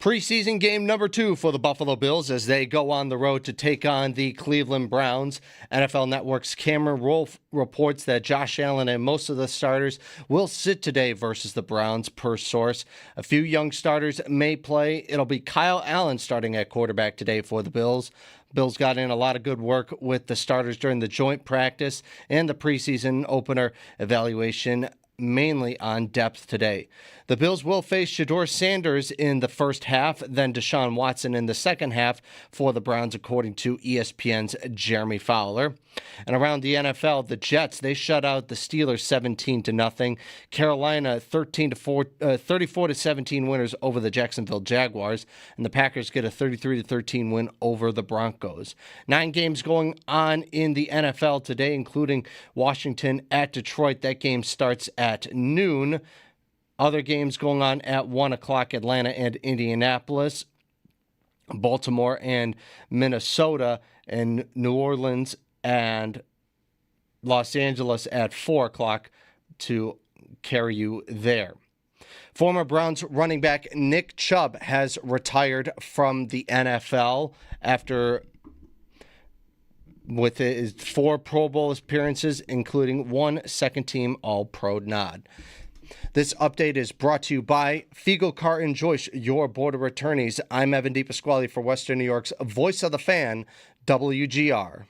Preseason game number 2 for the Buffalo Bills as they go on the road to take on the Cleveland Browns. NFL Network's Cameron Wolfe reports that Josh Allen and most of the starters will sit today versus the Browns, per source. A few young starters may play. It'll be Kyle Allen starting at quarterback today for the Bills. Bills got in a lot of good work with the starters during the joint practice and the preseason opener evaluation, mainly on depth today. The Bills will face Shedeur Sanders in the first half, then Deshaun Watson in the second half for the Browns, according to ESPN's Jeremy Fowler. And around the NFL, the Jets, they shut out the Steelers 17-0. Carolina 34-17 winners over the Jacksonville Jaguars, and the Packers get a 33-13 win over the Broncos. 9 games going on in the NFL today, including Washington at Detroit. That game starts at noon. Other games going on at 1 o'clock, Atlanta and Indianapolis, Baltimore and Minnesota, and New Orleans and Los Angeles at 4 o'clock to carry you there. Former Browns running back Nick Chubb has retired from the NFL with his 4 Pro Bowl appearances, including 1 second-team All-Pro nod. This update is brought to you by Fiegel Car and Joyce, your board of attorneys. I'm Evan DePasquale for Western New York's Voice of the Fan, WGR.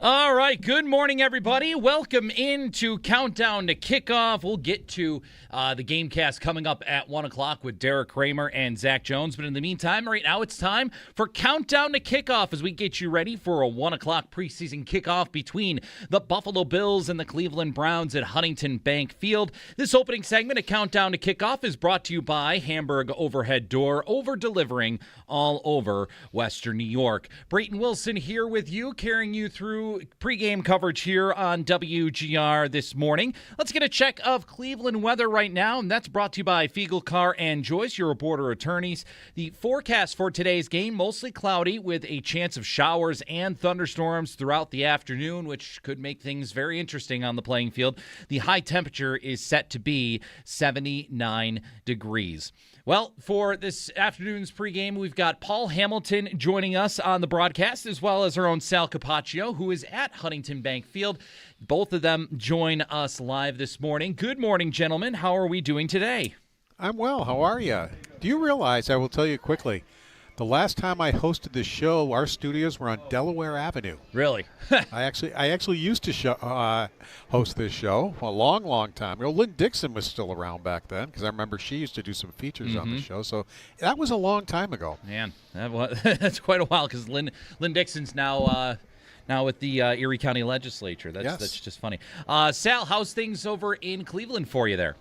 All right, good morning, everybody. Welcome into Countdown to Kickoff. We'll get to the GameCast coming up at 1 o'clock with Derek Kramer and Zach Jones. But in the meantime, right now it's time for Countdown to Kickoff as we get you ready for a 1 o'clock preseason kickoff between the Buffalo Bills and the Cleveland Browns at Huntington Bank Field. This opening segment of Countdown to Kickoff is brought to you by Hamburg Overhead Door, over-delivering all over Western New York. Brayton Wilson here with you, carrying you through pregame coverage here on WGR this morning. Let's get a check of Cleveland weather right now, and that's brought to you by Fiegel Car and Joyce, your border attorneys. The forecast for today's game, mostly cloudy with a chance of showers and thunderstorms throughout the afternoon, which could make things very interesting on the playing field. The high temperature is set to be 79 degrees. Well, for this afternoon's pregame, we've got Paul Hamilton joining us on the broadcast, as well as our own Sal Capaccio, who is at Huntington Bank Field. Both of them join us live this morning. Good morning, gentlemen. How are we doing today? I'm well. How are you? Do you realize, I will tell you quickly, the last time I hosted this show, our studios were on Delaware Avenue. Really? I actually used to host this show a long, long time ago. Lynn Dixon was still around back then because I remember she used to do some features on the show. So that was a long time ago. Man, that's quite a while because Lynn Dixon's now with the Erie County Legislature. That's just funny. Sal, how's things over in Cleveland for you there?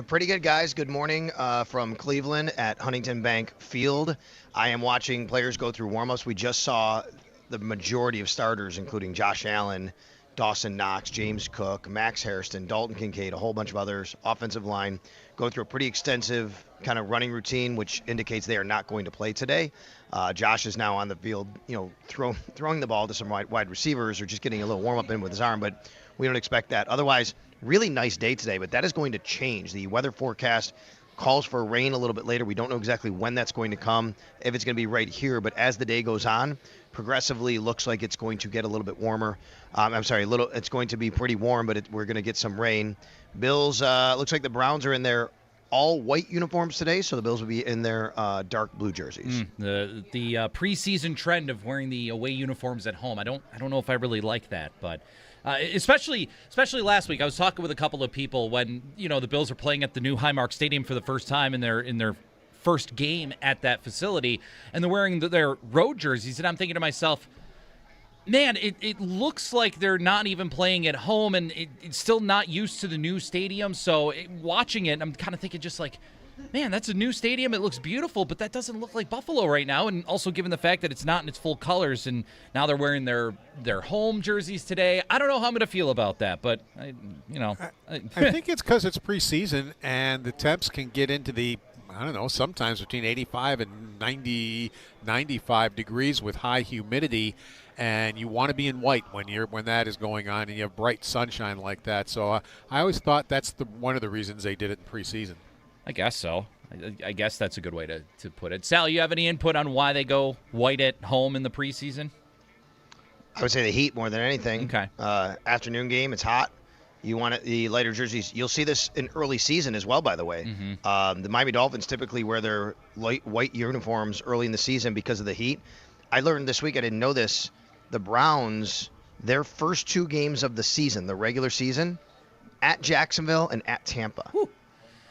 Pretty good, guys. Good morning from Cleveland at Huntington Bank Field. I am watching players go through warm-ups. We just saw the majority of starters, including Josh Allen, Dawson Knox, James Cook, Max Hairston, Dalton Kincaid, a whole bunch of others, offensive line, go through a pretty extensive kind of running routine, which indicates they are not going to play today. Josh is now on the field, throwing the ball to some wide receivers or just getting a little warm-up in with his arm, but we don't expect that. Otherwise, really nice day today, but that is going to change. The weather forecast calls for rain a little bit later. We don't know exactly when that's going to come, if it's going to be right here, but as the day goes on, progressively looks like it's going to get a little bit warmer. It's going to be pretty warm, but we're going to get some rain. Bills, looks like the Browns are in their all-white uniforms today, so the Bills will be in their dark blue jerseys. The preseason trend of wearing the away uniforms at home, I don't know if I really like that, but Especially last week. I was talking with a couple of people when the Bills are playing at the new Highmark Stadium for the first time in their first game at that facility, and they're wearing their road jerseys, and I'm thinking to myself, man, it looks like they're not even playing at home, and it's still not used to the new stadium. So watching it, I'm kind of thinking just like, man, that's a new stadium. It looks beautiful, but that doesn't look like Buffalo right now. And also given the fact that it's not in its full colors, and now they're wearing their home jerseys today. I don't know how I'm going to feel about that, but I think it's because it's preseason and the temps can get into the, I don't know, sometimes between 85 and 90, 95 degrees with high humidity, and you want to be in white when that is going on and you have bright sunshine like that. So I always thought that's one of the reasons they did it in preseason. I guess so. I guess that's a good way to put it. Sal, you have any input on why they go white at home in the preseason? I would say the heat more than anything. Okay. Afternoon game, it's hot. You want the lighter jerseys. You'll see this in early season as well, by the way. Mm-hmm. The Miami Dolphins typically wear their light white uniforms early in the season because of the heat. I learned this week, I didn't know this, the Browns, their first 2 games of the season, the regular season, at Jacksonville and at Tampa. Whew.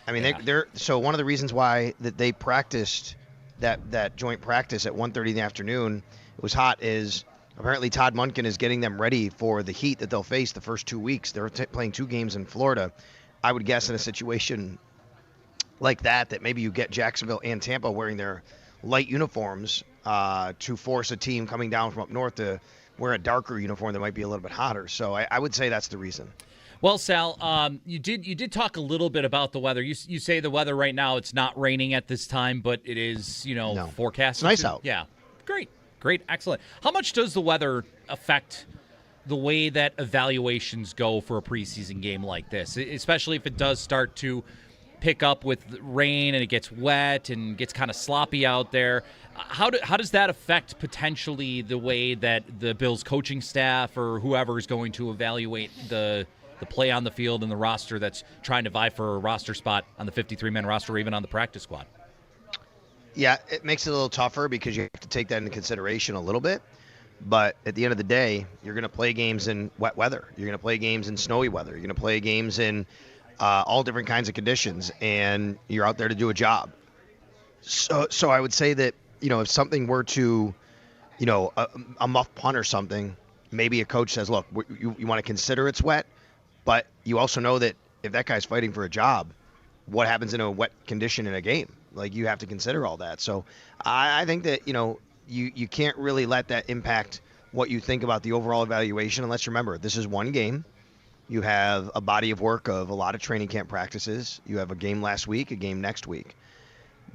I mean, Yeah. they're so one of the reasons why that they practiced that joint practice at 1:30 in the afternoon, it was hot, is apparently Todd Monken is getting them ready for the heat that they'll face the first 2 weeks. They're playing 2 games in Florida. I would guess in a situation like that maybe you get Jacksonville and Tampa wearing their light uniforms to force a team coming down from up north to wear a darker uniform that might be a little bit hotter. So I would say that's the reason. Well, Sal, you did talk a little bit about the weather. You say the weather right now, it's not raining at this time, but it is, forecasted. It's nice out. Yeah. Great. Excellent. How much does the weather affect the way that evaluations go for a preseason game like this, especially if it does start to pick up with rain and it gets wet and gets kind of sloppy out there? How does that affect potentially the way that the Bills coaching staff or whoever is going to evaluate the play on the field and the roster that's trying to vie for a roster spot on the 53-man roster or even on the practice squad? Yeah, it makes it a little tougher because you have to take that into consideration a little bit. But at the end of the day, you're going to play games in wet weather. You're going to play games in snowy weather. You're going to play games in all different kinds of conditions, and you're out there to do a job. So I would say that, if something were to, a muff punt or something, maybe a coach says, look, you want to consider it's wet, but you also know that if that guy's fighting for a job, what happens in a wet condition in a game? Like, you have to consider all that. So I think that, you can't really let that impact what you think about the overall evaluation, unless you remember, this is one game. You have a body of work of a lot of training camp practices. You have a game last week, a game next week.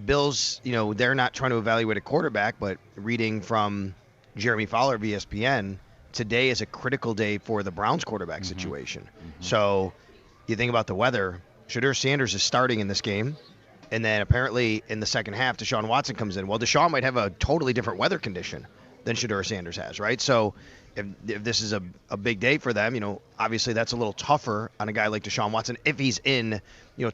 Bills, they're not trying to evaluate a quarterback, but reading from Jeremy Fowler of ESPN, today is a critical day for the Browns quarterback situation. Mm-hmm. So you think about the weather. Shadur Sanders is starting in this game, and then apparently in the second half, Deshaun Watson comes in. Well, Deshaun might have a totally different weather condition than Shadur Sanders has, right? So if this is a big day for them, obviously that's a little tougher on a guy like Deshaun Watson if he's in,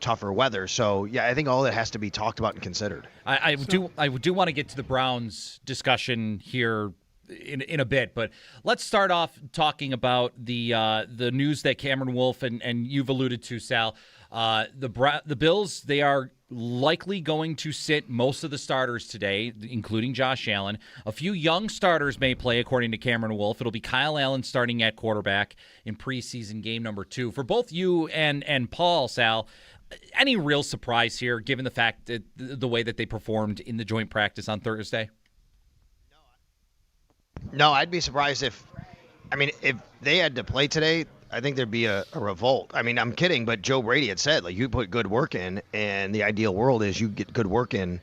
tougher weather. So, yeah, I think all that has to be talked about and considered. I do want to get to the Browns discussion here in a bit, but let's start off talking about the news that Cameron Wolfe and you've alluded to, Sal. The Bills, they are likely going to sit most of the starters today, including Josh Allen. A few young starters may play, according to Cameron Wolfe. It'll be Kyle Allen starting at quarterback in preseason game number 2. For both you and Paul, Sal, any real surprise here, given the fact that the way that they performed in the joint practice on Thursday? No, I'd be surprised if they had to play today, I think there'd be a revolt. I mean, I'm kidding, but Joe Brady had said, like, you put good work in, and the ideal world is you get good work in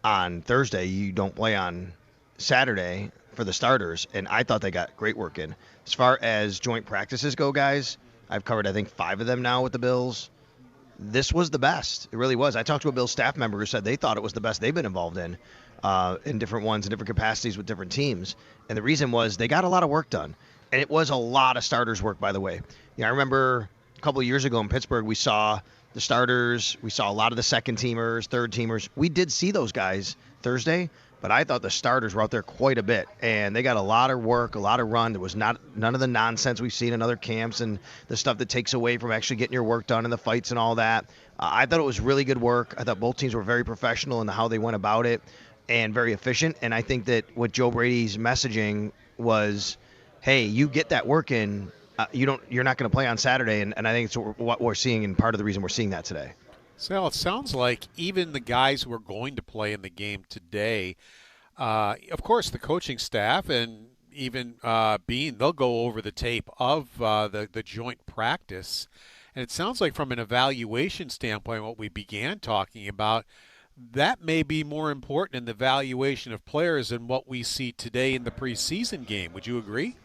on Thursday. You don't play on Saturday for the starters, and I thought they got great work in. As far as joint practices go, guys, I've covered, I think, 5 of them now with the Bills. This was the best. It really was. I talked to a Bills staff member who said they thought it was the best they've been involved in different ones, in different capacities with different teams. And the reason was they got a lot of work done. And it was a lot of starters work, by the way. I remember a couple of years ago in Pittsburgh, we saw the starters. We saw a lot of the second-teamers, third-teamers. We did see those guys Thursday, but I thought the starters were out there quite a bit, and they got a lot of work, a lot of run. There was none of the nonsense we've seen in other camps and the stuff that takes away from actually getting your work done in the fights and all that. I thought it was really good work. I thought both teams were very professional in how they went about it and very efficient. And I think that what Joe Brady's messaging was, hey, you get that work in, you're not going to play on Saturday. And I think it's what we're seeing, and part of the reason we're seeing that today. Sal, it sounds like even the guys who are going to play in the game today, of course, the coaching staff and even Bean, they'll go over the tape of the joint practice. And it sounds like from an evaluation standpoint, what we began talking about, that may be more important in the evaluation of players than what we see today in the preseason game. Would you agree?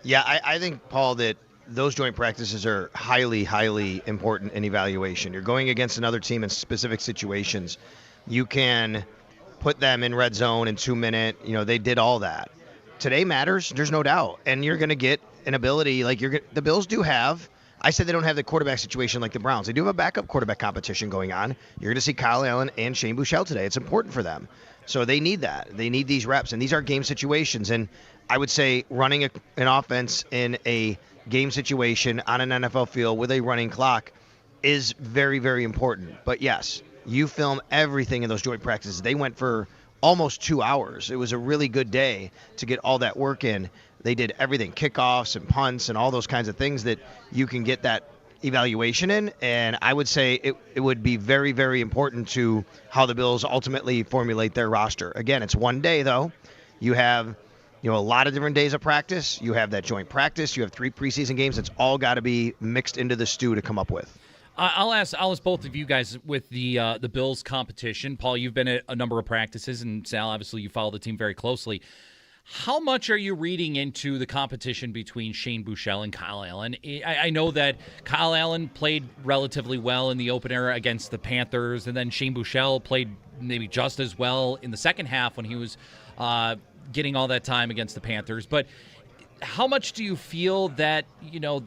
Yeah, I think, Paul, that those joint practices are highly, highly important in evaluation. You're going against another team in specific situations. You can put them in red zone in 2 minute. They did all that. Today matters. There's no doubt. And you're going to get an ability like the Bills do have. I said they don't have the quarterback situation like the Browns. They do have a backup quarterback competition going on. You're going to see Kyle Allen and Shane Buechele today. It's important for them. So they need that. They need these reps. And these are game situations. And I would say running an offense in a game situation on an NFL field with a running clock is very, very important. But yes, you film everything in those joint practices. They went for almost 2 hours. It was a really good day to get all that work in. They did everything, kickoffs and punts and all those kinds of things that you can get that evaluation in. And I would say it would be very, very important to how the Bills ultimately formulate their roster. Again, it's one day, though. You have a lot of different days of practice. You have that joint practice. You have 3 preseason games. It's all got to be mixed into the stew to come up with. I'll ask both of you guys with the Bills competition. Paul, you've been at a number of practices, and Sal, obviously you follow the team very closely. How much are you reading into the competition between Shane Buechele and Kyle Allen? I know that Kyle Allen played relatively well in the opener against the Panthers, and then Shane Buechele played maybe just as well in the second half when he was getting all that time against the Panthers. But how much do you feel that,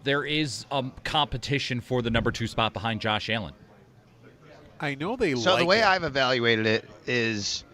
there is competition for the number 2 spot behind Josh Allen? I know they So like the way it. I've evaluated it is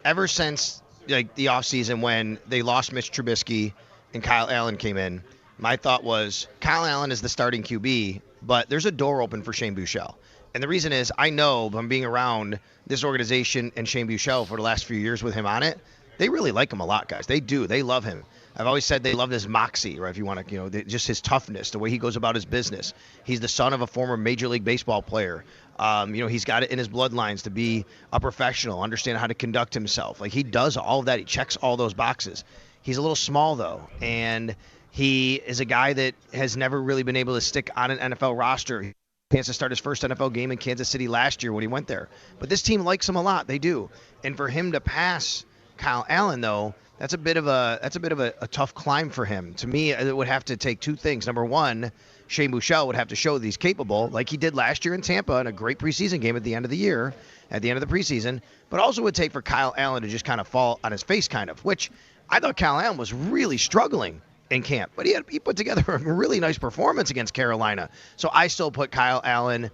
ever since the offseason when they lost Mitch Trubisky and Kyle Allen came in, my thought was Kyle Allen is the starting QB, but there's a door open for Shane Buechele. And the reason is I know from being around this organization and Shane Buechele for the last few years with him on it, they really like him a lot, guys. They do. They love him. I've always said they love his moxie, right? If you want to, just his toughness, the way he goes about his business. He's the son of a former Major League Baseball player. He's got it in his bloodlines to be a professional, understand how to conduct himself. Like, he does all of that. He checks all those boxes. He's a little small, though, and he is a guy that has never really been able to stick on an NFL roster. He had a chance to start his first NFL game in Kansas City last year when he went there. But this team likes him a lot. They do. And for him to pass Kyle Allen, though, that's a bit of a tough climb for him. To me, it would have to take 2 things. Number one, Shane Buechele would have to show that he's capable, like he did last year in Tampa in a great preseason game at the end of the year, at the end of the preseason. But also would take for Kyle Allen to just kind of fall on his face, which I thought Kyle Allen was really struggling in camp. But he put together a really nice performance against Carolina. So I still put Kyle Allen,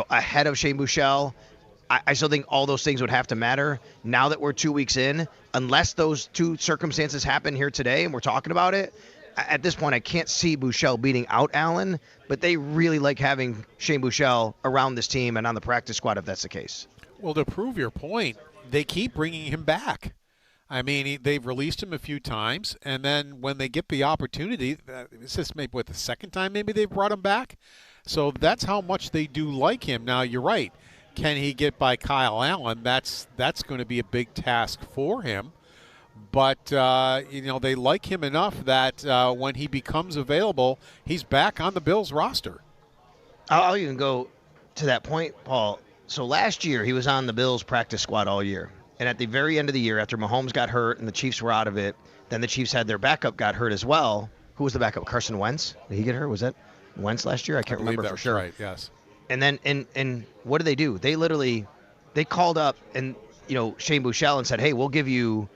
ahead of Shane Buechele. I still think all those things would have to matter. Now that we're 2 weeks in, unless those 2 circumstances happen here today and we're talking about it, at this point I can't see Buechele beating out Allen, but they really like having Shane Buechele around this team and on the practice squad if that's the case. Well, to prove your point, they keep bringing him back. I mean, they've released him a few times, and then when they get the opportunity, it's just maybe the second time maybe they've brought him back. So that's how much they do like him. Now, you're right. Can he get by Kyle Allen? That's going to be a big task for him. But, they like him enough that when he becomes available, he's back on the Bills roster. I'll even go to that point, Paul. So last year, he was on the Bills practice squad all year. And at the very end of the year, after Mahomes got hurt and the Chiefs were out of it, then the Chiefs had their backup got hurt as well. Who was the backup? Carson Wentz? Did he get hurt? Was that Wentz last year? I can't remember for sure. Right, yes. And then, and what did they do? They called up and, Shane Buechele and said, hey, we'll give you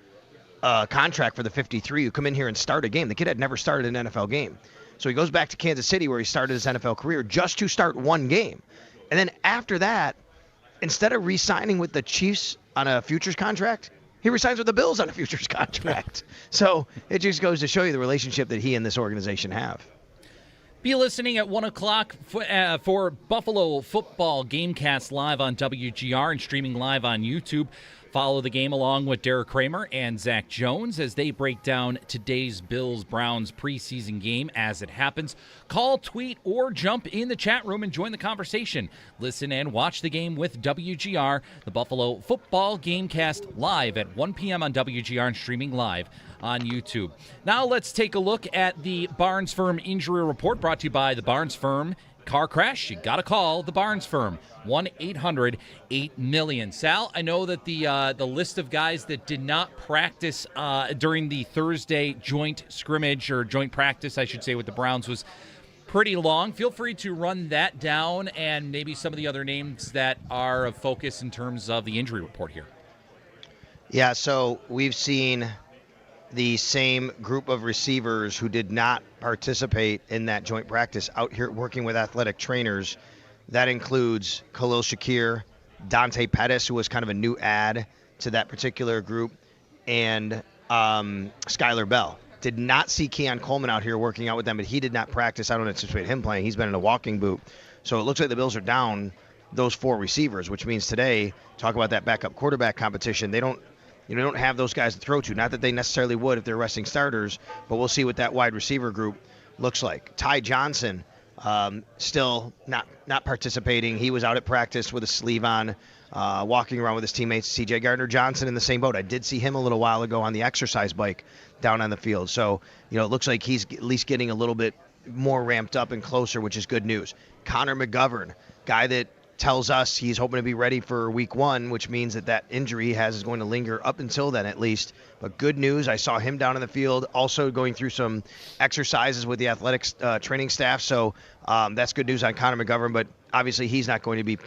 a contract for the 53. You come in here and start a game. The kid had never started an NFL game. So he goes back to Kansas City where he started his NFL career just to start one game. And then after that, instead of re-signing with the Chiefs on a futures contract, he resigns with the Bills on a futures contract. So it just goes to show you the relationship that he and this organization have. Be listening at 1 o'clock for Buffalo Football Gamecast live on WGR and streaming live on YouTube. Follow the game along with Derek Kramer and Zach Jones as they break down today's Bills-Browns preseason game as it happens. Call, tweet, or jump in the chat room and join the conversation. Listen and watch the game with WGR, the Buffalo Football Gamecast, live at 1 p.m. on WGR and streaming live on YouTube. Now let's take a look at the Barnes Firm injury report brought to you by the Barnes Firm. Car crash, you got to call the Barnes Firm, 1-800-8-million. Sal, I know that the list of guys that did not practice during the Thursday joint scrimmage, or joint practice, I should say, with the Browns was pretty long. Feel free to run that down and maybe some of the other names that are of focus in terms of the injury report here. Yeah, so we've seen the same group of receivers who did not participate in that joint practice out here working with athletic trainers. That includes Khalil Shakir, Dante Pettis, who was kind of a new add to that particular group, and Skylar Bell. Did not see Keon Coleman out here working out with them, but he did not practice. I don't anticipate him playing. He's been in a walking boot. So it looks like the Bills are down those 4 receivers, which means today, talk about that backup quarterback competition, they don't have those guys to throw to. Not that they necessarily would if they're resting starters, but we'll see what that wide receiver group looks like. Ty Johnson still not participating. He was out at practice with a sleeve on, walking around with his teammates. C.J. Gardner-Johnson in the same boat. I did see him a little while ago on the exercise bike down on the field. So, it looks like he's at least getting a little bit more ramped up and closer, which is good news. Connor McGovern, guy that tells us he's hoping to be ready for week 1, which means that injury he has is going to linger up until then at least. But good news, I saw him down in the field also going through some exercises with the athletics training staff. So that's good news on Connor McGovern, but obviously he's not going to be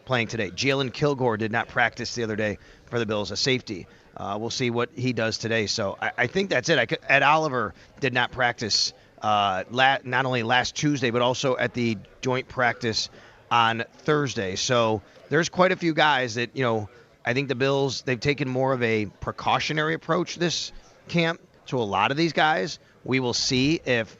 playing today. Jalen Kilgore did not practice the other day for the Bills, a safety. We'll see what he does today. So I think that's it. Ed Oliver did not practice not only last Tuesday, but also at the joint practice on Thursday. So there's quite a few guys that, I think the Bills, they've taken more of a precautionary approach this camp to a lot of these guys. We will see if,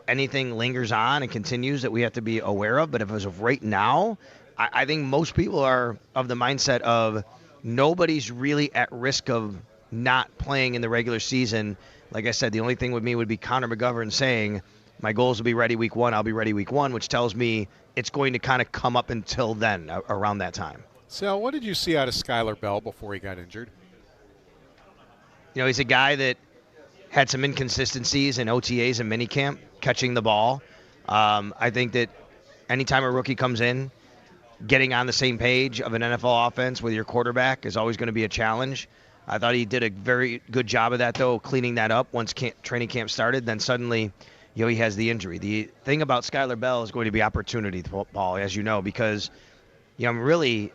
anything lingers on and continues that we have to be aware of. But if as of right now, I think most people are of the mindset of nobody's really at risk of not playing in the regular season. Like I said, the only thing with me would be Connor McGovern saying, my goal is to be ready week 1. I'll be ready week 1, which tells me it's going to kind of come up until then, around that time. So what did you see out of Skylar Bell before he got injured? He's a guy that had some inconsistencies in OTAs and minicamp, catching the ball. I think that anytime a rookie comes in, getting on the same page of an NFL offense with your quarterback is always going to be a challenge. I thought he did a very good job of that, though, cleaning that up once training camp started. Then suddenly, he has the injury. The thing about Skylar Bell is going to be opportunity, Paul, as you know, because really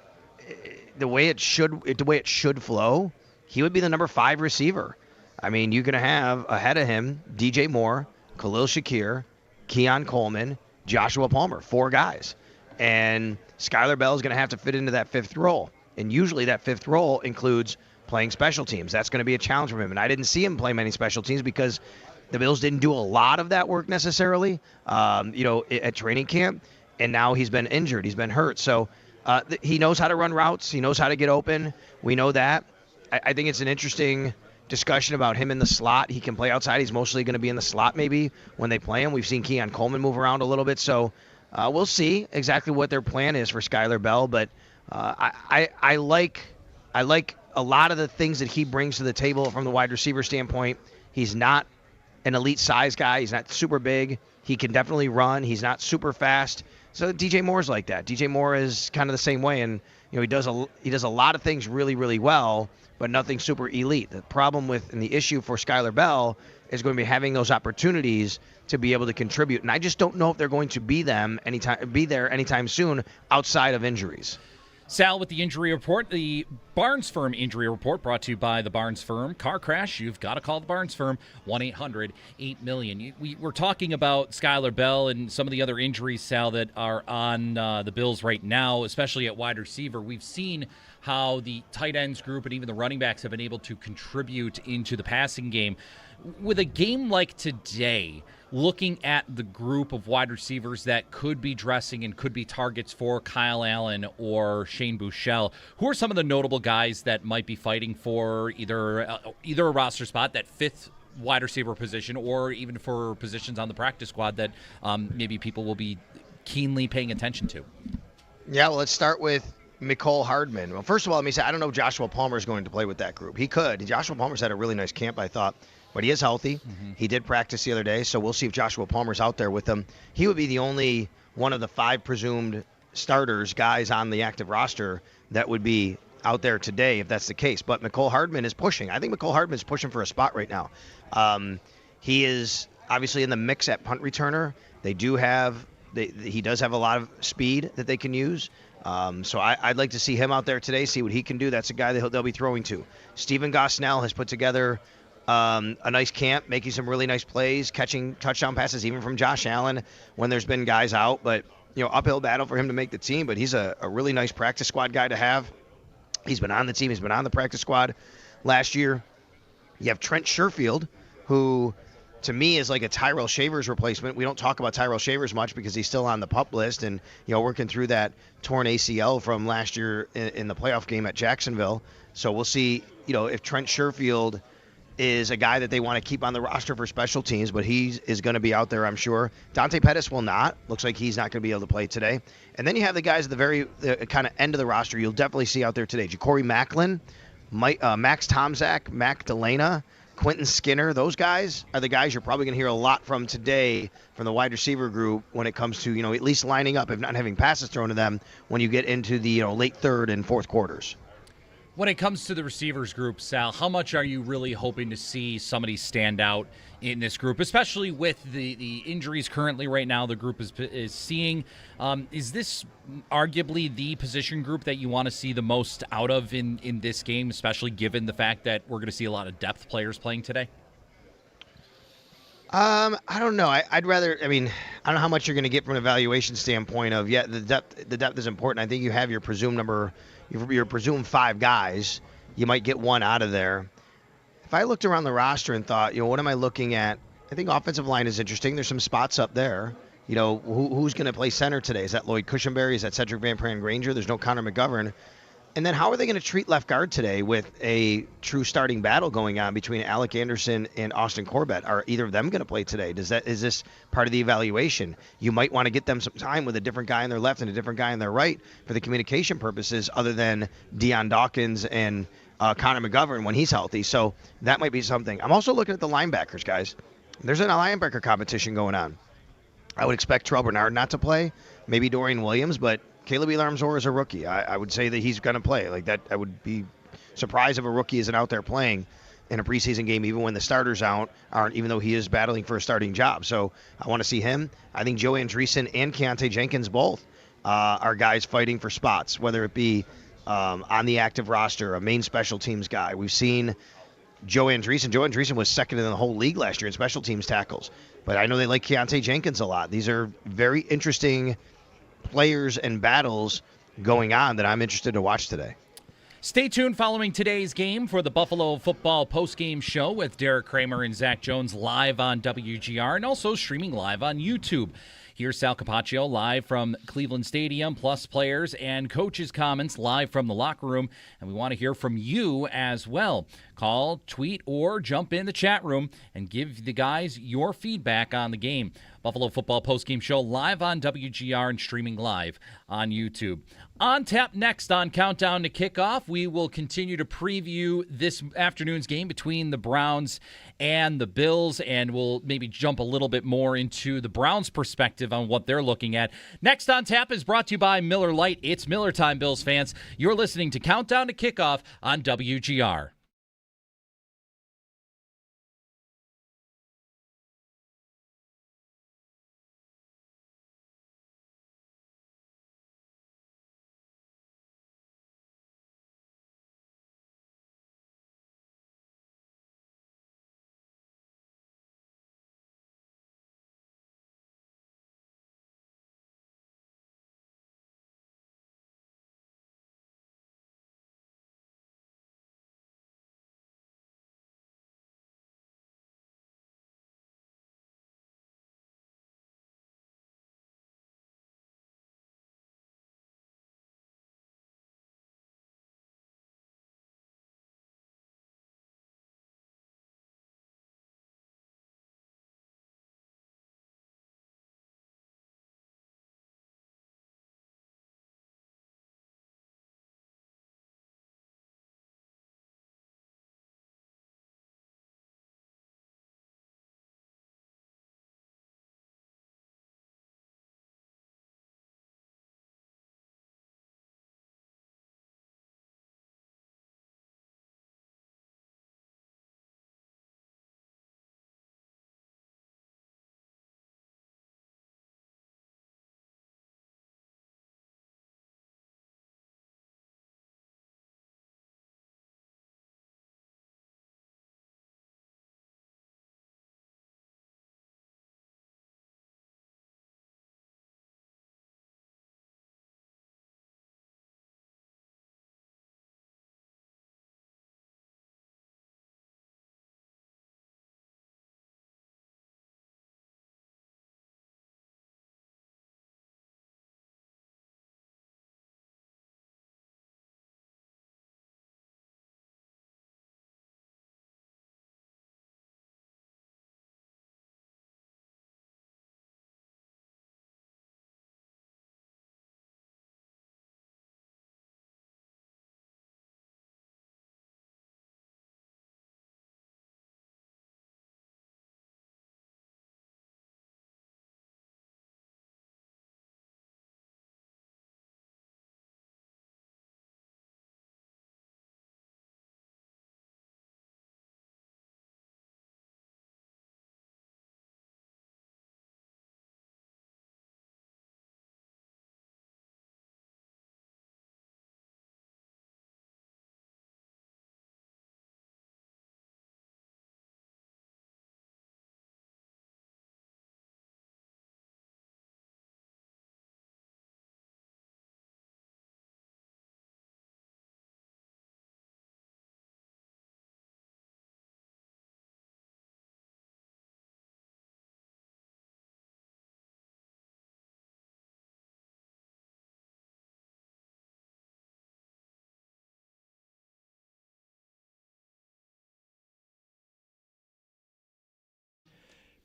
the way it should flow, he would be the number 5 receiver. I mean, you're going to have ahead of him DJ Moore, Khalil Shakir, Keon Coleman, Joshua Palmer, 4 guys. And Skylar Bell is going to have to fit into that 5th role. And usually that 5th role includes playing special teams. That's going to be a challenge for him. And I didn't see him play many special teams because the Bills didn't do a lot of that work necessarily, at training camp. And now he's been injured. He's been hurt. So he knows how to run routes. He knows how to get open. We know that. I think it's an interesting discussion about him in the slot. He can play outside. He's mostly going to be in the slot maybe when they play him. We've seen Keon Coleman move around a little bit. So we'll see exactly what their plan is for Skylar Bell. But I like a lot of the things that he brings to the table from the wide receiver standpoint. He's not an elite size guy. He's not super big. He can definitely run. He's not super fast. So DJ Moore's like that. DJ Moore is kind of the same way, and he does a lot of things really, really well, but nothing super elite. The problem with and the issue for Skylar Bell is going to be having those opportunities to be able to contribute, and I just don't know if they're going to be there anytime soon outside of injuries. Sal with the injury report. The Barnes Firm injury report brought to you by the Barnes Firm. Car crash, you've got to call the Barnes Firm, 1-800-8-million. We're talking about Skylar Bell and some of the other injuries, Sal, that are on the Bills right now, especially at wide receiver. We've seen how the tight ends group and even the running backs have been able to contribute into the passing game. With a game like today, looking at the group of wide receivers that could be dressing and could be targets for Kyle Allen or Shane Buechele, who are some of the notable guys that might be fighting for either a roster spot, that fifth wide receiver position, or even for positions on the practice squad that maybe people will be keenly paying attention to? Yeah, well, let's start with Mecole Hardman. Well, first of all, let me say, I don't know if Joshua Palmer is going to play with that group. He could. Joshua Palmer's had a really nice camp, I thought. But he is healthy. Mm-hmm. He did practice the other day, so we'll see if Joshua Palmer's out there with them. He would be the only one of the 5 presumed starters, guys on the active roster, that would be out there today if that's the case. But Mecole Hardman is pushing. I think Mecole Hardman is pushing for a spot right now. He is obviously in the mix at punt returner. He does have a lot of speed that they can use. So I'd like to see him out there today, see what he can do. That's a guy that they'll be throwing to. Stephen Gosnell has put together a nice camp, making some really nice plays, catching touchdown passes even from Josh Allen when there's been guys out. But, uphill battle for him to make the team. But he's a really nice practice squad guy to have. He's been on the team. He's been on the practice squad last year. You have Trent Sherfield, who to me is like a Tyrell Shavers replacement. We don't talk about Tyrell Shavers much because he's still on the PUP list and, working through that torn ACL from last year in the playoff game at Jacksonville. So we'll see, if Trent Sherfield is a guy that they want to keep on the roster for special teams, but he is going to be out there, I'm sure. Dante Pettis will not. Looks like he's not going to be able to play today. And then you have the guys at the kind of end of the roster you'll definitely see out there today. Ja'Cory Macklin, Max Tomczak, Mac Delana, Quentin Skinner. Those guys are the guys you're probably going to hear a lot from today from the wide receiver group when it comes to, at least lining up, if not having passes thrown to them, when you get into the late third and fourth quarters. When it comes to the receivers group, Sal, how much are you really hoping to see somebody stand out in this group, especially with the injuries currently right now the group is seeing? Is this arguably the position group that you want to see the most out of in this game, especially given the fact that we're going to see a lot of depth players playing today? I don't know. I'd rather. I don't know how much you're going to get from an evaluation standpoint of the depth is important. I think you have your presumed your presumed 5 guys. You might get one out of there. If I looked around the roster and thought, what am I looking at? I think offensive line is interesting. There's some spots up there. Who's going to play center today? Is that Lloyd Cushenberry? Is that Cedric Van Pran Granger? There's no Connor McGovern. And then how are they going to treat left guard today with a true starting battle going on between Alec Anderson and Austin Corbett? Are either of them going to play today? Is this part of the evaluation? You might want to get them some time with a different guy on their left and a different guy on their right for the communication purposes other than Deion Dawkins and Connor McGovern when he's healthy. So that might be something. I'm also looking at the linebackers, guys. There's a linebacker competition going on. I would expect Terrell Bernard not to play, maybe Dorian Williams, but Caleb Elam-Zor is a rookie. I would say that he's going to play. Like that, I would be surprised if a rookie isn't out there playing in a preseason game, even when the starters aren't, even though he is battling for a starting job. So I want to see him. I think Joe Andreessen and Keontae Jenkins both are guys fighting for spots, whether it be on the active roster, a main special teams guy. We've seen Joe Andreessen. Joe Andreessen was second in the whole league last year in special teams tackles. But I know they like Keontae Jenkins a lot. These are very interesting players and battles going on that I'm interested to watch today. Stay tuned following today's game for the Buffalo Football postgame show with Derek Kramer and Zach Jones live on WGR and also streaming live on YouTube. Here's Sal Capaccio live from Cleveland Stadium, plus players and coaches' comments live from the locker room. And we want to hear from you as well. Call, tweet, or jump in the chat room and give the guys your feedback on the game. Buffalo Football postgame show live on WGR and streaming live on YouTube. On tap next on Countdown to Kickoff, we will continue to preview this afternoon's game between the Browns and the Bills, and we'll maybe jump a little bit more into the Browns' perspective on what they're looking at. Next on tap is brought to you by Miller Lite. It's Miller time, Bills fans. You're listening to Countdown to Kickoff on WGR.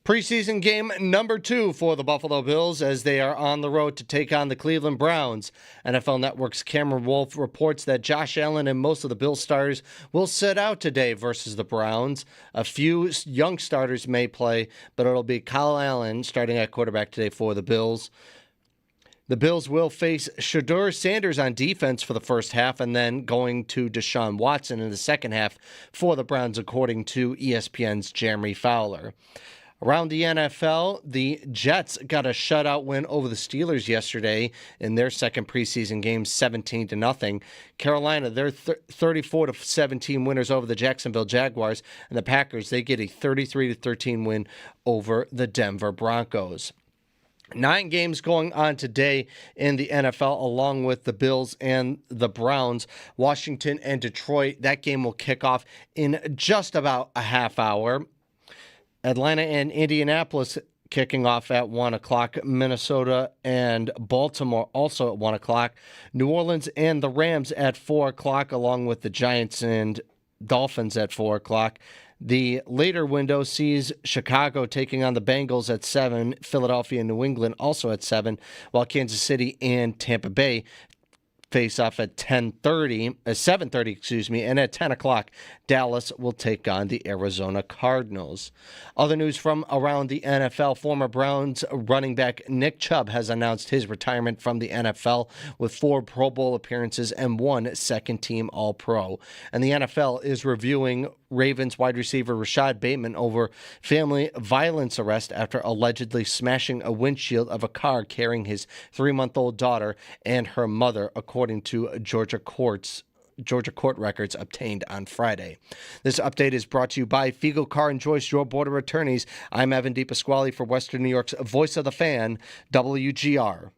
Preseason game number 2 for the Buffalo Bills as they are on the road to take on the Cleveland Browns. NFL Network's Cameron Wolf reports that Josh Allen and most of the Bills starters will sit out today versus the Browns. A few young starters may play, but it'll be Kyle Allen starting at quarterback today for the Bills. The Bills will face Shedeur Sanders on defense for the first half and then going to Deshaun Watson in the second half for the Browns, according to ESPN's Jeremy Fowler. Around the NFL, the Jets got a shutout win over the Steelers yesterday in their second preseason game, 17-0. Carolina, they're 34-17 winners over the Jacksonville Jaguars, and the Packers, they get a 33-13 win over the Denver Broncos. 9 games going on today in the NFL, along with the Bills and the Browns. Washington and Detroit, that game will kick off in just about a half hour. Atlanta and Indianapolis kicking off at 1 o'clock. Minnesota and Baltimore also at 1 o'clock. New Orleans and the Rams at 4 o'clock, along with the Giants and Dolphins at 4 o'clock. The later window sees Chicago taking on the Bengals at 7, Philadelphia and New England also at 7, while Kansas City and Tampa Bay face off at 7:30, and at 10 o'clock, Dallas will take on the Arizona Cardinals. Other news from around the NFL, former Browns running back Nick Chubb has announced his retirement from the NFL with 4 Pro Bowl appearances and 1 second-team All-Pro. And the NFL is reviewing Ravens wide receiver Rashad Bateman over family violence arrest after allegedly smashing a windshield of a car carrying his 3-month-old daughter and her mother, according to Georgia court records obtained on Friday. This update is brought to you by Fiegel Car and Joyce, your board of attorneys. I'm Evan DePasquale for Western New York's Voice of the Fan, WGR.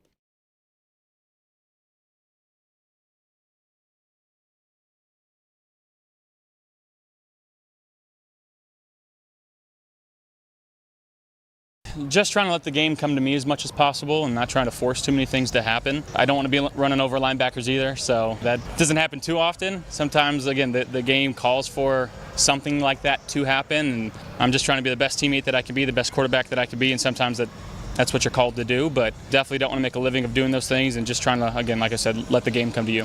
Just trying to let the game come to me as much as possible and not trying to force too many things to happen. I don't want to be running over linebackers either, so that doesn't happen too often. Sometimes, again, the game calls for something like that to happen, and I'm just trying to be the best teammate that I can be, the best quarterback that I can be, and sometimes that's what you're called to do, but definitely don't want to make a living of doing those things and just trying to, again, like I said, let the game come to you.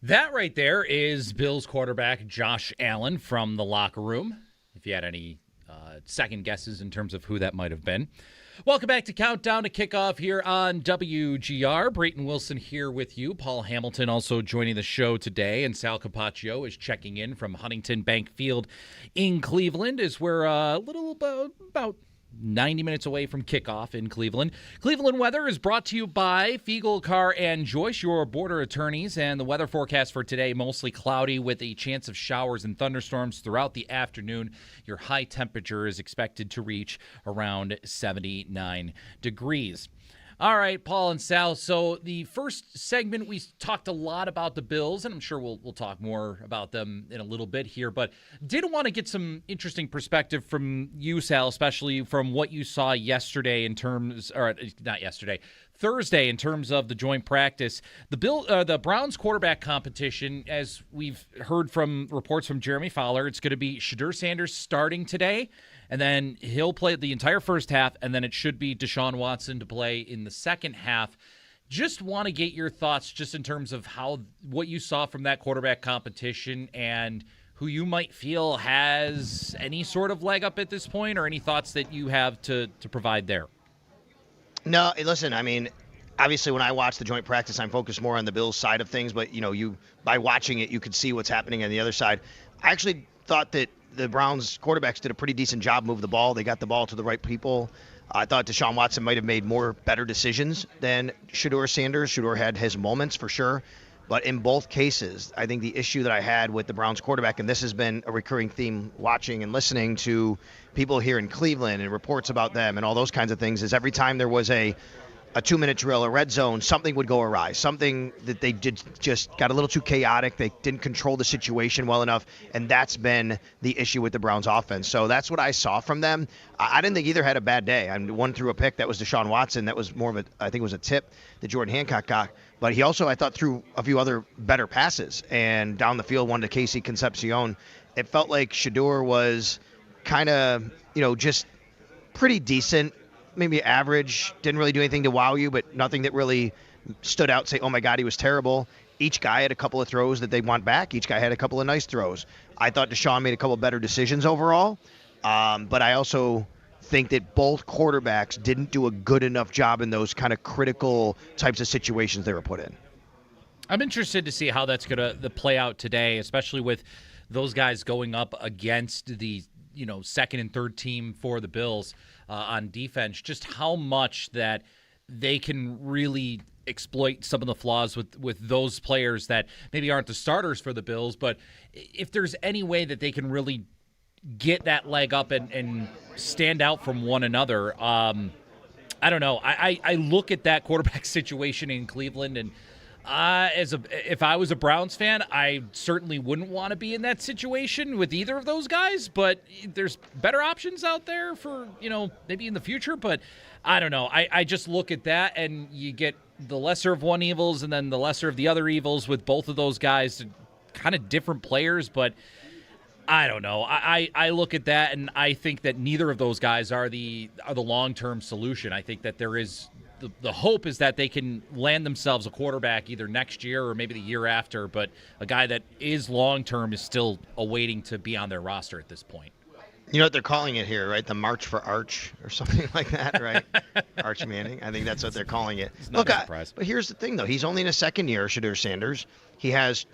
That right there is Bills quarterback Josh Allen from the locker room. If you had any second guesses in terms of who that might have been. Welcome back to Countdown to Kickoff here on WGR. Brayton Wilson here with you. Paul Hamilton also joining the show today, and Sal Capaccio is checking in from Huntington Bank Field in Cleveland as we're a little about 90 minutes away from kickoff in Cleveland. Cleveland weather is brought to you by Fiegel Car and Joyce, your border attorneys, and the weather forecast for today, mostly cloudy with a chance of showers and thunderstorms throughout the afternoon. Your high temperature is expected to reach around 79 degrees. All right, Paul and Sal. So the first segment, we talked a lot about the Bills, and I'm sure we'll talk more about them in a little bit here, but did want to get some interesting perspective from you, Sal, especially from what you saw yesterday Thursday in terms of the joint practice. The Browns quarterback competition, as we've heard from reports from Jeremy Fowler, it's going to be Shedeur Sanders starting today, and then he'll play the entire first half, and then it should be Deshaun Watson to play in the second half. Just want to get your thoughts just in terms of what you saw from that quarterback competition and who you might feel has any sort of leg up at this point, or any thoughts that you have to provide there. No, listen, I mean, obviously when I watch the joint practice, I'm focused more on the Bills side of things, but by watching it, you could see what's happening on the other side. I actually thought that the Browns quarterbacks did a pretty decent job moving the ball. They got the ball to the right people. I thought Deshaun Watson might have made better decisions than Shedeur Sanders. Shedeur had his moments for sure. But in both cases, I think the issue that I had with the Browns quarterback, and this has been a recurring theme watching and listening to people here in Cleveland and reports about them and all those kinds of things, is every time there was a 2-minute drill, a red zone, something would go awry. Something that they did just got a little too chaotic. They didn't control the situation well enough, and that's been the issue with the Browns offense. So that's what I saw from them. I didn't think either had a bad day. One threw a pick. That was Deshaun Watson. That was more of I think it was a tip that Jordan Hancock got. But he also, I thought, threw a few other better passes. And down the field, one to Casey Concepcion. It felt like Shedeur was kind of, just pretty decent, maybe average. Didn't really do anything to wow you, but nothing that really stood out. Say, oh my God, he was terrible. Each guy had a couple of throws that they want back. Each guy had a couple of nice throws. I thought Deshaun made a couple better decisions overall, but I also think that both quarterbacks didn't do a good enough job in those kind of critical types of situations they were put in. I'm interested to see how that's going to play out today, especially with those guys going up against the second and third team for the Bills on defense. Just how much that they can really exploit some of the flaws with those players that maybe aren't the starters for the Bills, but if there's any way that they can really get that leg up and stand out from one another. I don't know. I look at that quarterback situation in Cleveland, and if I was a Browns fan, I certainly wouldn't want to be in that situation with either of those guys, but there's better options out there for, maybe in the future, but I don't know. I just look at that, and you get the lesser of one evils and then the lesser of the other evils with both of those guys, kind of different players, but I don't know. I look at that, and I think that neither of those guys are the long-term solution. I think that there is the hope is that they can land themselves a quarterback either next year or maybe the year after, but a guy that is long-term is still awaiting to be on their roster at this point. You know what they're calling it here, right? The March for Arch or something like that, right? Arch Manning. I think that's what they're calling it. It's not a surprise. But here's the thing, though. He's only in his second year, Shedeur Sanders. He has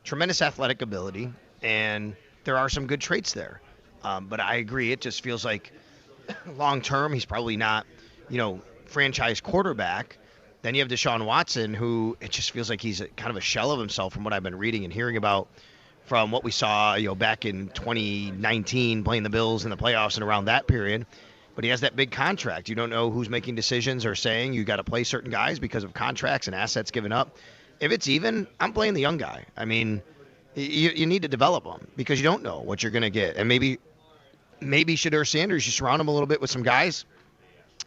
tremendous athletic ability, and there are some good traits there. But I agree. It just feels like long-term he's probably not, franchise quarterback. Then you have Deshaun Watson, who it just feels like he's kind of a shell of himself from what I've been reading and hearing about from what we saw, back in 2019 playing the Bills in the playoffs and around that period. But he has that big contract. You don't know who's making decisions or saying you got to play certain guys because of contracts and assets given up. If it's even, I'm playing the young guy. I mean, you need to develop him because you don't know what you're going to get. And maybe Shedeur Sanders, you surround him a little bit with some guys,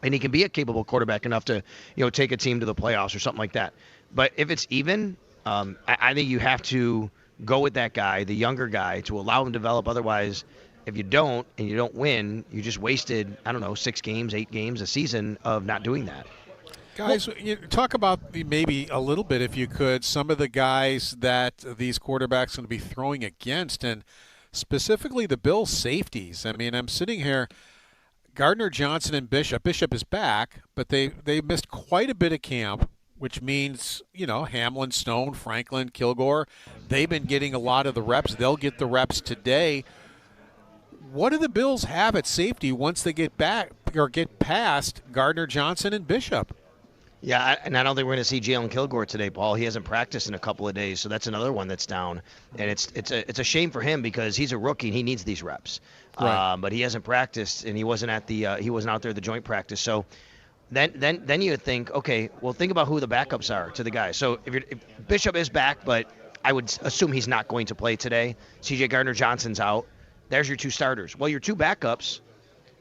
and he can be a capable quarterback enough to, take a team to the playoffs or something like that. But if it's even, I think you have to go with that guy, the younger guy, to allow him to develop. Otherwise, if you don't and you don't win, you just wasted, 6 games, 8 games a season of not doing that. Guys, you talk about maybe a little bit, if you could, some of the guys that these quarterbacks are going to be throwing against, and specifically the Bills' safeties. I mean, I'm sitting here, Gardner Johnson and Bishop. Bishop is back, but they missed quite a bit of camp, which means, Hamlin, Stone, Franklin, Kilgore, they've been getting a lot of the reps. They'll get the reps today. What do the Bills have at safety once they get back or get past Gardner Johnson and Bishop? Yeah, and I don't think we're going to see Jalen Kilgore today, Paul. He hasn't practiced in a couple of days, so that's another one that's down. And it's a shame for him because he's a rookie and he needs these reps. Right. But he hasn't practiced, and he wasn't out there at the joint practice. So then you would think, okay, well, think about who the backups are to the guys. So if Bishop is back, but I would assume he's not going to play today. C.J. Gardner-Johnson's out. There's your 2 starters. Well, your 2 backups,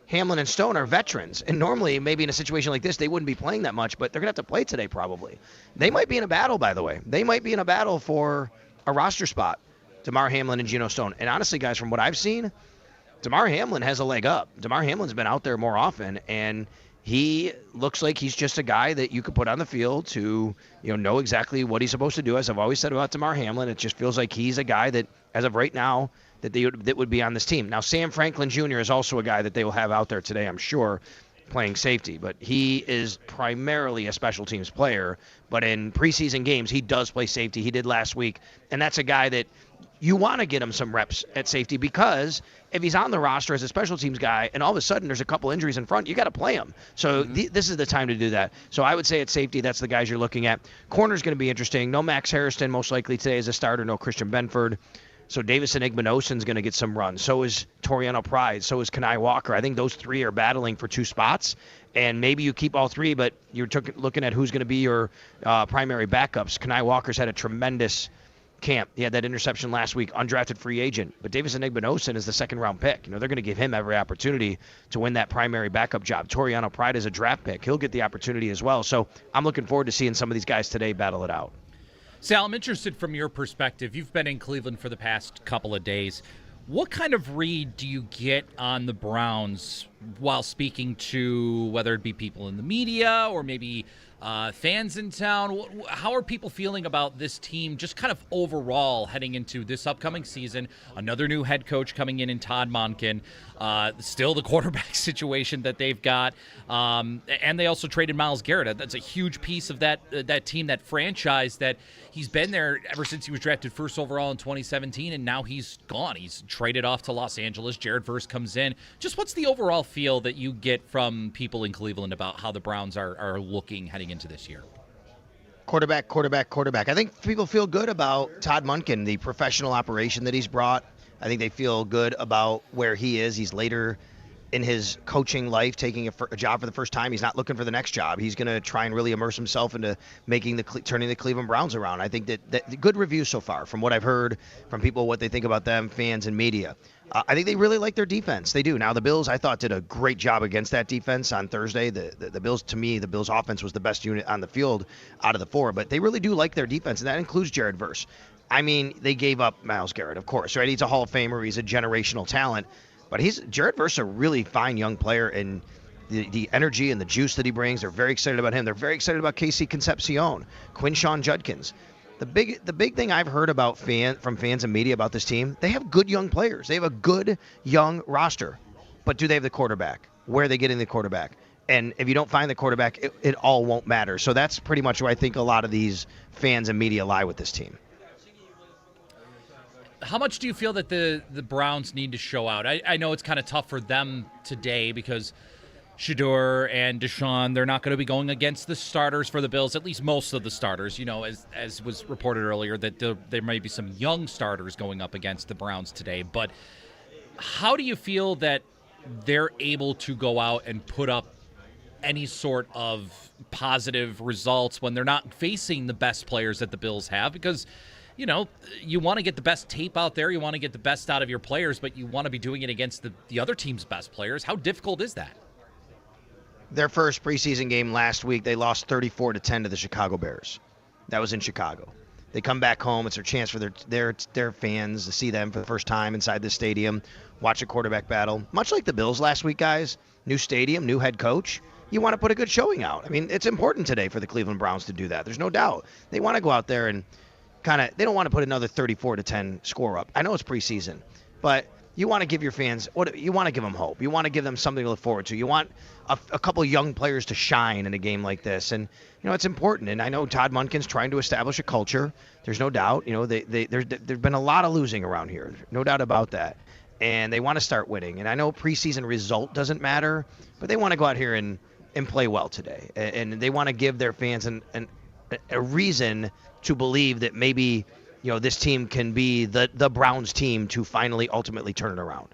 Hamlin and Stone, are veterans. And normally, maybe in a situation like this, they wouldn't be playing that much, but they're going to have to play today probably. They might be in a battle, by the way. They might be in a battle for a roster spot, Damar Hamlin and Geno Stone. And honestly, guys, from what I've seen, Damar Hamlin has a leg up. Damar Hamlin's been out there more often, and he looks like he's just a guy that you could put on the field to, know exactly what he's supposed to do. As I've always said about Damar Hamlin, it just feels like he's a guy that, as of right now, that would be on this team. Now, Sam Franklin Jr. is also a guy that they will have out there today, I'm sure, playing safety. But he is primarily a special teams player. But in preseason games, he does play safety. He did last week. And that's a guy that you want to get him some reps at safety because if he's on the roster as a special teams guy and all of a sudden there's a couple injuries in front, you got to play him. So this is the time to do that. So I would say at safety, that's the guys you're looking at. Corner's going to be interesting. No Max Harrison most likely today as a starter. No Christian Benford. So Davison Igbenogsen's going to get some run. So is Toriano Pride. So is Kenai Walker. I think those 3 are battling for 2 spots. And maybe you keep all 3, but you're looking at who's going to be your primary backups. Kenai Walker's had a tremendous camp. He had that interception last week, undrafted free agent. But Davison Igbenogsen is the 2nd-round pick. They're going to give him every opportunity to win that primary backup job. Toriano Pride is a draft pick. He'll get the opportunity as well. So I'm looking forward to seeing some of these guys today battle it out. Sal, I'm interested from your perspective. You've been in Cleveland for the past couple of days. What kind of read do you get on the Browns while speaking to whether it be people in the media or maybe fans in town? How are people feeling about this team just kind of overall heading into this upcoming season? Another new head coach coming in Todd Monken. Still the quarterback situation that they've got. And they also traded Myles Garrett. That's a huge piece of that team, that franchise that he's been there ever since he was drafted first overall in 2017, and now he's gone. He's traded off to Los Angeles. Jared Verse comes in. Just what's the overall feel that you get from people in Cleveland about how the Browns are looking heading into this year? Quarterback. I think people feel good about Todd Monken, the professional operation that he's brought. I think they feel good about where he is. He's later in his coaching life, taking a job for the first time. He's not looking for the next job. He's going to try and really immerse himself into turning the Cleveland Browns around. I think that good reviews so far from what I've heard from people, what they think about them, fans and media. I think they really like their defense. They do. Now, the Bills, I thought, did a great job against that defense on Thursday. The Bills, to me, the Bills offense was the best unit on the field out of the four, but they really do like their defense, and that includes Jared Verse. I mean, they gave up Myles Garrett, of course, right? He's a Hall of Famer. He's a generational talent. But Jared Verse, a really fine young player, and the energy and the juice that he brings, they're very excited about him. They're very excited about Casey Concepcion, Quinshawn Judkins. The big thing I've heard about from fans and media about this team, they have good young players. They have a good young roster. But do they have the quarterback? Where are they getting the quarterback? And if you don't find the quarterback, it all won't matter. So that's pretty much where I think a lot of these fans and media lie with this team. How much do you feel that the Browns need to show out? I know it's kind of tough for them today because Shedeur and Deshaun, they're not going to be going against the starters for the Bills, at least most of the starters. You know, as was reported earlier, that there may be some young starters going up against the Browns today. But how do you feel that they're able to go out and put up any sort of positive results when they're not facing the best players that the Bills have? Because you know, you want to get the best tape out there. You want to get the best out of your players, but you want to be doing it against the other team's best players. How difficult is that? Their first preseason game last week, they lost 34-10 to the Chicago Bears. That was in Chicago. They come back home. It's their chance for their fans to see them for the first time inside the stadium, watch a quarterback battle. Much like the Bills last week, guys. New stadium, new head coach. You want to put a good showing out. I mean, it's important today for the Cleveland Browns to do that. There's no doubt. They want to go out there and they don't want to put another 34-10 score up. I know it's preseason, but you want to give your fans you want to give them hope. You want to give them something to look forward to. You want a couple young players to shine in a game like this, and you know it's important. And I know Todd Monken's trying to establish a culture. There's no doubt. You know, there's been a lot of losing around here, no doubt about that. And they want to start winning. And I know preseason result doesn't matter, but they want to go out here and play well today, and they want to give their fans a reason to believe that maybe, you know, this team can be the Browns team to finally ultimately turn it around.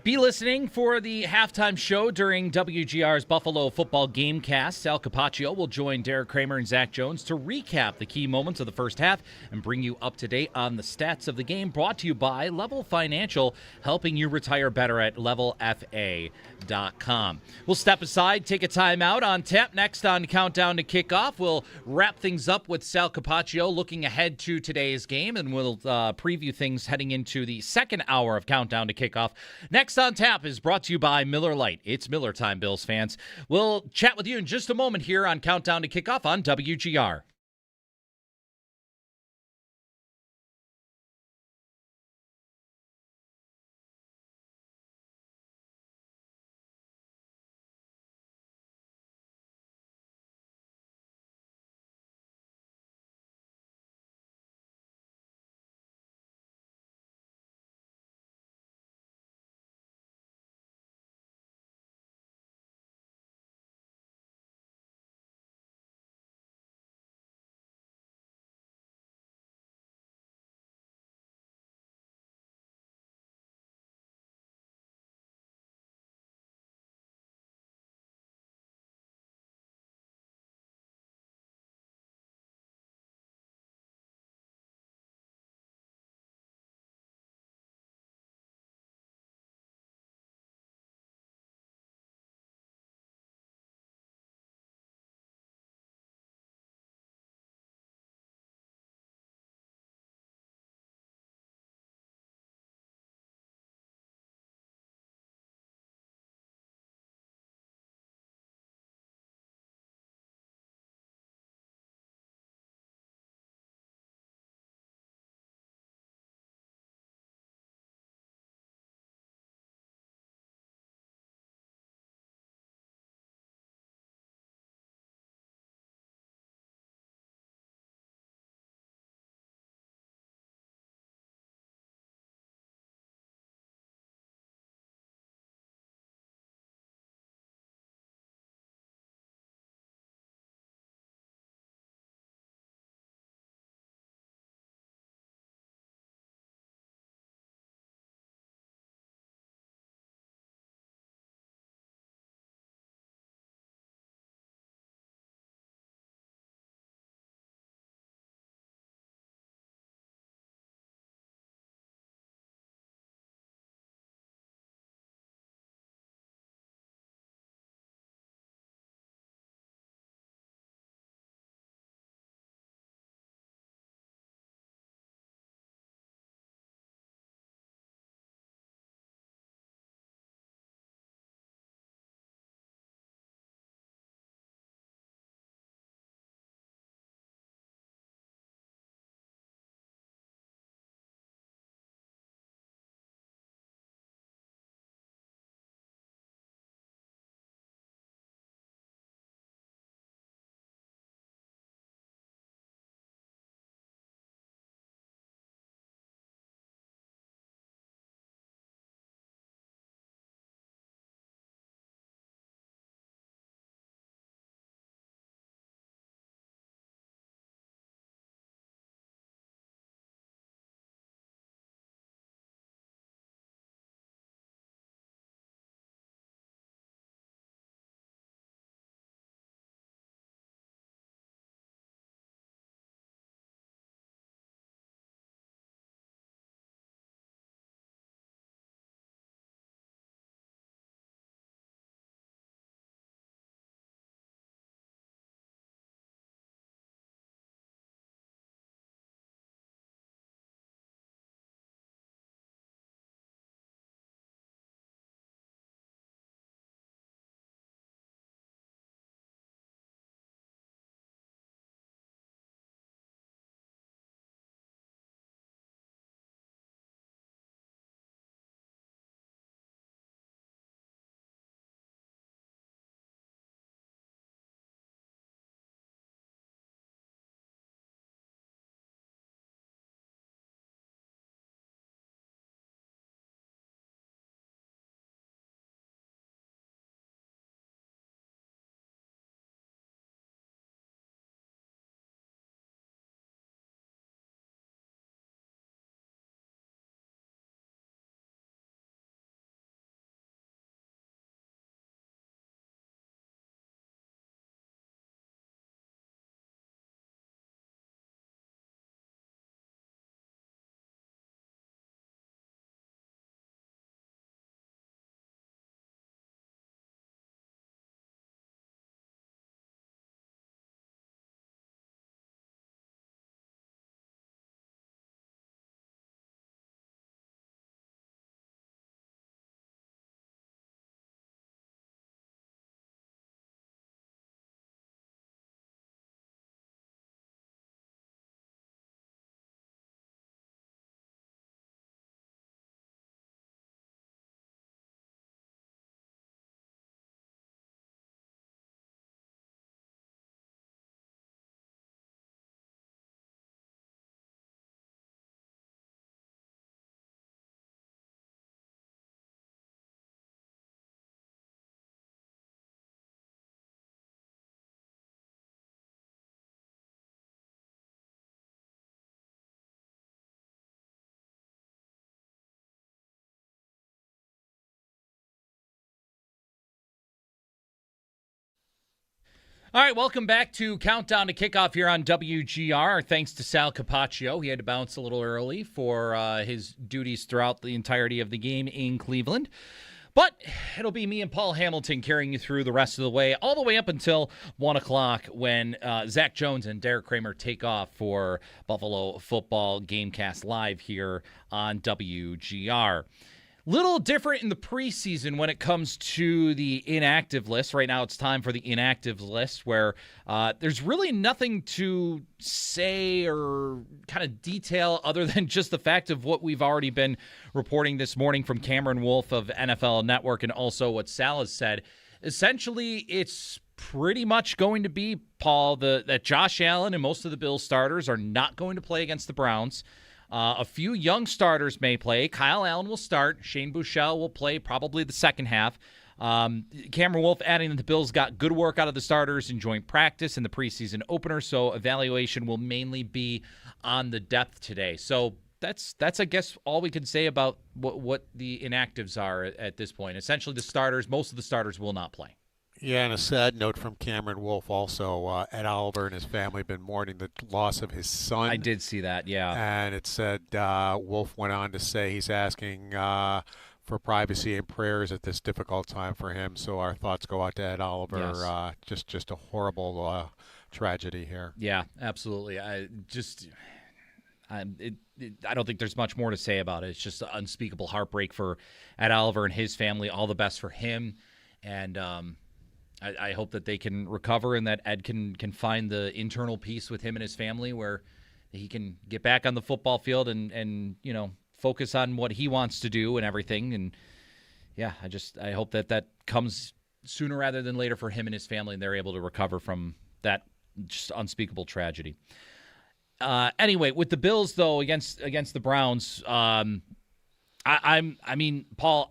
Be listening for the halftime show during WGR's Buffalo Football Gamecast. Sal Capaccio will join Derek Kramer and Zach Jones to recap the key moments of the first half and bring you up to date on the stats of the game. Brought to you by Level Financial, helping you retire better at levelfa.com. We'll step aside, take a timeout. On tap next on Countdown to Kickoff. We'll wrap things up with Sal Capaccio looking ahead to today's game, and we'll preview things heading into the second hour of Countdown to Kickoff. Next on tap is brought to you by Miller Lite. It's Miller time, Bills fans. We'll chat with you in just a moment here on Countdown to Kickoff on WGR. All right, welcome back to Countdown to Kickoff here on WGR. Thanks to Sal Capaccio. He had to bounce a little early for his duties throughout the entirety of the game in Cleveland. But it'll be me and Paul Hamilton carrying you through the rest of the way, all the way up until 1 o'clock when Zach Jones and Derek Kramer take off for Buffalo Football Gamecast Live here on WGR. Little different in the preseason when it comes to the inactive list. Right now it's time for the inactive list where there's really nothing to say or kind of detail other than just the fact of what we've already been reporting this morning from Cameron Wolfe of NFL Network and also what Sal has said. Essentially, it's pretty much going to be, Paul, that Josh Allen and most of the Bills starters are not going to play against the Browns. A few young starters may play. Kyle Allen will start. Shane Buechele will play probably the second half. Cameron Wolfe adding that the Bills got good work out of the starters in joint practice in the preseason opener, so evaluation will mainly be on the depth today. So that's I guess, all we can say about what the inactives are at this point. Essentially, most of the starters will not play. Yeah, and a sad note from Cameron Wolfe also. Ed Oliver and his family have been mourning the loss of his son. I did see that, yeah. And it said Wolfe went on to say he's asking for privacy and prayers at this difficult time for him. So our thoughts go out to Ed Oliver. Yes. Just a horrible tragedy here. Yeah, absolutely. I don't think there's much more to say about it. It's just an unspeakable heartbreak for Ed Oliver and his family. All the best for him. And I hope that they can recover and that Ed can find the internal peace with him and his family where he can get back on the football field and focus on what he wants to do and everything. And yeah, I hope that comes sooner rather than later for him and his family and they're able to recover from that just unspeakable tragedy. Anyway, with the Bills though against the Browns, Paul,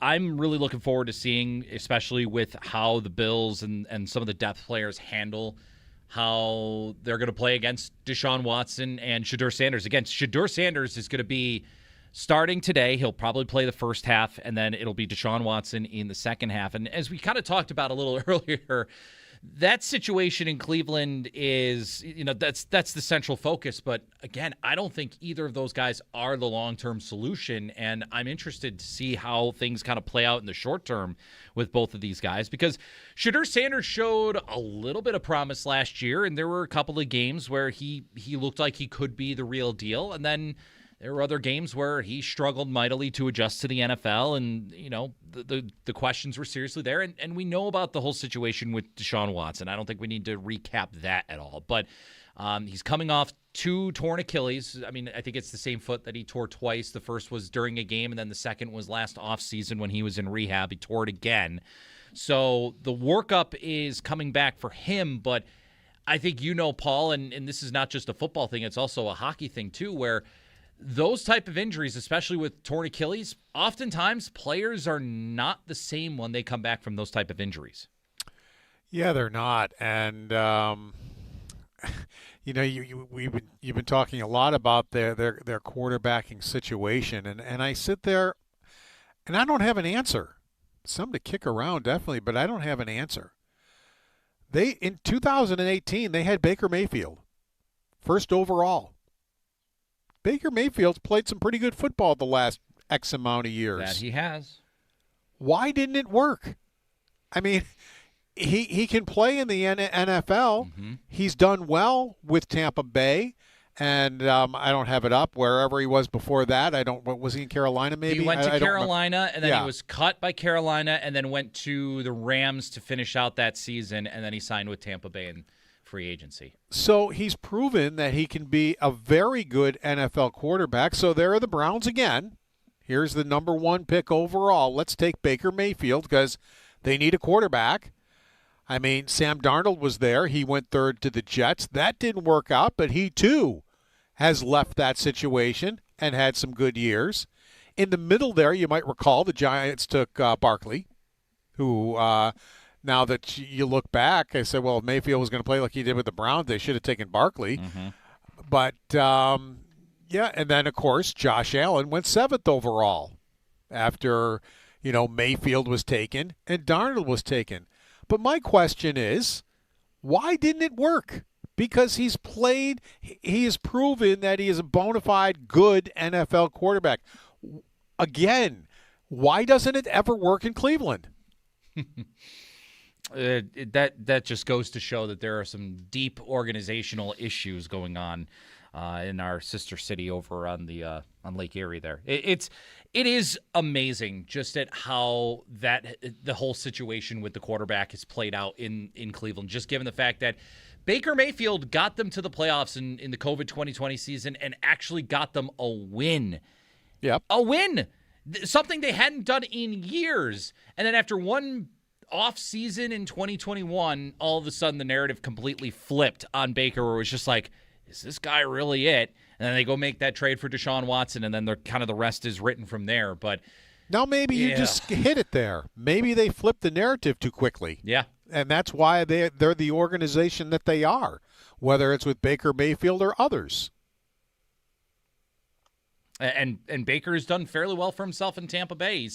I'm really looking forward to seeing, especially with how the Bills and some of the depth players handle how they're going to play against Deshaun Watson and Shedeur Sanders. Again, Shedeur Sanders is going to be starting today. He'll probably play the first half, and then it'll be Deshaun Watson in the second half. And as we kind of talked about a little earlier, that situation in Cleveland is, that's the central focus. But again, I don't think either of those guys are the long-term solution. And I'm interested to see how things kind of play out in the short term with both of these guys, because Shedeur Sanders showed a little bit of promise last year. And there were a couple of games where he looked like he could be the real deal. And then there were other games where he struggled mightily to adjust to the NFL, and the questions were seriously there. And we know about the whole situation with Deshaun Watson. I don't think we need to recap that at all. But he's coming off 2 torn Achilles. I mean, I think it's the same foot that he tore twice. The first was during a game, and then the second was last offseason when he was in rehab. He tore it again. So the workup is coming back for him, but I think Paul, and this is not just a football thing, it's also a hockey thing too, where those type of injuries, especially with torn Achilles, oftentimes players are not the same when they come back from those type of injuries. Yeah, they're not. And, you've been talking a lot about their quarterbacking situation. And I sit there and I don't have an answer. Some to kick around, definitely, but I don't have an answer. In 2018, they had Baker Mayfield, first overall. Baker Mayfield's played some pretty good football the last X amount of years. That he has. Why didn't it work? I mean, he can play in the NFL. Mm-hmm. He's done well with Tampa Bay. And I don't have it up. Wherever he was before that, what was he in Carolina maybe? He went to Carolina, and then he was cut by Carolina, and then went to the Rams to finish out that season, and then he signed with Tampa Bay in free agency. So he's proven that he can be a very good NFL quarterback. So there are the Browns again. Here's the number 1 pick overall. Let's take Baker Mayfield because they need a quarterback. I mean, Sam Darnold was there. He went third to the Jets. That didn't work out, but he too has left that situation and had some good years. In the middle there, you might recall the Giants took Barkley, who now that you look back, I said, well, if Mayfield was going to play like he did with the Browns, they should have taken Barkley. Mm-hmm. But, and then, of course, Josh Allen went 7th overall after, Mayfield was taken and Darnold was taken. But my question is, Why didn't it work? Because he has proven that he is a bona fide good NFL quarterback. Again, why doesn't it ever work in Cleveland? That just goes to show that there are some deep organizational issues going on in our sister city over on the on Lake Erie. There, it is amazing just at how the whole situation with the quarterback has played out in Cleveland. Just given the fact that Baker Mayfield got them to the playoffs in the COVID 2020 season and actually got them a win. Yep, a win, something they hadn't done in years, and then after one off season in 2021, all of a sudden the narrative completely flipped on Baker, where it was just like, is this guy really it? And then they go make that trade for Deshaun Watson, and then the rest is written from there. But now maybe you just hit it there. Maybe they flipped the narrative too quickly. Yeah. And that's why they're the organization that they are, whether it's with Baker Mayfield or others. And Baker has done fairly well for himself in Tampa Bay.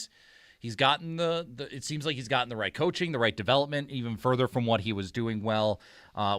He's gotten it seems like he's gotten the right coaching, the right development, even further from what he was doing well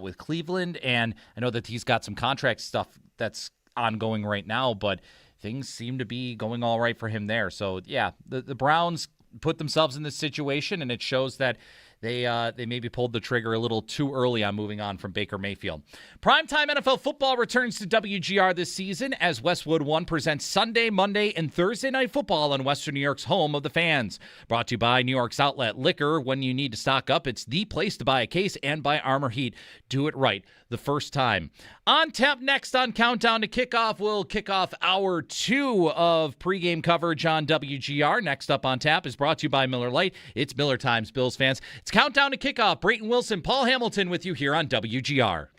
with Cleveland. And I know that he's got some contract stuff that's ongoing right now, but things seem to be going all right for him there. So, yeah, the Browns put themselves in this situation, and it shows that they maybe pulled the trigger a little too early on moving on from Baker Mayfield. Primetime NFL football returns to WGR this season as Westwood One presents Sunday, Monday, and Thursday night football on Western New York's home of the fans. Brought to you by New York's Outlet Liquor. When you need to stock up, it's the place to buy a case, and by Armor Heat. Do it right the first time. On tap next on Countdown to Kickoff, we'll kick off hour 2 of pregame coverage on WGR. Next up on tap is brought to you by Miller Lite. It's Miller Times, Bills fans. It's Countdown to Kickoff. Brayton Wilson, Paul Hamilton with you here on WGR.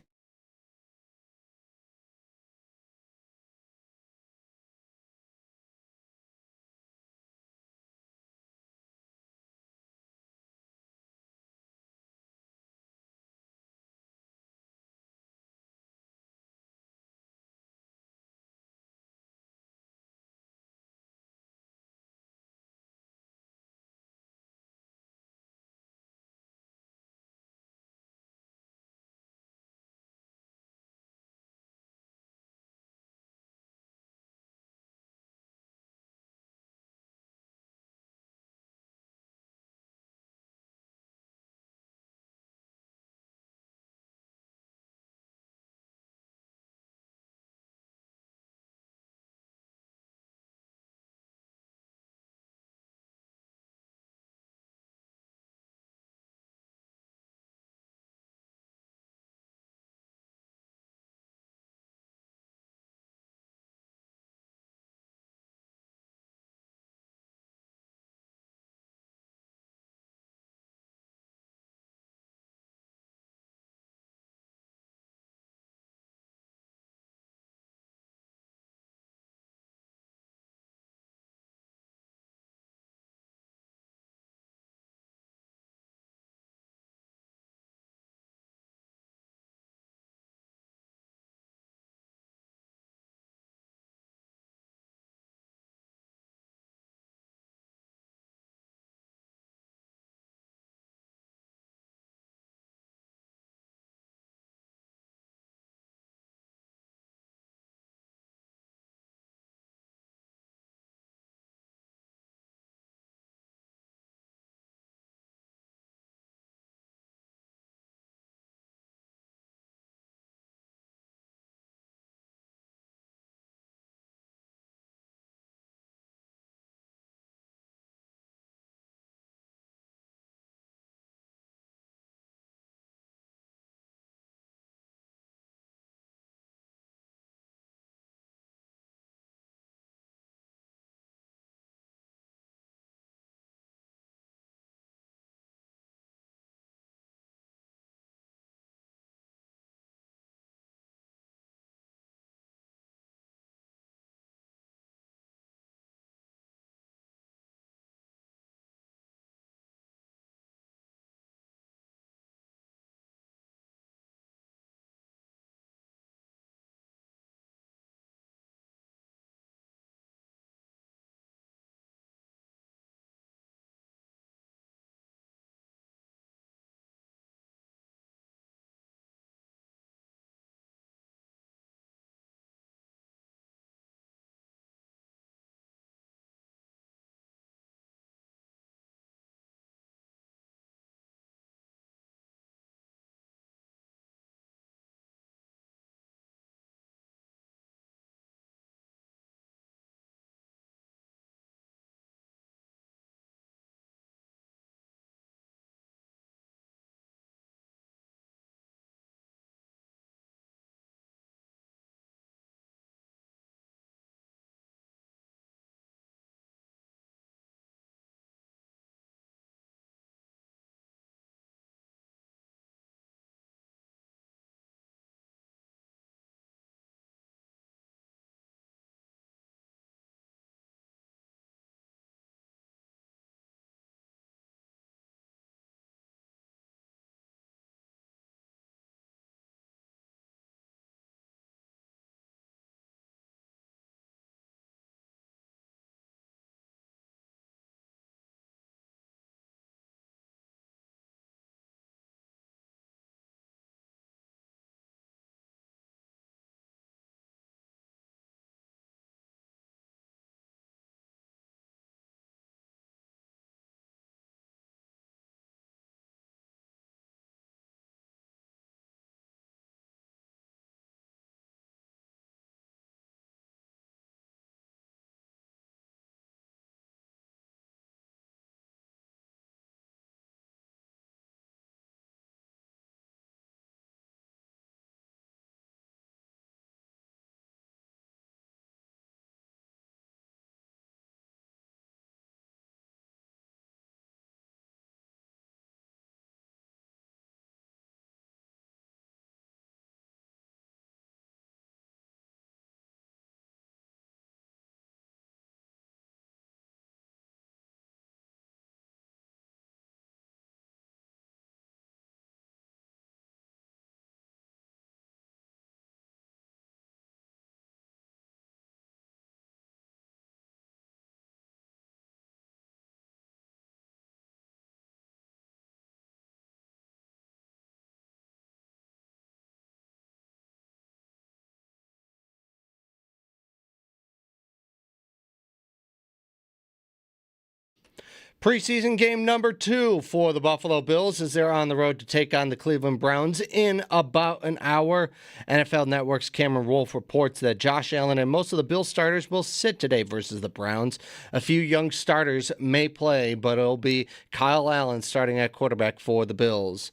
Preseason game number 2 for the Buffalo Bills as they're on the road to take on the Cleveland Browns in about an hour. NFL Network's Cameron Wolf reports that Josh Allen and most of the Bills starters will sit today versus the Browns. A few young starters may play, but it'll be Kyle Allen starting at quarterback for the Bills.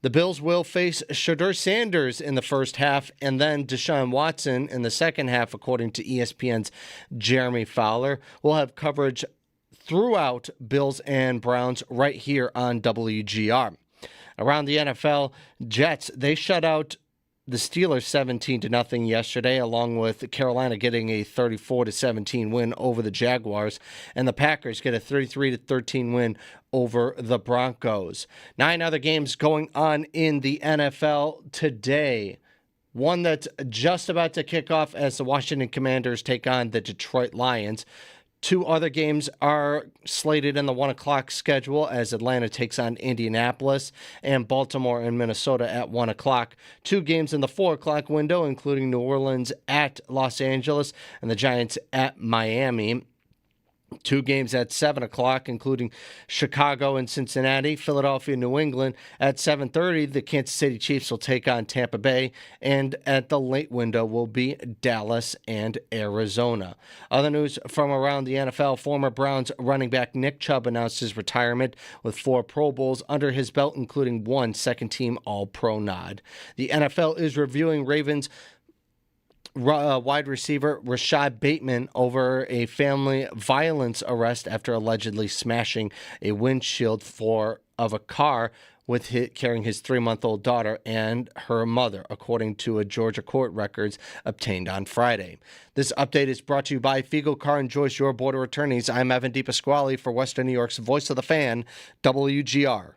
The Bills will face Shedeur Sanders in the first half and then Deshaun Watson in the second half, according to ESPN's Jeremy Fowler. We'll have coverage throughout Bills and Browns right here on WGR. Around the NFL, Jets, they shut out the Steelers 17-0 yesterday, along with Carolina getting a 34-17 win over the Jaguars, and the Packers get a 33-13 win over the Broncos. 9 other games going on in the NFL today. One that's just about to kick off as the Washington Commanders take on the Detroit Lions. 2 other games are slated in the 1 o'clock schedule as Atlanta takes on Indianapolis and Baltimore and Minnesota at 1 o'clock. 2 games in the 4 o'clock window, including New Orleans at Los Angeles and the Giants at Miami. 2 games at 7 o'clock, including Chicago and Cincinnati, Philadelphia, New England. At 7:30, the Kansas City Chiefs will take on Tampa Bay, and at the late window will be Dallas and Arizona. Other news from around the NFL, former Browns running back Nick Chubb announced his retirement with 4 Pro Bowls under his belt, including 1 second-team All-Pro nod. The NFL is reviewing Ravens wide receiver Rashad Bateman over a family violence arrest after allegedly smashing a windshield of a car with carrying his 3-month-old daughter and her mother, according to a Georgia court records obtained on Friday. This update is brought to you by Fiegel Car and Joyce, your border attorneys. I'm Evan DePasquale for Western New York's Voice of the Fan, WGR.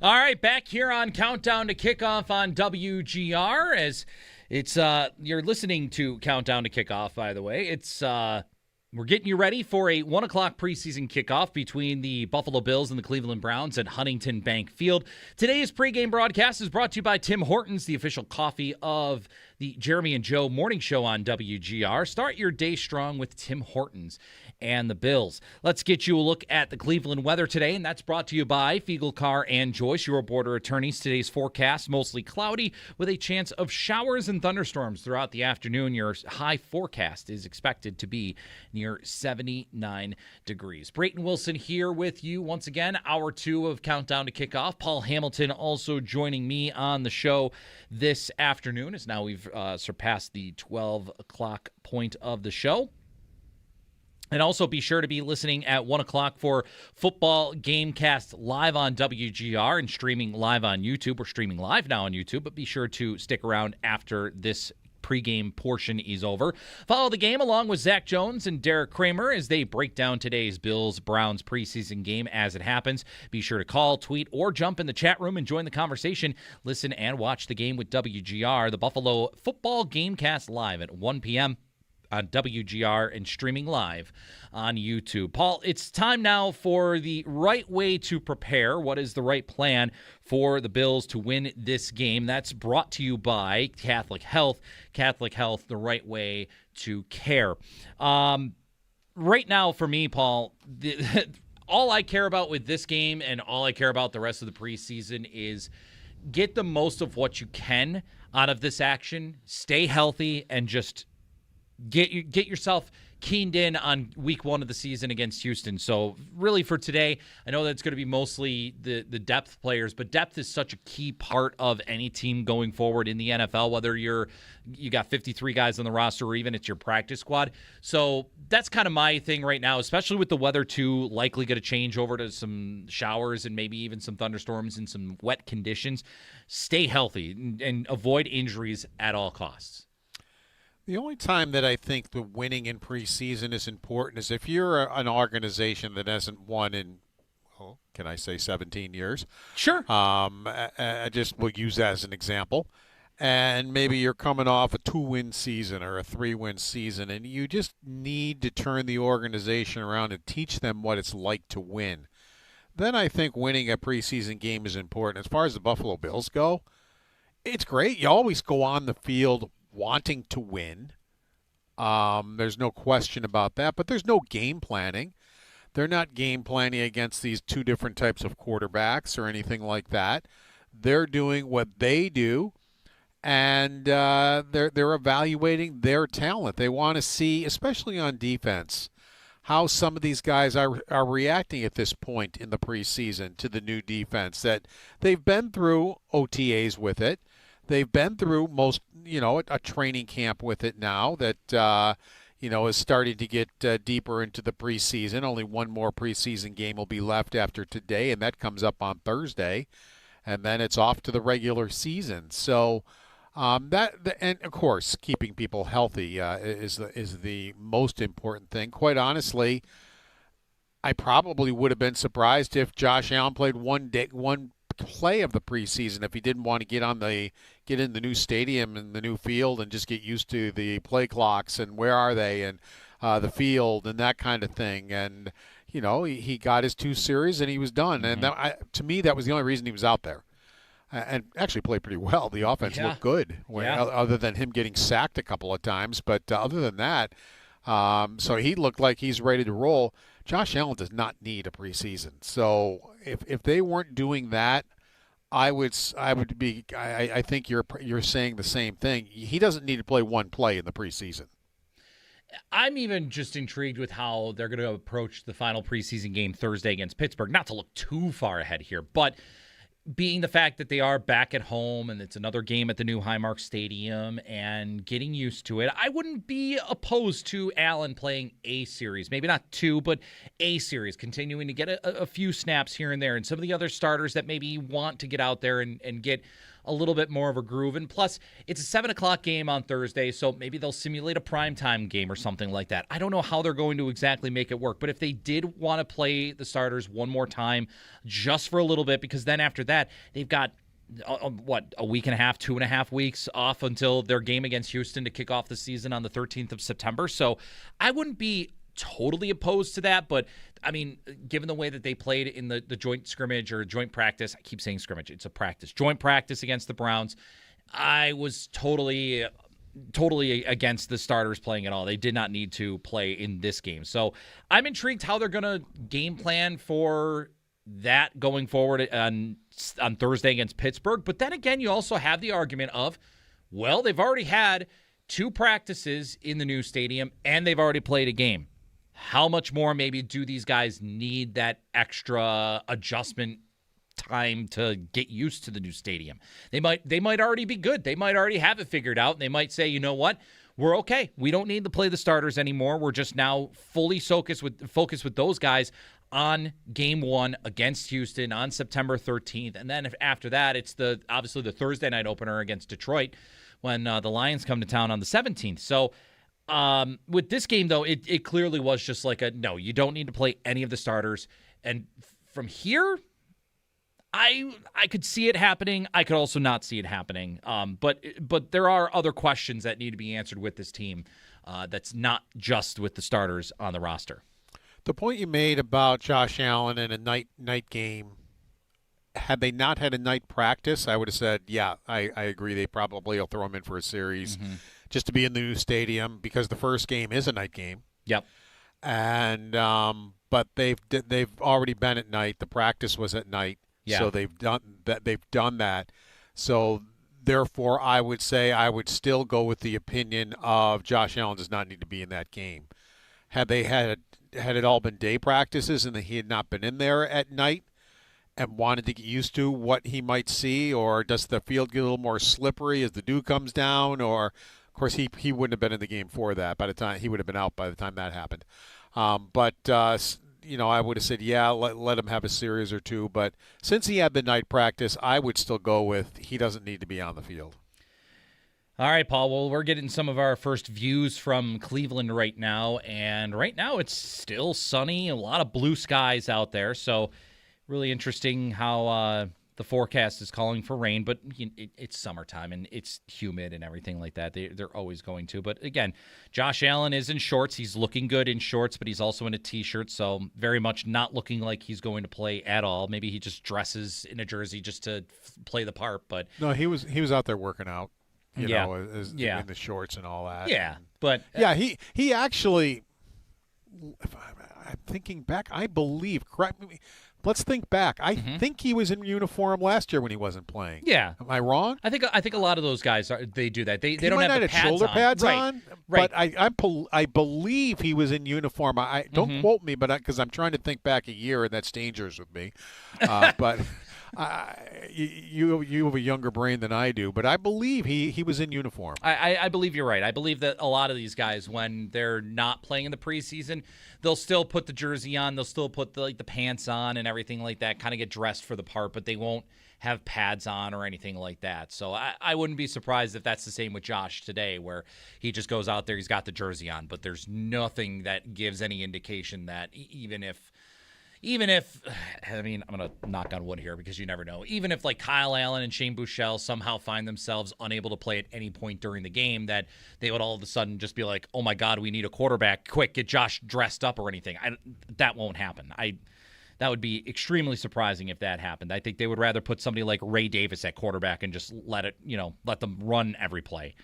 All right, back here on Countdown to Kickoff on WGR as it's you're listening to Countdown to Kickoff, by the way. It's we're getting you ready for a 1 o'clock preseason kickoff between the Buffalo Bills and the Cleveland Browns at Huntington Bank Field. Today's pregame broadcast is brought to you by Tim Hortons, the official coffee of the Jeremy and Joe morning show on WGR. Start your day strong with Tim Hortons and the Bills. Let's get you a look at the Cleveland weather today, and that's brought to you by Fiegel Car and Joyce, your border attorneys. Today's forecast, mostly cloudy with a chance of showers and thunderstorms throughout the afternoon. Your high forecast is expected to be near 79 degrees. Brayton Wilson here with you once again, hour 2 of Countdown to Kickoff. Paul Hamilton also joining me on the show this afternoon, as now we've surpassed the 12 o'clock point of the show. And also be sure to be listening at 1 o'clock for Football Gamecast live on WGR and streaming live on YouTube. We're streaming live now on YouTube, but be sure to stick around after this pregame portion is over. Follow the game along with Zach Jones and Derek Kramer as they break down today's Bills-Browns preseason game as it happens. Be sure to call, tweet, or jump in the chat room and join the conversation. Listen and watch the game with WGR, the Buffalo Football Gamecast live at 1 p.m. on WGR and streaming live on YouTube. Paul, it's time now for the right way to prepare. What is the right plan for the Bills to win this game? That's brought to you by Catholic Health. Catholic Health, the right way to care. Right now for me, Paul, all I care about with this game and all I care about the rest of the preseason is get the most of what you can out of this action, stay healthy, and just get yourself keened in on week 1 of the season against Houston. So really for today, I know that it's going to be mostly the depth players, but depth is such a key part of any team going forward in the NFL, whether you got 53 guys on the roster or even it's your practice squad. So that's kind of my thing right now, especially with the weather too, likely going to change over to some showers and maybe even some thunderstorms and some wet conditions. Stay healthy and avoid injuries at all costs. The only time that I think the winning in preseason is important is if you're an organization that hasn't won in can I say 17 years? Sure. I just will use that as an example. And maybe you're coming off a 2-win season or a 3-win season, and you just need to turn the organization around and teach them what it's like to win. Then I think winning a preseason game is important. As far as the Buffalo Bills go, it's great. You always go on the field wanting to win. There's no question about that, but there's no game planning. They're not game planning against these two different types of quarterbacks or anything like that. They're doing what they do, and they're evaluating their talent. They want to see, especially on defense, how some of these guys are reacting at this point in the preseason to the new defense. That they've been through OTAs with it. They've been through a training camp with it now that, is starting to get deeper into the preseason. Only one more preseason game will be left after today, and that comes up on Thursday. And then it's off to the regular season. So and of course, keeping people healthy is the most important thing. Quite honestly, I probably would have been surprised if Josh Allen played one play of the preseason if he didn't want to get in the new stadium and the new field and just get used to the play clocks and where are they and the field and that kind of thing. And he got his 2 series and he was done. Mm-hmm. And to me, that was the only reason he was out there. And actually played pretty well. The offense looked good, other than him getting sacked a couple of times. But other than that, so he looked like he's ready to roll. Josh Allen does not need a preseason. So if they weren't doing that, I think you're saying the same thing. He doesn't need to play one play in the preseason. I'm even just intrigued with how they're going to approach the final preseason game Thursday against Pittsburgh. Not to look too far ahead here, but being the fact that they are back at home and it's another game at the new Highmark Stadium and getting used to it, I wouldn't be opposed to Allen playing a series. Maybe not 2, but a series, continuing to get a few snaps here and there. And some of the other starters that maybe want to get out there and get a little bit more of a groove. And plus, it's a 7 o'clock game on Thursday, so maybe they'll simulate a primetime game or something like that. I don't know how they're going to exactly make it work, but if they did want to play the starters one more time just for a little bit, because then after that, they've got a week and a half, 2.5 weeks off until their game against Houston to kick off the season on the 13th of September. So I wouldn't be totally opposed to that, but I mean, given the way that they played in the joint scrimmage or joint practice, I keep saying scrimmage, it's a practice, joint practice against the Browns, I was totally against the starters playing at all. They did not need to play in this game. So I'm intrigued how they're going to game plan for that going forward on Thursday against Pittsburgh. But then again, you also have the argument of, well, they've already had 2 practices in the new stadium and they've already played a game. How much more maybe do these guys need that extra adjustment time to get used to the new stadium? They might already be good. They might already have it figured out. And they might say, you know what? We're okay. We don't need to play the starters anymore. We're just now fully focused with those guys on game 1 against Houston on September 13th. And then after that, it's obviously the Thursday night opener against Detroit when the Lions come to town on the 17th. So with this game, though, it clearly was just like no, you don't need to play any of the starters. And from here, I could see it happening. I could also not see it happening. But there are other questions that need to be answered with this team that's not just with the starters on the roster. The point you made about Josh Allen in a night game, had they not had a night practice, I would have said, yeah, I agree. They probably will throw him in for a series just to be in the new stadium because the first game is a night game. Yep. And but they've already been at night. The practice was at night, so they've done that. They've done that. So therefore, I would say I would still go with the opinion of Josh Allen does not need to be in that game. Had it all been day practices and he had not been in there at night and wanted to get used to what he might see, or does the field get a little more slippery as the dew comes down? Or, of course, he wouldn't have been in the game for that. By the time he would have been out by the time that happened. But I would have said, yeah, let him have a series or 2. But since he had the night practice, I would still go with he doesn't need to be on the field. All right, Paul. Well, we're getting some of our first views from Cleveland right now. And right now it's still sunny, a lot of blue skies out there. So really interesting how the forecast is calling for rain, but it's summertime and it's humid and everything like that. They're always going to. But again, Josh Allen is in shorts. He's looking good in shorts, but he's also in a T-shirt, so very much not looking like he's going to play at all. Maybe he just dresses in a jersey just to play the part. But no, he was out there working out. You know, yeah, in the shorts and all that. Yeah, but yeah, he actually. If I'm thinking back, I believe. Correct me. Let's think back. I think he was in uniform last year when he wasn't playing. Yeah. Am I wrong? I think a lot of those guys they do that. They he don't might have not the have shoulder pads on. Right. But I believe he was in uniform. I don't quote me, but because I'm trying to think back a year, and that's dangerous with me. But you have a younger brain than I do. But I believe he was in uniform. I believe you're right. I believe that a lot of these guys, when they're not playing in the preseason, they'll still put the jersey on. They'll still put the pants on and everything like that, kind of get dressed for the part, but they won't have pads on or anything like that. So I wouldn't be surprised if that's the same with Josh today, where he just goes out there, he's got the jersey on, but there's nothing that gives any indication that even if, I mean, I'm going to knock on wood here because you never know. Even if like Kyle Allen and Shane Buechele somehow find themselves unable to play at any point during the game, that they would all of a sudden just be like, oh my God, we need a quarterback. Quick, get Josh dressed up or anything. That won't happen. That would be extremely surprising if that happened. I think they would rather put somebody like Ray Davis at quarterback and just let them run every play.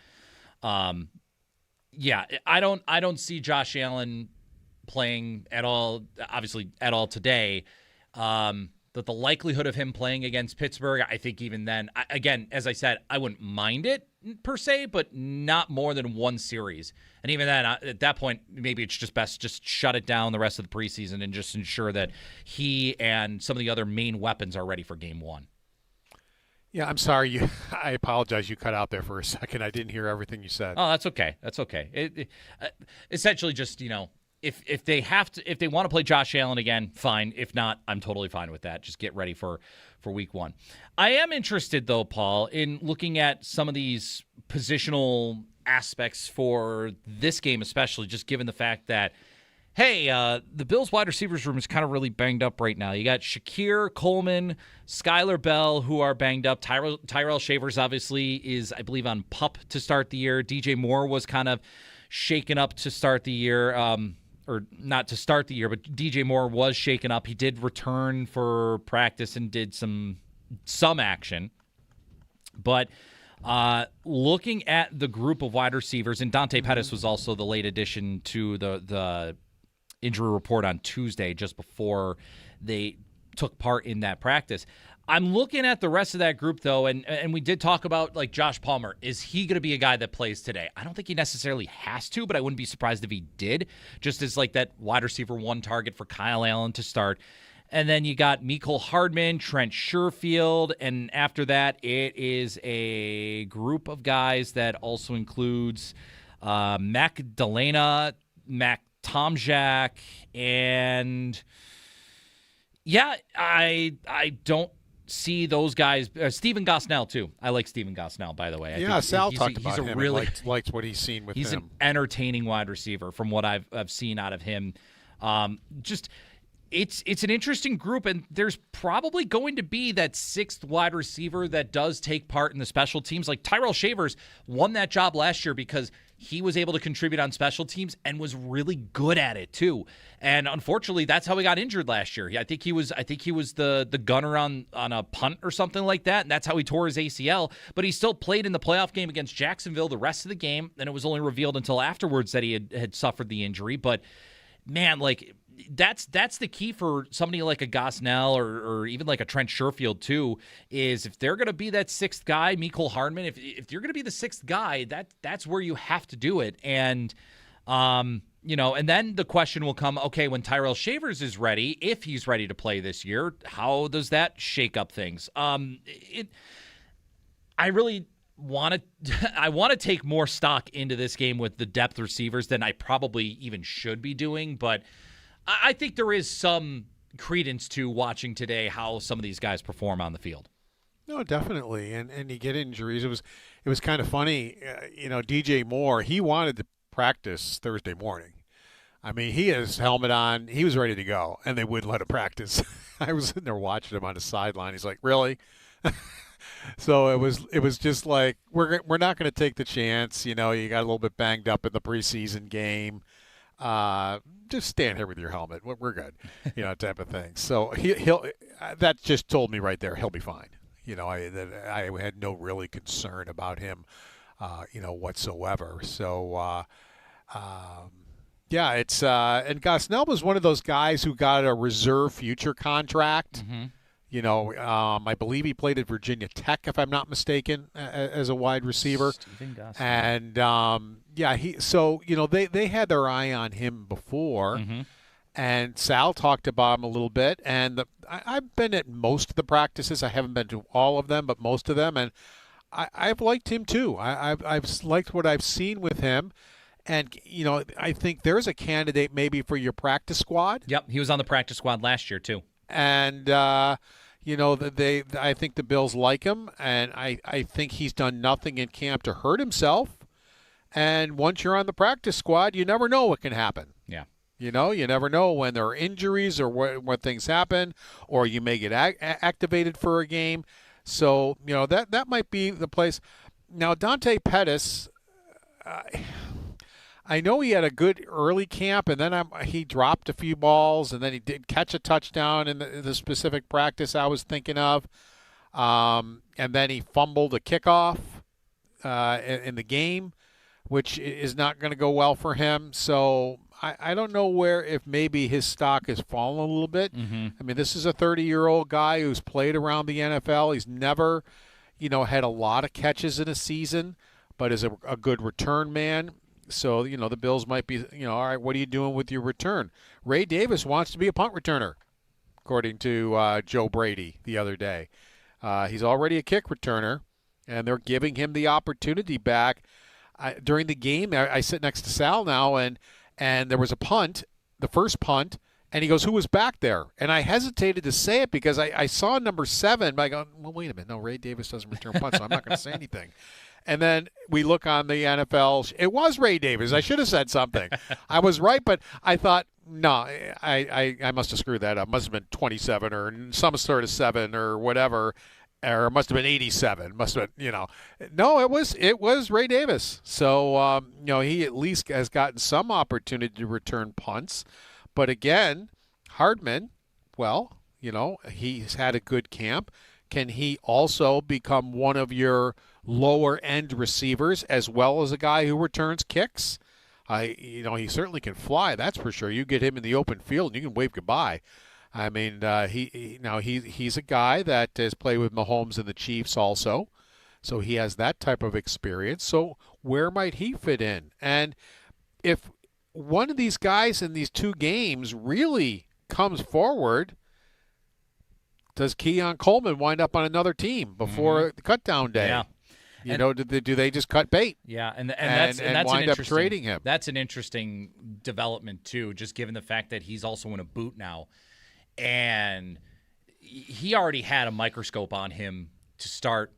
Yeah, I don't see Josh Allen playing at all, obviously at all today. That the likelihood of him playing against Pittsburgh, I think even then, again, as I said, I wouldn't mind it per se, but not more than one series. And even then, at that point, maybe it's just best just shut it down the rest of the preseason and just ensure that he and some of the other main weapons are ready for game one. Yeah, I'm sorry. I apologize. You cut out there for a second. I didn't hear everything you said. Oh, that's okay. That's okay. Essentially just, if they want to play Josh Allen again, fine. If not, I'm totally fine with that. Just get ready for week one. I am interested, though, Paul, in looking at some of these positional aspects for this game, especially just given the fact that, hey, the Bills wide receivers room is kind of really banged up right now. You got Shakir, Coleman, Skylar Bell, who are banged up. Tyrell Shavers, obviously, is, I believe, on PUP to start the year. DJ Moore was kind of shaken up to start the year. Or not to start the year, but DJ Moore was shaken up. He did return for practice and did some action. But looking at the group of wide receivers, and Dante Pettis was also the late addition to the injury report on Tuesday, just before they took part in that practice. I'm looking at the rest of that group, though, and we did talk about, like, Josh Palmer. Is he going to be a guy that plays today? I don't think he necessarily has to, but I wouldn't be surprised if he did, just as, like, that wide receiver one target for Kyle Allen to start. And then you got Mecole Hardman, Trent Sherfield, and after that, it is a group of guys that also includes Mac Delana, Mac Tomjak, and yeah, I don't see those guys. Stephen Gosnell, too. I like Stephen Gosnell, by the way. I think Sal talked about him. Really liked what he's seen with him. He's an entertaining wide receiver from what I've seen out of him. It's an interesting group, and there's probably going to be that sixth wide receiver that does take part in the special teams. Like Tyrell Shavers won that job last year because he was able to contribute on special teams and was really good at it too. And unfortunately, that's how he got injured last year. I think he was the gunner on a punt or something like that, and that's how he tore his ACL. But he still played in the playoff game against Jacksonville the rest of the game, and it was only revealed until afterwards that he had suffered the injury. But man, like, that's the key for somebody like a Gosnell or even like a Trent Sherfield too, is if they're going to be that sixth guy, Mecole Hardman, if you're going to be the sixth guy, that's where you have to do it. And and then the question will come, okay, when Tyrell Shavers is ready, if he's ready to play this year, how does that shake up things? I want to take more stock into this game with the depth receivers than I probably even should be doing, but I think there is some credence to watching today how some of these guys perform on the field. No, definitely, and you get injuries. It was kind of funny, DJ Moore. He wanted to practice Thursday morning. I mean, he had his helmet on. He was ready to go, and they wouldn't let him practice. I was sitting there watching him on the sideline. He's like, "Really?" So it was just like we're not going to take the chance. You know, you got a little bit banged up in the preseason game. Just stand here with your helmet. We're good, you know, type of thing. So he'll that just told me right there he'll be fine. You know, I had no really concern about him, you know, whatsoever. So yeah, it's and Gosnell was one of those guys who got a reserve future contract. Mm-hmm. You know, I believe he played at Virginia Tech, if I'm not mistaken, as a wide receiver. Stephen Gosnell. And yeah, so you know they had their eye on him before, Mm-hmm. and Sal talked about him a little bit. And I've been at most of the practices. I haven't been to all of them, but most of them, and I've liked him too. I've liked what I've seen with him. And, you know, I think there's a candidate maybe for your practice squad. Yep, he was on the practice squad last year too. And, you know, I think the Bills like him, and I think he's done nothing in camp to hurt himself. And once you're on the practice squad, you never know what can happen. Yeah. You know, you never know when there are injuries or what things happen, or you may get activated for a game. So, you know, that might be the place. Now, Dante Pettis, I know he had a good early camp, and then he dropped a few balls, and then he did catch a touchdown in the specific practice I was thinking of. And then he fumbled a kickoff in the game, which is not going to go well for him. So I don't know if maybe his stock has fallen a little bit. Mm-hmm. I mean, this is a 30-year-old guy who's played around the NFL. He's never, you know, had a lot of catches in a season, but is a good return man. So, you know, the Bills might be, you know, all right, what are you doing with your return? Ray Davis wants to be a punt returner, according to Joe Brady the other day. He's already a kick returner, and they're giving him the opportunity back. During the game, I sit next to Sal now, and there was a punt, the first punt, and he goes, "Who was back there?" And I hesitated to say it because I saw number 7, but I go, well, wait a minute. No, Ray Davis doesn't return punts, so I'm not going to say anything. And then we look on the NFL. It was Ray Davis. I should have said something. I was right, but I thought, no, I must have screwed that up. Must have been 27 or some sort of 7 or whatever, or it must have been 87. Must have been, you know. No, it was Ray Davis. So, you know, he at least has gotten some opportunity to return punts. But again, Hardman, well, you know, he's had a good camp. Can he also become one of your lower-end receivers as well as a guy who returns kicks? You know, he certainly can fly, that's for sure. You get him in the open field, and you can wave goodbye. I mean, he's a guy that has played with Mahomes and the Chiefs also, so he has that type of experience. So where might he fit in? And if one of these guys in these 2 games really comes forward, does Keon Coleman wind up on another team before the cutdown day? Yeah. You know, do they just cut bait? Yeah, and that's wind up trading him? That's an interesting development too, just given the fact that he's also in a boot now, and he already had a microscope on him to start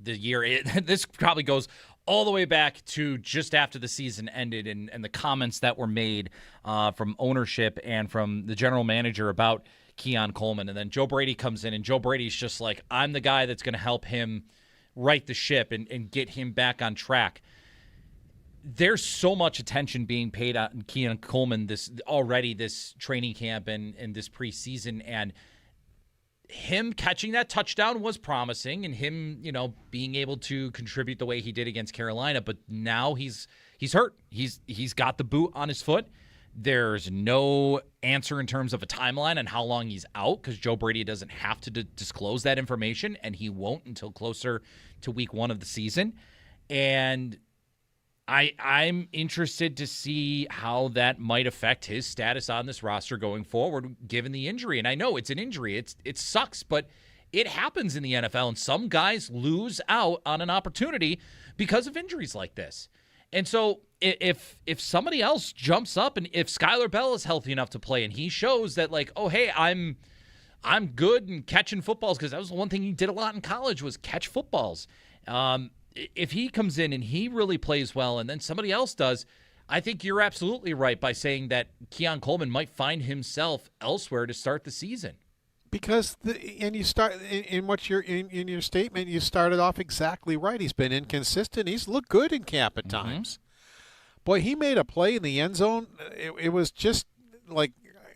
the year. This probably goes all the way back to just after the season ended, and the comments that were made from ownership and from the general manager about Keon Coleman. And then Joe Brady comes in, and Joe Brady's just like, I'm the guy that's going to help him right the ship and get him back on track. There's so much attention being paid on Keon Coleman this training camp and this preseason, and him catching that touchdown was promising, and him, you know, being able to contribute the way he did against Carolina. But now he's hurt. He's got the boot on his foot. There's no answer in terms of a timeline on how long he's out, because Joe Brady doesn't have to disclose that information, and he won't until closer to week 1 of the season. And I'm interested to see how that might affect his status on this roster going forward, given the injury. And I know it's an injury. It sucks, but it happens in the NFL, and some guys lose out on an opportunity because of injuries like this. And so if somebody else jumps up, and if Skylar Bell is healthy enough to play, and he shows that, like, oh, hey, I'm good in catching footballs, because that was the one thing he did a lot in college was catch footballs. If he comes in and he really plays well, and then somebody else does, I think you're absolutely right by saying that Keon Coleman might find himself elsewhere to start the season. Because you start in what in your statement, you started off exactly right. He's been inconsistent. He's looked good in camp at times. Boy, he made a play in the end zone. It was just like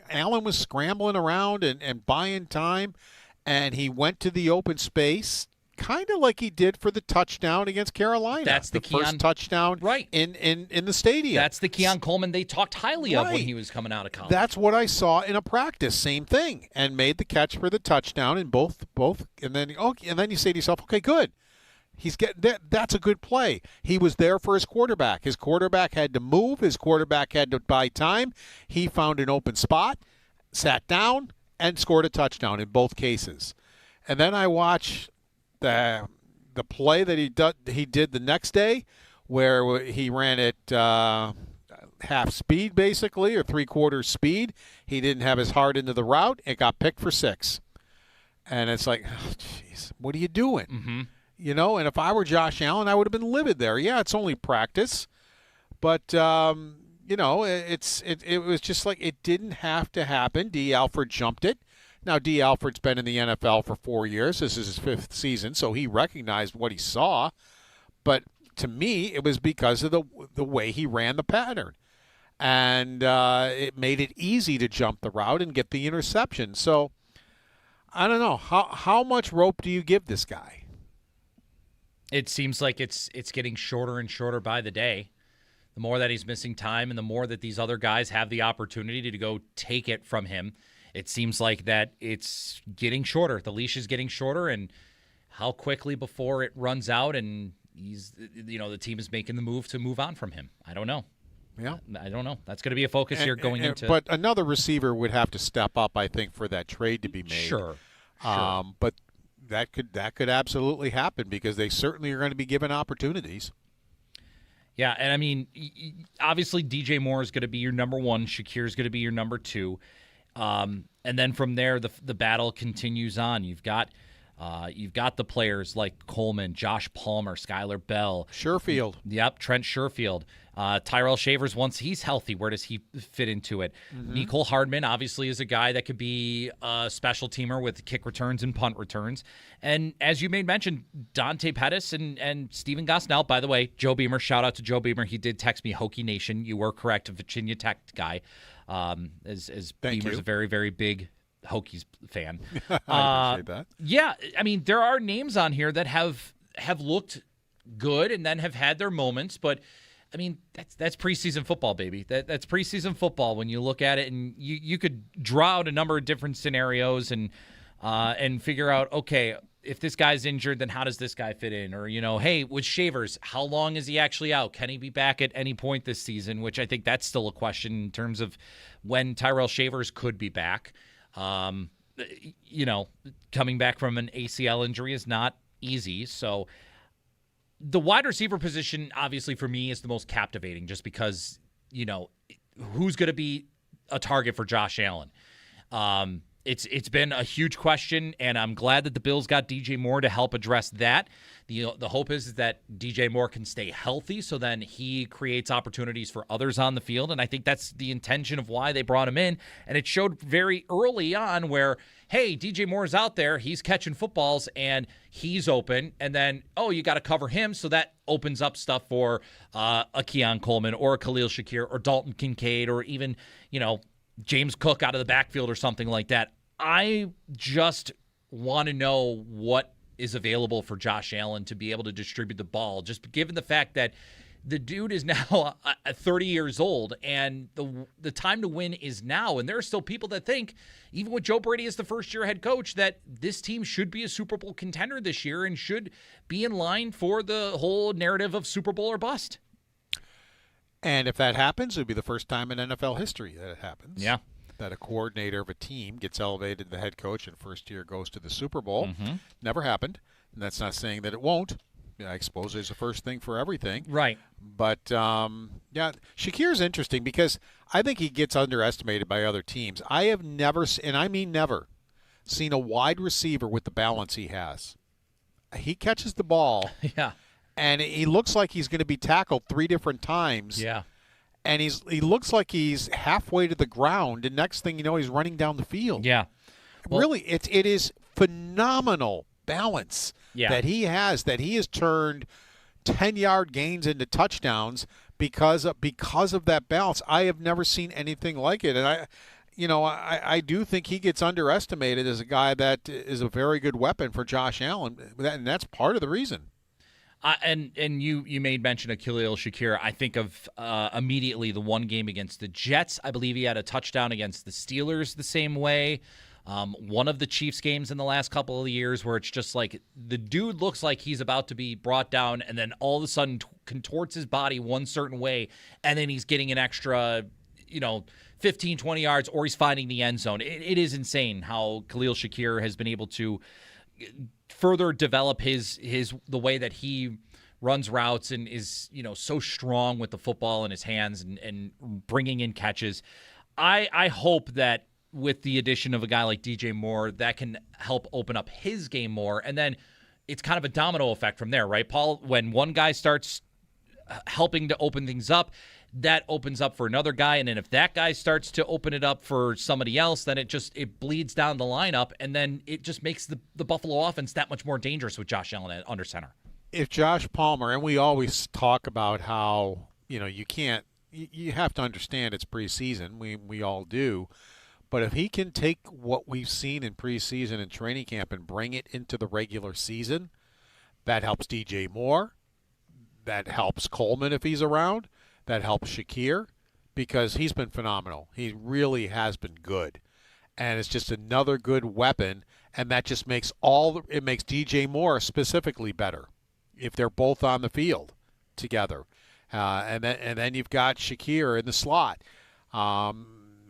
Allen was scrambling around and buying time, and he went to the open space, kind of like he did for the touchdown against Carolina. That's the first touchdown right. in the stadium. That's the Keon Coleman they talked highly of when Right. he was coming out of college. That's what I saw in a practice. Same thing, and made the catch for the touchdown in both, and then you say to yourself, okay, good. He's getting that. That's a good play. He was there for his quarterback. His quarterback had to move. His quarterback had to buy time. He found an open spot, sat down, and scored a touchdown in both cases. And then I watch the play that he did the next day, where he ran at half speed basically, or 3/4 speed. He didn't have his heart into the route. It got picked for 6, and it's like, oh, jeez, what are you doing? Mm-hmm. You know, and if I were Josh Allen, I would have been livid there. Yeah, it's only practice, but you know, it was just like it didn't have to happen. D. Alford jumped it. Now, D. Alford's been in the NFL for 4 years. This is his 5th season, so he recognized what he saw. But to me, it was because of the way he ran the pattern. And it made it easy to jump the route and get the interception. So, I don't know. How much rope do you give this guy? It seems like it's getting shorter and shorter by the day. The more that he's missing time and the more that these other guys have the opportunity to go take it from him, it seems like that it's getting shorter. The leash is getting shorter, and how quickly before it runs out and the team is making the move to move on from him. I don't know. Yeah, I don't know. That's going to be a focus here going into. But another receiver would have to step up, I think, for that trade to be made. Sure. But that could absolutely happen because they certainly are going to be given opportunities. Yeah, and I mean, obviously DJ Moore is going to be your number 1. Shakir is going to be your number 2. And then from there, the battle continues on. You've got the players like Coleman, Josh Palmer, Skylar Bell. Sherfield. Yep, Trent Sherfield. Tyrell Shavers, once he's healthy, where does he fit into it? Mm-hmm. Nicole Hardman, obviously, is a guy that could be a special teamer with kick returns and punt returns. And as you made mention, Dante Pettis and Steven Gosnell. By the way, Joe Beamer, shout out to Joe Beamer. He did text me, Hokie Nation. You were correct, a Virginia Tech guy. As Beamer's a very, very big Hokies fan. I appreciate that. Yeah, I mean, there are names on here that have looked good and then have had their moments, but I mean, that's preseason football, baby. That's preseason football when you look at it, and you could draw out a number of different scenarios and figure out, okay, if this guy's injured, then how does this guy fit in? Or, hey, with Shavers, how long is he actually out? Can he be back at any point this season? Which I think that's still a question in terms of when Tyrell Shavers could be back. Coming back from an ACL injury is not easy. So the wide receiver position, obviously, for me, is the most captivating just because, who's going to be a target for Josh Allen? It's been a huge question, and I'm glad that the Bills got DJ Moore to help address that. The hope is that DJ Moore can stay healthy, so then he creates opportunities for others on the field, and I think that's the intention of why they brought him in. And it showed very early on where, hey, DJ Moore's out there, he's catching footballs, and he's open, and then, you got to cover him, so that opens up stuff for a Keon Coleman or a Khalil Shakir or Dalton Kincaid or even, James Cook out of the backfield or something like that. I just want to know what is available for Josh Allen to be able to distribute the ball, just given the fact that the dude is now 30 years old and the time to win is now. And there are still people that think, even with Joe Brady as the first-year head coach, that this team should be a Super Bowl contender this year and should be in line for the whole narrative of Super Bowl or bust. And if that happens, it would be the first time in NFL history that it happens. Yeah. That a coordinator of a team gets elevated to the head coach and first year goes to the Super Bowl. Mm-hmm. Never happened. And that's not saying that it won't. I suppose there's a first thing for everything. Right. But, Shakir's interesting because I think he gets underestimated by other teams. I have never, and I mean never, seen a wide receiver with the balance he has. He catches the ball. Yeah. And he looks like he's going to be tackled 3 different times. Yeah. and he looks like he's halfway to the ground, and next thing you know, he's running down the field. Yeah. Well, Really, it is phenomenal balance Yeah. that he has. That he has turned 10-yard gains into touchdowns because of that balance. I have never seen anything like it, and I do think he gets underestimated as a guy that is a very good weapon for Josh Allen, and that's part of the reason. And you made mention of Khalil Shakir. I think of immediately the one game against the Jets. I believe he had a touchdown against the Steelers the same way. One of the Chiefs games in the last couple of years where it's just like the dude looks like he's about to be brought down and then all of a sudden contorts his body one certain way and then he's getting an extra, 15, 20 yards or he's finding the end zone. It is insane how Khalil Shakir has been able to further develop the way that he runs routes and is, so strong with the football in his hands and bringing in catches. I hope that with the addition of a guy like DJ Moore, that can help open up his game more. And then it's kind of a domino effect from there, right, Paul? When one guy starts helping to open things up, that opens up for another guy. And then if that guy starts to open it up for somebody else, then it bleeds down the lineup. And then it just makes the Buffalo offense that much more dangerous with Josh Allen at under center. If Josh Palmer, and we always talk about how, you have to understand it's preseason. We all do. But if he can take what we've seen in preseason and training camp and bring it into the regular season, that helps DJ Moore. That helps Coleman if he's around. That helps Shakir because he's been phenomenal. He really has been good. And it's just another good weapon, and that just makes it makes DJ Moore specifically better if they're both on the field together. And then you've got Shakir in the slot.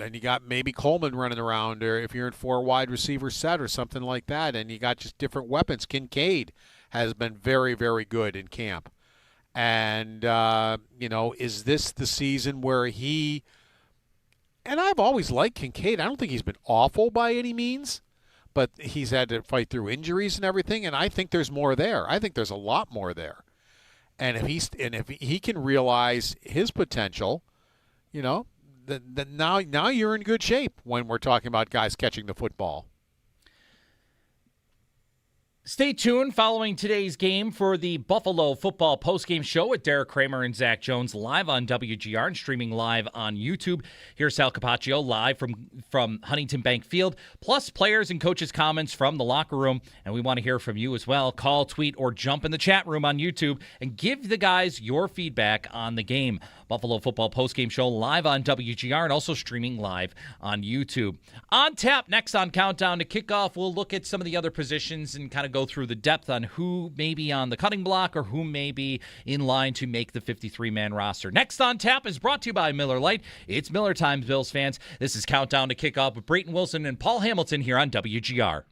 And you got maybe Coleman running around, or if you're in 4 wide receiver set or something like that, and you got just different weapons. Kincaid has been very, very good in camp. And, is this the season where he – and I've always liked Kincaid. I don't think he's been awful by any means, but he's had to fight through injuries and everything, and I think there's more there. I think there's a lot more there. And if he can realize his potential, then now you're in good shape when we're talking about guys catching the football. Stay tuned following today's game for the Buffalo Football Postgame Show with Derek Kramer and Zach Jones live on WGR and streaming live on YouTube. Here's Sal Capaccio live from Huntington Bank Field, plus players and coaches' comments from the locker room. And we want to hear from you as well. Call, tweet, or jump in the chat room on YouTube and give the guys your feedback on the game. Buffalo Football Postgame Show live on WGR and also streaming live on YouTube. On tap next on Countdown to Kickoff, we'll look at some of the other positions and kind of go through the depth on who may be on the cutting block or who may be in line to make the 53-man roster. Next on tap is brought to you by Miller Lite. It's Miller Time, Bills fans. This is Countdown to Kickoff with Brayton Wilson and Paul Hamilton here on WGR.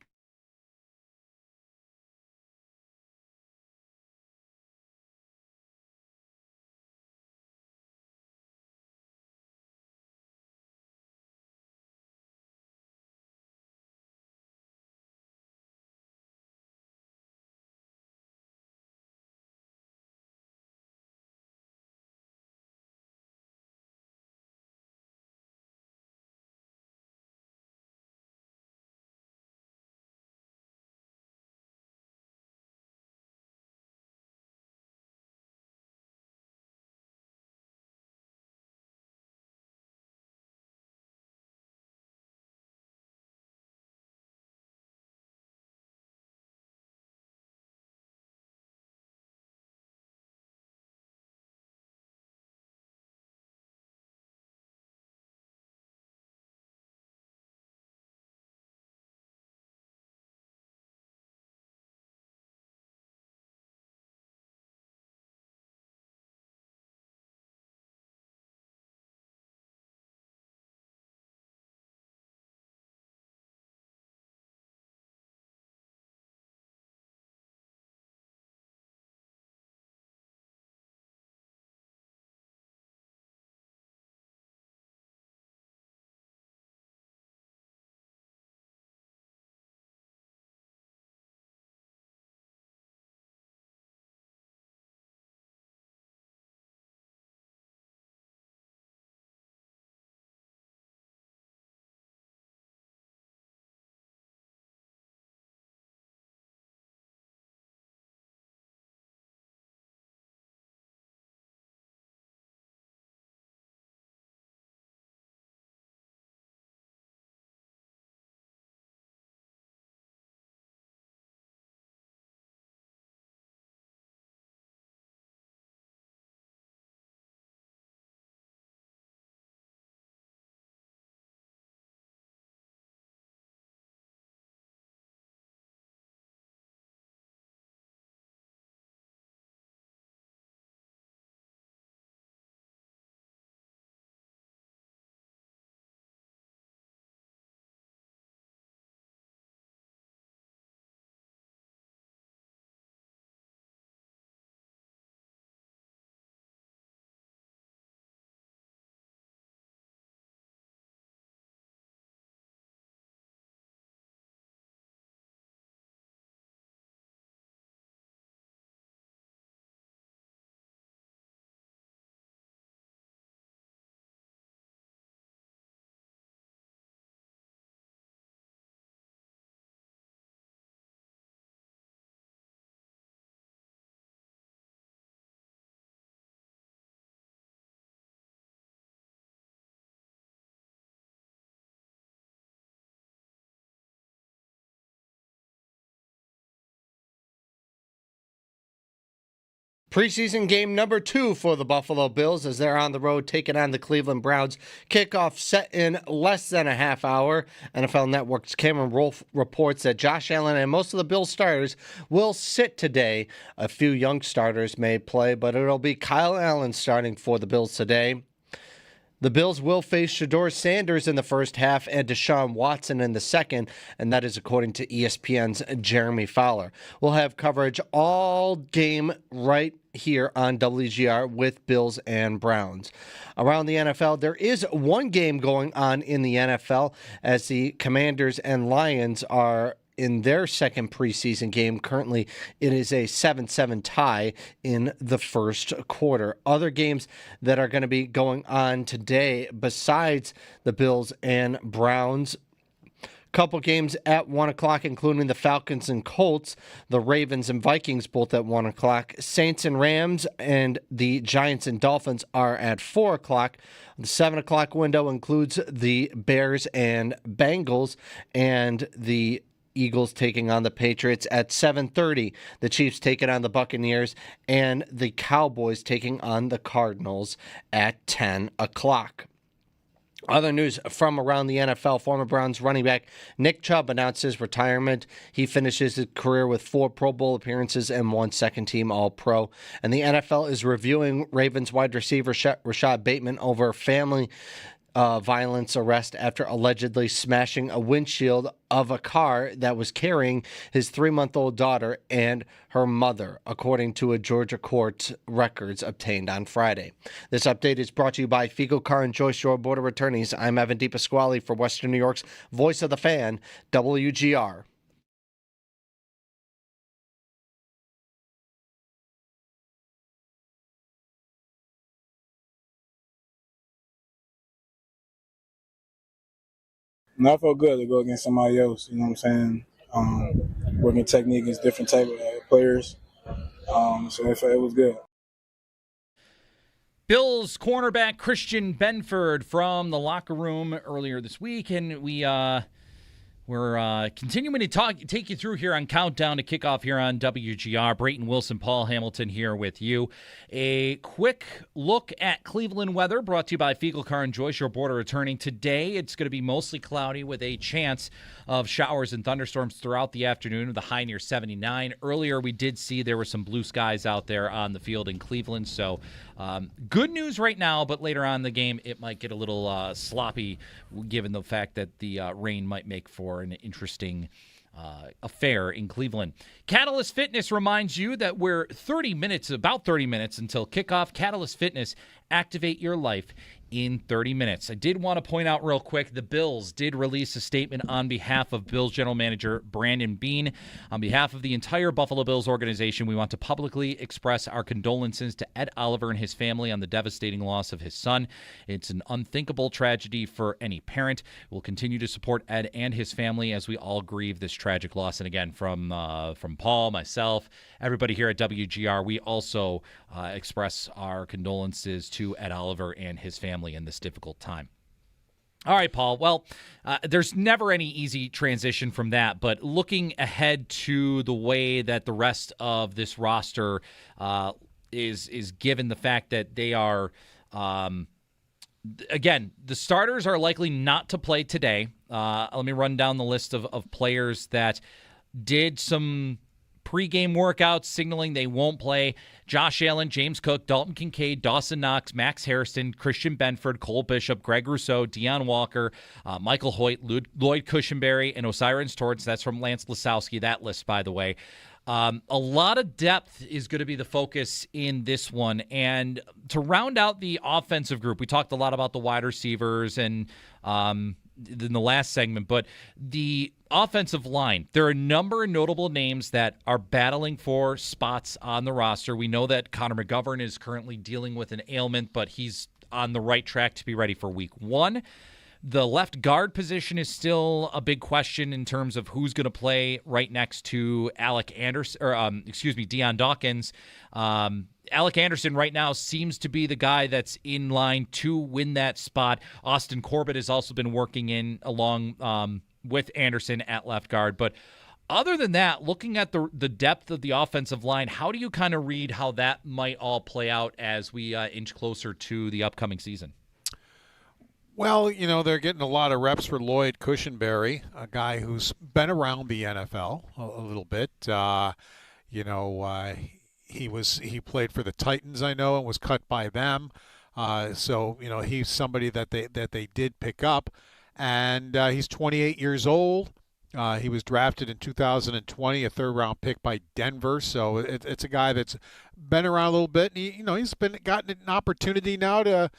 Preseason game number 2 for the Buffalo Bills as they're on the road taking on the Cleveland Browns. Kickoff set in less than a half hour. NFL Network's Cameron Rolfe reports that Josh Allen and most of the Bills starters will sit today. A few young starters may play, but it'll be Kyle Allen starting for the Bills today. The Bills will face Shedeur Sanders in the first half and Deshaun Watson in the second, and that is according to ESPN's Jeremy Fowler. We'll have coverage all game right here on WGR with Bills and Browns. Around the NFL, there is one game going on in the NFL as the Commanders and Lions are in their second preseason game. Currently, it is a 7-7 tie in the first quarter. Other games that are going to be going on today, besides the Bills and Browns, couple games at 1 o'clock, including the Falcons and Colts, the Ravens and Vikings both at 1 o'clock, Saints and Rams, and the Giants and Dolphins are at 4 o'clock. The 7 o'clock window includes the Bears and Bengals, and the Eagles taking on the Patriots at 7:30. The Chiefs taking on the Buccaneers, and the Cowboys taking on the Cardinals at 10 o'clock. Other news from around the NFL, former Browns running back Nick Chubb announced his retirement. He finishes his career with 4 Pro Bowl appearances and 1 second-team All-Pro. And the NFL is reviewing Ravens wide receiver Rashad Bateman over family violence arrest after allegedly smashing a windshield of a car that was carrying his 3-month-old daughter and her mother, according to a Georgia court records obtained on Friday. This update is brought to you by Fico Car and Joyce Shore Board of Attorneys. I'm Evan DePasquale for Western New York's Voice of the Fan, WGR. No, I felt good to go against somebody else. You know what I'm saying? Working technique against different type of players. So it was good. Bills cornerback Christian Benford from the locker room earlier this week, and we're continuing to take you through here on Countdown to Kickoff here on WGR. Brayton Wilson, Paul Hamilton here with you. A quick look at Cleveland weather brought to you by Fico Car and Joyce, your border returning. Today, it's going to be mostly cloudy with a chance of showers and thunderstorms throughout the afternoon with a high near 79. Earlier, we did see there were some blue skies out there on the field in Cleveland, so good news right now, but later on in the game, it might get a little sloppy given the fact that the rain might make for an interesting affair in Cleveland. Catalyst Fitness reminds you that we're about 30 minutes until kickoff. Catalyst Fitness, activate your life in 30 minutes. I did want to point out real quick, the Bills did release a statement on behalf of Bills general manager Brandon Beane. On behalf of the entire Buffalo Bills organization, we want to publicly express our condolences to Ed Oliver and his family on the devastating loss of his son. It's an unthinkable tragedy for any parent. We'll continue to support Ed and his family as we all grieve this tragic loss. And again, from Paul, myself, everybody here at WGR, we also express our condolences to Ed Oliver and his family in this difficult time. All right, Paul. Well, there's never any easy transition from that, but looking ahead to the way that the rest of this roster is given the fact that they are, again, the starters are likely not to play today. Let me run down the list of players that did some pregame workouts signaling they won't play. Josh Allen, James Cook, Dalton Kincaid, Dawson Knox, Max Harrison, Christian Benford, Cole Bishop, Greg Rousseau, Deion Walker, Michael Hoyt, Lloyd Cushenberry, and Osiris Torrance. That's from Lance Lasowski, that list, by the way. A lot of depth is going to be the focus in this one. And to round out the offensive group, we talked a lot about the wide receivers and in the last segment, but the offensive line, there are a number of notable names that are battling for spots on the roster. We know that Connor McGovern is currently dealing with an ailment, but he's on the right track to be ready for week 1. The left guard position is still a big question in terms of who's going to play right next to Deion Dawkins. Alec Anderson right now seems to be the guy that's in line to win that spot. Austin Corbett has also been working in along with Anderson at left guard. But Other than that, looking at the depth of the offensive line, how do you kind of read how that might all play out as we inch closer to the upcoming season? Well, they're getting a lot of reps for Lloyd Cushenberry, a guy who's been around the NFL a little bit. He played for the Titans, I know, and was cut by them. So he's somebody that they did pick up, and he's 28 years old. He was drafted in 2020, a third-round pick by Denver. So it's a guy that's been around a little bit, and he's gotten an opportunity now to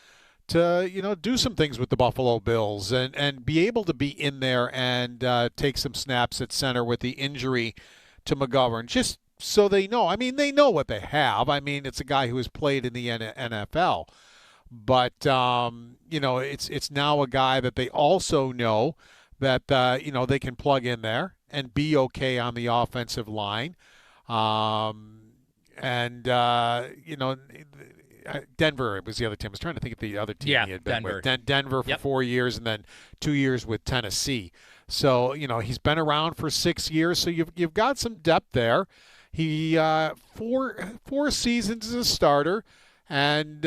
do some things with the Buffalo Bills and be able to be in there and take some snaps at center with the injury to McGovern, just so they know. I mean, they know what they have. I mean, it's a guy who has played in the NFL. But, it's now a guy that they also know that, they can plug in there and be okay on the offensive line. Denver was the other team. I was trying to think of the other team he had been Denver. with. Denver for 4 years and then 2 years with Tennessee. So, he's been around for 6 years. So you've got some depth there. He four seasons as a starter. And,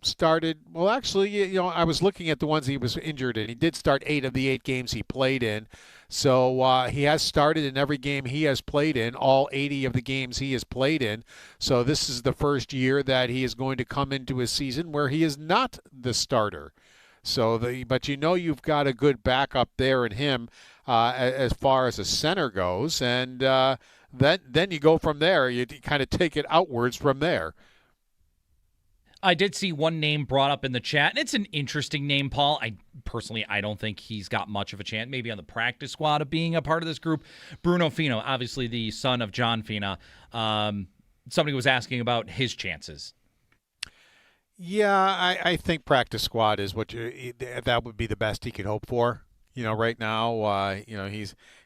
started, well, actually, I was looking at the ones he was injured in. He did start 8 of the 8 games he played in. So he has started in every game he has played in, all 80 of the games he has played in. So this is the first year that he is going to come into a season where he is not the starter. But you've got a good backup there in him as far as a center goes. And then you go from there. You kind of take it outwards from there. I did see one name brought up in the chat, and it's an interesting name, Paul. I don't think he's got much of a chance, maybe on the practice squad, of being a part of this group. Bruno Fino, obviously the son of John Fina. Somebody was asking about his chances. Yeah, I think practice squad is that would be the best he could hope for. Right now,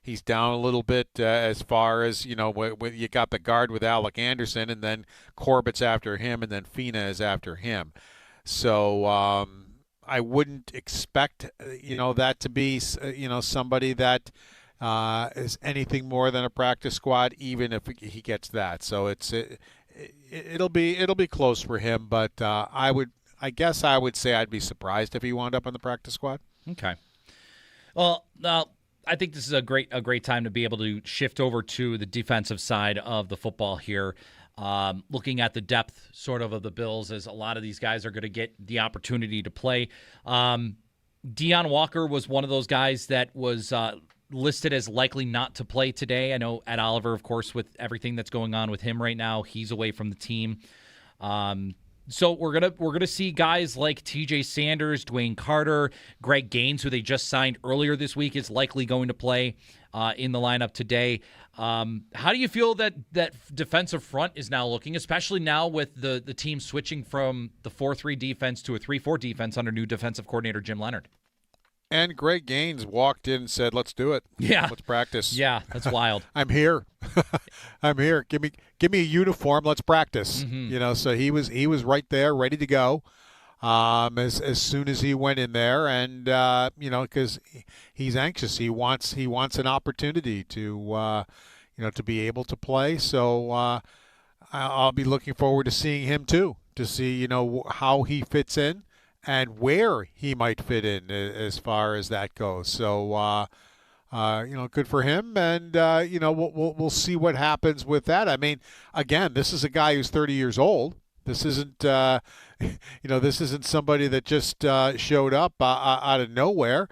he's down a little bit as far as, you got the guard with Alec Anderson, and then Corbett's after him, and then Fina is after him. So I wouldn't expect, that to be, somebody that is anything more than a practice squad, even if he gets that. So it'll be close for him, but I guess I would say I'd be surprised if he wound up on the practice squad. Okay. Well, I think this is a great time to be able to shift over to the defensive side of the football here. Looking at the depth sort of the Bills, as a lot of these guys are going to get the opportunity to play. Deion Walker was one of those guys that was listed as likely not to play today. I know Ed Oliver, of course, with everything that's going on with him right now, he's away from the team. So we're gonna see guys like T.J. Sanders, Dwayne Carter, Greg Gaines, who they just signed earlier this week, is likely going to play in the lineup today. How do you feel that defensive front is now looking, especially now with the team switching from the 4-3 defense to a 3-4 defense under new defensive coordinator Jim Leonhard? And Greg Gaines walked in and said, "Let's do it. Yeah, let's practice." Yeah, that's wild. I'm here. I'm here. Give me a uniform. Let's practice. Mm-hmm. So he was right there, ready to go. As soon as he went in there, and because he's anxious, he wants an opportunity to to be able to play. So I'll be looking forward to seeing him too, to see how he fits in and where he might fit in as far as that goes. So, good for him, and we'll see what happens with that. I mean, again, this is a guy who's 30 years old. This isn't this isn't somebody that just showed up out of nowhere.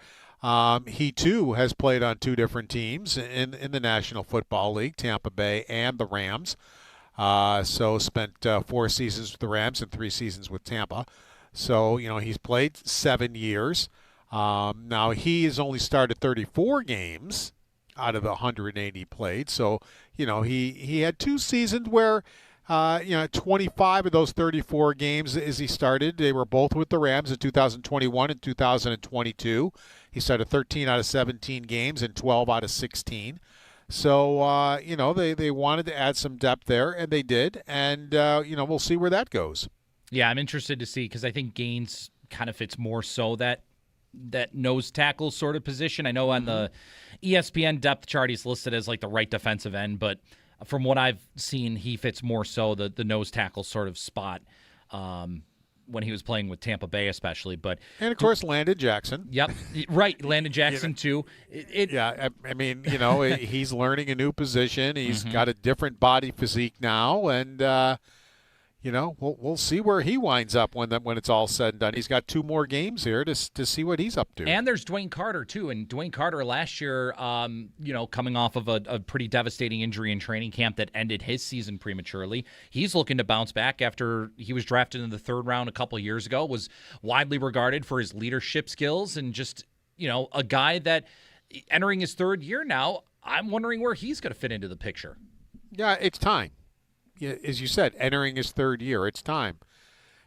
He too has played on 2 different teams in the National Football League, Tampa Bay and the Rams. So spent 4 seasons with the Rams and 3 seasons with Tampa. So, he's played 7 years. Now, he has only started 34 games out of the 180 played. So, he had 2 seasons where, 25 of those 34 games as he started, they were both with the Rams in 2021 and 2022. He started 13 out of 17 games and 12 out of 16. So, they wanted to add some depth there, and they did. And, we'll see where that goes. Yeah, I'm interested to see, because I think Gaines kind of fits more so that that nose tackle sort of position. I know on the ESPN depth chart he's listed as like the right defensive end, but from what I've seen, he fits more so the nose tackle sort of spot when he was playing with Tampa Bay especially. But And, of course, Landon Jackson. Yep, right, Landon Jackson too. Yeah, I mean, he's learning a new position. He's got a different body physique now, and we'll see where he winds up when it's all said and done. He's got 2 more games here to see what he's up to. And there's Dwayne Carter too. And Dwayne Carter last year, coming off of a pretty devastating injury in training camp that ended his season prematurely, he's looking to bounce back after he was drafted in the 3rd round a couple of years ago. Was widely regarded for his leadership skills and just a guy that entering his 3rd year now. I'm wondering where he's going to fit into the picture. Yeah, it's time. As you said, entering his 3rd year, it's time.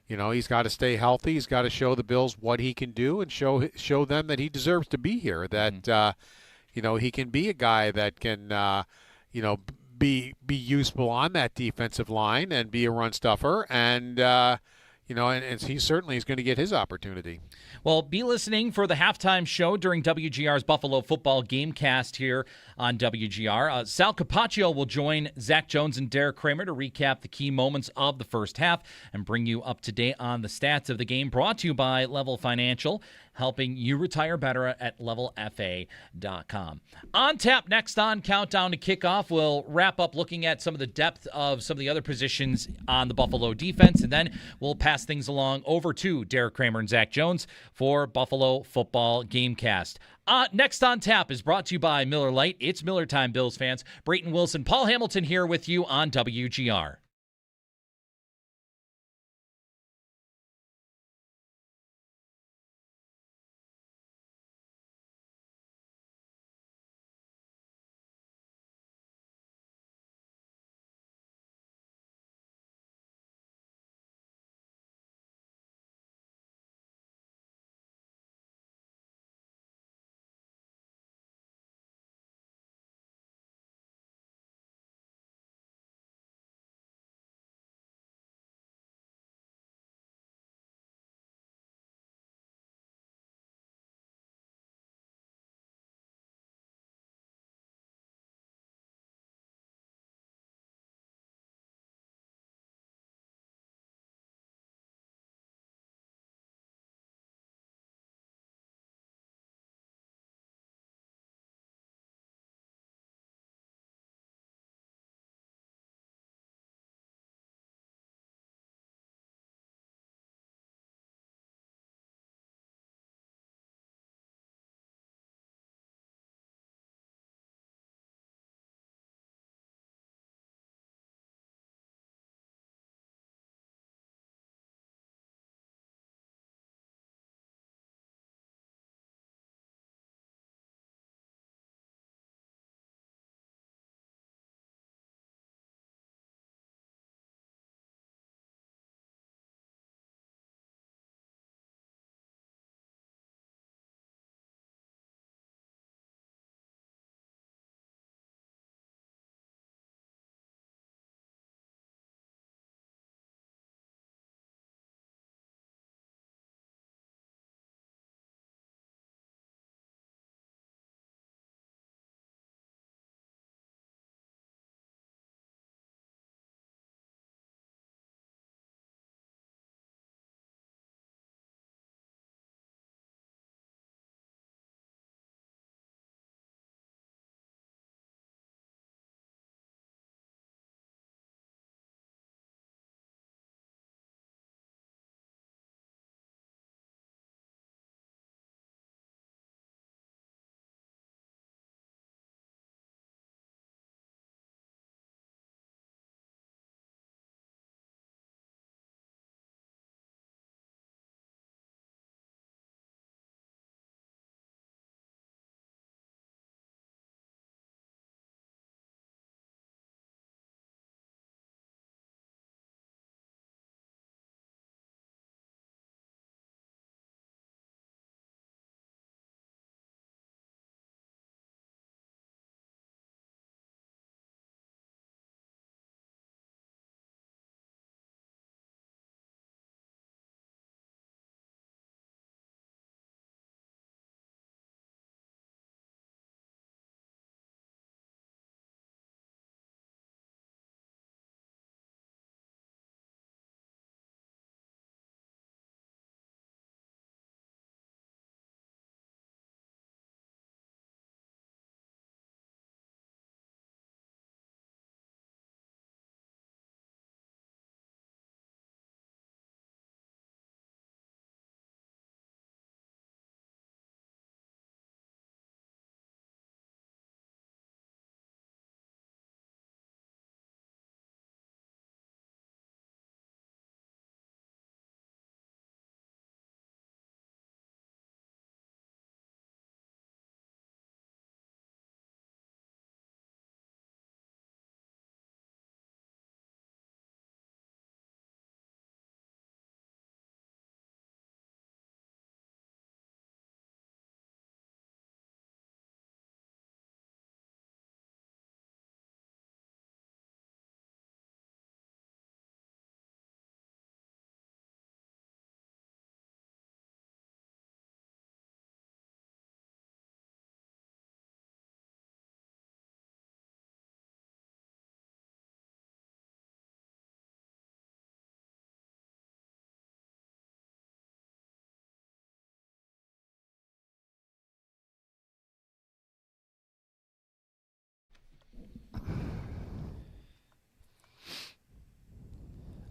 He's got to stay healthy. He's got to show the Bills what he can do and show them that he deserves to be here. That he can be a guy that can be useful on that defensive line and be a run stuffer, and and he certainly is going to get his opportunity. Well, be listening for the halftime show during WGR's Buffalo Football Gamecast here on WGR. Sal Capaccio will join Zach Jones and Derek Kramer to recap the key moments of the first half and bring you up to date on the stats of the game. Brought to you by Level Financial, helping you retire better at levelfa.com. On tap next on Countdown to Kickoff, we'll wrap up looking at some of the depth of some of the other positions on the Buffalo defense, and then we'll pass things along over to Derek Kramer and Zach Jones for Buffalo Football Gamecast. Next on tap is brought to you by Miller Lite. It's Miller time, Bills fans. Brayton Wilson, Paul Hamilton here with you on WGR.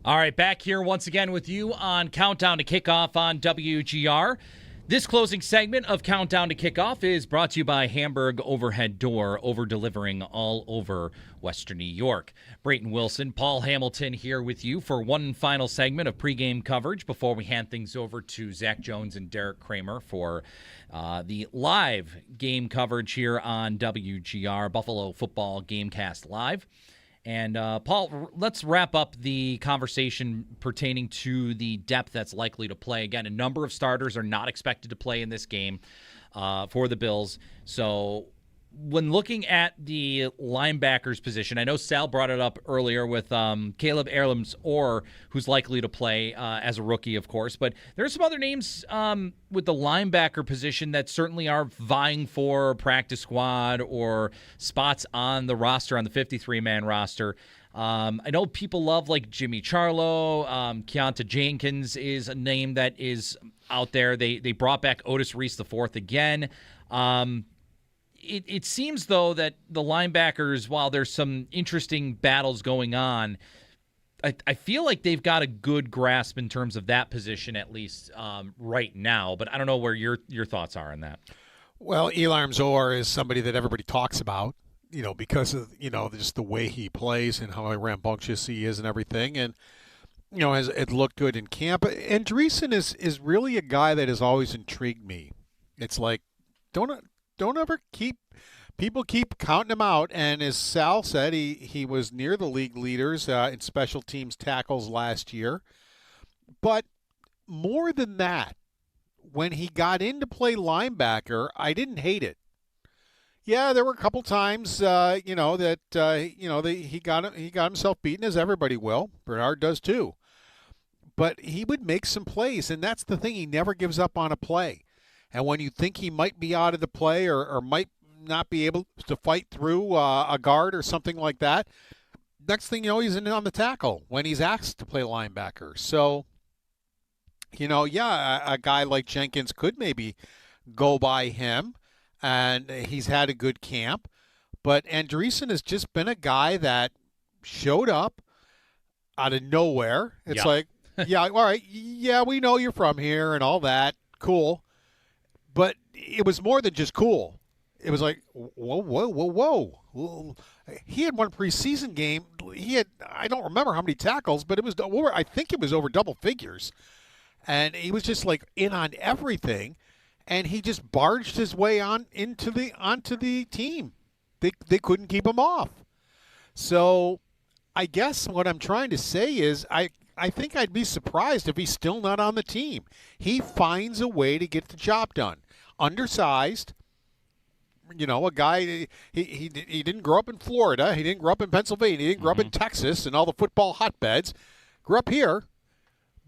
All right, back here once again with you on Countdown to Kickoff on WGR. This closing segment of Countdown to Kickoff is brought to you by Hamburg Overhead Door, over-delivering all over Western New York. Brayton Wilson, Paul Hamilton here with you for one final segment of pregame coverage before we hand things over to Zach Jones and Derek Kramer for the live game coverage here on WGR, Buffalo Football Gamecast Live. And, Paul, let's wrap up the conversation pertaining to the depth that's likely to play. Again, a number of starters are not expected to play in this game for the Bills. So when looking at the linebackers position, I know Sal brought it up earlier with Caleb Erlems-Orr, who's likely to play as a rookie, of course. But there are some other names with the linebacker position that certainly are vying for practice squad or spots on the roster, on the 53-man roster. I know people love like Jimmy Charlo. Keontae Jenkins is a name that is out there. They brought back Otis Reese IV again. It seems, though, that the linebackers, while there's some interesting battles going on, I feel like they've got a good grasp in terms of that position, at least right now. But I don't know where your thoughts are on that. Well, Erlems-Orr is somebody that everybody talks about, because of, just the way he plays and how rambunctious he is and everything. And, it looked good in camp. Andreessen is really a guy that has always intrigued me. It's like, don't ever people keep counting him out. And as Sal said, he was near the league leaders in special teams tackles last year. But more than that, when he got in to play linebacker, I didn't hate it. Yeah, there were a couple times, that he got himself beaten, as everybody will. Bernard does too. But he would make some plays, and that's the thing. He never gives up on a play. And when you think he might be out of the play or might not be able to fight through a guard or something like that, next thing you know, he's in on the tackle when he's asked to play linebacker. So, a guy like Jenkins could maybe go by him, and he's had a good camp. But Andreessen has just been a guy that showed up out of nowhere. It's like, yeah, all right, yeah, we know you're from here and all that. Cool. But it was more than just cool. It was like, whoa. He had one preseason game. I don't remember how many tackles, but I think it was over double figures. And he was just like in on everything. And he just barged his way onto the team. They couldn't keep him off. So I guess what I'm trying to say is I think I'd be surprised if he's still not on the team. He finds a way to get the job done. Undersized, a guy, he didn't grow up in Florida. He didn't grow up in Pennsylvania. He didn't grow up in Texas and all the football hotbeds. Grew up here,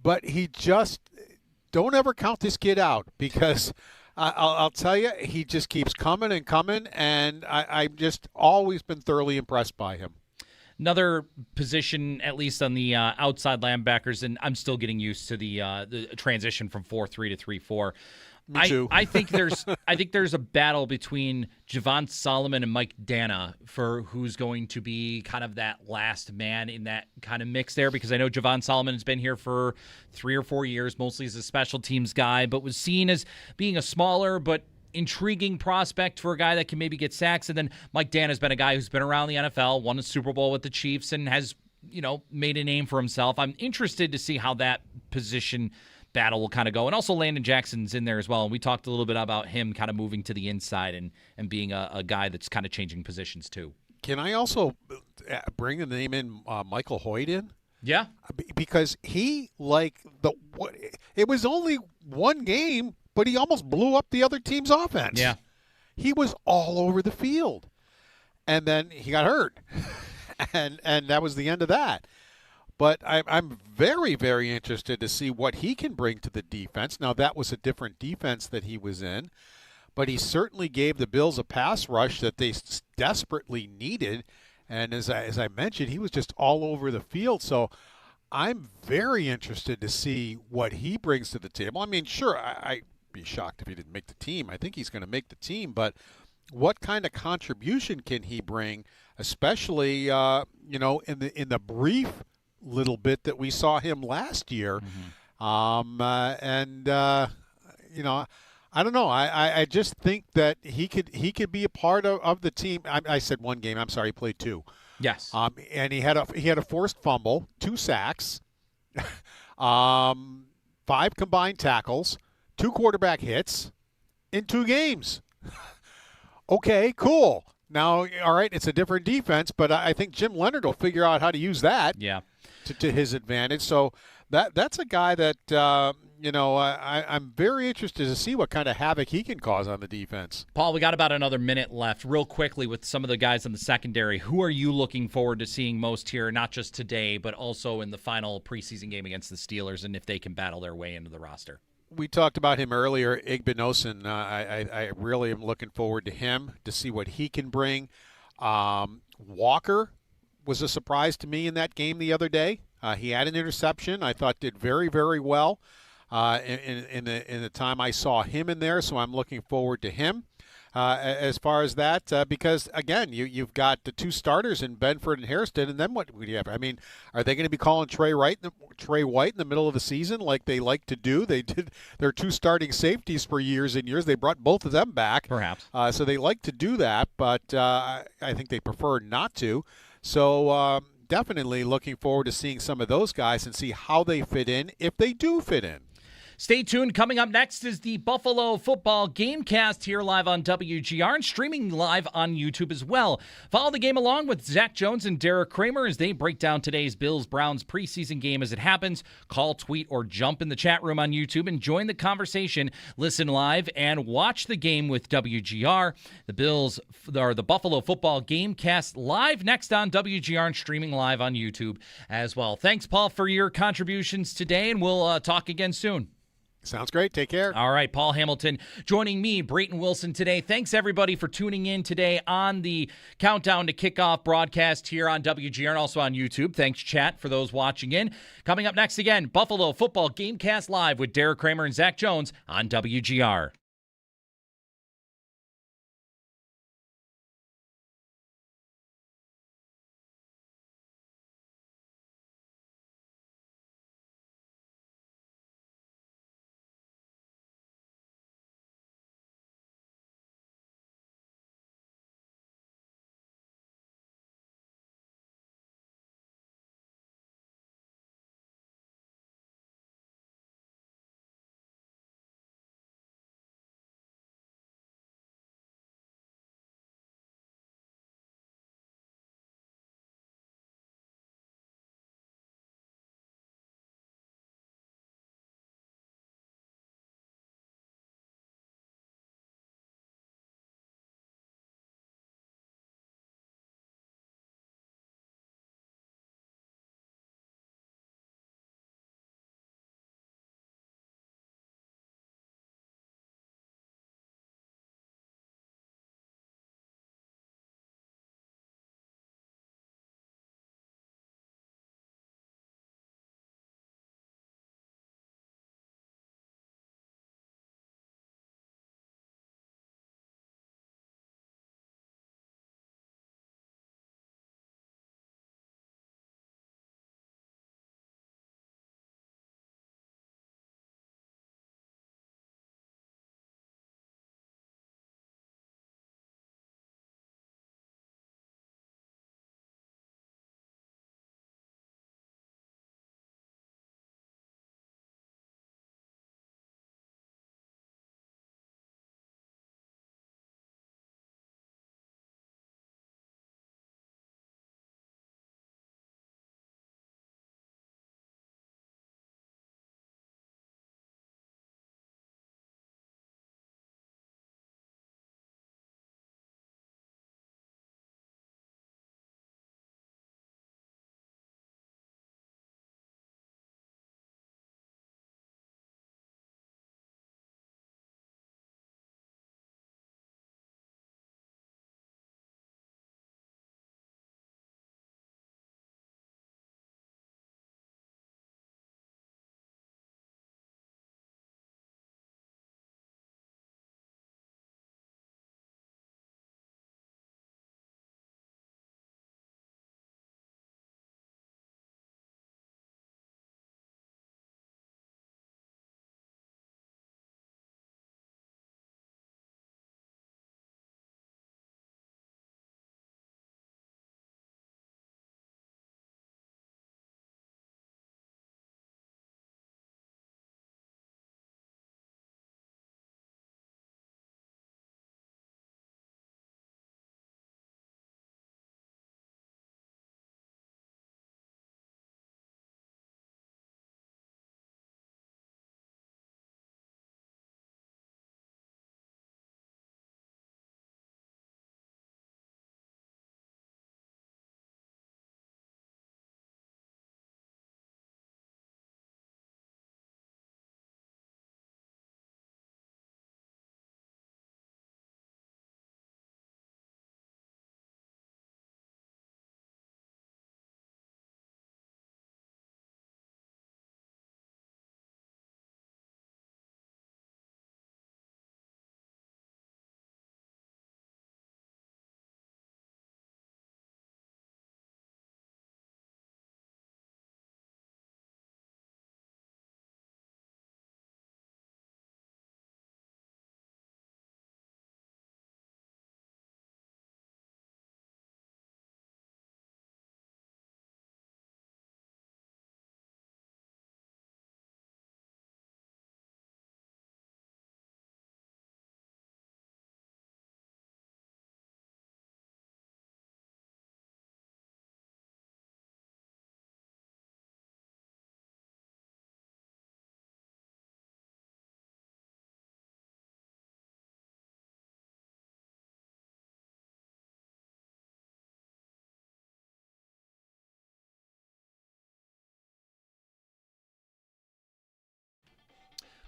but he just, don't ever count this kid out because I'll tell you, he just keeps coming and coming, and I've just always been thoroughly impressed by him. Another position, at least on the outside linebackers, and I'm still getting used to the transition from 4-3 to 3-4. Me too. I think there's a battle between Javon Solomon and Mike Dana for who's going to be kind of that last man in that kind of mix there, because I know Javon Solomon has been here for 3 or 4 years, mostly as a special teams guy, but was seen as being a smaller but intriguing prospect for a guy that can maybe get sacks. And then Mike Dana has been a guy who's been around the NFL, won a Super Bowl with the Chiefs, and has, made a name for himself. I'm interested to see how that position battle will kind of go. And also Landon Jackson's in there as well. And we talked a little bit about him kind of moving to the inside and being a guy that's kind of changing positions too. Can I also bring the name in Michael Hoyt in? Yeah. Because it was only one game, but he almost blew up the other team's offense. Yeah. He was all over the field. And then he got hurt. and that was the end of that. But I'm very, very interested to see what he can bring to the defense. Now, that was a different defense that he was in, but he certainly gave the Bills a pass rush that they desperately needed. And as I mentioned, he was just all over the field. So I'm very interested to see what he brings to the table. I mean, sure, I'd be shocked if he didn't make the team. I think he's going to make the team, but what kind of contribution can he bring, especially in the brief little bit that we saw him last year. You know, I don't know. I just think that he could be a part of the team. I said one game. I'm sorry, he played two. Yes. And he had a forced fumble, 2 sacks, 5 combined tackles, 2 quarterback hits in 2 games. Okay, cool. Now, all right, it's a different defense, but I think Jim Leonard will figure out how to use that Yeah. to his advantage. So that's a guy that I'm very interested to see what kind of havoc he can cause on the defense. Paul, we got about another minute left. Real quickly with some of the guys in the secondary, who are you looking forward to seeing most here, not just today, but also in the final preseason game against the Steelers, and if they can battle their way into the roster? We talked about him earlier, Igbinosun. I really am looking forward to him to see what he can bring. Walker was a surprise to me in that game the other day. He had an interception. I thought did very, very well in the time I saw him in there. So I'm looking forward to him. As far as that, because again, you've got the 2 starters in Benford and Hairston, and then what would you have? I mean, are they going to be calling Trey White in the middle of the season like they like to do? They did their 2 starting safeties for years and years. They brought both of them back, Perhaps. so they like to do that, but I think they prefer not to. So definitely looking forward to seeing some of those guys and see how they fit in, if they do fit in. Stay tuned. Coming up next is the Buffalo Football Gamecast here live on WGR and streaming live on YouTube as well. Follow the game along with Zach Jones and Derek Kramer as they break down today's Bills-Browns preseason game as it happens. Call, tweet, or jump in the chat room on YouTube and join the conversation. Listen live and watch the game with WGR. The Buffalo Football Gamecast live next on WGR and streaming live on YouTube as well. Thanks, Paul, for your contributions today, and we'll talk again soon. Sounds great. Take care. All right, Paul Hamilton joining me, Brayton Wilson, today. Thanks, everybody, for tuning in today on the Countdown to Kickoff broadcast here on WGR and also on YouTube. Thanks, chat, for those watching in. Coming up next again, Buffalo Football Gamecast Live with Derek Kramer and Zach Jones on WGR.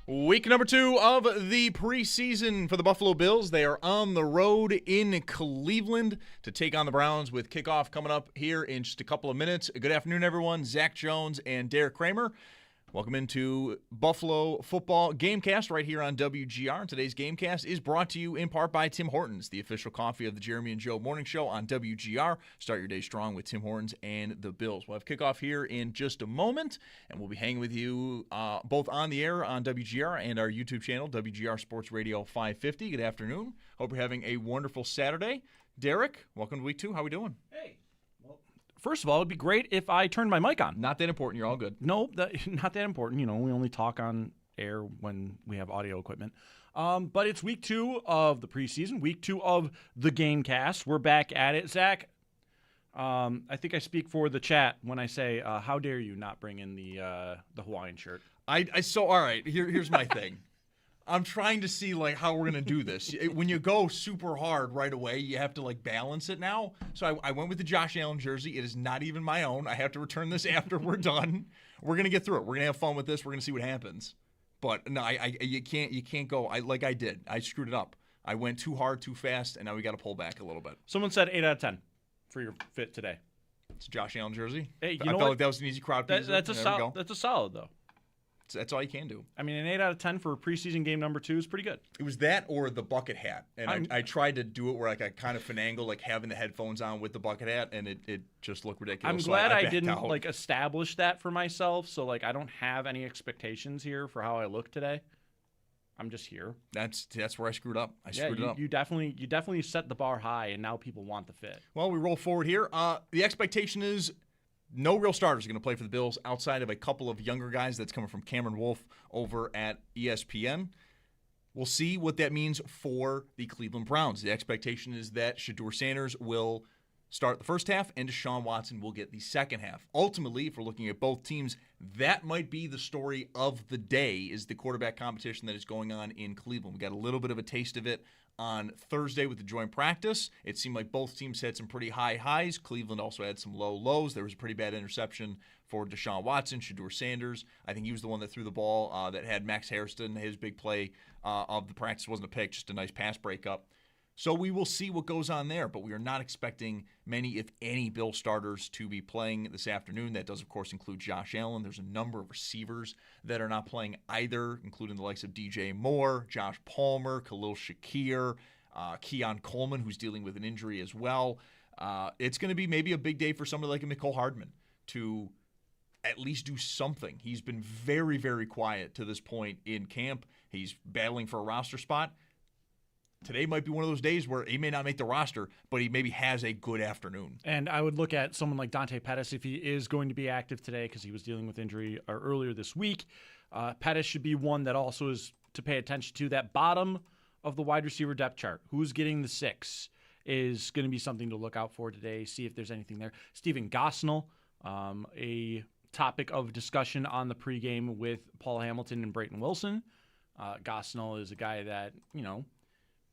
Week number 2 of the preseason for the Buffalo Bills. They are on the road in Cleveland to take on the Browns with kickoff coming up here in just a couple of minutes. Good afternoon, everyone. Zach Jones and Derek Kramer. Welcome into Buffalo Football Gamecast right here on WGR. And today's Gamecast is brought to you in part by Tim Hortons, the official coffee of the Jeremy and Joe Morning Show on WGR. Start your day strong with Tim Hortons and the Bills. We'll have kickoff here in just a moment, and we'll be hanging with you both on the air on WGR and our YouTube channel, WGR Sports Radio 550. Good afternoon. Hope you're having a wonderful Saturday. Derek, welcome to week 2. How we doing? Hey. First of all, it'd be great if I turned my mic on. Not that important. You're all good. No, not that important. You know, we only talk on air when we have audio equipment. But it's week 2 of the preseason, week 2 of the Gamecast. We're back at it. Zach, I think I speak for the chat when I say, how dare you not bring in the Hawaiian shirt? All right, here's my thing. I'm trying to see how we're gonna do this. When you go super hard right away, you have to balance it now. So I went with the Josh Allen jersey. It is not even my own. I have to return this after we're done. We're gonna get through it. We're gonna have fun with this. We're gonna see what happens. But no, you can't go. I did. I screwed it up. I went too hard, too fast, and now we got to pull back a little bit. Someone said 8 out of 10 for your fit today. It's a Josh Allen jersey. Hey, I felt like that was an easy crowd pleaser. That's a solid though. That's all you can do. I mean, an 8 out of 10 for preseason game number 2 is pretty good. It was that or the bucket hat. And I tried to do it where I kind of finagle, having the headphones on with the bucket hat, and it just looked ridiculous. I'm glad I didn't establish that for myself, so I don't have any expectations here for how I look today. I'm just here. That's where I screwed up. I screwed it up. You definitely set the bar high, and now people want the fit. Well, we roll forward here. The expectation is no real starters are going to play for the Bills outside of a couple of younger guys that's coming from Cameron Wolfe over at ESPN. We'll see what that means for the Cleveland Browns. The expectation is that Shedeur Sanders will start the first half and Deshaun Watson will get the second half. Ultimately, if we're looking at both teams, that might be the story of the day, is the quarterback competition that is going on in Cleveland. We got a little bit of a taste of it on Thursday with the joint practice. It seemed like both teams had some pretty high highs. Cleveland also had some low lows. There was a pretty bad interception for Deshaun Watson. Shedeur Sanders, I think he was the one that threw the ball that had Max Hairston. His big play of the practice wasn't a pick, just a nice pass breakup. So we will see what goes on there, but we are not expecting many, if any, Bill starters to be playing this afternoon. That does, of course, include Josh Allen. There's a number of receivers that are not playing either, including the likes of DJ Moore, Josh Palmer, Khalil Shakir, Keon Coleman, who's dealing with an injury as well. It's going to be maybe a big day for somebody like a Mecole Hardman to at least do something. He's been very, very quiet to this point in camp. He's battling for a roster spot. Today might be one of those days where he may not make the roster, but he maybe has a good afternoon. And I would look at someone like Dante Pettis if he is going to be active today because he was dealing with injury earlier this week. Pettis should be one that also is to pay attention to. That bottom of the wide receiver depth chart, who's getting the 6, is going to be something to look out for today, see if there's anything there. Stephen Gosnell, a topic of discussion on the pregame with Paul Hamilton and Brayton Wilson. Gosnell is a guy that,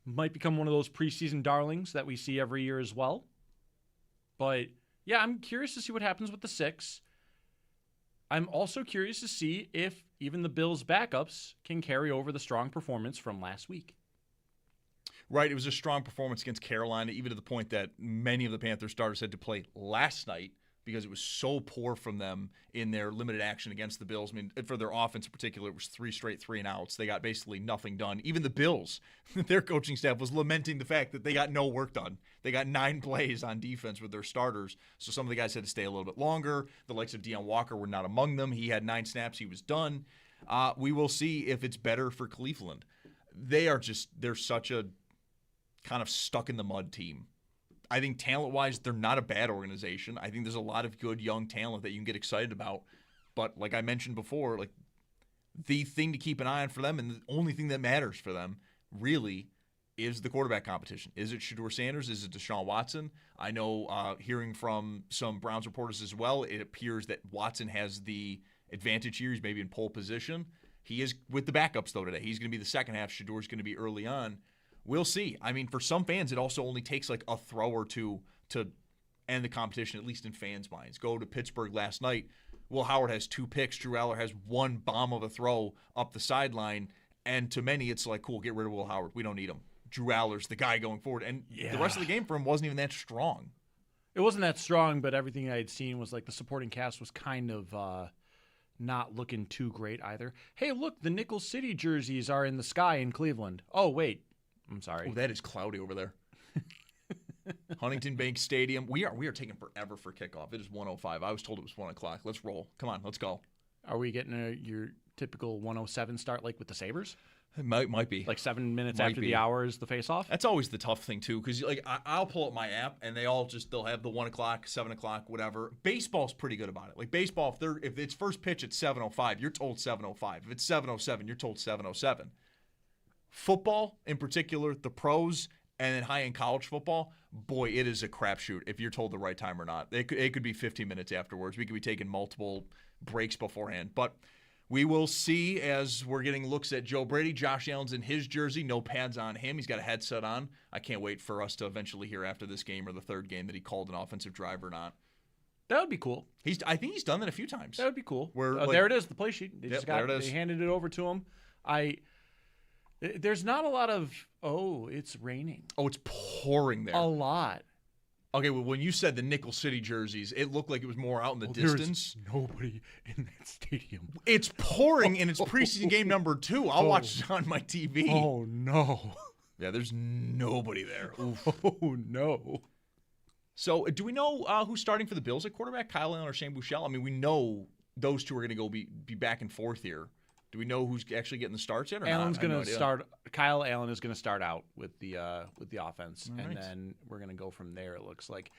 might become one of those preseason darlings that we see every year as well. But, yeah, I'm curious to see what happens with the 6. I'm also curious to see if even the Bills' backups can carry over the strong performance from last week. Right, it was a strong performance against Carolina, even to the point that many of the Panthers starters had to play last night because it was so poor from them in their limited action against the Bills. I mean, for their offense in particular, it was 3 straight 3-and-outs. They got basically nothing done. Even the Bills, their coaching staff was lamenting the fact that they got no work done. They got 9 plays on defense with their starters, so some of the guys had to stay a little bit longer. The likes of Deion Walker were not among them. He had 9 snaps. He was done. We will see if it's better for Cleveland. They're such a kind of stuck-in-the-mud team. I think talent-wise, they're not a bad organization. I think there's a lot of good young talent that you can get excited about. But like I mentioned before, the thing to keep an eye on for them and the only thing that matters for them really is the quarterback competition. Is it Shedeur Sanders? Is it Deshaun Watson? I know hearing from some Browns reporters as well, it appears that Watson has the advantage here. He's maybe in pole position. He is with the backups, though, today. He's going to be the second half. Shedeur's going to be early on. We'll see. I mean, for some fans, it also only takes a throw or two to end the competition, at least in fans' minds. Go to Pittsburgh last night. Will Howard has 2 picks. Drew Aller has 1 bomb of a throw up the sideline. And to many, it's like, cool, get rid of Will Howard. We don't need him. Drew Aller's the guy going forward. And the rest of the game for him wasn't even that strong. It wasn't that strong, but everything I had seen was like the supporting cast was kind of not looking too great either. Hey, look, the Nickel City jerseys are in the sky in Cleveland. Oh, wait. I'm sorry. Oh, that is cloudy over there. Huntington Bank Stadium. We are taking forever for kickoff. It is 1:05. I was told it was 1 o'clock. Let's roll. Come on, let's go. Are we getting your typical 1:07 start like with the Sabres? It might be. Like 7 minutes Might after be. the hour is the face-off? That's always the tough thing, too, because like I'll pull up my app, and they'll have the 1 o'clock, 7 o'clock, whatever. Baseball's pretty good about it. Like baseball, if it's first pitch at 7:05, you're told 7:05. If it's 7:07, you're told 7:07. Football, in particular, the pros, and then high-end college football, boy, it is a crapshoot if you're told the right time or not. It could be 15 minutes afterwards. We could be taking multiple breaks beforehand. But we will see as we're getting looks at Joe Brady. Josh Allen's in his jersey. No pads on him. He's got a headset on. I can't wait for us to eventually hear after this game or the third game that he called an offensive drive or not. That would be cool. I think he's done that a few times. That would be cool. Like, there it is, the play sheet. They there it is. They handed it over to him. There's not a lot of, it's raining. Oh, it's pouring there. A lot. Okay, well, when you said the Nickel City jerseys, it looked like it was more out in the distance. There's nobody in that stadium. It's pouring, and it's preseason game number 2. I'll watch it on my TV. Oh, no. Yeah, there's nobody there. Oof. Oh, no. So, do we know who's starting for the Bills at quarterback, Kyle Allen or Shane Buechele? I mean, we know those two are going to go be back and forth here. Do we know who's actually getting the starts yet or Allen's not? going to start. Kyle Allen is going to start out with the offense, All and right. then we're going to go from there. It looks like.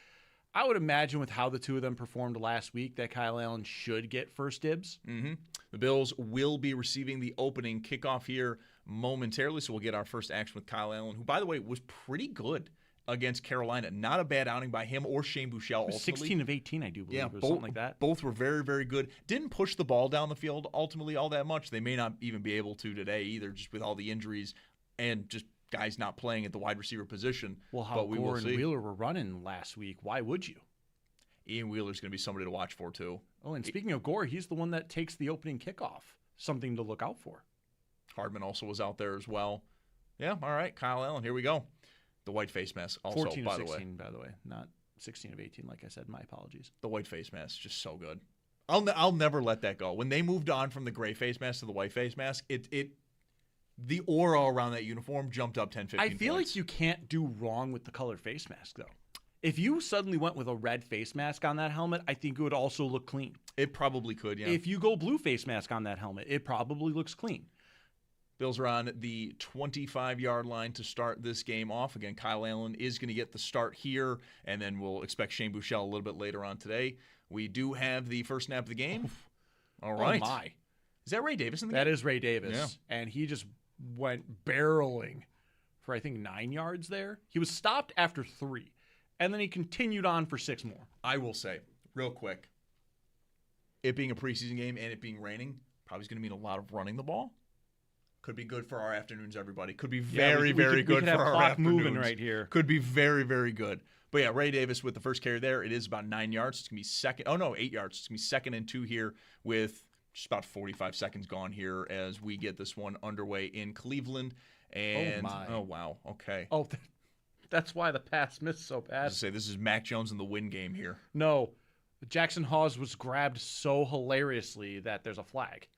I would imagine with how the two of them performed last week that Kyle Allen should get first dibs. Mm-hmm. The Bills will be receiving the opening kickoff here momentarily, so we'll get our first action with Kyle Allen, who, by the way, was pretty good against Carolina. Not a bad outing by him or Shane Buechele. Ultimately. 16 of 18, I do believe, or something like that. Both were very, very good. Didn't push the ball down the field ultimately all that much. They may not even be able to today either, just with all the injuries and just guys not playing at the wide receiver position. Well, how but we Gore will and see. Wheeler were running last week. Why would you? Ian Wheeler's going to be somebody to watch for, too. Oh, and speaking of Gore, he's the one that takes the opening kickoff. Something to look out for. Hardman also was out there as well. Yeah, all right, Kyle Allen, here we go. The white face mask also, 14 by of the way. 16, by the way. Not 16 of 18, like I said. My apologies. The white face mask, just so good. I'll never let that go. When they moved on from the gray face mask to the white face mask, the aura around that uniform jumped up 10, 15 I feel points. like you can't do wrong with the colored face mask, though. If you suddenly went with a red face mask on that helmet, I think it would also look clean. It probably could, yeah. If you go blue face mask on that helmet, it probably looks clean. Bills are on the 25-yard line to start this game off. Again, Kyle Allen is going to get the start here, and then we'll expect Shane Buechele a little bit later on today. We do have the first snap of the game. All right. Oh, my. Is that Ray Davis in the That game? is Ray Davis. Yeah. And he just went barreling for, I think, 9 yards there. He was stopped after 3, and then he continued on for 6 more. I will say, real quick, it being a preseason game and it being raining, probably is going to mean a lot of running the ball. Could be good for our afternoons, everybody. Could be very, very good for our clock afternoons. moving right here. Could be very, very good. But yeah, Ray Davis with the first carry there. It is about 9 yards. It's going to be second. Oh, no, 8 yards. It's going to be 2nd and 2 here with just about 45 seconds gone here as we get this one underway in Cleveland. And my. Wow. Okay. Oh, that's why the pass missed so I bad. was to say, this is Mac Jones in the win game here. No, Jackson Hawes was grabbed so hilariously that there's a flag.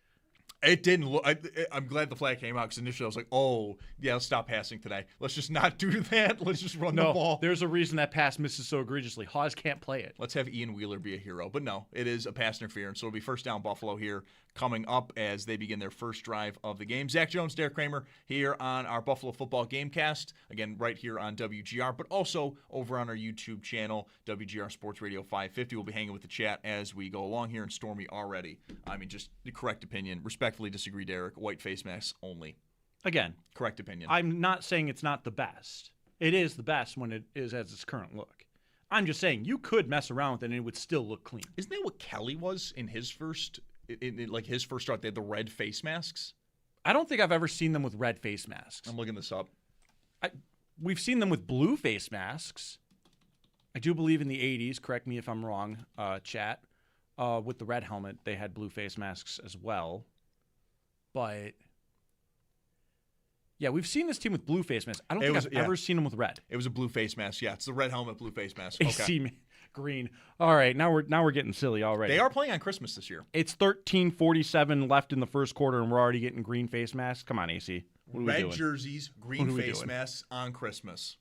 It didn't look. I'm glad the flag came out because initially I was like, "Oh, yeah, let's stop passing today. Let's just not do that. Let's just run the ball." There's a reason that pass misses so egregiously. Hawes can't play it. Let's have Ian Wheeler be a hero. But no, it is a pass interference. So it'll be first down Buffalo here coming up as they begin their first drive of the game. Zach Jones, Derek Kramer here on our Buffalo Football Gamecast. Again, right here on WGR, but also over on our YouTube channel, WGR Sports Radio 550. We'll be hanging with the chat as we go along here. And Stormy already. I mean, just the correct opinion. Respectfully disagree, Derek. White face masks only. Again, Correct opinion. I'm not saying it's not the best. It is the best when it is as its current look. I'm just saying you could mess around with it and it would still look clean. Isn't that what Kelly was in his first, like his first start? They had the red face masks. I don't think I've ever seen them with red face masks. I'm looking this up. We've seen them with blue face masks. I do believe in the 80s, correct me if I'm wrong, chat. with the red helmet, they had blue face masks as well. But yeah, we've seen this team with blue face masks. I don't think I've ever seen them with red. It was a blue face mask. Yeah, it's the red helmet, blue face mask. Okay. AC green. All right, now we're getting silly already. They are playing on Christmas this year. It's 13:47 left in the first quarter, and we're already getting green face masks. Come on, AC. What are we Red doing? jerseys, green face masks on Christmas.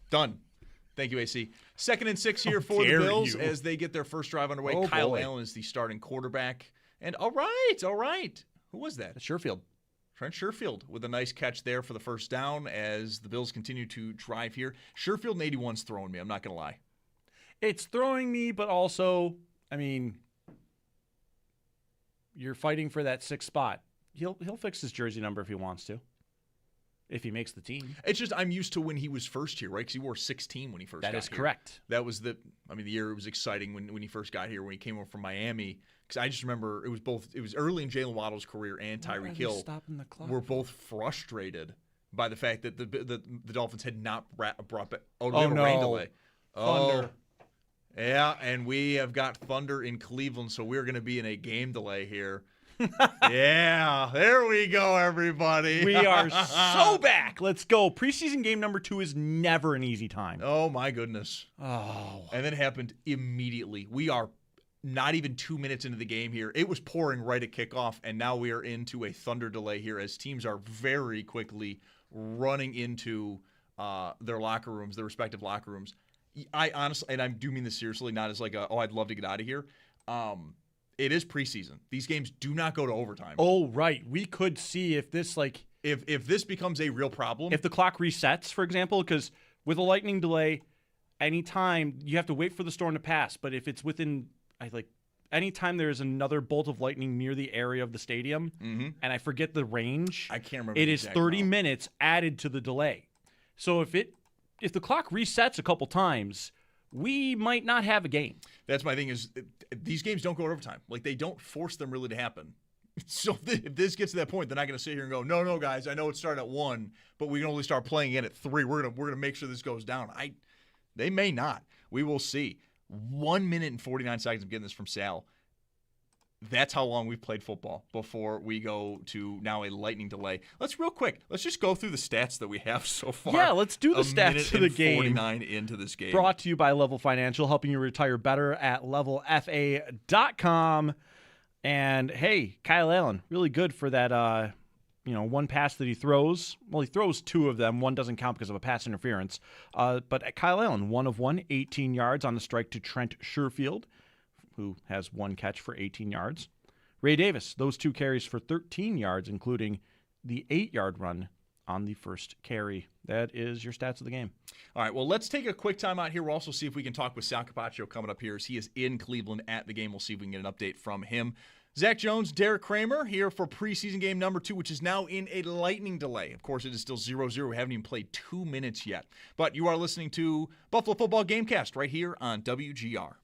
Done. Thank you, AC. 2nd and 6 here for the Bills as they get their first drive underway. Kyle Allen is the starting quarterback. And all right. Who was that? Sherfield. Trent Sherfield with a nice catch there for the first down as the Bills continue to drive here. Sherfield in 81's throwing me. I'm not going to lie. It's throwing me, but also, I mean, you're fighting for that 6th spot. He'll fix his jersey number if he wants to. If he makes the team. It's just I'm used to when he was first here, right? Because he wore 16 when he first got here. That is correct. That was the year it was exciting when he first got here, when he came over from Miami. Because I just remember it was early in Jalen Waddle's career and Tyreek Hill were both frustrated by the fact that the Dolphins had not brought back. Oh, they have a rain delay. Thunder. Yeah, and we have got thunder in Cleveland, so we're going to be in a game delay here. Yeah, there we go, everybody. We are so back. Let's go. Preseason game number 2 is never an easy time. Oh, my goodness. Oh. And then it happened immediately. We are not even 2 minutes into the game here. It was pouring right at kickoff, and now we are into a thunder delay here as teams are very quickly running into their locker rooms, their respective locker rooms. I honestly, and I do mean this seriously, not as like I'd love to get out of here. It is preseason. These games do not go to overtime. Oh, right. We could see if this if this becomes a real problem. If the clock resets, for example, because with a lightning delay, anytime you have to wait for the storm to pass. But if it's within, anytime there's another bolt of lightning near the area of the stadium, and I forget the range, I can't remember. It is 30 minutes added to the delay. So if the clock resets a couple times, we might not have a game. That's my thing is these games don't go to overtime. Like, they don't force them really to happen. So if this gets to that point, they're not going to sit here and go, no, guys, I know it started at 1, but we can only start playing in at 3. We're gonna make sure this goes down. They may not. We will see. 1 minute and 49 seconds. I'm getting this from Sal. That's how long we've played football before we go to now a lightning delay. Let's just go through the stats that we have so far. Yeah, let's do the stats of the game. 49 into this game. Brought to you by Level Financial, helping you retire better at levelfa.com. And hey, Kyle Allen, really good for that one pass that he throws. Well, he throws 2 of them. One doesn't count because of a pass interference. But Kyle Allen, 1 of 1, 18 yards on the strike to Trent Sherfield, who has 1 catch for 18 yards. Ray Davis, those 2 carries for 13 yards, including the 8-yard run on the first carry. That is your stats of the game. All right, well, let's take a quick time out here. We'll also see if we can talk with Sal Capaccio coming up here as he is in Cleveland at the game. We'll see if we can get an update from him. Zach Jones, Derek Kramer here for preseason game number 2, which is now in a lightning delay. Of course, it is still 0-0. We haven't even played 2 minutes yet. But you are listening to Buffalo Football Gamecast right here on WGR.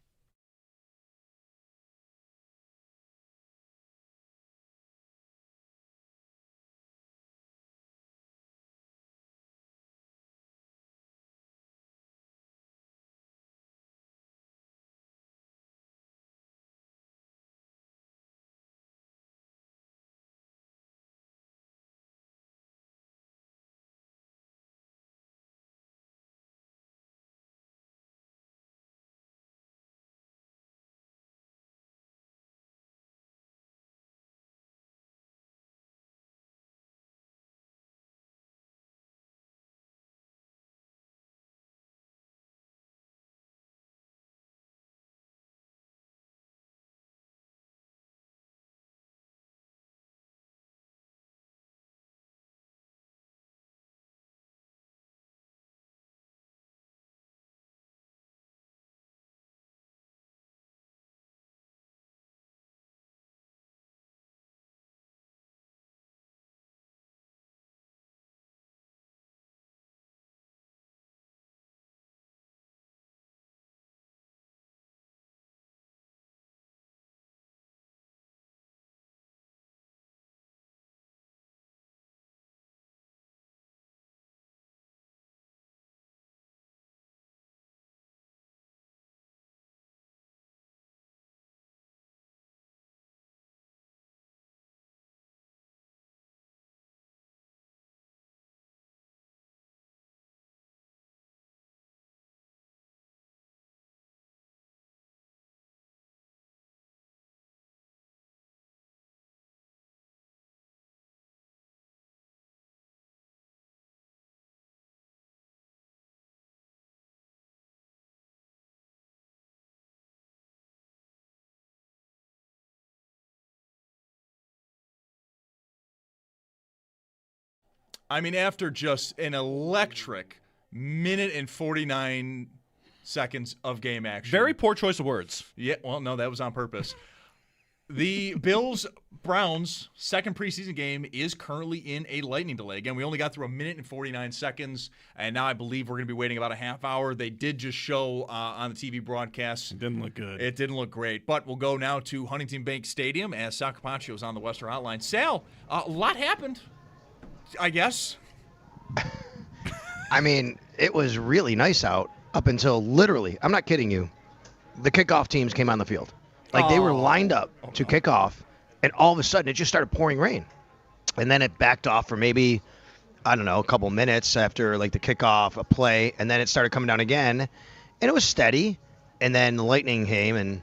I mean, after just an electric minute and 49 seconds of game action. Very poor choice of words. Yeah, well, no, that was on purpose. The Bills-Browns second preseason game is currently in a lightning delay. Again, we only got through a minute and 49 seconds, and now I believe we're going to be waiting about a half hour. They did just show on the TV broadcast. It didn't look good. It didn't look great. But we'll go now to Huntington Bank Stadium as Sal Capaccio is on the Western Hotline. Sal, a lot happened, I guess. I mean, it was really nice out up until literally, I'm not kidding you, the kickoff teams came on the field. Like they were lined up to kick off, and all of a sudden it just started pouring rain. And then it backed off for maybe, I don't know, a couple minutes after like the kickoff, a play, and then it started coming down again. And it was steady. And then the lightning came, and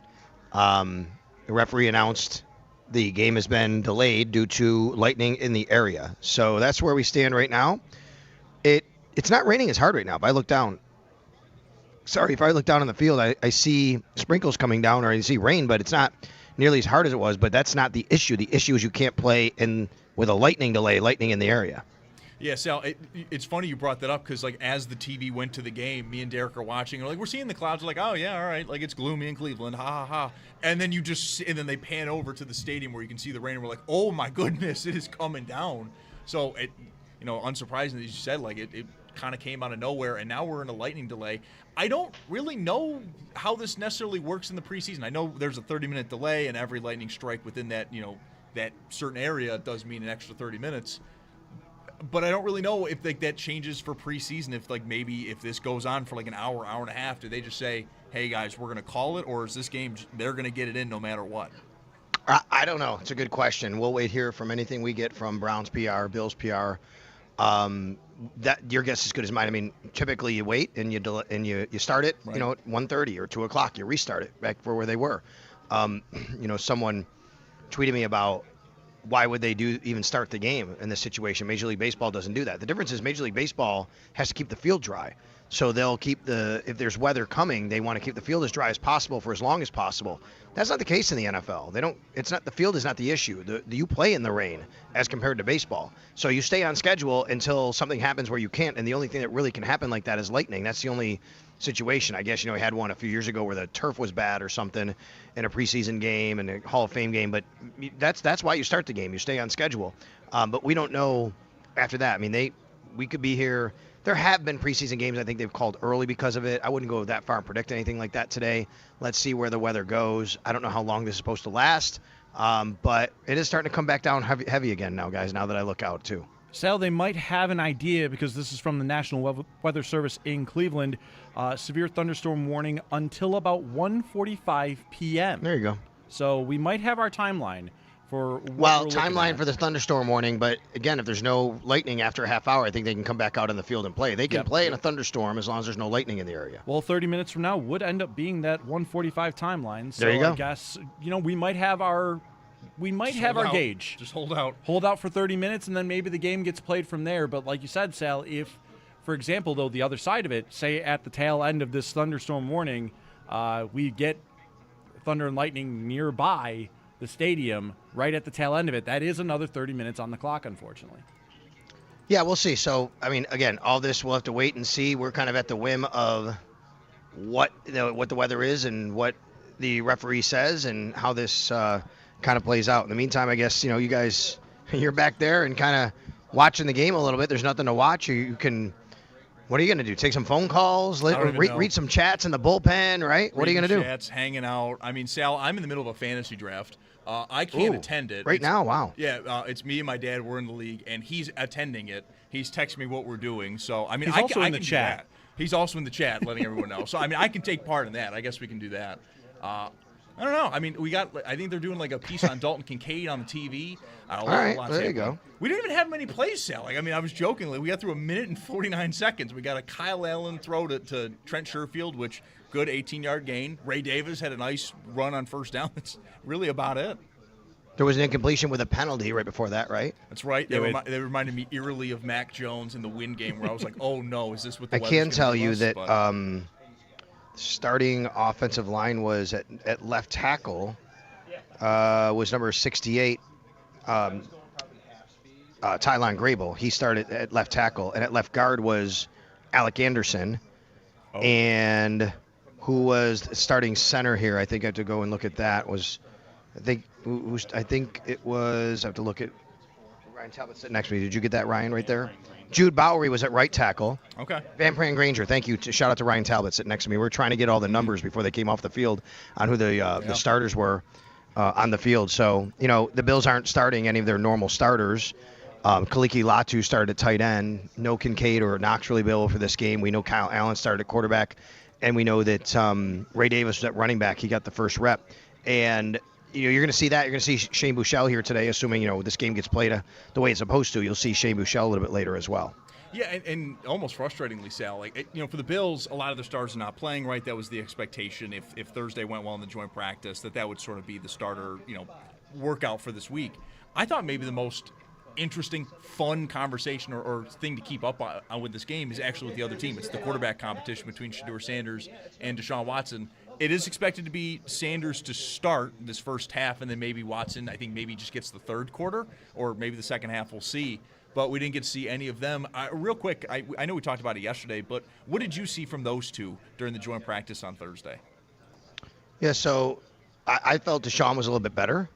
the referee announced the game has been delayed due to lightning in the area. So that's where we stand right now. It's not raining as hard right now, but I look down. Sorry, if I look down on the field, I see sprinkles coming down, or I see rain, but it's not nearly as hard as it was. But that's not the issue. The issue is you can't play with a lightning delay, lightning in the area. Yeah, Sal, it's funny you brought that up because, like, as the TV went to the game, me and Derek are watching, and we're seeing the clouds. We're like, oh, yeah, all right. Like, it's gloomy in Cleveland. Ha, ha, ha. And then and then they pan over to the stadium where you can see the rain, and we're like, oh, my goodness, it is coming down. So, unsurprisingly, as you said, like, it kind of came out of nowhere, and now we're in a lightning delay. I don't really know how this necessarily works in the preseason. I know there's a 30-minute delay, and every lightning strike within that, that certain area does mean an extra 30 minutes. But I don't really know if that changes for preseason. If maybe if this goes on for like an hour, hour and a half, do they just say, "Hey guys, we're going to call it," or is this game they're going to get it in no matter what? I don't know. It's a good question. We'll wait here from anything we get from Browns PR, Bills PR. That your guess is as good as mine. I mean, typically you wait and you start it, right, at 1:30 or 2 o'clock. You restart it back for where they were. Someone tweeted me about why would they even start the game in this situation. Major League Baseball doesn't do that. The difference is Major League Baseball has to keep the field dry. So they'll keep if there's weather coming, they want to keep the field as dry as possible for as long as possible. That's not the case in the NFL. The field is not the issue. You play in the rain as compared to baseball. So you stay on schedule until something happens where you can't, and the only thing that really can happen like that is lightning. That's the only situation. I guess, we had one a few years ago where the turf was bad or something in a preseason game and a Hall of Fame game, but that's why you start the game. You stay on schedule. But we don't know after that. I mean, we could be here. There have been preseason games I think they've called early because of it. I wouldn't go that far and predict anything like that today. Let's see where the weather goes. I don't know how long this is supposed to last, but it is starting to come back down heavy again now, guys, now that I look out too. Sal, they might have an idea because this is from the National Weather Service in Cleveland. Severe thunderstorm warning until about 1:45 p.m. There you go. So we might have our timeline for timeline for the thunderstorm warning, but again, if there's no lightning after a half hour, I think they can come back out in the field and play. They can play in a thunderstorm as long as there's no lightning in the area. Well, 30 minutes from now would end up being that 1:45 timeline. So there you go. I guess we might have our gauge. Just hold out. Hold out for 30 minutes, and then maybe the game gets played from there. But like you said, Sal, if, for example, though, the other side of it, say at the tail end of this thunderstorm warning, we get thunder and lightning nearby the stadium right at the tail end of it, that is another 30 minutes on the clock, unfortunately. Yeah, we'll see. So, I mean, again, all this we'll have to wait and see. We're kind of at the whim of what the weather is and what the referee says and how this kind of plays out. In the meantime, I guess, you guys, you're back there and kind of watching the game a little bit. There's nothing to watch. You can, what are you going to do? Take some phone calls? Read some chats in the bullpen, right? What are you going to do? Chats, hanging out. I mean, Sal, I'm in the middle of a fantasy draft. I can't attend it. Right now, wow. Yeah, it's me and my dad. We're in the league, and he's attending it. He's texting me what we're doing. So, I mean, he's also I in the can chat. do that. He's also in the chat, letting everyone know. So, I mean, I can take part in that. I guess we can do that. I don't know. I mean, I think they're doing like a piece on Dalton Kincaid on the TV. All right, there you go. We didn't even have many plays, Sal. I was joking. We got through a minute and 49 seconds. We got a Kyle Allen throw to Trent Sherfield, which good 18-yard gain. Ray Davis had a nice run on first down. That's really about it. There was an incompletion with a penalty right before that, right? That's right. They reminded me eerily of Mac Jones in the win game where I was like, oh, no, is this what the I can tell you that starting offensive line was at left tackle was number 68. Tylon Grable. He started at left tackle, and at left guard was Alec Anderson. And who was starting center here? I think I have to go and look at that. I think it was. I have to look at Ryan Talbot sitting next to me. Did you get that, Ryan, right there? Jude Bowery was at right tackle. Okay. Van Pran Granger, thank you. Shout out to Ryan Talbot sitting next to me. We're trying to get all the numbers before they came off the field on who the starters were on the field. So, the Bills aren't starting any of their normal starters. Kaliki Latu started at tight end. No Kincaid or Knox really available for this game. We know Kyle Allen started at quarterback. And we know that Ray Davis was at running back. He got the first rep. And you're going to see that. You're going to see Shane Buechele here today, assuming this game gets played the way it's supposed to. You'll see Shane Buechele a little bit later as well. Yeah, and almost frustratingly, Sal, for the Bills, a lot of their stars are not playing right. That was the expectation. If Thursday went well in the joint practice, that would sort of be the starter, workout for this week. I thought maybe the most interesting, fun conversation or thing to keep up on with this game is actually with the other team. It's the quarterback competition between Shedeur Sanders and Deshaun Watson. It is expected to be Sanders to start this first half, and then maybe Watson, I think maybe just gets the third quarter, or maybe the second half, we'll see. But we didn't get to see any of them. Real quick, I know we talked about it yesterday, but what did you see from those two during the joint practice on Thursday? Yeah, so I felt Deshaun was a little bit better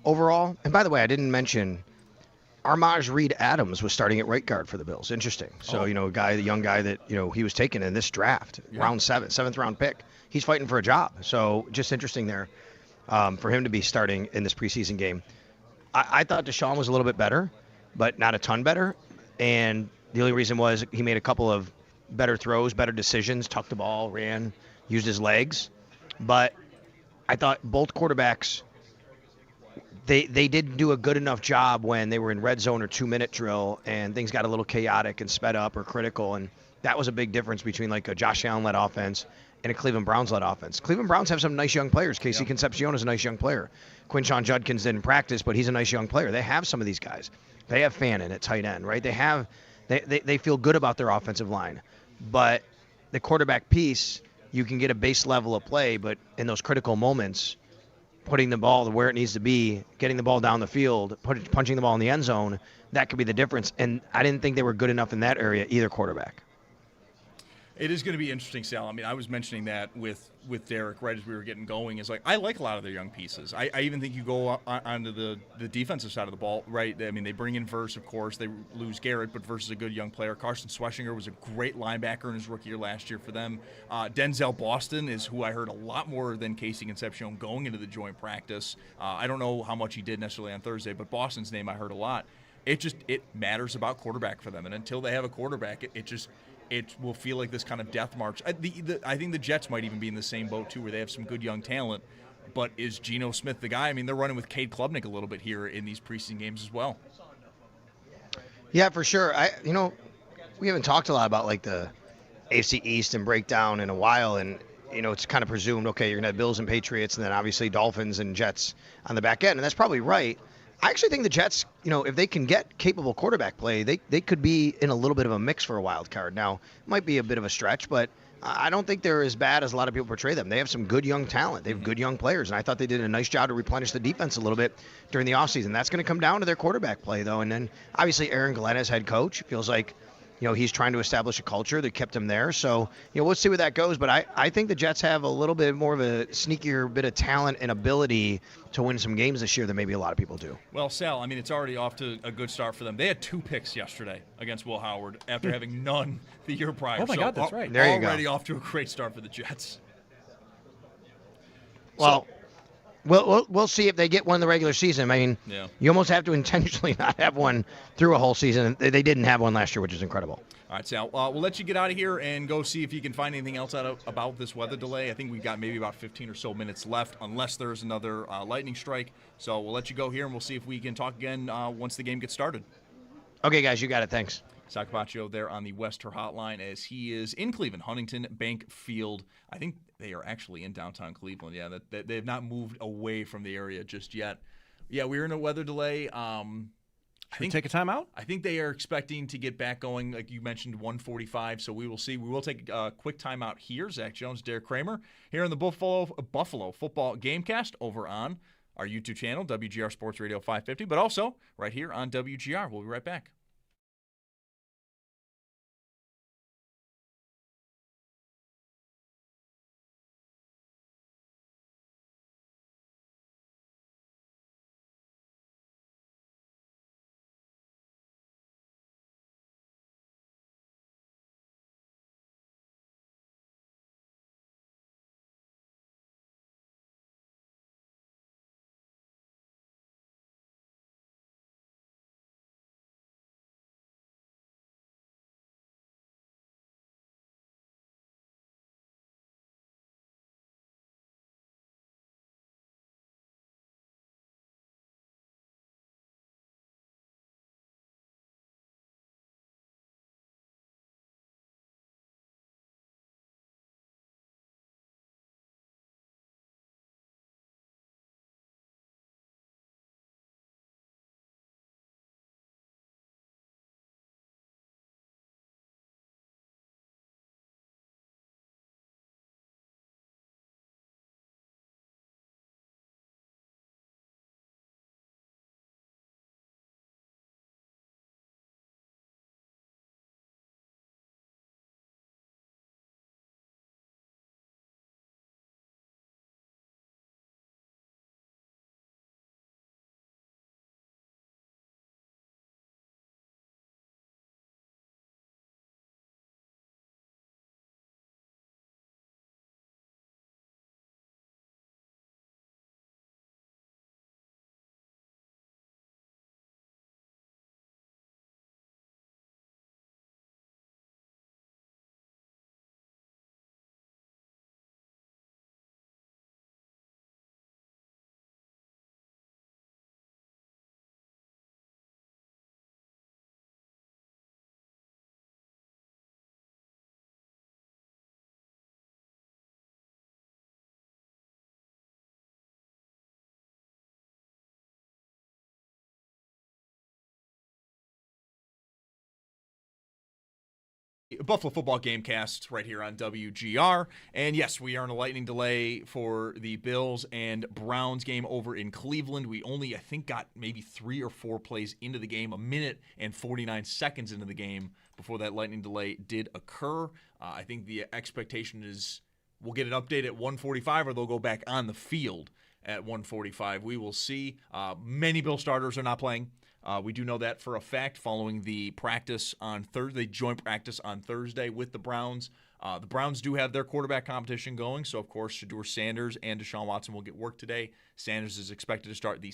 overall. And by the way, I didn't mention Armaj Reed Adams was starting at right guard for the Bills. Interesting. So, the young guy that, he was taken in this draft, round 7th round pick. He's fighting for a job. So just interesting there for him to be starting in this preseason game. I thought Deshaun was a little bit better, but not a ton better. And the only reason was he made a couple of better throws, better decisions, tucked the ball, ran, used his legs. But I thought both quarterbacks, they didn't do a good enough job when they were in red zone or 2-minute drill and things got a little chaotic and sped up or critical. And that was a big difference between like a Josh Allen-led offense and a Cleveland Browns-led offense. Cleveland Browns have some nice young players. Casey Concepcion is a nice young player. Quinshon Judkins didn't practice, but he's a nice young player. They have some of these guys. They have Fannin at tight end, right? They feel good about their offensive line. But the quarterback piece, you can get a base level of play, but in those critical moments, putting the ball where it needs to be, getting the ball down the field, punching the ball in the end zone, that could be the difference. And I didn't think they were good enough in that area, either quarterback. It is going to be interesting, Sal. I mean, I was mentioning that with Derek right as we were getting going. Is like I like a lot of their young pieces. I even think you go onto the defensive side of the ball, right? I mean, they bring in Verse, of course. They lose Garrett, but Verse is a good young player. Carson Schweschinger was a great linebacker in his rookie year last year for them. Denzel Boston is who I heard a lot more than Casey Concepcion going into the joint practice. I don't know how much he did necessarily on Thursday, but Boston's name I heard a lot. It matters about quarterback for them, and until they have a quarterback, it will feel like this kind of death march. I think the Jets might even be in the same boat, too, where they have some good young talent. But is Geno Smith the guy? I mean, they're running with Cade Klubnik a little bit here in these preseason games as well. Yeah, for sure. We haven't talked a lot about, like, the AFC East and breakdown in a while. And, it's kind of presumed, okay, you're going to have Bills and Patriots and then obviously Dolphins and Jets on the back end. And that's probably right. I actually think the Jets, if they can get capable quarterback play, they could be in a little bit of a mix for a wild card. Now, it might be a bit of a stretch, but I don't think they're as bad as a lot of people portray them. They have some good young talent. They have good young players, and I thought they did a nice job to replenish the defense a little bit during the offseason. That's going to come down to their quarterback play, though. And then, obviously, Aaron Glenn as head coach feels like he's trying to establish a culture that kept him there. So, we'll see where that goes. But I think the Jets have a little bit more of a sneakier bit of talent and ability to win some games this year than maybe a lot of people do. Well, Sal, I mean, it's already off to a good start for them. They had 2 picks yesterday against Will Howard after having none the year prior. Oh, my God, that's right. There you go. Already off to a great start for the Jets. Well, we'll see if they get one in the regular season. I mean, you almost have to intentionally not have one through a whole season. They didn't have one last year, which is incredible. All right, Sal, we'll let you get out of here and go see if you can find anything else about this weather delay. I think we've got maybe about 15 or so minutes left, unless there's another lightning strike. So we'll let you go here, and we'll see if we can talk again once the game gets started. Okay, guys, you got it. Thanks. Sal Capaccio there on the Wester Hotline as he is in Cleveland, Huntington Bank Field. I think they are actually in downtown Cleveland. Yeah, they have not moved away from the area just yet. Yeah, we're in a weather delay. Should we take a timeout? I think they are expecting to get back going, like you mentioned, 1:45. So we will see. We will take a quick timeout here. Zach Jones, Derek Kramer, here on the Buffalo Football Gamecast over on our YouTube channel, WGR Sports Radio 550, but also right here on WGR. We'll be right back. Buffalo Football Gamecast right here on WGR. And yes, we are in a lightning delay for the Bills and Browns game over in Cleveland. We only, I think, got maybe 3 or 4 plays into the game, a minute and 49 seconds into the game before that lightning delay did occur. I think the expectation is we'll get an update at 1:45 or they'll go back on the field at 1:45. We will see. Many Bill starters are not playing. We do know that for a fact following the practice on Thursday, joint practice on Thursday with the Browns. The Browns do have their quarterback competition going, so of course Shedeur Sanders and Deshaun Watson will get work today. Sanders is expected to start the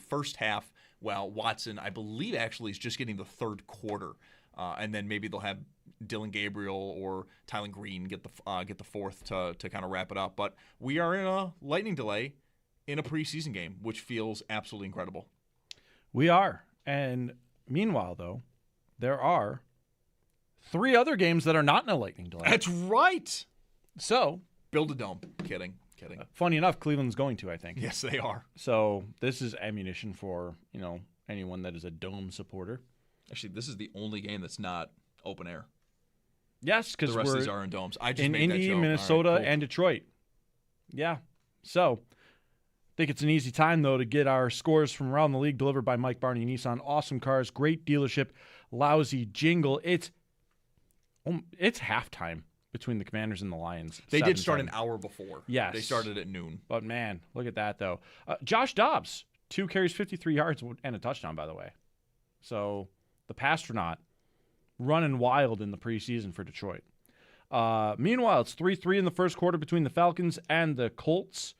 first half, while Watson, I believe, actually is just getting the third quarter, and then maybe they'll have Dylan Gabriel or Tylen Green get the fourth to kind of wrap it up. But we are in a lightning delay in a preseason game, which feels absolutely incredible. We are. And meanwhile, though, there are 3 other games that are not in a lightning delay. That's right. So, build a dome. Kidding. Funny enough, Cleveland's going to, I think. Yes, they are. So this is ammunition for, anyone that is a dome supporter. Actually, this is the only game that's not open air. Yes, because the rest of these are in domes. I just in made that Indy, joke. Minnesota, All right, cool. and Detroit. Yeah. So I think it's an easy time, though, to get our scores from around the league delivered by Mike Barney Nissan. Awesome cars, great dealership, lousy jingle. It's halftime between the Commanders and the Lions. They did 7-7. start an hour before. Yes. They started at noon. But, man, look at that, though. Josh Dobbs, 2 carries, 53 yards, and a touchdown, by the way. So the Pastronaut running wild in the preseason for Detroit. Meanwhile, it's 3-3 in the first quarter between the Falcons and the Colts.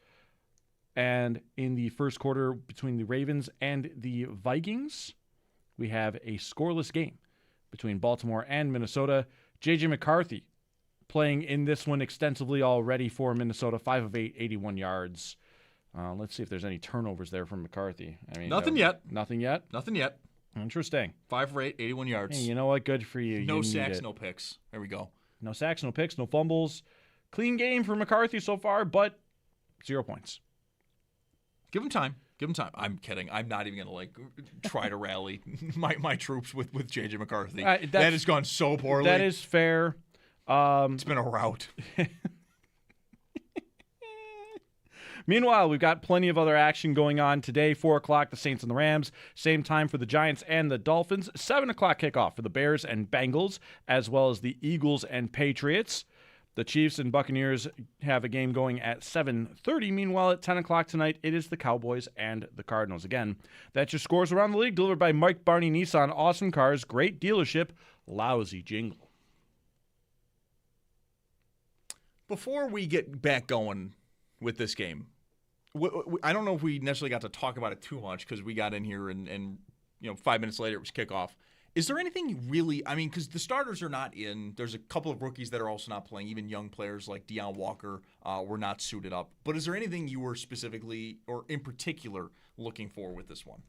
And in the first quarter between the Ravens and the Vikings, we have a scoreless game between Baltimore and Minnesota. J.J. McCarthy playing in this one extensively already for Minnesota, 5 of 8, 81 yards. Let's see if there's any turnovers there from McCarthy. Nothing yet. Nothing yet? Nothing yet. Interesting. 5 for 8, 81 yards. Hey, you know what? Good for you. No You need sacks, it. no picks. There we go. No sacks, no picks, no fumbles. Clean game for McCarthy so far, but 0 points. Give him time. I'm kidding. I'm not even going to try to rally my troops with J.J. McCarthy. That has gone so poorly. That is fair. It's been a rout. Meanwhile, we've got plenty of other action going on today. 4 o'clock, the Saints and the Rams. Same time for the Giants and the Dolphins. 7 o'clock kickoff for the Bears and Bengals, as well as the Eagles and Patriots. The Chiefs and Buccaneers have a game going at 7:30. Meanwhile, at 10 o'clock tonight, it is the Cowboys and the Cardinals. Again, that's your scores around the league, delivered by Mike Barney Nissan. Awesome cars, great dealership, lousy jingle. Before we get back going with this game, I don't know if we necessarily got to talk about it too much because we got in here and 5 minutes later it was kickoff. Is there anything really, because the starters are not in. There's a couple of rookies that are also not playing. Even young players like Deion Walker were not suited up. But is there anything you were specifically or in particular looking for with this one?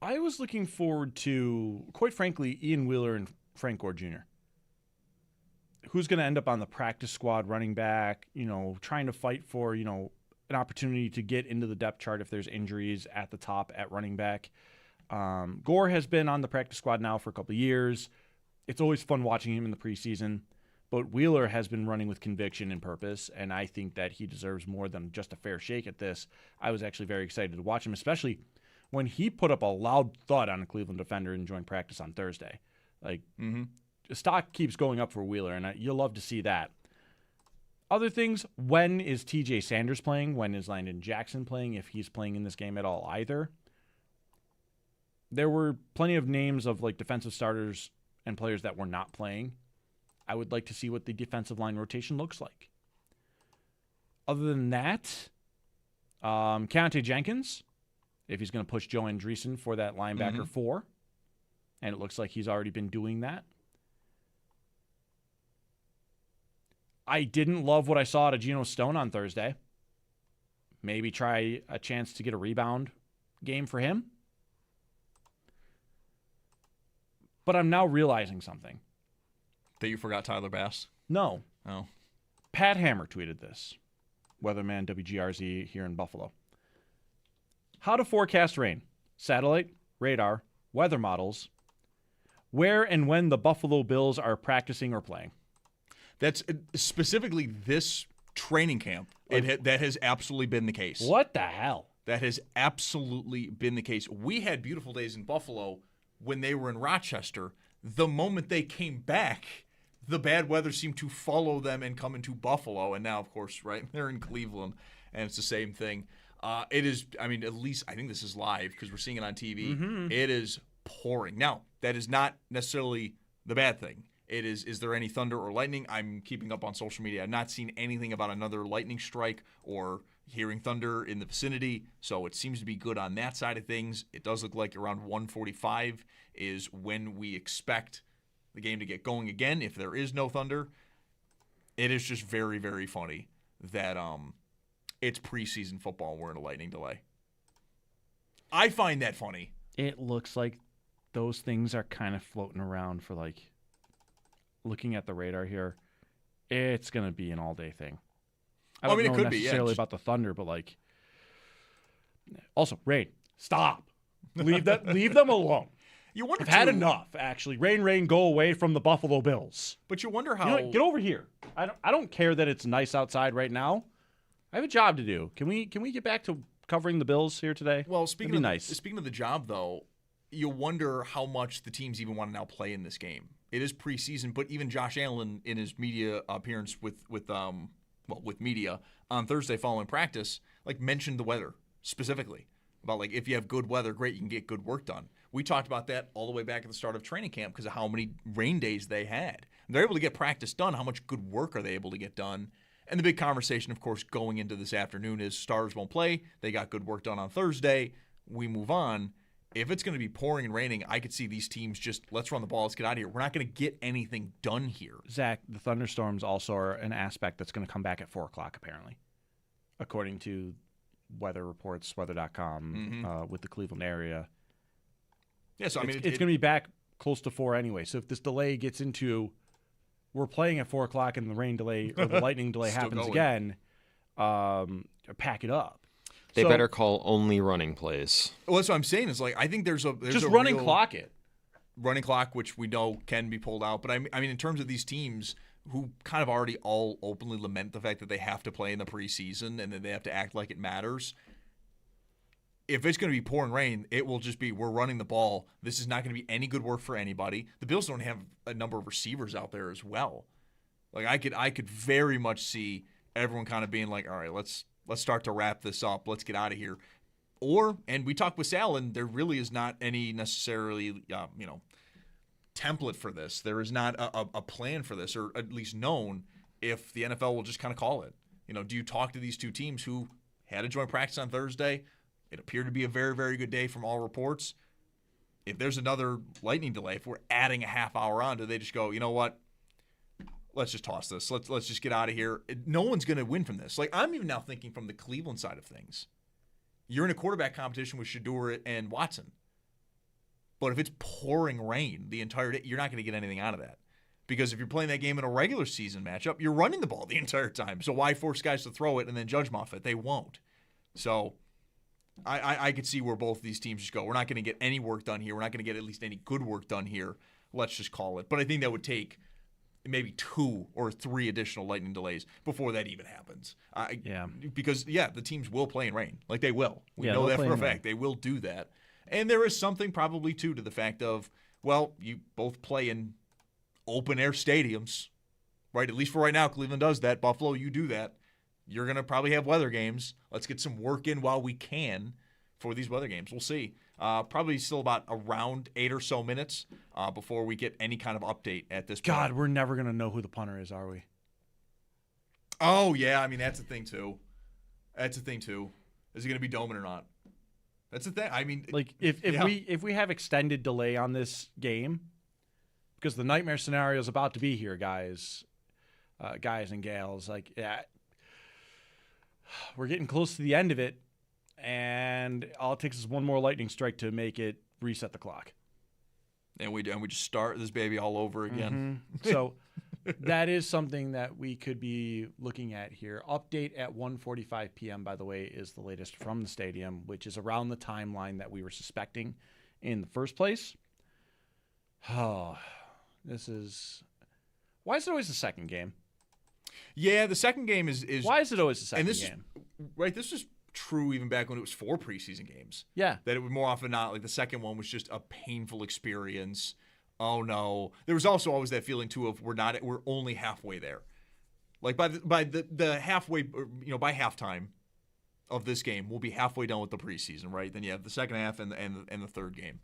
I was looking forward to, quite frankly, Ian Wheeler and Frank Gore Jr. Who's going to end up on the practice squad running back, trying to fight for, an opportunity to get into the depth chart if there's injuries at the top at running back. Gore has been on the practice squad now for a couple of years. It's always fun watching him in the preseason, but Wheeler has been running with conviction and purpose, and I think that he deserves more than just a fair shake at this. I was actually very excited to watch him, especially when he put up a loud thud on a Cleveland defender and joined practice on Thursday. The stock keeps going up for Wheeler, and you'll love to see that. Other things, when is TJ Sanders playing? When is Landon Jackson playing, if he's playing in this game at all either? There were plenty of names of defensive starters and players that were not playing. I would like to see what the defensive line rotation looks like. Other than that, Keontae Jenkins, if he's going to push Joe Andreessen for that linebacker 4, and it looks like he's already been doing that. I didn't love what I saw out of Geno Stone on Thursday. Maybe try a chance to get a rebound game for him. But I'm now realizing something. That you forgot Tyler Bass? No. Oh. Pat Hammer tweeted this. Weatherman WGRZ here in Buffalo. How to forecast rain. Satellite, radar, weather models. Where and when the Buffalo Bills are practicing or playing. That's specifically this training camp. That has absolutely been the case. What the hell? That has absolutely been the case. We had beautiful days in Buffalo when they were in Rochester. The moment they came back, the bad weather seemed to follow them and come into Buffalo. And now, of course, right, they're in Cleveland, and it's the same thing. It is, at least I think this is live because we're seeing it on TV. It is pouring. Now, that is not necessarily the bad thing. It is there any thunder or lightning? I'm keeping up on social media. I've not seen anything about another lightning strike or hearing thunder in the vicinity, so it seems to be good on that side of things. It does look like around 1:45 is when we expect the game to get going again if there is no thunder. It is just very, very funny that it's preseason football and we're in a lightning delay. I find that funny. It looks like those things are kind of floating around for looking at the radar here, it's going to be an all-day thing. I don't know it could necessarily about the thunder, but also rain. Stop. Leave them alone. You wonder. I've had enough. Actually, rain, go away from the Buffalo Bills. But you wonder how. Get over here. I don't care that it's nice outside right now. I have a job to do. Can we get back to covering the Bills here today? Well, speaking of the job though, you wonder how much the teams even want to now play in this game. It is preseason, but even Josh Allen in his media appearance with media on Thursday following practice, mentioned the weather specifically about if you have good weather, great, you can get good work done. We talked about that all the way back at the start of training camp because of how many rain days they had. And they're able to get practice done. How much good work are they able to get done? And the big conversation, of course, going into this afternoon is starters won't play. They got good work done on Thursday. We move on. If it's going to be pouring and raining, I could see these teams just, let's run the ball, let's get out of here. We're not going to get anything done here. Zach, the thunderstorms also are an aspect that's going to come back at 4 o'clock, apparently, according to weather reports, weather.com, with the Cleveland area. Yeah, so it's going to be back close to 4 anyway. So if this delay gets into, we're playing at 4 o'clock and the rain delay or the lightning delay happens again, pack it up. They better call only running plays. Well, that's what I'm saying. Is I think there's just a running clock it. Running clock, which we know can be pulled out. But I mean, in terms of these teams, who kind of already all openly lament the fact that they have to play in the preseason and that they have to act like it matters. If it's going to be pouring rain, it will just be we're running the ball. This is not going to be any good work for anybody. The Bills don't have a number of receivers out there as well. Like I could very much see everyone kind of being like, all right, let's start to wrap this up. Let's get out of here. And we talked with Sal, and there really is not any necessarily, template for this. There is not a plan for this, or at least known if the NFL will just kind of call it. Do you talk to these two teams who had a joint practice on Thursday? It appeared to be a very, very good day from all reports. If there's another lightning delay, if we're adding a half hour on, do they just go, you know what? Let's just toss this. Let's just get out of here. No one's going to win from this. Like, I'm even now thinking from the Cleveland side of things. You're in a quarterback competition with Shedeur and Watson. But if it's pouring rain the entire day, you're not going to get anything out of that. Because if you're playing that game in a regular season matchup, you're running the ball the entire time. So why force guys to throw it and then judge them off it? They won't. So I could see where both of these teams just go, we're not going to get any work done here. We're not going to get at least any good work done here. Let's just call it. But I think that would take maybe 2 or 3 additional lightning delays before that even happens. Because, the teams will play in rain. Like, they will. We know that for a fact. They will do that. And there is something probably, too, to the fact of, well, you both play in open-air stadiums, right? At least for right now, Cleveland does that. Buffalo, you do that. You're going to probably have weather games. Let's get some work in while we can for these weather games. We'll see. Probably still about around 8 or so minutes before we get any kind of update at this point. God, we're never going to know who the punter is, are we? Oh, yeah. I mean, that's the thing, too. Is it going to be Doman or not? That's the thing. I mean, like if we have extended delay on this game, because the nightmare scenario is about to be here, guys and gals. Like, we're getting close to the end of it, and all it takes is one more lightning strike to make it reset the clock. And we just start this baby all over again. Mm-hmm. So that is something that we could be looking at here. Update at 1:45 p.m., by the way, is the latest from the stadium, which is around the timeline that we were suspecting in the first place. Oh, why is it always the second game? Yeah, the second game is why is it always the second game? Right, this was true even back when it was 4 preseason games. Yeah. That it would more often not, like the second one was just a painful experience. Oh no. There was also always that feeling too of we're only halfway there. Like by the halfway, by halftime of this game, we'll be halfway done with the preseason, right? Then you have the second half and the third game.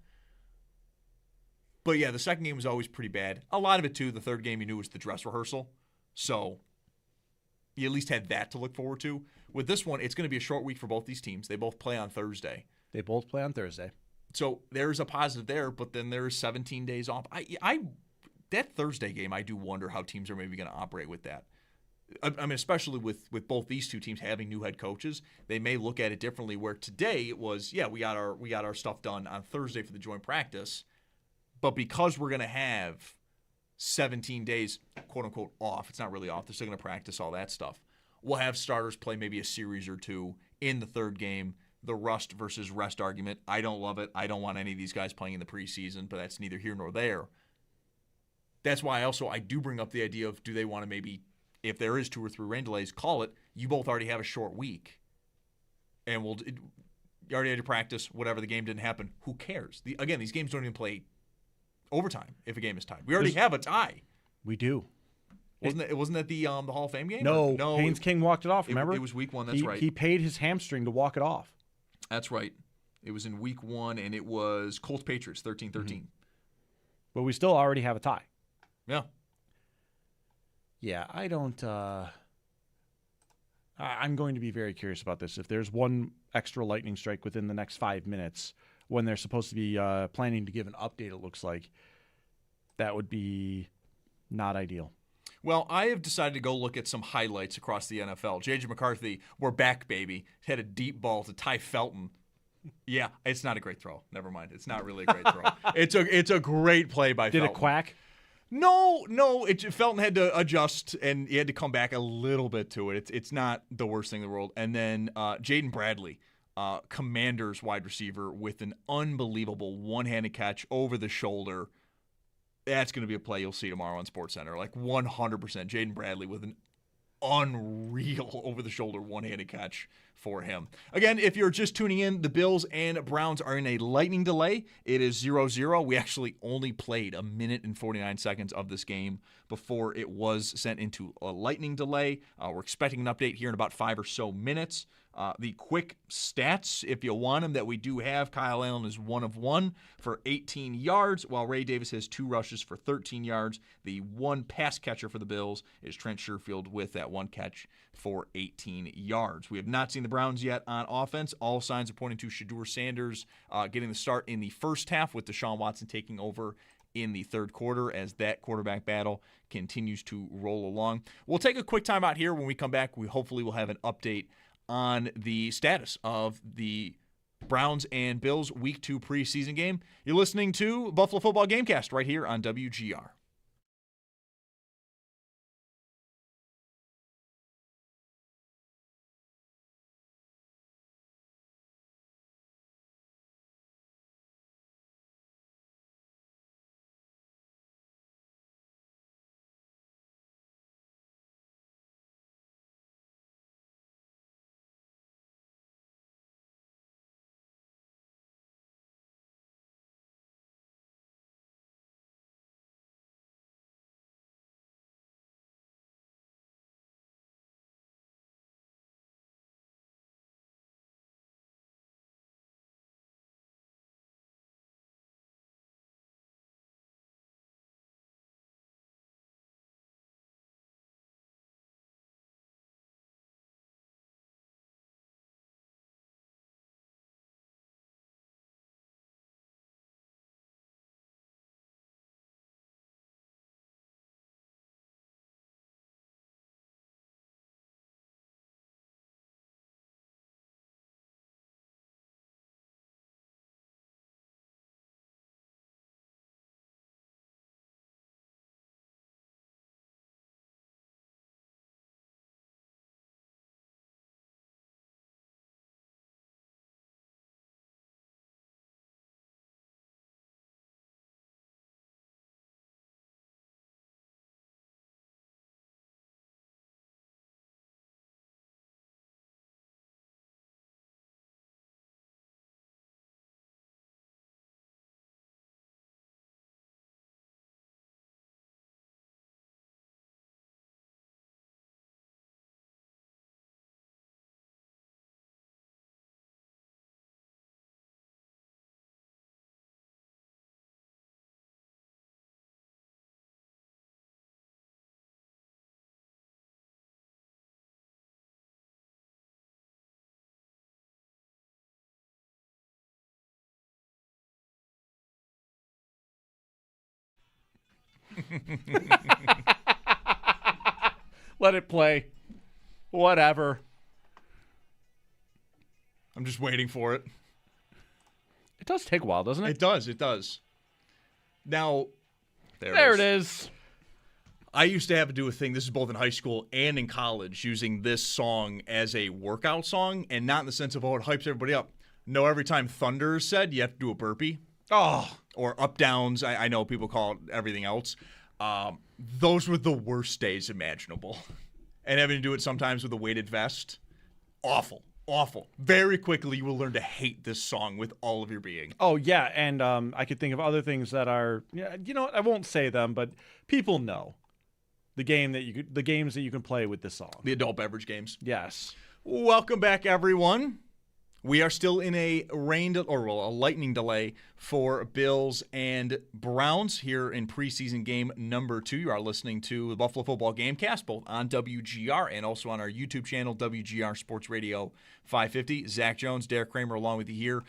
But yeah, the second game was always pretty bad. A lot of it too, the third game you knew was the dress rehearsal. So you at least had that to look forward to. With this one, it's going to be a short week for both these teams. They both play on Thursday. So there's a positive there, but then there's 17 days off. That Thursday game, I do wonder how teams are maybe going to operate with that. I mean, especially with both these two teams having new head coaches, they may look at it differently. Where today it was, we got our stuff done on Thursday for the joint practice, but because we're going to have 17 days, quote unquote, off. It's not really off. They're still going to practice all that stuff. We'll have starters play maybe a series or 2 in the third game. The rust versus rest argument. I don't love it. I don't want any of these guys playing in the preseason, but that's neither here nor there. That's why I do bring up the idea of, do they want to maybe, if there is 2 or 3 rain delays, call it. You both already have a short week. And you already had your practice, whatever, the game didn't happen. Who cares? Again, these games don't even play overtime if a game is tied. We already have a tie. We do. Wasn't that the Hall of Fame game? No, Haynes King walked it off, remember? It was week 1, that's right. He paid his hamstring to walk it off. That's right. It was in week 1, and it was Colts-Patriots, 13-13. Mm-hmm. But we still already have a tie. Yeah. Yeah, I don't I'm going to be very curious about this. If there's one extra lightning strike within the next 5 minutes when they're supposed to be planning to give an update, it looks like, that would be not ideal. Well, I have decided to go look at some highlights across the NFL. J.J. McCarthy, we're back, baby. Hit a deep ball to Ty Felton. Yeah, it's not a great throw. Never mind. It's not really a great throw. It's a great play by Felton. Did it quack? No. Felton had to adjust, and he had to come back a little bit to it. It's not the worst thing in the world. And then Jaden Bradley, Commanders wide receiver, with an unbelievable one-handed catch over the shoulder. That's going to be a play you'll see tomorrow on SportsCenter. Like 100%. Jaden Bradley with an unreal over-the-shoulder one-handed catch for him. Again, if you're just tuning in, the Bills and Browns are in a lightning delay. It is 0-0. We actually only played 1 minute and 49 seconds of this game before it was sent into a lightning delay. We're expecting an update here in about 5 or so minutes. The quick stats, if you want them, that we do have: Kyle Allen is 1 of 1 for 18 yards, while Ray Davis has 2 rushes for 13 yards. The one pass catcher for the Bills is Trent Sherfield with that 1 catch for 18 yards. We have not seen the Browns yet on offense. All signs are pointing to Shedeur Sanders getting the start in the first half, with Deshaun Watson taking over in the third quarter as that quarterback battle continues to roll along. We'll take a quick time out here. When we come back, we hopefully will have an update on the status of the Browns and Bills Week 2 preseason game. You're listening to Buffalo Football Gamecast right here on WGR. Let it play. Whatever. I'm just waiting for it. It does take a while, doesn't it? It does. Now, there it is. I used to have to do a thing, this is both in high school and in college, using this song as a workout song, and not in the sense of, oh, it hypes everybody up. No, every time thunder is said, you have to do a burpee. Oh. Or up downs. I know people call it everything else. Those were the worst days imaginable. And having to do it sometimes with a weighted vest. Awful. Very quickly, you will learn to hate this song with all of your being. Oh, yeah. And I could think of other things that are, you know what? I won't say them, but people know the games that you can play with this song. The adult beverage games. Yes. Welcome back, everyone. We are still in a lightning delay for Bills and Browns here in preseason game number 2. You are listening to the Buffalo Football Gamecast, both on WGR and also on our YouTube channel, WGR Sports Radio 550. Zach Jones, Derek Kramer along with you here,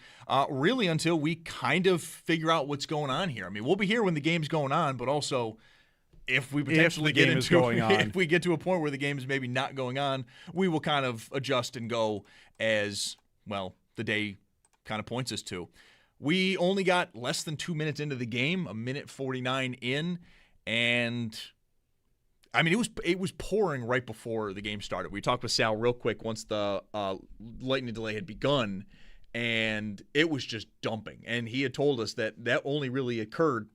really until we kind of figure out what's going on here. I mean, we'll be here when the game's going on, but also if we potentially if we get to a point where the game is maybe not going on, we will kind of adjust and go as well, the day kind of points us to. We only got less than 2 minutes into the game, 1:49 in, and I mean it was pouring right before the game started. We talked with Sal real quick once the lightning delay had begun, and it was just dumping. And he had told us that only really occurred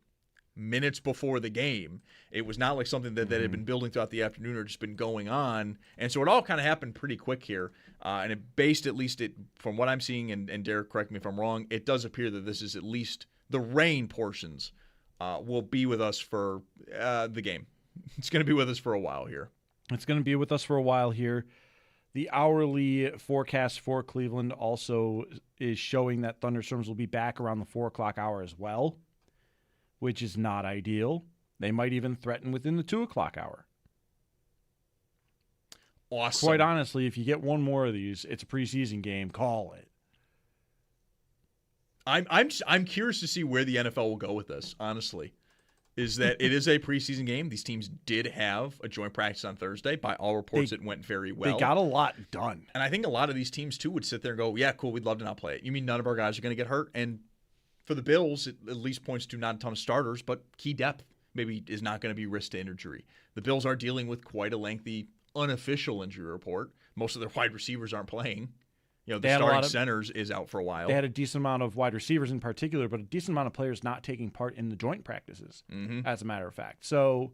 minutes before the game. It was not like something that had been building throughout the afternoon or just been going on. And so it all kind of happened pretty quick here. And it based, at least from what I'm seeing, and Derek, correct me if I'm wrong, it does appear that this is at least the rain portions will be with us for the game. It's going to be with us for a while here. It's going to be with us for a while here. The hourly forecast for Cleveland also is showing that thunderstorms will be back around the 4 o'clock hour as well, which is not ideal. They might even threaten within the 2 o'clock hour. Awesome. Quite honestly, if you get one more of these, it's a preseason game. Call it. I'm curious to see where the NFL will go with this, honestly. Is that it is a preseason game. These teams did have a joint practice on Thursday. By all reports, it went very well. They got a lot done. And I think a lot of these teams, too, would sit there and go, yeah, cool, we'd love to not play it. You mean none of our guys are going to get hurt? And for the Bills, it at least points to not a ton of starters, but key depth maybe is not going to be risked to injury. The Bills are dealing with quite a lengthy unofficial injury report. Most of their wide receivers aren't playing. You know, the starting centers is out for a while. They had a decent amount of wide receivers in particular, but a decent amount of players not taking part in the joint practices, as a matter of fact. So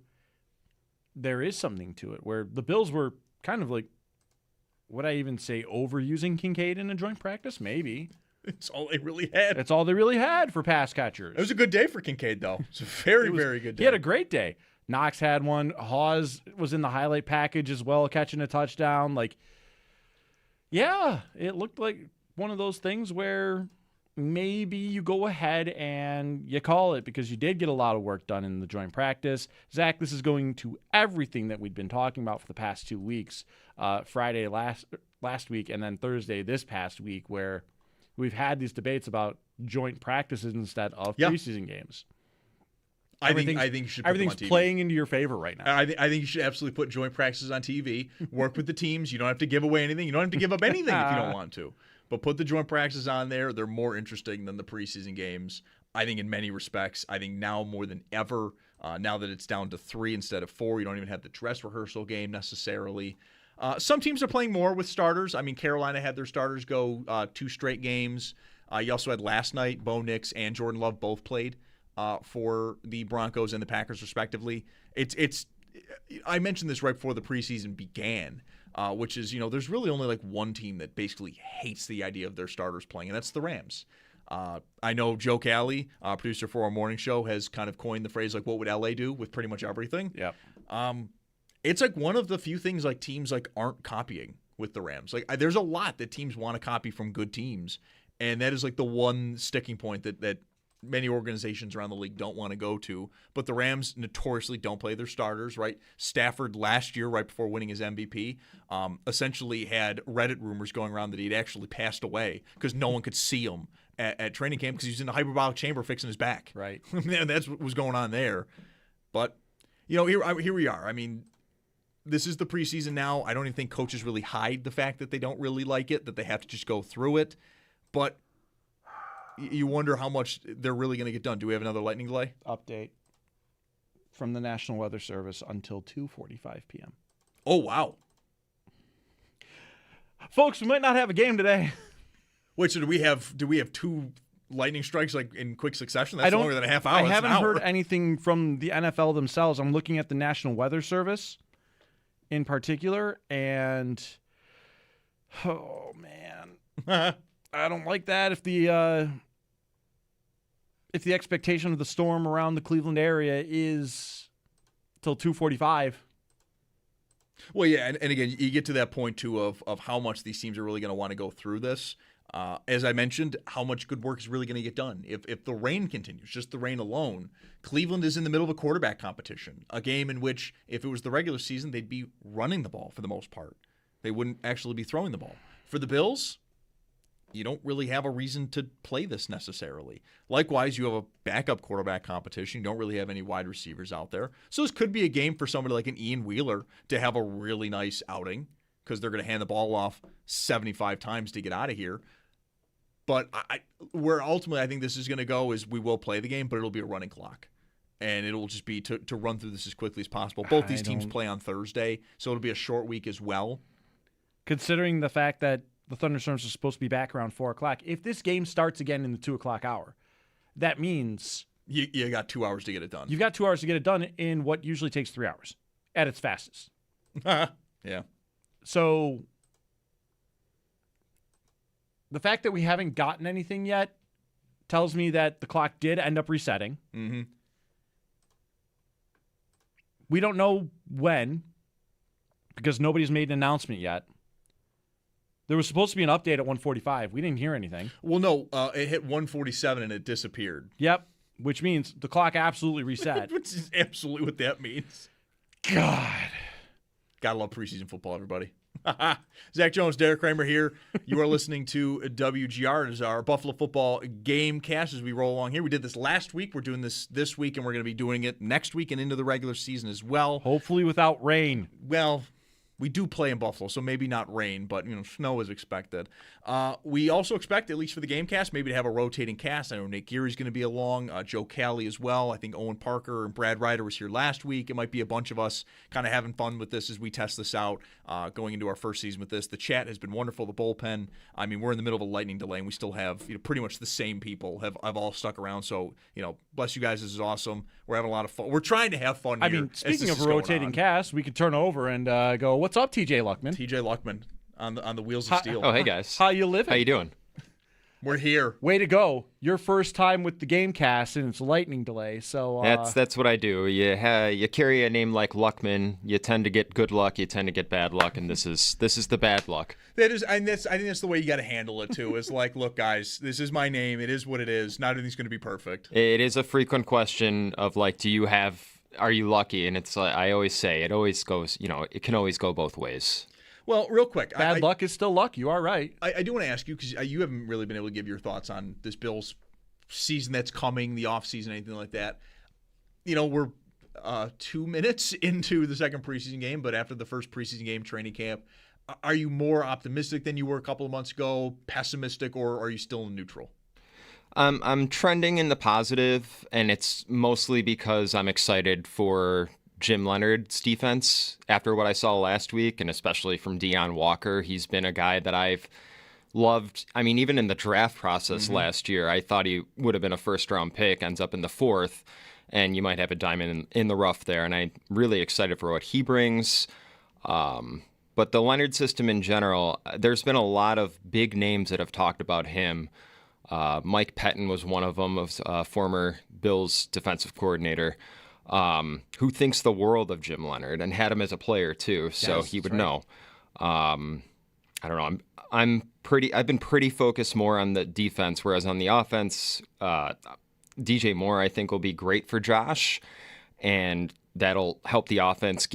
there is something to it where the Bills were kind of like, would I even say overusing Kincaid in a joint practice? Maybe. It's all they really had. It's all they really had for pass catchers. It was a good day for Kincaid, though. It's a very good day. He had a great day. Knox had one. Hawes was in the highlight package as well, catching a touchdown. Like, yeah, it looked like one of those things where maybe you go ahead and you call it because you did get a lot of work done in the joint practice. Zach, this is going to everything that we'd been talking about for the past 2 weeks. Friday last week and then Thursday this past week, where we've had these debates about joint practices instead of preseason games. I think you should put everything's them on TV. Playing into your favor right now. I think you should absolutely put joint practices on TV. Work with the teams. You don't have to give away anything. You don't have to give up anything if you don't want to. But put the joint practices on there. They're more interesting than the preseason games, I think, in many respects. I think now more than ever, now that it's down to 3 instead of 4, you don't even have the dress rehearsal game necessarily. Some teams are playing more with starters. I mean, Carolina had their starters go 2 straight games. You also had last night, Bo Nix and Jordan Love both played for the Broncos and the Packers, respectively. I mentioned this right before the preseason began, which is, there's really only like one team that basically hates the idea of their starters playing, and that's the Rams. I know Joe Cali, producer for our morning show, has kind of coined the phrase, like, what would LA do with pretty much everything? Yep. It's like one of the few things like teams like aren't copying with the Rams. Like, there's a lot that teams want to copy from good teams, and that is like the one sticking point that many organizations around the league don't want to go to. But the Rams notoriously don't play their starters, right? Stafford last year, right before winning his MVP, essentially had Reddit rumors going around that he'd actually passed away because no one could see him at training camp because he was in the hyperbolic chamber fixing his back. Right. And that's what was going on there. But, here we are. I mean, this is the preseason now. I don't even think coaches really hide the fact that they don't really like it, that they have to just go through it. But you wonder how much they're really going to get done. Do we have another lightning delay? Update from the National Weather Service until 2:45 p.m. Oh, wow. Folks, we might not have a game today. Wait, so do we have 2 lightning strikes like in quick succession? That's longer than a half hour. I haven't heard anything from the NFL themselves. I'm looking at the National Weather Service in particular, and oh man, I don't like that. If the expectation of the storm around the Cleveland area is till 2:45. Well, yeah, and again, you get to that point too of how much these teams are really going to want to go through this. As I mentioned, how much good work is really going to get done. If the rain continues, just the rain alone, Cleveland is in the middle of a quarterback competition, a game in which if it was the regular season, they'd be running the ball for the most part. They wouldn't actually be throwing the ball. For the Bills, you don't really have a reason to play this necessarily. Likewise, you have a backup quarterback competition. You don't really have any wide receivers out there. So this could be a game for somebody like an Ian Wheeler to have a really nice outing because they're going to hand the ball off 75 times to get out of here. But where ultimately I think this is going to go is we will play the game, but it'll be a running clock. And it'll just be to run through this as quickly as possible. Both these teams play on Thursday, so it'll be a short week as well. Considering the fact that the thunderstorms are supposed to be back around 4 o'clock, if this game starts again in the 2 o'clock hour, that means You got 2 hours to get it done. You've got 2 hours to get it done in what usually takes 3 hours at its fastest. Yeah. So the fact that we haven't gotten anything yet tells me that the clock did end up resetting. Mm-hmm. We don't know when because nobody's made an announcement yet. There was supposed to be an update at 1:45. We didn't hear anything. Well, no, it hit 1:47 and it disappeared. Yep, which means the clock absolutely reset. Which is absolutely what that means. God. Gotta love preseason football, everybody. Zach Jones, Derek Kramer here. You are listening to WGR. It is our Buffalo football game cast as we roll along here. We did this last week. We're doing this week, and we're going to be doing it next week and into the regular season as well. Hopefully without rain. Well, we do play in Buffalo, so maybe not rain, but snow is expected. We also expect, at least for the game cast, maybe to have a rotating cast. I know Nate Geary's going to be along, Joe Cali as well. I think Owen Parker and Brad Ryder was here last week. It might be a bunch of us kind of having fun with this as we test this out, going into our first season with this. The chat has been wonderful. The bullpen, I mean, we're in the middle of a lightning delay, and we still have pretty much the same people have all stuck around. So, bless you guys. This is awesome. We're having a lot of fun. We're trying to have fun here. I mean, speaking of a rotating cast, we could turn over and go, what's up, TJ Luckman? TJ Luckman on the wheels of steel. Oh, hey, guys. How you living? How you doing? We're here. Way to go. Your first time with the game cast, and it's a lightning delay. So That's what I do. You carry a name like Luckman, you tend to get good luck, you tend to get bad luck, and this is the bad luck. That is, and I think that's the way you got to handle it too. Is like, look, guys, this is my name. It is what it is. Not everything's going to be perfect. It is a frequent question of like, are you lucky? And it's like I always say, it always goes, it can always go both ways. Well, real quick, bad luck is still luck. You are right. I do want to ask you because you haven't really been able to give your thoughts on this Bills season that's coming, the off season, anything like that. We're 2 minutes into the second preseason game, but after the first preseason game, training camp, are you more optimistic than you were a couple of months ago, pessimistic, or are you still in neutral? I'm trending in the positive, and it's mostly because I'm excited for Jim Leonard's defense after what I saw last week, and especially from Deion Walker. He's been a guy that I've loved. I mean, even in the draft process last year, I thought he would have been a first-round pick, ends up in the fourth, and you might have a diamond in the rough there, and I'm really excited for what he brings. But the Leonard system in general, there's been a lot of big names that have talked about him. Mike Pettin was one of them, former Bills defensive coordinator, who thinks the world of Jim Leonard and had him as a player too, so he would know. I don't know. I've been pretty focused more on the defense, whereas on the offense, DJ Moore I think will be great for Josh, and that'll help the offense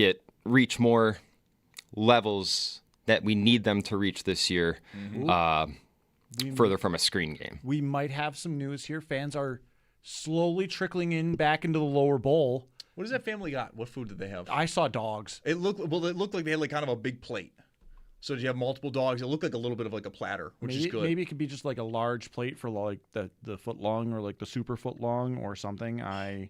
reach more levels that we need them to reach this year, further from a screen game. We might have some news here. Fans are slowly trickling in back into the lower bowl. What does that family got? What food did they have? I saw dogs. It looked like they had like kind of a big plate. So did you have multiple dogs? It looked like a little bit of like a platter, which is good. Maybe it could be just like a large plate for like the foot long or like the super foot long or something. The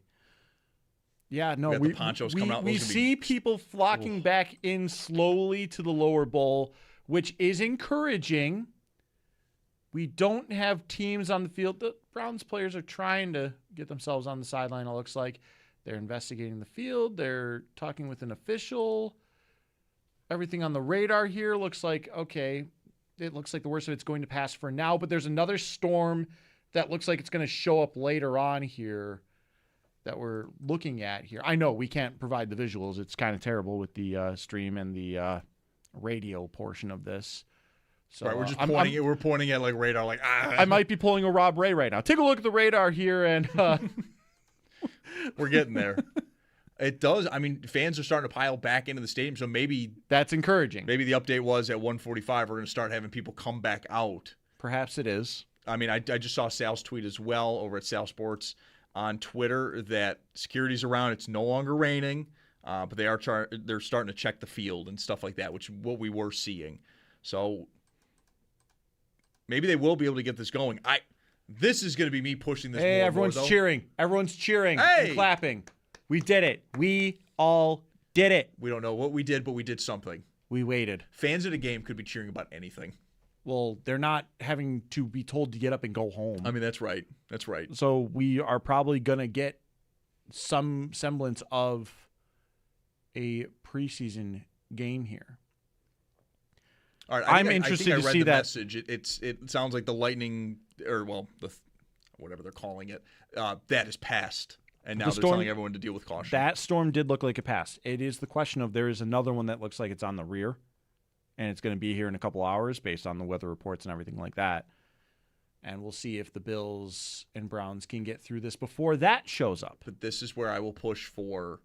ponchos coming out. We see people flocking back in slowly to the lower bowl, which is encouraging. We don't have teams on the field. The Browns players are trying to get themselves on the sideline, it looks like. They're investigating the field. They're talking with an official. Everything on the radar here looks like, okay, it looks like the worst of it's going to pass for now, but there's another storm that looks like it's going to show up later on here that we're looking at here. I know we can't provide the visuals. It's kind of terrible with the stream and the radio portion of this. So, right, we're just pointing. We're pointing at like radar. Like I might be pulling a Rob Ray right now. Take a look at the radar here, and we're getting there. It does. I mean, fans are starting to pile back into the stadium, so maybe that's encouraging. Maybe the update was at 1:45. We're going to start having people come back out. Perhaps it is. I mean, I just saw Sal's tweet as well over at Sal Sports on Twitter that security's around. It's no longer raining, but they're starting to check the field and stuff like that, which is what we were seeing. So maybe they will be able to get this going. This is going to be me pushing this. Hey, more everyone's and more, cheering. Everyone's cheering and clapping. We did it. We all did it. We don't know what we did, but we did something. We waited. Fans at a game could be cheering about anything. Well, they're not having to be told to get up and go home. I mean, that's right. That's right. So we are probably going to get some semblance of a preseason game here. All right, I'm I interested think I to read see the that. message. It sounds like the Lightning, or whatever they're calling it, that is passed, and now they're telling everyone to deal with caution. That storm did look like it passed. It is the question of there is another one that looks like it's on the rear, and it's going to be here in a couple hours based on the weather reports and everything like that. And we'll see if the Bills and Browns can get through this before that shows up. But this is where I will push for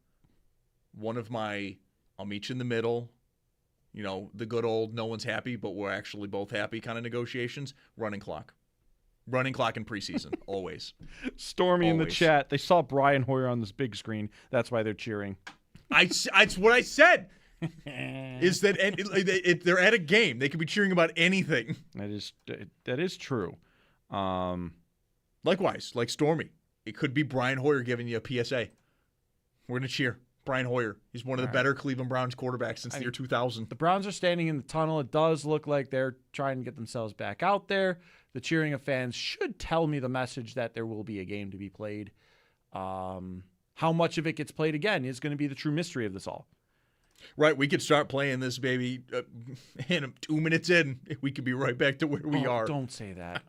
one of my I'll meet you in the middle, the good old no one's happy, but we're actually both happy kind of negotiations. Running clock. Running clock in preseason, always. Stormy in the Always. chat. They saw Brian Hoyer on this big screen. That's why they're cheering. That's what I said. Is that they're at a game. They could be cheering about anything. That is true. Likewise, like Stormy. It could be Brian Hoyer giving you a PSA. We're going to cheer. Brian Hoyer. He's one of the better Cleveland Browns quarterbacks since the year 2000. The Browns are standing in the tunnel. It does look like they're trying to get themselves back out there. The cheering of fans should tell me the message that there will be a game to be played. How much of it gets played again is going to be the true mystery of this all. Right, we could start playing this baby in 2 minutes in. We could be right back to where we are. Don't say that.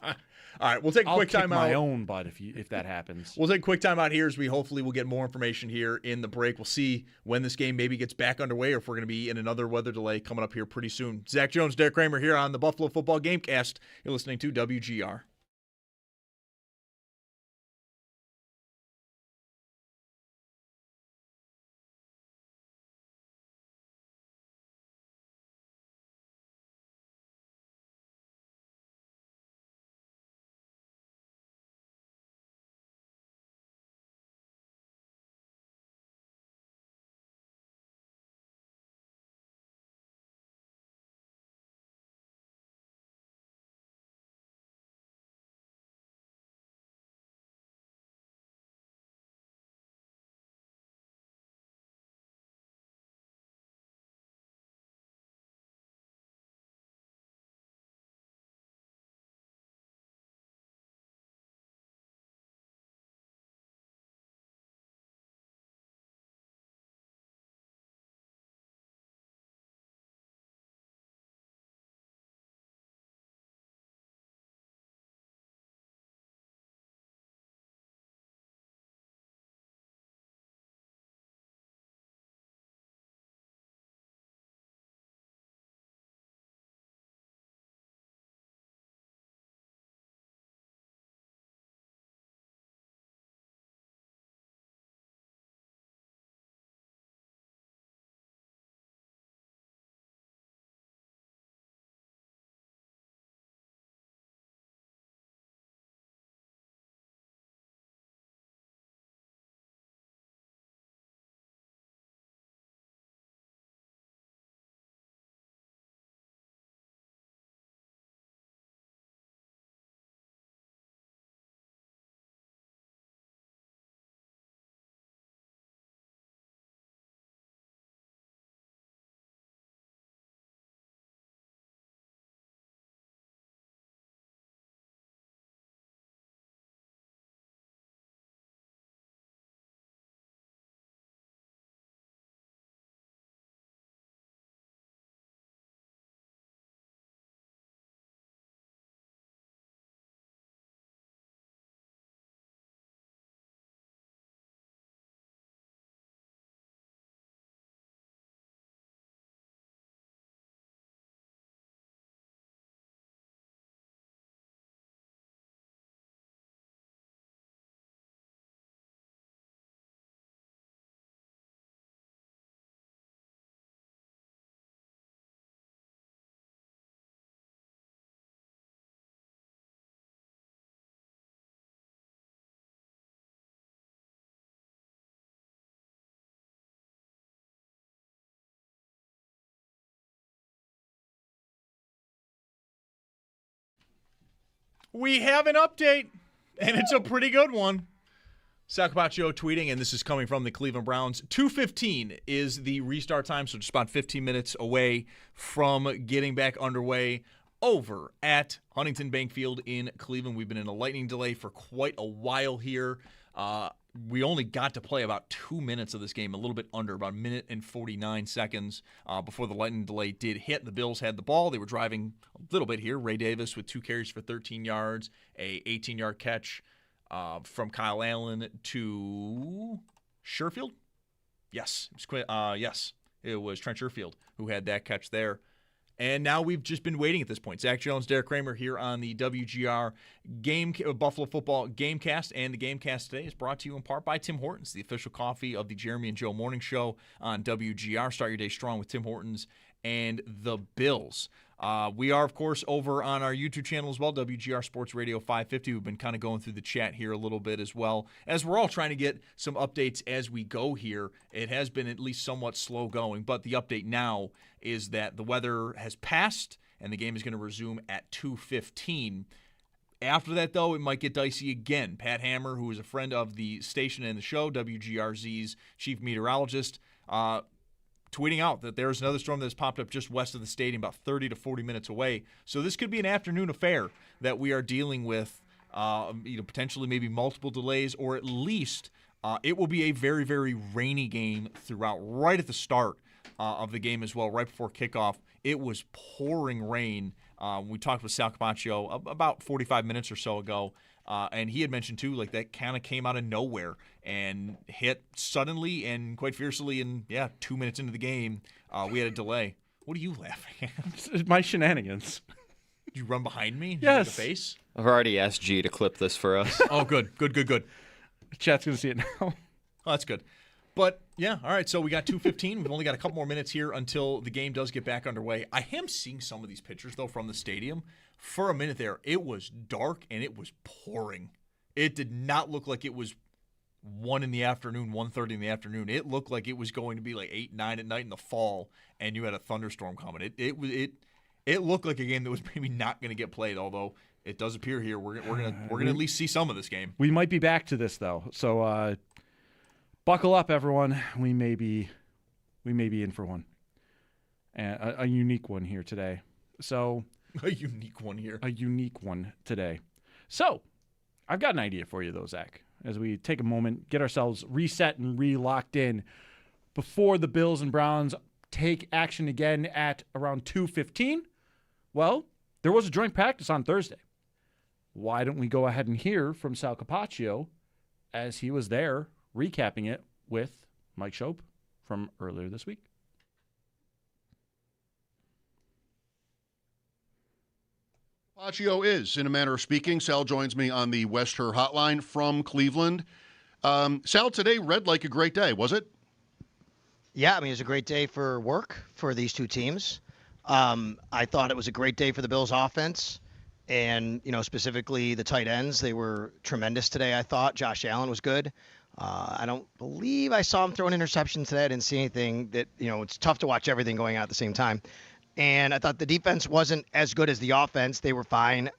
All right, we'll take a quick time out. I'll kick my own butt if that happens. We'll take a quick time out here as we hopefully will get more information here in the break. We'll see when this game maybe gets back underway or if we're going to be in another weather delay coming up here pretty soon. Zach Jones, Derek Kramer here on the Buffalo Football Gamecast. You're listening to WGR. We have an update, and it's a pretty good one. Sal Capaccio tweeting, and this is coming from the Cleveland Browns. 2:15 is the restart time, so just about 15 minutes away from getting back underway. over at Huntington Bank Field in Cleveland. We've been in a lightning delay for quite a while here. We only got to play about 2 minutes of this game, a little bit under, about a minute and 49 seconds before the lightning delay did hit. The Bills had the ball. They were driving a little bit here. Ray Davis with 2 carries for 13 yards, a 18-yard catch from Kyle Allen to Sherfield. Yes, it was Trent Sherfield who had that catch there. And now we've just been waiting at this point. Zach Jones, Derek Kramer here on the WGR Buffalo Football Gamecast. And the Gamecast today is brought to you in part by Tim Hortons, the official coffee of the Jeremy and Joe Morning Show on WGR. Start your day strong with Tim Hortons and the Bills. We are, of course, over on our YouTube channel as well, WGR Sports Radio 550. We've been kind of going through the chat here a little bit as well, as we're all trying to get some updates as we go here. It has been at least somewhat slow going, but the update now is that the weather has passed and the game is going to resume at 2:15. After that, though, it might get dicey again. Pat Hammer, who is a friend of the station and the show, WGRZ's chief meteorologist, tweeting out that there's another storm that's popped up just west of the stadium, about 30 to 40 minutes away. So this could be an afternoon affair that we are dealing with, potentially maybe multiple delays, or at least it will be a very, very rainy game throughout. Right at the start of the game as well, right before kickoff, it was pouring rain. We talked with Sal Capaccio about 45 minutes or so ago, and he had mentioned, too, like that kind of came out of nowhere and hit suddenly and quite fiercely. And, 2 minutes into the game, we had a delay. What are you laughing at? It's my shenanigans. Did you run behind me? Did Yes. you make a face? I've already asked G to clip this for us. Oh, good. Chat's going to see it now. Oh, that's good. But, all right, so we got 2:15. We've only got a couple more minutes here until the game does get back underway. I am seeing some of these pictures, though, from the stadium. For a minute there, it was dark and it was pouring. It did not look like it was 1 in the afternoon, 1:30 in the afternoon. It looked like it was going to be like 8, 9 at night in the fall, and you had a thunderstorm coming. It looked like a game that was maybe not going to get played, although it does appear here we're gonna at least see some of this game. We might be back to this, though. So buckle up, everyone. We may be in for one, and a unique one here today. So A unique one here. a unique one today. So I've got an idea for you, though, Zach. As we take a moment, get ourselves reset and re-locked in before the Bills and Browns take action again at around 2:15. Well, there was a joint practice on Thursday. Why don't we go ahead and hear from Sal Capaccio as he was there recapping it with Mike Shope from earlier this week. Capaccio is, in a manner of speaking. Sal joins me on the West Her hotline from Cleveland. Sal, today read like a great day, was it? Yeah, I mean, it was a great day for work for these two teams. I thought it was a great day for the Bills offense. And, specifically the tight ends, they were tremendous today, I thought. Josh Allen was good. I don't believe I saw him throw an interception today. I didn't see anything that, it's tough to watch everything going on at the same time. And I thought the defense wasn't as good as the offense. They were fine.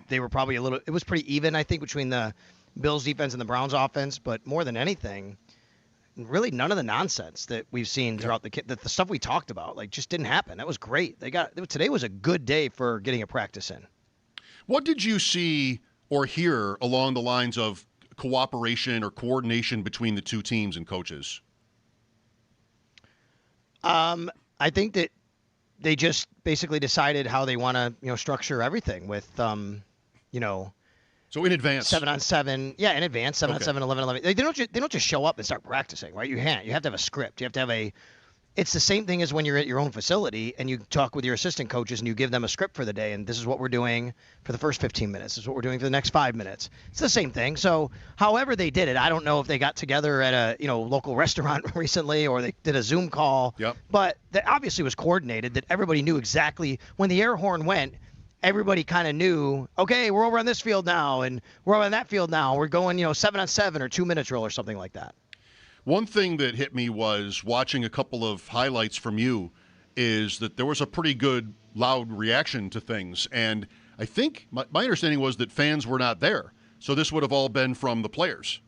They were probably it was pretty even, I think, between the Bills defense and the Browns offense. But more than anything, really none of the nonsense that we've seen throughout the stuff we talked about, just didn't happen. That was great. Today was a good day for getting a practice in. What did you see or hear along the lines of cooperation or coordination between the two teams and coaches? I think that they just basically decided how they want to, structure everything with, So in advance. 7-on-7. Yeah, in advance. 7-on-7, 11-11. They don't just show up and start practicing, right? You have to have a script. You have to have it's the same thing as when you're at your own facility and you talk with your assistant coaches and you give them a script for the day. And this is what we're doing for the first 15 minutes. This is what we're doing for the next 5 minutes. It's the same thing. So however they did it, I don't know if they got together at a, local restaurant recently or they did a Zoom call. Yep. But that obviously was coordinated, that everybody knew exactly when the air horn went. Everybody kind of knew, okay, we're over on this field now, and we're over on that field now. We're going, 7-on-7 or 2-minute drill or something like that. One thing that hit me was watching a couple of highlights from you is that there was a pretty good loud reaction to things. And I think my understanding was that fans were not there. So this would have all been from the players.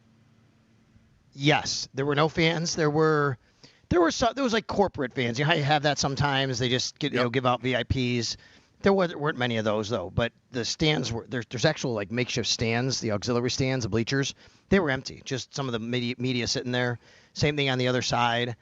Yes, there were no fans. There was like corporate fans. You know how you have that sometimes. They just give out VIPs. There weren't many of those though, but the stands were there's actual like makeshift stands, the auxiliary stands, the bleachers. They were empty. Just some of the media sitting there. Same thing on the other side.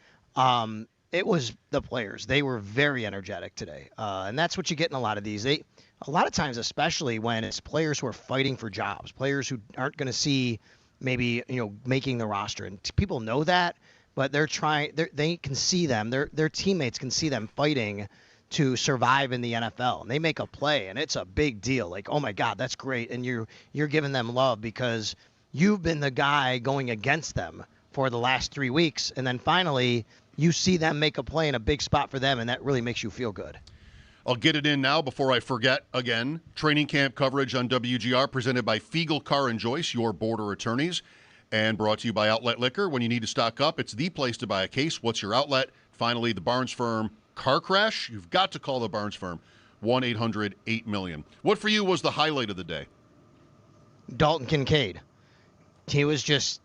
It was the players. They were very energetic today, and that's what you get in a lot of these. A lot of times, especially when it's players who are fighting for jobs, players who aren't going to see maybe making the roster, and people know that, but they're trying. They can see them. Their teammates can see them fighting to survive in the NFL, and they make a play, and it's a big deal. Like, oh my God, that's great, and you're giving them love because you've been the guy going against them for the last 3 weeks, and then finally you see them make a play in a big spot for them, and that really makes you feel good. I'll get it in now before I forget again. Training camp coverage on WGR presented by Fiegel Car and Joyce, your border attorneys, and brought to you by Outlet Liquor. When you need to stock up, it's the place to buy a case. What's your outlet? Finally, the Barnes Firm car crash. You've got to call the Barnes Firm. 1-800-8-million. What for you was the highlight of the day? Dalton Kincaid. He was just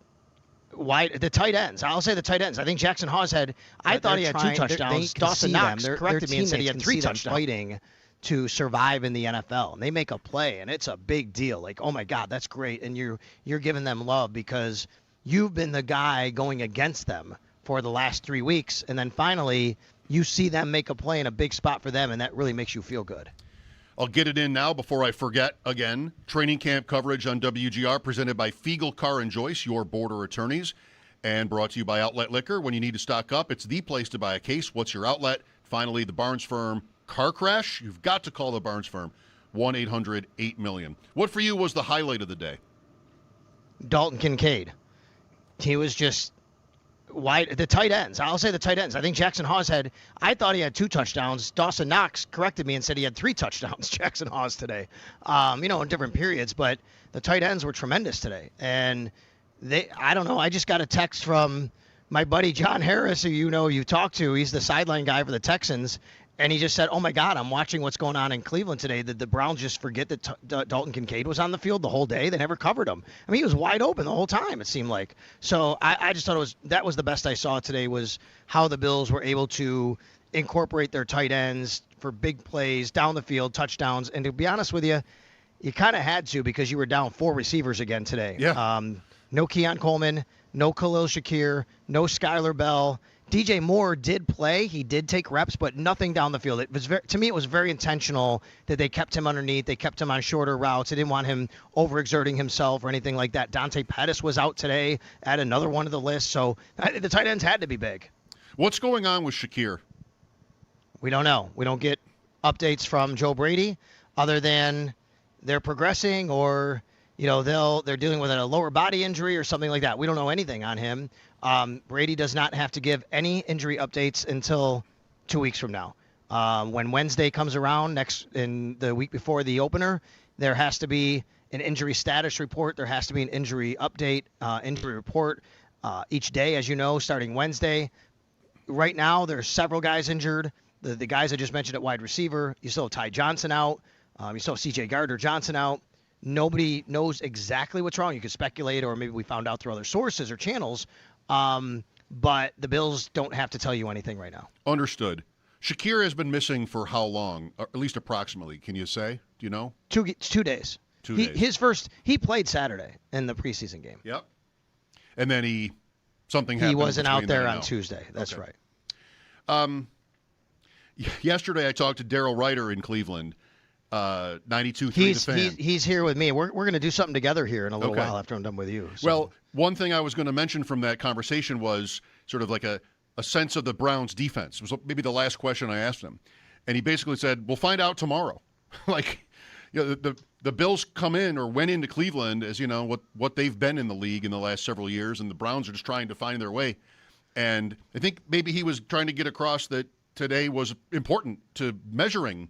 wide. The tight ends. I'll say the tight ends. I think Jackson Hawes I thought he had 2 touchdowns. Dawson Knox corrected me and said he had 3 touchdowns. Fighting to survive in the NFL, and they make a play, and it's a big deal. Like, oh my God, that's great, and you're giving them love because you've been the guy going against them for the last 3 weeks, and then finally you see them make a play in a big spot for them, and that really makes you feel good. I'll get it in now before I forget again. Training camp coverage on WGR presented by Fiegel Car and Joyce, your border attorneys, and brought to you by Outlet Liquor. When you need to stock up, it's the place to buy a case. What's your outlet? Finally, the Barnes Firm car crash. You've got to call the Barnes Firm. 1-800-8-million. What for you was the highlight of the day? Dalton Kincaid. He was just wide. The tight ends. I'll say the tight ends. I think Jackson Hawes I thought he had 2 touchdowns. Dawson Knox corrected me and said he had 3 touchdowns, Jackson Hawes today, in different periods. But the tight ends were tremendous today. And I don't know, I just got a text from my buddy John Harris, who you talked to. He's the sideline guy for the Texans. And he just said, oh, my God, I'm watching what's going on in Cleveland today. The Browns just forget that Dalton Kincaid was on the field the whole day. They never covered him. I mean, he was wide open the whole time, it seemed like. So I just thought that was the best I saw today, was how the Bills were able to incorporate their tight ends for big plays, down the field, touchdowns. And to be honest with you, you kind of had to, because you were down 4 receivers again today. Yeah. No Keon Coleman, no Khalil Shakir, no Skylar Bell. DJ Moore did play. He did take reps, but nothing down the field. It was to me, it was very intentional that they kept him underneath. They kept him on shorter routes. They didn't want him overexerting himself or anything like that. Dante Pettis was out today. Add another one to the list. So the tight ends had to be big. What's going on with Shakir? We don't know. We don't get updates from Joe Brady other than they're progressing, or they're dealing with a lower body injury or something like that. We don't know anything on him. Brady does not have to give any injury updates until 2 weeks from now. When Wednesday comes around, in the week before the opener, there has to be an injury status report. There has to be an injury update, injury report each day, as you know, starting Wednesday. Right now, there's several guys injured. The guys I just mentioned at wide receiver. You still have Ty Johnson out. You still have C.J. Gardner-Johnson out. Nobody knows exactly what's wrong. You could speculate, or maybe we found out through other sources or channels. But the Bills don't have to tell you anything right now. Understood. Shakir has been missing for how long? Or at least approximately. Can you say? Do you know? 2 days. 2 days. He played Saturday in the preseason game. Yep. And then something happened. He wasn't out there on Tuesday. That's okay. Right. Yesterday I talked to Daryl Ryder in Cleveland. 92.3 The Fan. He's here with me. We're going to do something together here in a little while after I'm done with you. So. Well, one thing I was going to mention from that conversation was sort of like a sense of the Browns' defense. It was maybe the last question I asked him. And he basically said, we'll find out tomorrow. The Bills come in or went into Cleveland as, what they've been in the league in the last several years, and the Browns are just trying to find their way. And I think maybe he was trying to get across that today was important to measuring.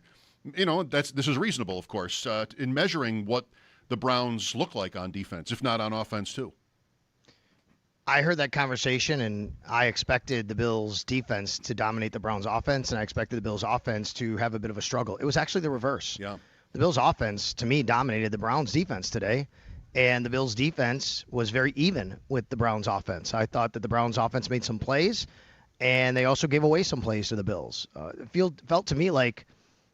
This is reasonable, of course, in measuring what the Browns look like on defense, if not on offense too. I heard that conversation, and I expected the Bills' defense to dominate the Browns' offense, and I expected the Bills' offense to have a bit of a struggle. It was actually the reverse. Yeah. The Bills' offense, to me, dominated the Browns' defense today, and the Bills' defense was very even with the Browns' offense. I thought that the Browns' offense made some plays, and they also gave away some plays to the Bills. It felt to me like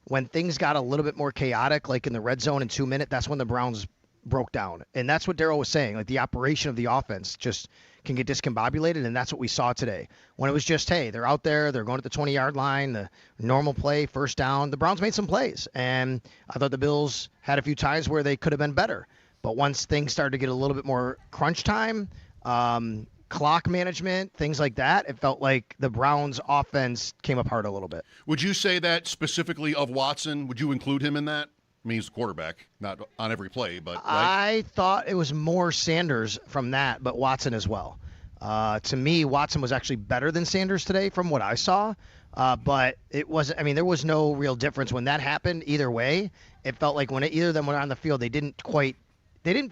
when things got a little bit more chaotic, like in the red zone in 2 minutes, that's when the Browns broke down. And that's what Daryl was saying. Like the operation of the offense just can get discombobulated, and that's what we saw today. When it was just, hey, they're out there, they're going to the 20-yard line, the normal play, first down. The Browns made some plays, and I thought the Bills had a few times where they could have been better. But once things started to get a little bit more crunch time, clock management, things like that, it felt like the Browns' offense came apart a little bit. Would you say that specifically of Watson? Would you include him in that? I mean, he's the quarterback, not on every play, but right? I thought it was more Sanders from that, but Watson as well. To me, Watson was actually better than Sanders today from what I saw, but it wasn't. I mean, there was no real difference when that happened either way. It felt like when either of them were on the field, they didn't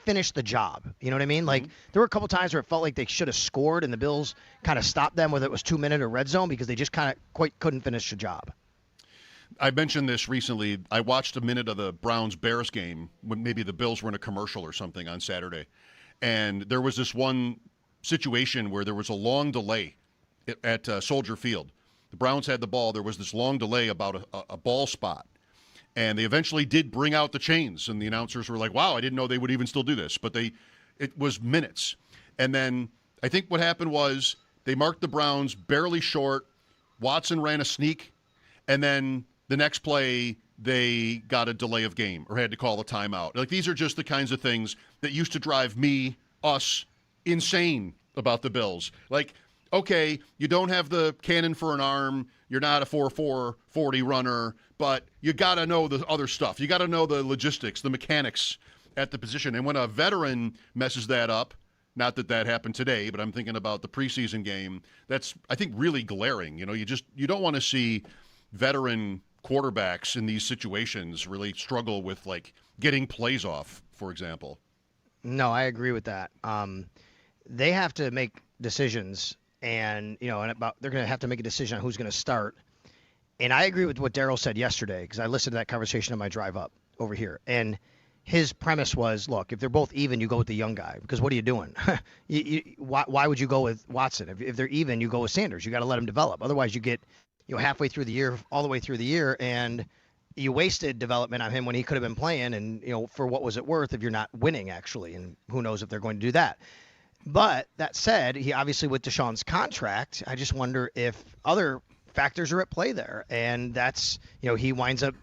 finish the job. You know what I mean? Like there were a couple times where it felt like they should have scored, and the Bills kind of stopped them, whether it was 2 minute or red zone, because they just kind of quite couldn't finish the job. I mentioned this recently. I watched a minute of the Browns-Bears game when maybe the Bills were in a commercial or something on Saturday. And there was this one situation where there was a long delay at Soldier Field. The Browns had the ball. There was this long delay about a ball spot. And they eventually did bring out the chains. And the announcers were like, wow, I didn't know they would even still do this. But it was minutes. And then I think what happened was they marked the Browns barely short. Watson ran a sneak. And then the next play, they got a delay of game or had to call a timeout. Like, these are just the kinds of things that used to drive us insane about the Bills. Like, okay, you don't have the cannon for an arm. You're not a 4.4 40 runner, but you got to know the other stuff. You got to know the logistics, the mechanics at the position. And when a veteran messes that up, not that that happened today, but I'm thinking about the preseason game, that's, I think, really glaring. You know, you don't want to see veteran quarterbacks in these situations really struggle with, like, getting plays off, for example. No, I agree with that. They have to make decisions, and they're going to have to make a decision on who's going to start. And I agree with what Daryl said yesterday, because I listened to that conversation on my drive up over here. And his premise was, look, if they're both even, you go with the young guy, because what are you doing? Why would you go with Watson? If they're even, you go with Sanders. You got to let him develop. Otherwise, you get halfway through the year, all the way through the year, and you wasted development on him when he could have been playing, and for what was it worth if you're not winning, actually, and who knows if they're going to do that. But that said, he obviously, with Deshaun's contract, I just wonder if other factors are at play there, and that's, he winds up,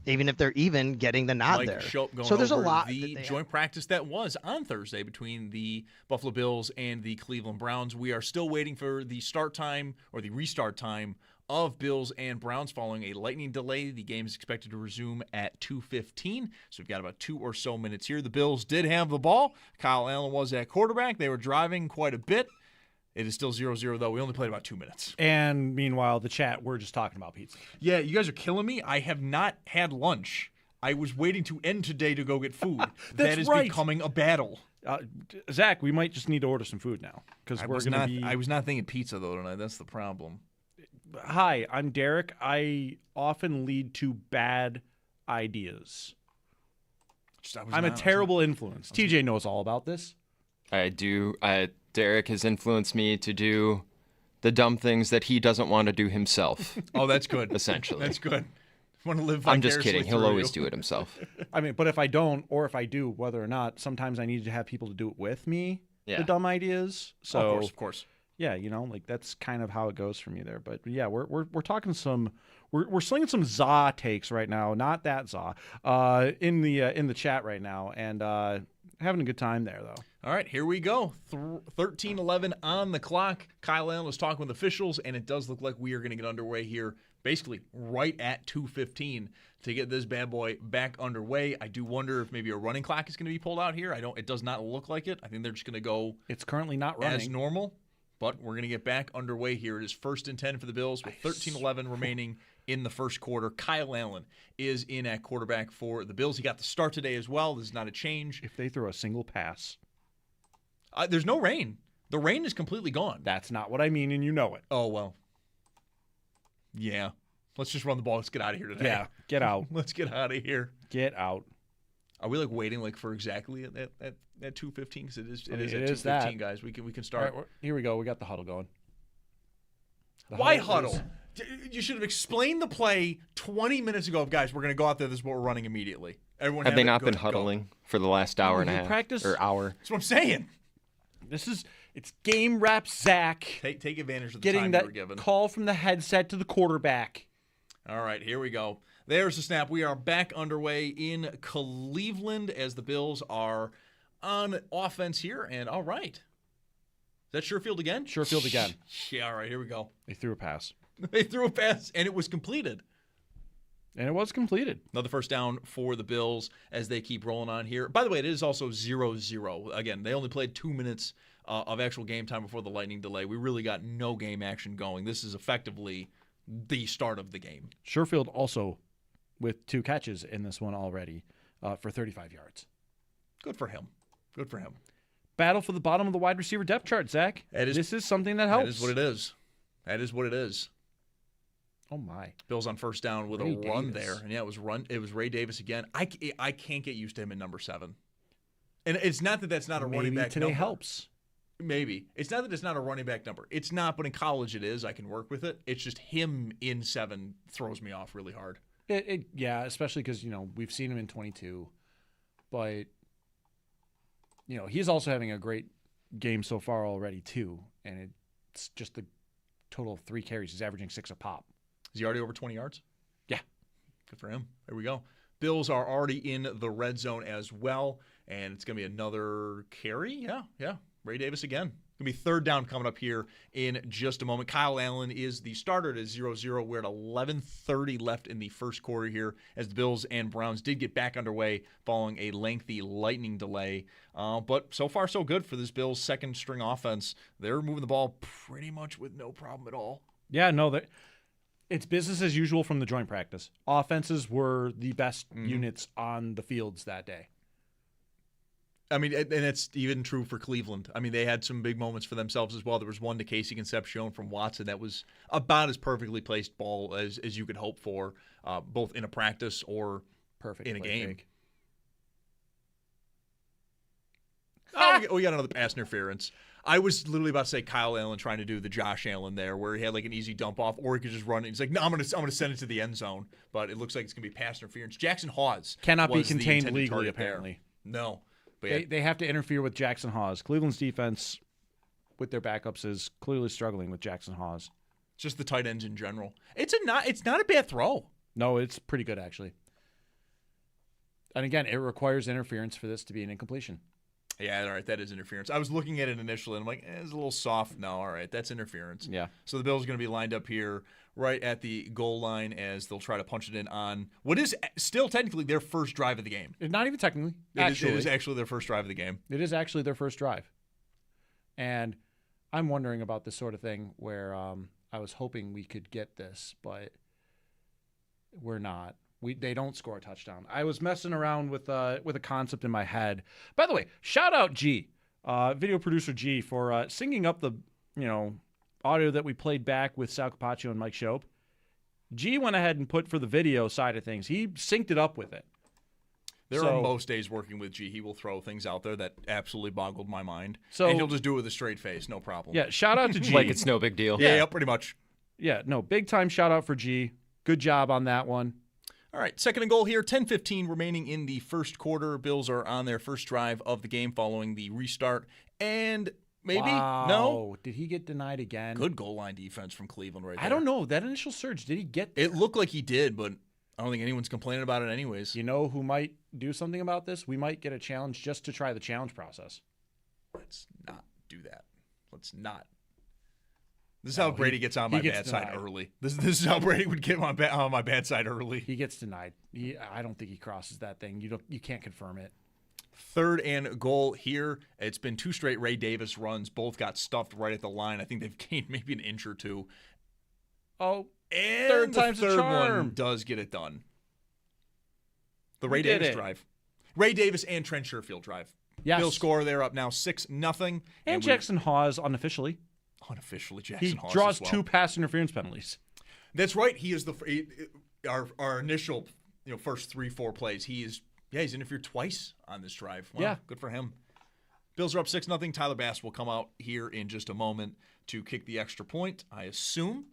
even if they're even, getting the nod there. So there's a lot. The joint practice that was on Thursday between the Buffalo Bills and the Cleveland Browns. We are still waiting for the start time or the restart time of Bills and Browns following a lightning delay. The game is expected to resume at 2:15, so we've got about 2 or so minutes here. The Bills did have the ball. Kyle Allen was at quarterback. They were driving quite a bit. It is still 0-0, though. We only played about 2 minutes. And meanwhile, the chat, we're just talking about pizza. Yeah, you guys are killing me. I have not had lunch. I was waiting to end today to go get food. That is right. Becoming a battle. Zach, we might just need to order some food now, because we're going to be. I was not thinking pizza though tonight. That's the problem. Hi, I'm Derek. I often lead to bad ideas. I'm a terrible influence. TJ knows all about this. I do. Derek has influenced me to do the dumb things that he doesn't want to do himself. Oh, that's good. Essentially. That's good. Want to live I'm just kidding. He'll through always you. do it himself. I mean, but if I don't, or if I do, whether or not, sometimes I need to have people to do it with me, the dumb ideas. So, of course. Yeah, like that's kind of how it goes for me there. But yeah, we're talking some, we're slinging some za takes right now, not that za, in the chat right now, and having a good time there though. All right, here we go. 13:11 on the clock. Kyle Allen was talking with officials, and it does look like we are going to get underway here, basically right at 2:15 to get this bad boy back underway. I do wonder if maybe a running clock is going to be pulled out here. It does not look like it. I think they're just going to go. It's currently not running as normal. But we're going to get back underway here. It is 1st and 10 for the Bills with 13:11 remaining in the first quarter. Kyle Allen is in at quarterback for the Bills. He got the start today as well. This is not a change. If they throw a single pass. There's no rain. The rain is completely gone. That's not what I mean, and you know it. Oh, well. Yeah. Let's just run the ball. Let's get out of here today. Yeah, get out. Let's get out of here. Get out. Are we waiting for exactly at 2:15? Because it is at 2:15, guys. We can start. All right, here we go. We got the huddle going. Why huddle? You should have explained the play 20 minutes ago. Guys, we're going to go out there. This is what we're running immediately. Everyone Have they it, not go, been go. huddling for the last hour and a half? practice- Or hour? That's what I'm saying. It's game rep Zach Take advantage of the getting time that you were given. call from the headset to the quarterback. All right, here we go. There's the snap. We are back underway in Cleveland as the Bills are on offense here. And all right. Is that Sherfield again? Sherfield again. Yeah, all right, here we go. They threw a pass. They threw a pass, and it was completed. And it was completed. Another first down for the Bills as they keep rolling on here. By the way, it is also 0-0. Again, they only played 2 minutes of actual game time before the lightning delay. We really got no game action going. This is effectively the start of the game. Sherfield also with 2 catches in this one already for 35 yards. Good for him. Good for him. Battle for the bottom of the wide receiver depth chart, Zach. This is something that helps. That is what it is. That is what it is. Oh my! Bills on first down with Ray a run Davis. there, and yeah, it was Ray Davis again. I can't get used to him in number 7, and it's not that that's not a running back today number. helps. Maybe it's not that it's not a running back number. It's not, but in college it is. I can work with it. It's just him in 7 throws me off really hard. Yeah, especially because we've seen him in 22, but he's also having a great game so far already too, and it's just the total of 3 carries. He's averaging 6 a pop. Is he already over 20 yards? Yeah. Good for him. There we go. Bills are already in the red zone as well, and it's going to be another carry. Yeah. Ray Davis again. Going to be third down coming up here in just a moment. Kyle Allen is the starter at 0-0. We're at 11:30 left in the first quarter here as the Bills and Browns did get back underway following a lengthy lightning delay. But so far, so good for this Bills second-string offense. They're moving the ball pretty much with no problem at all. Yeah, no, it's business as usual from the joint practice. Offenses were the best units on the fields that day. I mean, and it's even true for Cleveland. I mean, they had some big moments for themselves as well. There was one to Casey Concepcion from Watson that was about as perfectly placed ball as you could hope for, both in a practice or in a game. Oh, we got another pass interference. I was literally about to say Kyle Allen trying to do the Josh Allen there, where he had like an easy dump off, or he could just run it. He's like, no, I'm gonna send it to the end zone, but it looks like it's gonna be pass interference. Jackson Hawes Cannot be was the contained intended legally, target there. apparently. No. But They have to interfere with Jackson Hawes. Cleveland's defense, with their backups, is clearly struggling with Jackson Hawes. Just the tight ends in general. It's not a bad throw. No, it's pretty good, actually. And again, it requires interference for this to be an incompletion. Yeah, all right, that is interference. I was looking at it initially, and I'm like, it's a little soft. No, all right, that's interference. Yeah. So the Bills are going to be lined up here right at the goal line as they'll try to punch it in on what is still technically their first drive of the game. Not even technically. It is actually their first drive of the game. It is actually their first drive. And I'm wondering about this sort of thing where I was hoping we could get this, but we're not. They don't score a touchdown. I was messing around with a concept in my head. By the way, shout out G, video producer G, for singing up the audio that we played back with Sal Capaccio and Mike Shope. G went ahead and put for the video side of things. He synced it up with it. There are most days working with G. He will throw things out there that absolutely boggled my mind. So, and he'll just do it with a straight face, no problem. Yeah, shout out to G. Like it's no big deal. Yeah, pretty much. Yeah, no, big time shout out for G. Good job on that one. All right, second and goal here, 10:15 remaining in the first quarter. Bills are on their first drive of the game following the restart. And maybe, no? Did he get denied again? Good goal line defense from Cleveland right there. I don't know. That initial surge, did he get there? It looked like he did, but I don't think anyone's complaining about it anyways. You know who might do something about this? We might get a challenge just to try the challenge process. Let's not do that. Let's not. This is how Brady gets on my bad side early. This is how Brady would get on my bad side early. He gets denied. I don't think he crosses that thing. You can't confirm it. Third and goal here. It's been 2 straight Ray Davis runs. Both got stuffed right at the line. I think they've gained maybe an inch or two. Oh, and third time's the a third charm. one does get it done. The Ray Davis drive. Ray Davis and Trent Sherfield drive. Yes. Bill score there up now 6-0. And Jackson Hawes unofficially. Unofficially, Jackson Hawes draws as well. 2 pass interference penalties. That's right. He is our initial first 3-4 plays. He's interfered twice on this drive. Wow, yeah, good for him. Bills are up 6-0. Tyler Bass will come out here in just a moment to kick the extra point, I assume.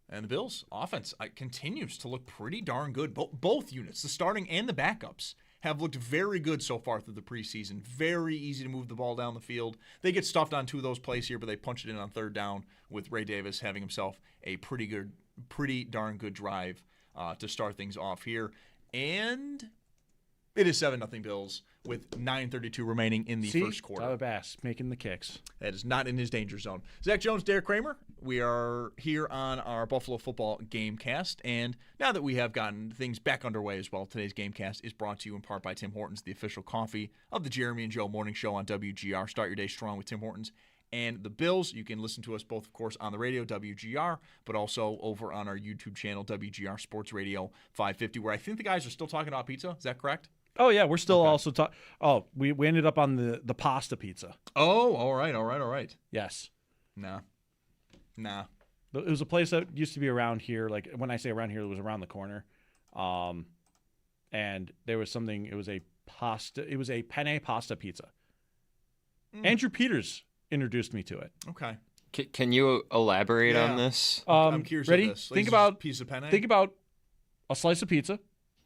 And the Bills' offense continues to look pretty darn good. Both units, the starting and the backups, have looked very good so far through the preseason. Very easy to move the ball down the field. They get stuffed on 2 of those plays here, but they punch it in on 3rd down with Ray Davis having himself a pretty darn good drive to start things off here. And it is 7-0 Bills with 9:32 remaining in the first quarter. Tyler Bass making the kicks. That is not in his danger zone. Zach Jones, Derek Kramer, we are here on our Buffalo Football Gamecast. And now that we have gotten things back underway as well, today's Gamecast is brought to you in part by Tim Hortons, the official coffee of the Jeremy and Joe Morning Show on WGR. Start your day strong with Tim Hortons and the Bills. You can listen to us both, of course, on the radio, WGR, but also over on our YouTube channel, WGR Sports Radio 550, where I think the guys are still talking about pizza. Is that correct? Oh, yeah, we're still also talking. Oh, we ended up on the pasta pizza. Oh, all right. Yes. Nah. It was a place that used to be around here. Like, when I say around here, it was around the corner. And there was something, it was a penne pasta pizza. Andrew Peters introduced me to it. Okay. Can you elaborate on this? I'm curious. Ready? Of this. Think about piece of penne. Think about a slice of pizza.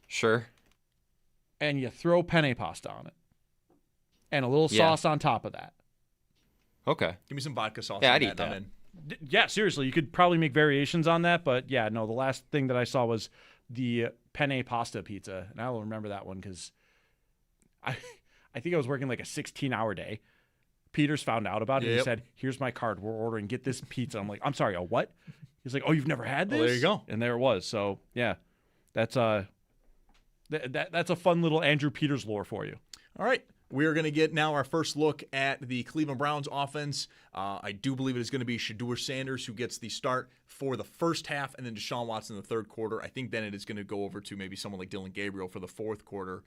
Sure. And you throw penne pasta on it. And a little sauce on top of that. Okay. Give me some vodka sauce. Yeah, I'd eat that. Yeah, seriously. You could probably make variations on that. But, yeah, no, the last thing that I saw was the penne pasta pizza. And I'll remember that one because I think I was working like a 16-hour day. Peters found out about it. He said, "Here's my card. We're ordering. Get this pizza." I'm like, "I'm sorry, a what?" He's like, "Oh, you've never had this?" Well, there you go. And there it was. So, yeah, that's a fun little Andrew Peters lore for you. All right. We are going to get now our first look at the Cleveland Browns offense. I do believe it is going to be Shedeur Sanders who gets the start for the first half, and then Deshaun Watson in the third quarter. I think then it is going to go over to maybe someone like Dylan Gabriel for the fourth quarter.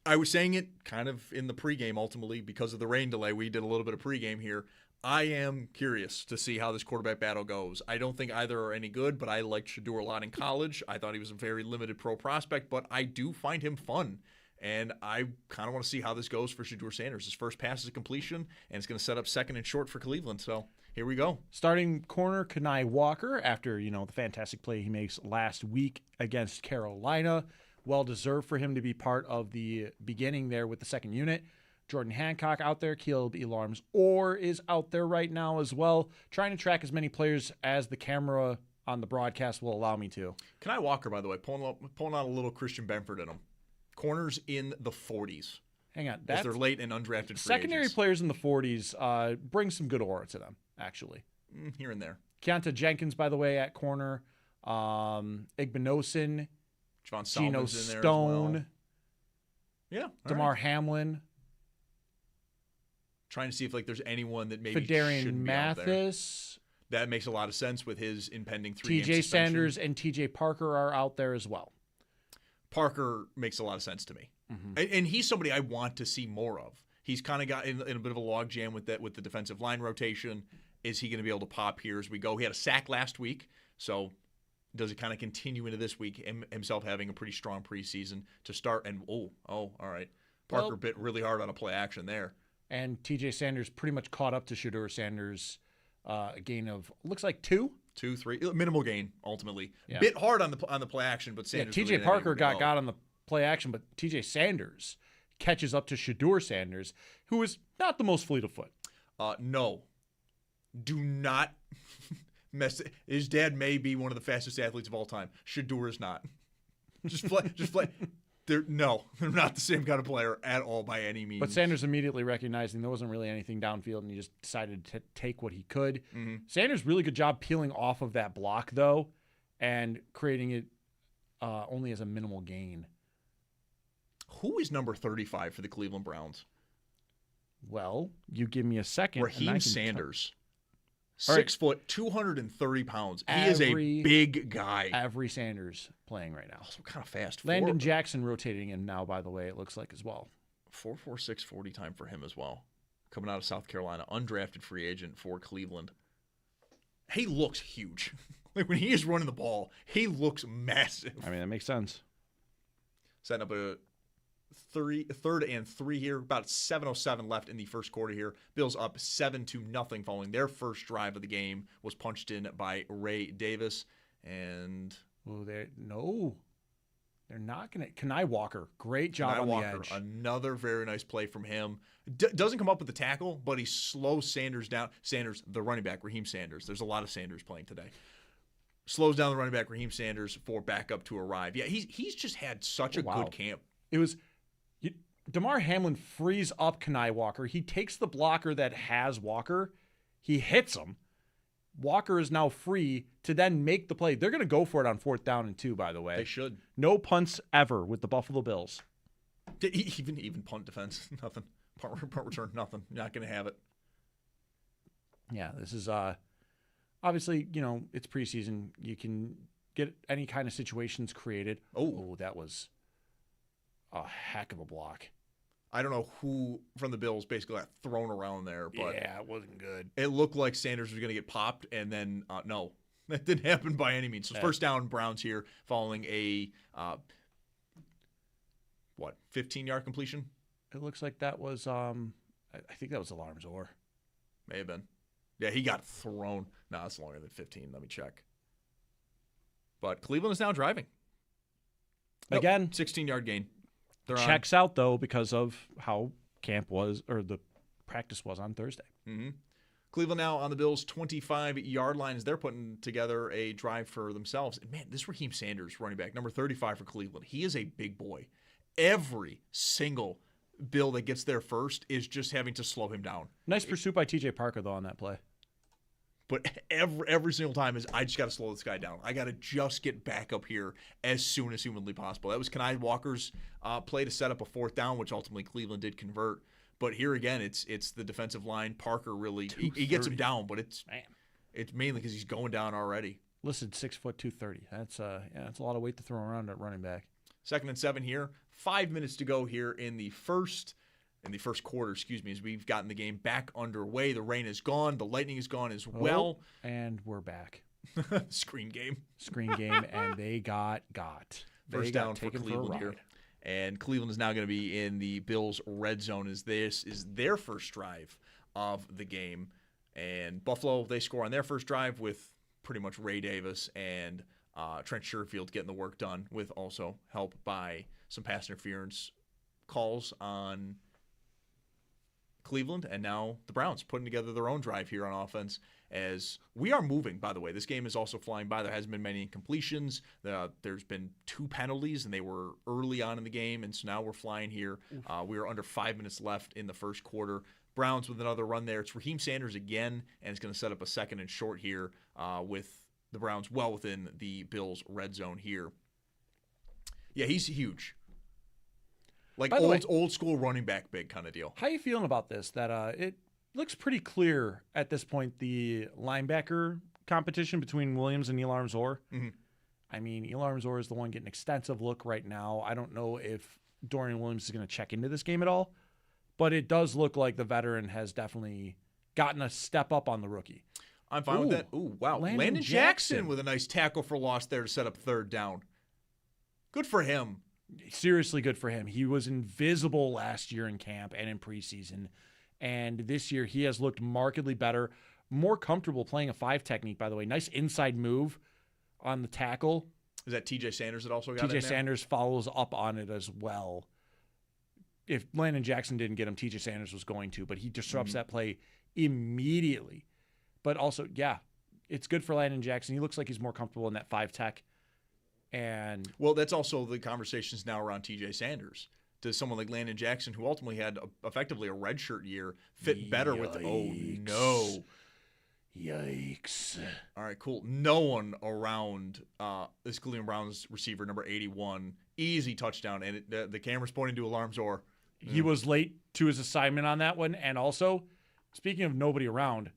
I was saying it kind of in the pregame ultimately because of the rain delay. We did a little bit of pregame here. I am curious to see how this quarterback battle goes. I don't think either are any good, but I liked Shedeur a lot in college. I thought he was a very limited pro prospect, but I do find him fun. And I kind of want to see how this goes for Shedeur Sanders. His first pass is a completion, and it's going to set up second and short for Cleveland. So here we go. Starting corner, Kenai Walker, after the fantastic play he makes last week against Carolina. Well-deserved for him to be part of the beginning there with the second unit. Jordan Hancock out there. Caleb Elarms Orr is out there right now as well. Trying to track as many players as the camera on the broadcast will allow me to. Kenai Walker, by the way, pulling out a little Christian Benford in him. Corners in the 40s. Hang on. That's their late and undrafted free secondary agents. Players in the 40s bring some good aura to them, actually. Here and there. Keonta Jenkins, by the way, at corner. Igbinosin. Javon Geno Solomon's in there Stone. as well. Yeah. DeMar Hamlin. Trying to see if there's anyone that maybe Fedarian shouldn't be out there. Mathis. That makes a lot of sense with his impending 3-game TJ suspension. Sanders and TJ Parker are out there as well. Parker makes a lot of sense to me. Mm-hmm. And he's somebody I want to see more of. He's kind of got in a bit of a logjam with the defensive line rotation. Is he going to be able to pop here as we go? He had a sack last week, so does it kind of continue into this week, himself having a pretty strong preseason to start? And, all right. Parker bit really hard on a play action there. And TJ Sanders pretty much caught up to Shedeur Sanders, a gain of, looks like 2. 2, 3, minimal gain ultimately. Yeah. Bit hard on the play action, but Sanders. TJ Parker got on the play action, but TJ Sanders catches up to Shedeur Sanders, who is not the most fleet of foot. No, do not mess. His dad may be one of the fastest athletes of all time. Shedeur is not. Just play. They're not the same kind of player at all by any means. But Sanders immediately recognizing there wasn't really anything downfield, and he just decided to take what he could. Mm-hmm. Sanders really good job peeling off of that block, though, and creating it only as a minimal gain. Who is number 35 for the Cleveland Browns? Well, you give me a second. Raheem Sanders. 6 foot, 230 pounds. He is a big guy. Avery Sanders playing right now. Also kind of fast. Landon Jackson rotating in now, by the way, it looks like as well. 4.46 40 time for him as well. Coming out of South Carolina, undrafted free agent for Cleveland. He looks huge. Like when he is running the ball, he looks massive. I mean, that makes sense. Setting up a third and 3 here. About 7:07 left in the first quarter here. Bills up 7-0 following their first drive of the game was punched in by Ray Davis. And they're not going to. Kenai Walker, great job on the edge. Another very nice play from him. Doesn't come up with the tackle, but he slows Sanders down. Sanders, the running back, Raheem Sanders. There's a lot of Sanders playing today. Slows down the running back, Raheem Sanders, for backup to arrive. Yeah, he's just had such a good camp. It was DeMar Hamlin frees up Kenai Walker. He takes the blocker that has Walker. He hits him. Walker is now free to then make the play. They're going to go for it on 4th down and 2, by the way. They should. No punts ever with the Buffalo Bills. Even punt defense, nothing. Punt return, nothing. You're not going to have it. Yeah, this is obviously, it's preseason. You can get any kind of situations created. Oh, that was a heck of a block. I don't know who from the Bills basically got thrown around there, but yeah, it wasn't good. It looked like Sanders was going to get popped, and then no, that didn't happen by any means. So first down, Browns here following a 15-yard completion. It looks like that was I think that was Alarms or may have been. Yeah, he got thrown. No, that's longer than 15. Let me check. But Cleveland is now driving. Again, 16-yard gain. Checks out, though, because of how camp was, or the practice was on Thursday. Mm-hmm. Cleveland now on the Bills' 25-yard line as they're putting together a drive for themselves. And, man, this Raheem Sanders, running back, number 35 for Cleveland, he is a big boy. Every single Bill that gets there first is just having to slow him down. Nice pursuit by T.J. Parker, though, on that play. But every single time is, I just got to slow this guy down. I got to just get back up here as soon as humanly possible. That was Kenai Walker's play to set up a 4th down, which ultimately Cleveland did convert. But here again, it's the defensive line. Parker really he gets him down, but it's mainly because he's going down already. Listed 6 foot 230. That's a lot of weight to throw around at running back. 2nd and 7 here. 5 minutes to go here in the first quarter, as we've gotten the game back underway. The rain is gone. The lightning is gone as well. And we're back. Screen game, and they got. First down for Cleveland here. And Cleveland is now going to be in the Bills' red zone as this is their first drive of the game. And Buffalo, they score on their first drive with pretty much Ray Davis and Trent Sherfield getting the work done, with also help by some pass interference calls on Cleveland. And now the Browns putting together their own drive here on offense as we are moving, by the way. This game is also flying by. There hasn't been many incompletions. There's been 2 penalties, and they were early on in the game, and so now we're flying here. We are under 5 minutes left in the first quarter. Browns with another run there. It's Raheem Sanders again, and it's going to set up a 2nd and short here with the Browns well within the Bills' red zone here. Yeah, he's huge. Like old school running back big kind of deal. How are you feeling about this? That it looks pretty clear at this point, the linebacker competition between Williams and Neil Armzor. Mm-hmm. I mean, Neil Armzor is the one getting extensive look right now. I don't know if Dorian Williams is going to check into this game at all, but it does look like the veteran has definitely gotten a step up on the rookie. I'm fine with that. Ooh, wow. Landon Jackson with a nice tackle for loss there to set up 3rd down. Good for him. Seriously good for him. He was invisible last year in camp and in preseason. And this year he has looked markedly better, more comfortable playing a 5 technique, by the way. Nice inside move on the tackle. Is that T.J. Sanders that also got it? T.J. Sanders follows up on it as well. If Landon Jackson didn't get him, T.J. Sanders was going to, but he disrupts that play immediately. But also, yeah, it's good for Landon Jackson. He looks like he's more comfortable in that 5 tech. And well, that's also the conversations now around T.J. Sanders. Does someone like Landon Jackson, who ultimately had effectively a redshirt year, fit better with? Oh no! Yikes! All right, cool. No one around this Cleveland Browns receiver, number 81, easy touchdown, and the camera's pointing to Alarmzor. He was late to his assignment on that one, and also, speaking of nobody around,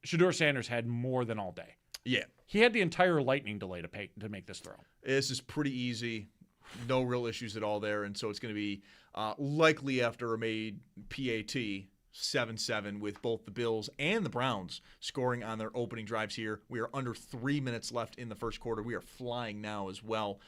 Shedeur Sanders had more than all day. Yeah. He had the entire lightning delay to make this throw. This is pretty easy. No real issues at all there. And so it's going to be likely after a made PAT, 7-7 with both the Bills and the Browns scoring on their opening drives here. We are under 3 minutes left in the first quarter. We are flying now as well.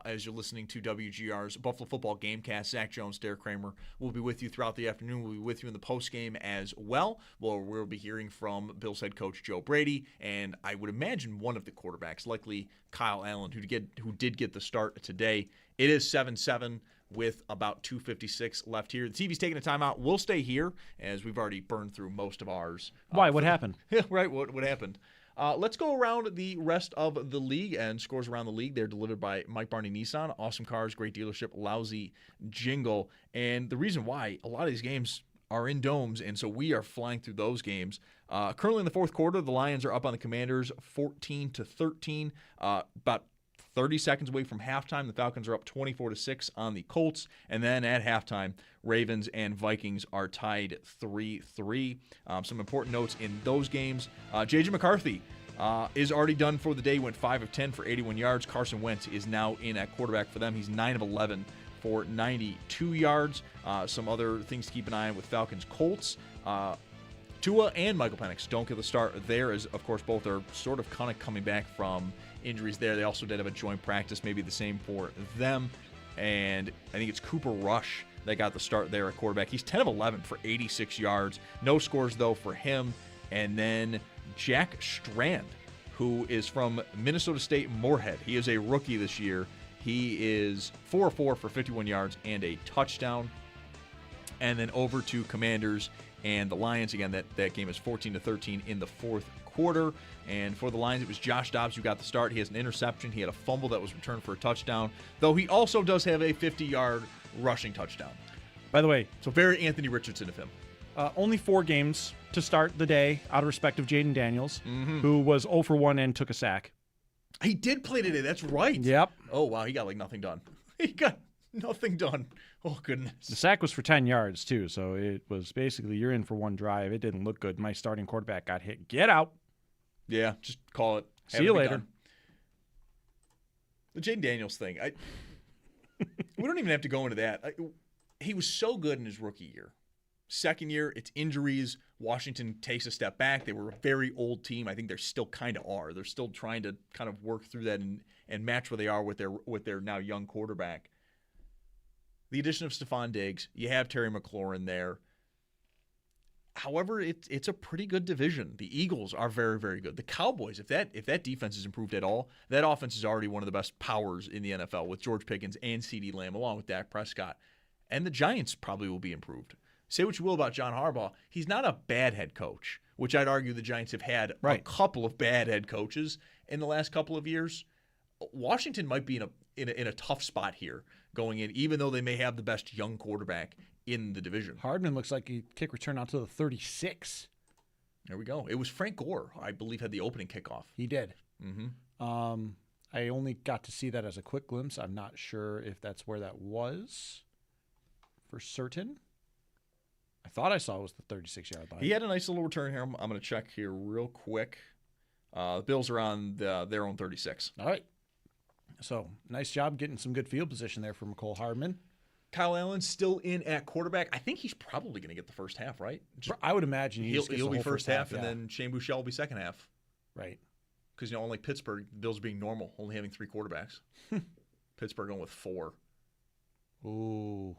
As you're listening to WGR's Buffalo Football Gamecast, Zach Jones, Derek Kramer will be with you throughout the afternoon. We'll be with you in the postgame as well. We'll be hearing from Bills head coach Joe Brady, and I would imagine one of the quarterbacks, likely Kyle Allen, who did get the start today. It is 7-7. With about 2:56 left here. The TV's taking a timeout. We'll stay here as we've already burned through most of ours. Why? What happened? Yeah, right. What happened? Let's go around the rest of the league and scores around the league. They're delivered by Mike Barney Nissan. Awesome cars, great dealership, lousy jingle. And the reason why a lot of these games are in domes, and so we are flying through those games. Currently in the fourth quarter, the Lions are up on the Commanders 14-13. About 30 seconds away from halftime, the Falcons are up 24-6 on the Colts. And then at halftime, Ravens and Vikings are tied 3-3. Some important notes in those games. J.J. McCarthy is already done for the day, went 5 of 10 for 81 yards. Carson Wentz is now in at quarterback for them. He's 9 of 11 for 92 yards. Some other things to keep an eye on with Falcons-Colts. Tua and Michael Penix don't get the start there, as, of course, both are sort of kind of coming back from injuries there. They also did have a joint practice, maybe the same for them. And I think it's Cooper Rush that got the start there at quarterback. He's 10 of 11 for 86 yards. No scores, though, for him. And then Jack Strand, who is from Minnesota State Moorhead. He is a rookie this year. He is 4 of 4 for 51 yards and a touchdown. And then over to Commanders and the Lions. Again, that game is 14-13 in the fourth quarter. And for the Lions, it was Josh Dobbs who got the start. He has an interception. He had a fumble that was returned for a touchdown, though he also does have a 50-yard rushing touchdown. By the way, so very Anthony Richardson of him. Only 4 games to start the day out of respect of Jaden Daniels, who was 0 for 1 and took a sack. He did play today. That's right. Yep. Oh, wow. He got like nothing done. He got nothing done. Oh, goodness. The sack was for 10 yards, too, so it was basically you're in for one drive. It didn't look good. My starting quarterback got hit. Get out. Yeah, just call it. See you later. The Jaden Daniels thing. We don't even have to go into that. He was so good in his rookie year. Second year, it's injuries. Washington takes a step back. They were a very old team. I think they're still kind of are. They're still trying to kind of work through that and match where they are with their now young quarterback. The addition of Stephon Diggs, you have Terry McLaurin there. However, it's a pretty good division. The Eagles are very, very good. The Cowboys, if that defense is improved at all, that offense is already one of the best powers in the NFL with George Pickens and CeeDee Lamb, along with Dak Prescott. And the Giants probably will be improved. Say what you will about John Harbaugh, he's not a bad head coach, which I'd argue the Giants have had a couple of bad head coaches in the last couple of years. Washington might be in a tough spot here going in, even though they may have the best young quarterback in the division. Hardman looks like he kick return out to the 36. There we go. It was Frank Gore, I believe, had the opening kickoff. He did. Mm-hmm. I only got to see that as a quick glimpse. I'm not sure if that's where that was for certain. I thought I saw it was the 36-yard line. He had a nice little return here. I'm going to check here real quick. The Bills are on their own 36. All right. So, nice job getting some good field position there for McCole Hardman. Kyle Allen still in at quarterback. I think he's probably going to get the first half, right? I would imagine he'll be first half, and then Shane Buechele will be second half. Right. Because, unlike Pittsburgh, the Bills being normal, only having 3 quarterbacks. Pittsburgh going with 4. Ooh.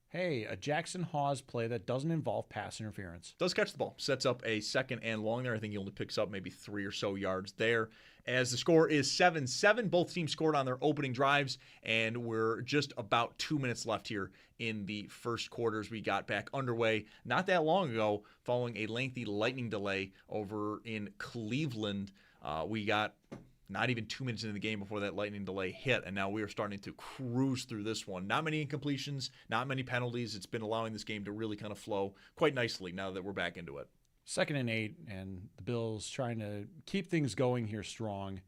Hey, a Jackson Hawes play that doesn't involve pass interference. Does catch the ball. Sets up a second and long there. I think he only picks up maybe 3 or so yards there. As the score is 7-7. Both teams scored on their opening drives, and we're just about 2 minutes left here in the first quarters. We got back underway not that long ago following a lengthy lightning delay over in Cleveland. We got not even 2 minutes into the game before that lightning delay hit, and now we are starting to cruise through this one. Not many incompletions, not many penalties. It's been allowing this game to really kind of flow quite nicely now that we're back into it. 2nd and 8, and the Bills trying to keep things going here strong.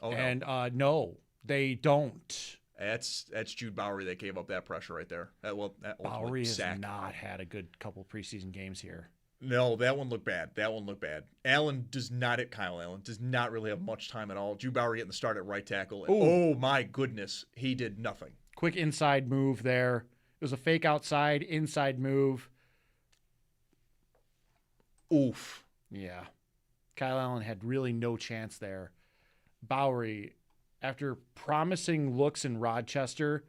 Oh, no. And no, they don't. That's Jude Bowery that gave up that pressure right there. Bowery has sack. not had a good couple preseason games here. No, that one looked bad. Kyle Allen does not really have much time at all. Jude Bowery getting the start at right tackle. And, oh, my goodness. He did nothing. Quick inside move there. It was a fake outside, inside move. Oof. Yeah. Kyle Allen had really no chance there. Bowery, after promising looks in Rochester,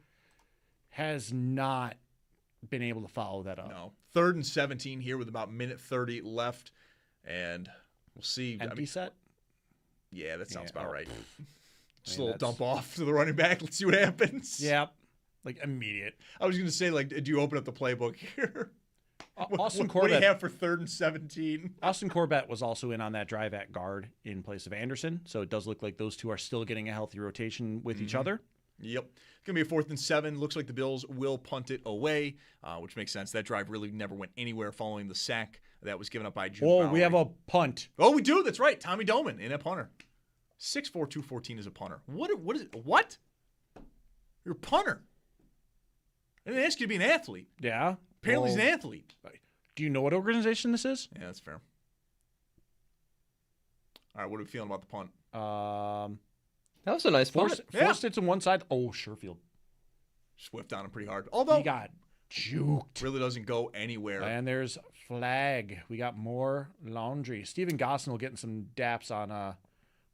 has not been able to follow that up. No. 3rd and 17 here with about minute 30 left. And we'll see. Empty set? Yeah, that sounds about right. Just mean, a little that's- dump off to the running back. Let's see what happens. Yep. Like immediate. I was going to say, like, do you open up the playbook here? Austin What do you Corbett. have for 3rd and 17? Austin Corbett was also in on that drive at guard in place of Anderson. So it does look like those two are still getting a healthy rotation with each other. Yep. It's going to be a 4th and 7. Looks like the Bills will punt it away, which makes sense. That drive really never went anywhere following the sack that was given up by Jude Whoa, Bowery. we have a punt. Oh, we do. That's right. Tommy Doman in a punter. 6'4", 214 is a punter. What is it? What? You're a punter. I didn't ask you to be an athlete. Yeah. Apparently he's an athlete. Do you know what organization this is? Yeah, that's fair. All right, what are we feeling about the punt? That was a nice punt. Forced it to one side. Oh, Sherfield. Swift on him pretty hard. Although He got juked. really doesn't go anywhere. And there's flag. We got more laundry. Steven Gosnell getting some daps on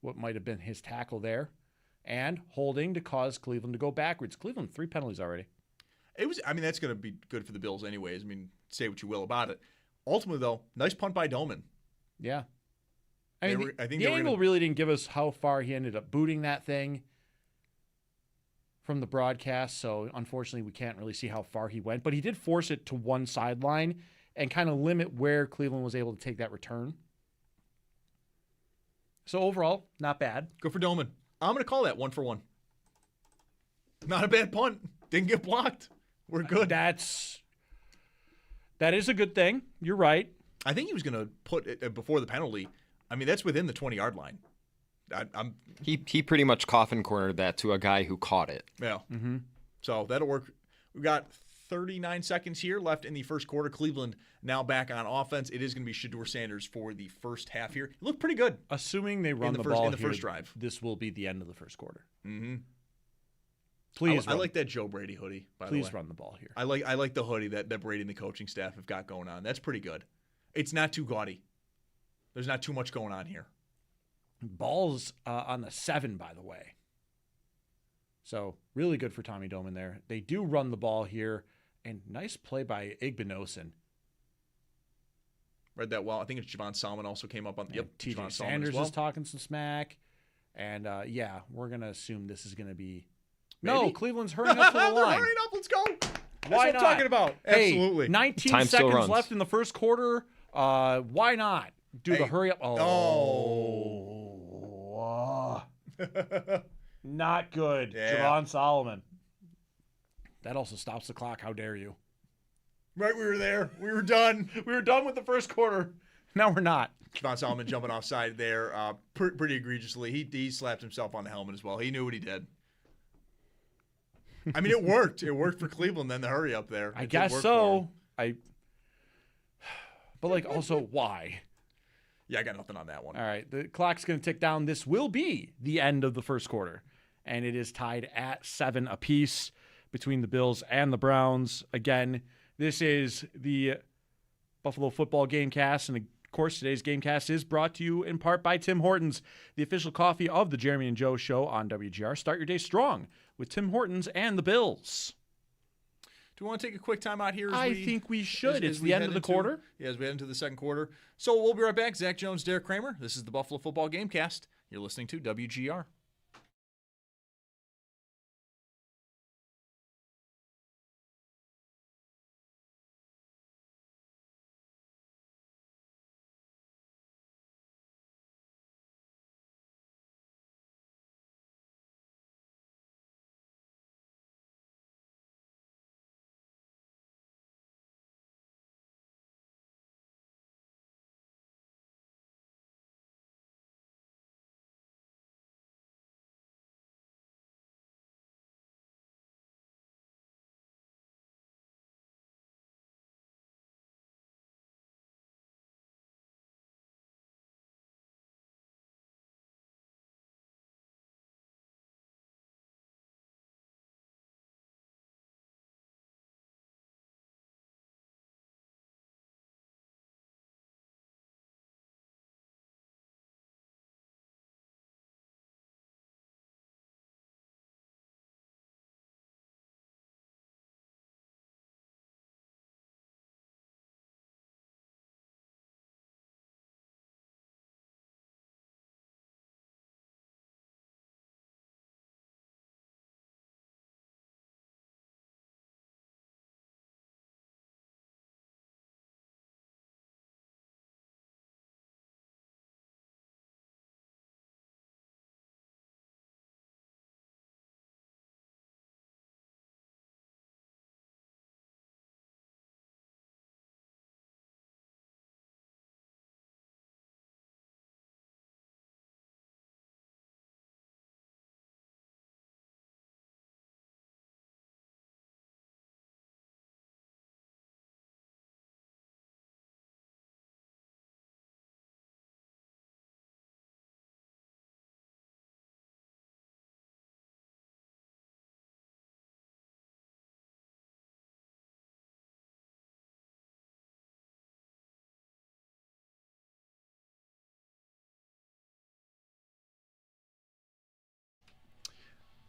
what might have been his tackle there. And holding to cause Cleveland to go backwards. Cleveland, 3 penalties already. That's going to be good for the Bills anyways. I mean, say what you will about it. Ultimately, though, nice punt by Doman. Yeah. I mean, think the angle really didn't give us how far he ended up booting that thing from the broadcast, so unfortunately we can't really see how far he went. But he did force it to one sideline and kind of limit where Cleveland was able to take that return. So overall, not bad. Good for Doman. I'm going to call that 1 for 1. Not a bad punt. Didn't get blocked. We're good. That is a good thing. You're right. I think he was going to put it before the penalty. I mean, that's within the 20-yard line. He pretty much coffin cornered that to a guy who caught it. Yeah. Mm-hmm. So that'll work. We've got 39 seconds here left in the first quarter. Cleveland now back on offense. It is going to be Shedeur Sanders for the first half here. He looked pretty good. Assuming they run the ball in the here, first drive. This will be the end of the first quarter. Mm-hmm. Please, I like that Joe Brady hoodie, by the way. Please run the ball here. I like the hoodie that Brady and the coaching staff have got going on. That's pretty good. It's not too gaudy. There's not too much going on here. Ball's on the 7, by the way. So really good for Tommy Doman there. They do run the ball here, and nice play by Igbinosin. Read that well. I think it's Javon Salmon also came up on. Yep, TJ Javon Salmon Sanders as well. is talking some smack, and yeah, we're gonna assume this is gonna be. Maybe. No, Cleveland's hurrying up to the They're line. hurrying up. Let's go. That's Why what not? I'm talking about. Hey, Absolutely. 19 Time still seconds runs. left in the first quarter. Why not do the Hey. hurry up? Oh. Not good. Yeah. Javon Solomon. That also stops the clock. How dare you? Right, we were there. We were done. We were done with the first quarter. Now we're not. Javon Salmon jumping offside there pretty egregiously. He slapped himself on the helmet as well. He knew what he did. I mean, it worked. It worked for Cleveland then, the hurry up there. I It did guess work for so. him. But like also why? Yeah, I got nothing on that one. All right, the clock's going to tick down. This will be the end of the first quarter, and it is tied at 7 apiece between the Bills and the Browns. Again, this is the Buffalo Football Gamecast, and of course, today's Gamecast is brought to you in part by Tim Hortons, the official coffee of the Jeremy and Joe Show on WGR. Start your day strong with Tim Hortons and the Bills. Do we want to take a quick time out here? I think we should. as It's we the end head of the into- quarter. Yeah, as we head into the second quarter. So we'll be right back. Zach Jones, Derek Kramer. This is the Buffalo Football Gamecast. You're listening to WGR.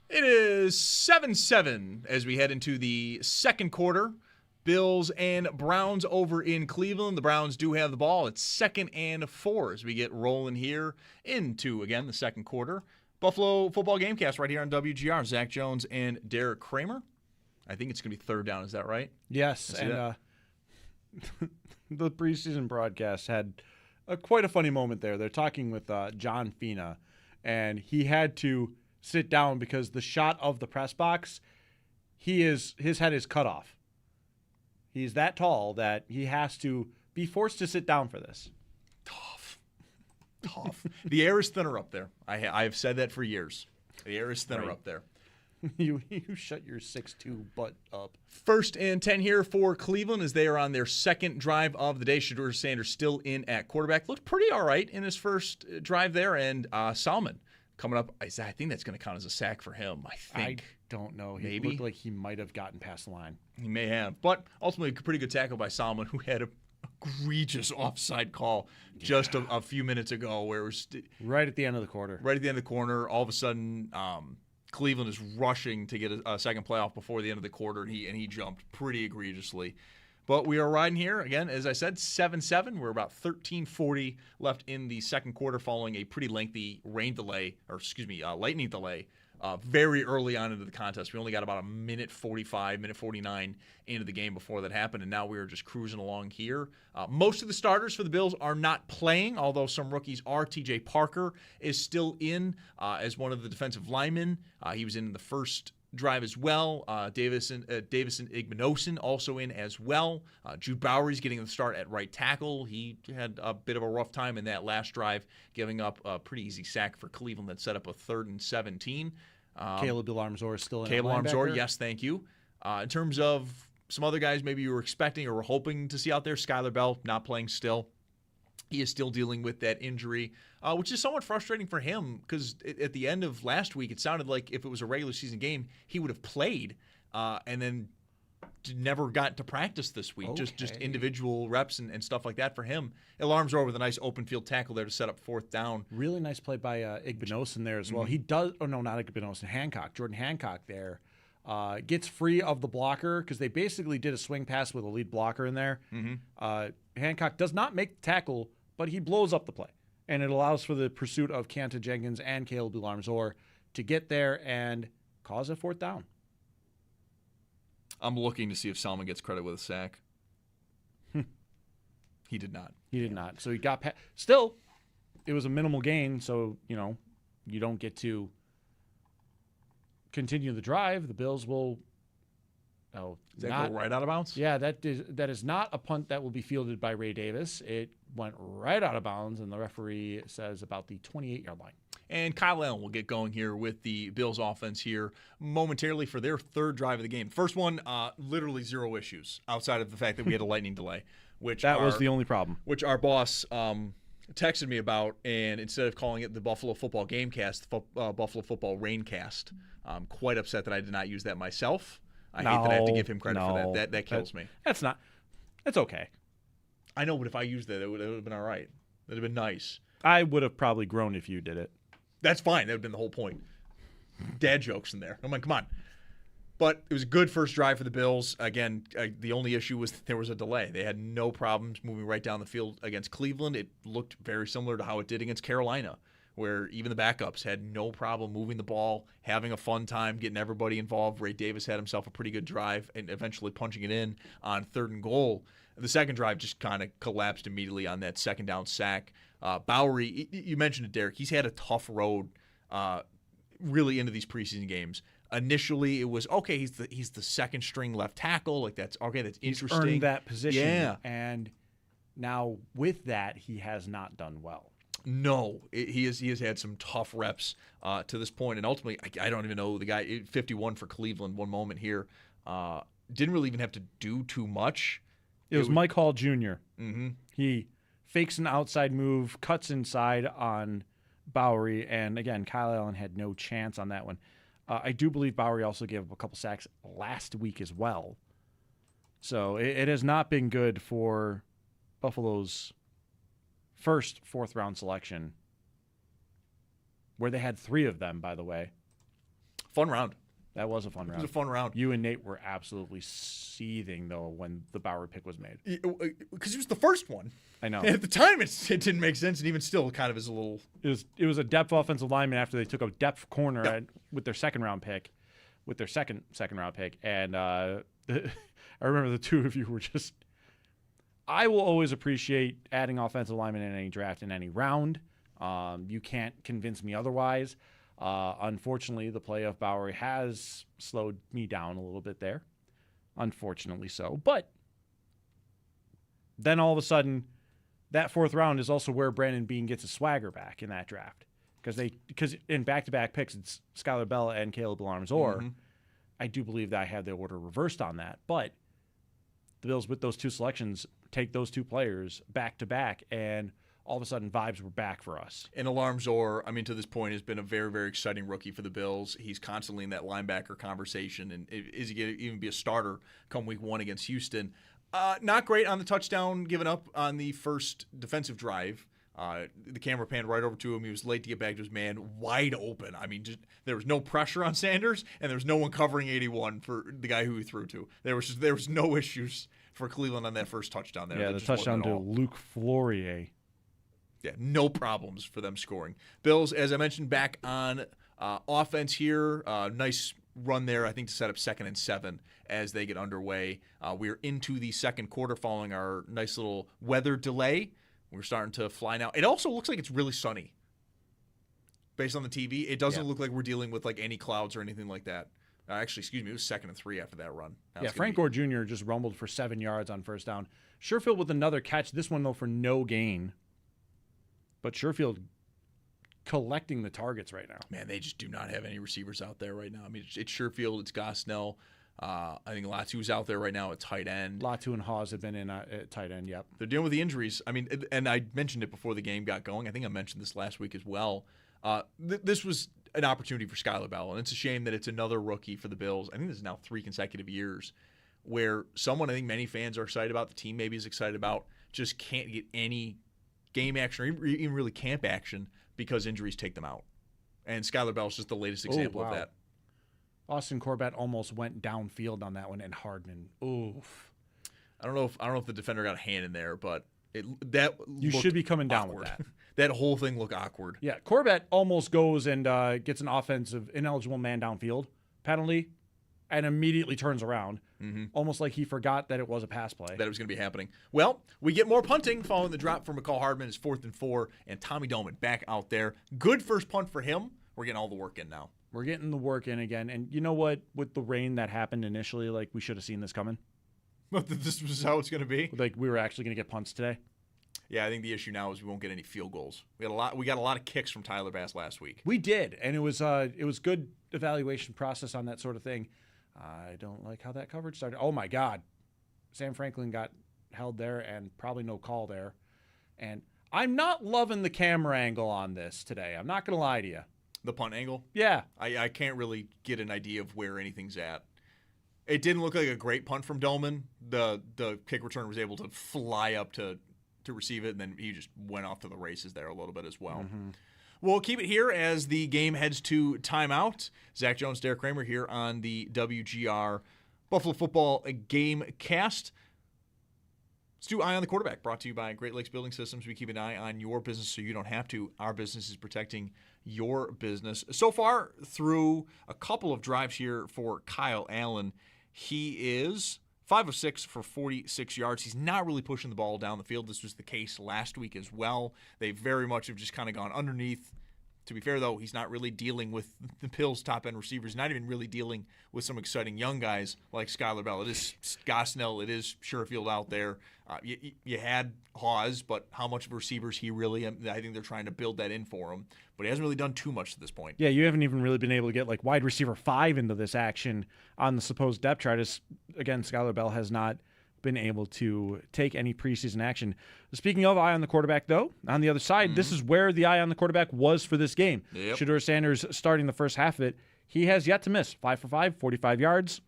It is 7-7 as we head into the second quarter. Bills and Browns over in Cleveland. The Browns do have the ball. It's 2nd and 4 as we get rolling here into, again, the second quarter. Buffalo Football Gamecast right here on WGR. Zach Jones and Derek Kramer. I think it's going to be third down. Is that right? Yes, and the preseason broadcast had quite a funny moment there. They're talking with John Fina, and he had to sit down because the shot of the press box, his head is cut off. He's that tall that he has to be forced to sit down for this. Tough. The air is thinner up there. I have said that for years. The air is thinner up there. You shut your 6'2" butt up. 1st and 10 here for Cleveland as they are on their second drive of the day. Shedeur Sanders still in at quarterback. Looked pretty all right in his first drive there. And Salmon coming up. I think that's going to count as a sack for him. I think. I don't know. He Maybe. looked like he might have gotten past the line. He may have. But ultimately, a pretty good tackle by Salmon, who had a egregious offside call just a few minutes ago where it was right at the end of the quarter. Right at the end of the corner. All of a sudden, Cleveland is rushing to get a second playoff before the end of the quarter, and he jumped pretty egregiously. But we are riding here, again, as I said, 7-7. We're about 13:40 left in the second quarter following a pretty lengthy lightning delay very early on into the contest. We only got about a minute 45, minute 49 into the game before that happened, and now we are just cruising along here. Most of the starters for the Bills are not playing, although some rookies are. TJ Parker is still in as one of the defensive linemen. He was in the first drive as well. Davison Igbinosun also in as well. Jude Bowery's getting the start at right tackle. He had a bit of a rough time in that last drive, giving up a pretty easy sack for Cleveland that set up a 3rd and 17. Caleb DeLarmzor is still in. Caleb DeLarmzor, yes, thank you. In terms of some other guys maybe you were expecting or were hoping to see out there, Skylar Bell not playing still. He is still dealing with that injury, which is somewhat frustrating for him because at the end of last week, it sounded like if it was a regular season game, he would have played and then never got to practice this week. Okay. Just individual reps and stuff like that for him. Alarms with a nice open field tackle there to set up 4th down. Really nice play by Igbinosun there as well. He does, not Igbinosun, Hancock. Jordan Hancock there gets free of the blocker because they basically did a swing pass with a lead blocker in there. Hancock does not make the tackle, but he blows up the play. And it allows for the pursuit of Kanta Jenkins and Caleb DeLarmzor to get there and cause a 4th down. I'm looking to see if Salmon gets credit with a sack. He did not. He did not. So he got still, it was a minimal gain, so, you don't get to continue the drive. The Bills will Does that go right out of bounds? Yeah, that is not a punt that will be fielded by Ray Davis. It went right out of bounds, and the referee says about the 28-yard line. And Kyle Allen will get going here with the Bills offense here momentarily for their 3rd drive of the game. First one, literally 0 issues outside of the fact that we had a lightning delay. Was the only problem. Which our boss texted me about, and instead of calling it the Buffalo Football Gamecast, Buffalo Football Raincast. I'm quite upset that I did not use that myself. I hate that I have to give him credit for that. That kills me. That's okay. I know, but if I used that, it would have been all right. It would have been nice. I would have probably groaned if you did it. That's fine. That would have been the whole point. Dad jokes in there. I'm like, come on. But it was a good first drive for the Bills. Again, the only issue was there was a delay. They had no problems moving right down the field against Cleveland. It looked very similar to how it did against Carolina, where even the backups had no problem moving the ball, having a fun time, getting everybody involved. Ray Davis had himself a pretty good drive and eventually punching it in on 3rd and goal. The second drive just kind of collapsed immediately on that 2nd down sack. Bowery, you mentioned it, Derek. He's had a tough road really into these preseason games. Initially, it was, okay, he's the 2nd string left tackle. Like, that's interesting. He's earned that position. Yeah. And now with that, he has not done well. No, he has had some tough reps to this point, and ultimately, I don't even know the guy. 51 for Cleveland. One moment here, didn't really even have to do too much. It was Mike Hall Jr. Mm-hmm. He fakes an outside move, cuts inside on Bowery, and again, Kyle Allen had no chance on that one. I do believe Bowery also gave up a couple sacks last week as well. So it has not been good for Buffalo's first 4th-round selection, where they had 3 of them, by the way. Fun round. That was a fun It round. was a fun round. You and Nate were absolutely seething, though, when the Bauer pick was made. Because it was the first one. I know. And at the time, it didn't make sense, and even still, it kind of is a little. It was a depth offensive lineman after they took a depth corner with their second round pick, and I remember the two of you were just. I will always appreciate adding offensive linemen in any draft in any round. You can't convince me otherwise. Unfortunately, the play of Bowery has slowed me down a little bit there. Unfortunately so. But then all of a sudden, that fourth round is also where Brandon Bean gets his swagger back in that draft. Because in back-to-back picks, it's Skylar Bell and Caleb Alarms-Orr. I do believe that I had the order reversed on that. But the Bills, with those two selections, take those two players back-to-back, and all of a sudden vibes were back for us. And Alarms-Orr, I mean, to this point, has been a very, very exciting rookie for the Bills. He's constantly in that linebacker conversation. And is he going to even be a starter come week 1 against Houston? Not great on the touchdown given up on the first defensive drive. The camera panned right over to him. He was late to get back to his man, wide open. I mean, there was no pressure on Sanders, and there was no one covering 81 for the guy who he threw to. There was no issues for Cleveland on that first touchdown there. Yeah, the touchdown to Luke Flourier. Yeah, no problems for them scoring. Bills, as I mentioned, back on offense here. Nice run there, I think, to set up 2nd and 7 as they get underway. We're into the second quarter following our nice little weather delay. We're starting to fly now. It also looks like it's really sunny. Based on the TV, it doesn't look like we're dealing with like any clouds or anything like that. Actually, excuse me, it was 2nd and 3 after that run. Frank Gore Jr. just rumbled for 7 yards on first down. Sherfield with another catch. This one, though, for no gain. But Sherfield collecting the targets right now. Man, they just do not have any receivers out there right now. I mean, it's Sherfield, it's Gosnell. I think Latu's out there right now at tight end. Latu and Hawes have been in at tight end, yep. They're dealing with the injuries. I mean, and I mentioned it before the game got going. I think I mentioned this last week as well. This was an opportunity for Skylar Bell, and it's a shame that it's another rookie for the Bills. I think this is now 3 consecutive years where someone I think many fans are excited about, the team maybe is excited about, just can't get any game action or even really camp action because injuries take them out. And Skylar Bell is just the latest example of that. Austin Corbett almost went downfield on that one, and Hardman. Oof. I don't know if the defender got a hand in there, but you should be coming down with that. That whole thing looked awkward. Yeah, Corbett almost goes and gets an offensive ineligible man downfield penalty, and immediately turns around, almost like he forgot that it was a pass play. That it was going to be happening. Well, we get more punting following the drop from McCall Hardman. It's 4th and 4, and Tommy Doman back out there. Good first punt for him. We're getting all the work in now. We're getting the work in again. And you know what? With the rain that happened initially, like, we should have seen this coming. This was how it's going to be? Like, we were actually going to get punts today. Yeah, I think the issue now is we won't get any field goals. We got a lot of kicks from Tyler Bass last week. We did, and it was good evaluation process on that sort of thing. I don't like how that coverage started. Oh, my God. Sam Franklin got held there and probably no call there. And I'm not loving the camera angle on this today. I'm not going to lie to you. The punt angle? Yeah. I can't really get an idea of where anything's at. It didn't look like a great punt from Doman. The kick returner was able to fly up to receive it, and then he just went off to the races there a little bit as well. We'll keep it here as the game heads to timeout. Zach Jones, Derek Kramer here on the WGR Buffalo Football Game Cast. Let's do Eye on the Quarterback, brought to you by Great Lakes Building Systems. We keep an eye on your business so you don't have to. Our business is protecting your business. So far, through a couple of drives here for Kyle Allen, he is 5 of 6 for 46 yards. He's not really pushing the ball down the field. This was the case last week as well. They very much have just kind of gone underneath. To be fair, though, he's not really dealing with the Bills' top-end receivers, not even really dealing with some exciting young guys like Skylar Bell. It is Gosnell. It is Sherfield out there. You had Hawes, but how much of a receiver is he really? I think they're trying to build that in for him, but he hasn't really done too much to this point. Yeah, you haven't even really been able to get like wide receiver 5 into this action on the supposed depth chart. Again, Skylar Bell has not been able to take any preseason action. Speaking of eye on the quarterback, though, on the other side, this is where the eye on the quarterback was for this game. Yep. Shedeur Sanders starting the first half of it, he has yet to miss. 5 for 5, 45 yards.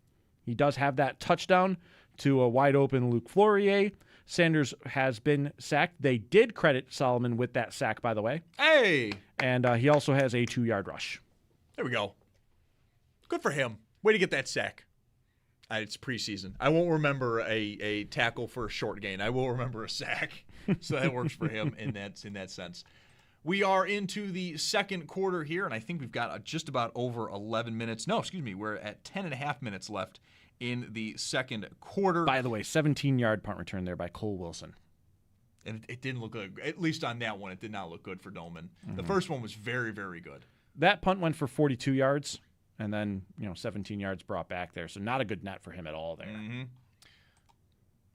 He does have that touchdown to a wide open Luke Flourier. Sanders has been sacked. They did credit Solomon with that sack, by the way. Hey! And he also has a 2-yard rush. There we go. Good for him. Way to get that sack. It's preseason. I won't remember a tackle for a short gain. I will remember a sack. So that works for him in that sense. We are into the second quarter here, and I think we've got just about over 11 minutes. No, excuse me. We're at 10 and a half minutes left in the second quarter. By the way, 17-yard punt return there by Cole Wilson. And it didn't look good. At least on that one, it did not look good for Doman. The first one was very, very good. That punt went for 42 yards, and then 17 yards brought back there. So not a good net for him at all there. Mm-hmm.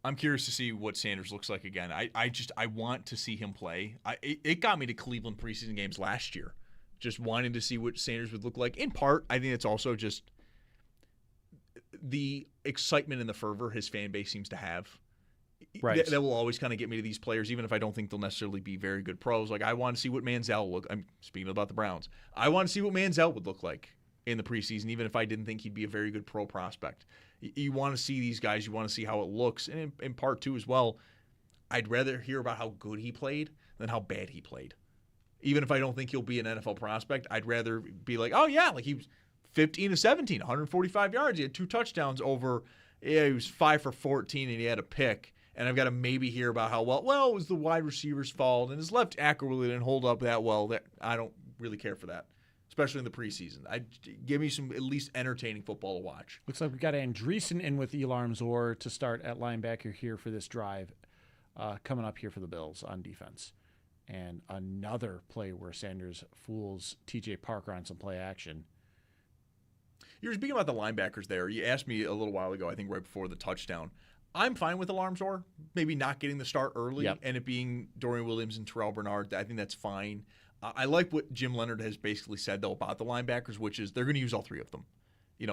I'm curious to see what Sanders looks like again. I want to see him play. It got me to Cleveland preseason games last year, just wanting to see what Sanders would look like. In part, I think it's also just the excitement and the fervor his fan base seems to have. Right. That will always kind of get me to these players, even if I don't think they'll necessarily be very good pros. Like, I want to see what Manziel look. I'm speaking about the Browns. I want to see what Manziel would look like in the preseason, even if I didn't think he'd be a very good pro prospect. You want to see these guys. You want to see how it looks. And in part, too, as well, I'd rather hear about how good he played than how bad he played. Even if I don't think he'll be an NFL prospect, I'd rather be like, oh, yeah, like he was 15 to 17, 145 yards. He had 2 touchdowns over, he was 5 for 14, and he had a pick. And I've got to maybe hear about how well, it was the wide receiver's fault, and his left ankle really didn't hold up that well. That I don't really care for that, especially in the preseason. Give me some at least entertaining football to watch. Looks like we got Andreessen in with Elarm Zor to start at linebacker here for this drive, coming up here for the Bills on defense. And another play where Sanders fools T.J. Parker on some play action. You were speaking about the linebackers there. You asked me a little while ago, I think right before the touchdown. I'm fine with Alarm Zor, maybe not getting the start early and it being Dorian Williams and Terrell Bernard. I think that's fine. I like what Jim Leonard has basically said, though, about the linebackers, which is they're going to use all 3 of them.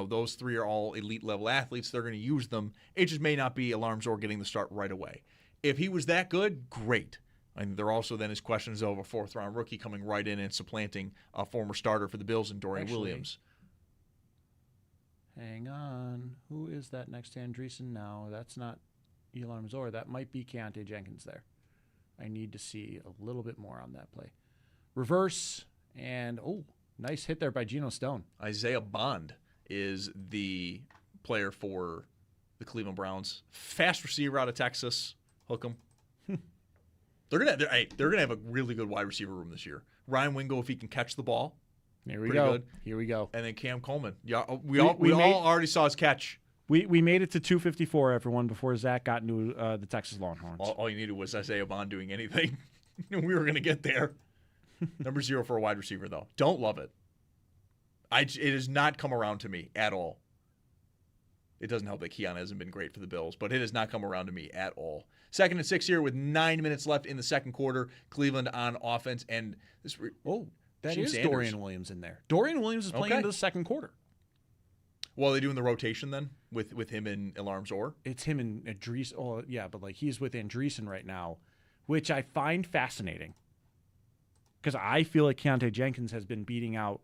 Those 3 are all elite-level athletes. They're going to use them. It just may not be Alarm Zor getting the start right away. If he was that good, great. And there also then is questions of a 4th-round rookie coming right in and supplanting a former starter for the Bills and Dorian Williams. Hang on. Who is that next to Andreessen now? That's not Elarm Zor. That might be Keontae Jenkins there. I need to see a little bit more on that play. Reverse, and nice hit there by Geno Stone. Isaiah Bond is the player for the Cleveland Browns. Fast receiver out of Texas. Hook 'em. They're gonna have a really good wide receiver room this year. Ryan Wingo, if he can catch the ball. Here we go. Good. Here we go. And then Cam Coleman. Yeah, we all already saw his catch. We made it to 254, everyone, before Zach got into the Texas Longhorns. All you needed was Isaiah Bond doing anything. We were going to get there. Number 0 for a wide receiver, though. Don't love it. It has not come around to me at all. It doesn't help that Keon hasn't been great for the Bills, but it has not come around to me at all. 2nd and 6 here with 9 minutes left in the second quarter. Cleveland on offense. And this. That Jim is Sanders. Dorian Williams in there. Dorian Williams is playing into the second quarter. Well, are they doing the rotation then with him and Alarm Zor? It's him and Andreessen. Oh, yeah, but he's with Andreessen right now, which I find fascinating because I feel like Keontae Jenkins has been beating out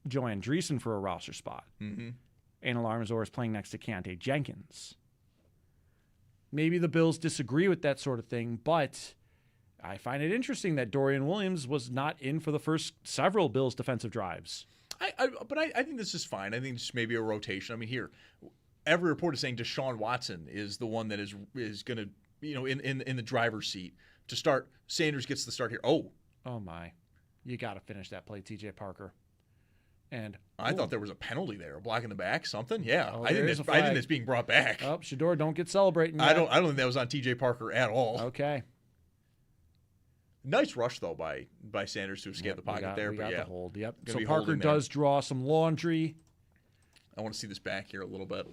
Joe Andreessen for a roster spot. Mm-hmm. And Alarm Zor is playing next to Keontae Jenkins. Maybe the Bills disagree with that sort of thing, but I find it interesting that Dorian Williams was not in for the first several Bills defensive drives. But I think this is fine. I think it's maybe a rotation. I mean, here, every report is saying Deshaun Watson is the one that is going to, in the driver's seat to start. Sanders gets the start here. Oh my, you got to finish that play, T.J. Parker. And I thought there was a penalty there, a block in the back, something. Yeah, Oh, I think that's being brought back. Oh, Shador, don't get celebrating. I don't think that was on T.J. Parker at all. Okay. Nice rush though by Sanders to escape the pocket there. We but got yeah, the hold. Yep. Gonna So be Parker holding there. does draw some laundry. I want to see this back here a little bit.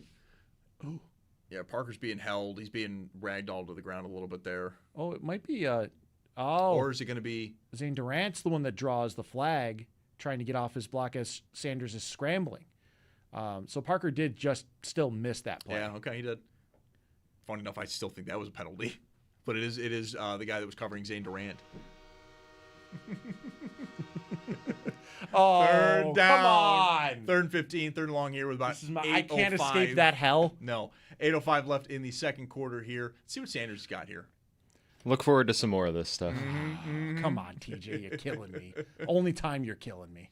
Ooh. Yeah, Parker's being held. He's being ragdolled to the ground a little bit there. Oh, it might be Or is it going to be Zane Durant's the one that draws the flag, trying to get off his block as Sanders is scrambling. So Parker did just still miss that play. Yeah, okay, he did. Funny enough, I still think that was a penalty. But it is the guy that was covering Zane Durant. Third down. Come on. 3rd and 15, 3rd and long here with about I can't 8:05. escape that hell. No. 8:05 left in the second quarter here. Let's see what Sanders got here. Look forward to some more of this stuff. Come on, TJ, you're killing me. Only time you're killing me.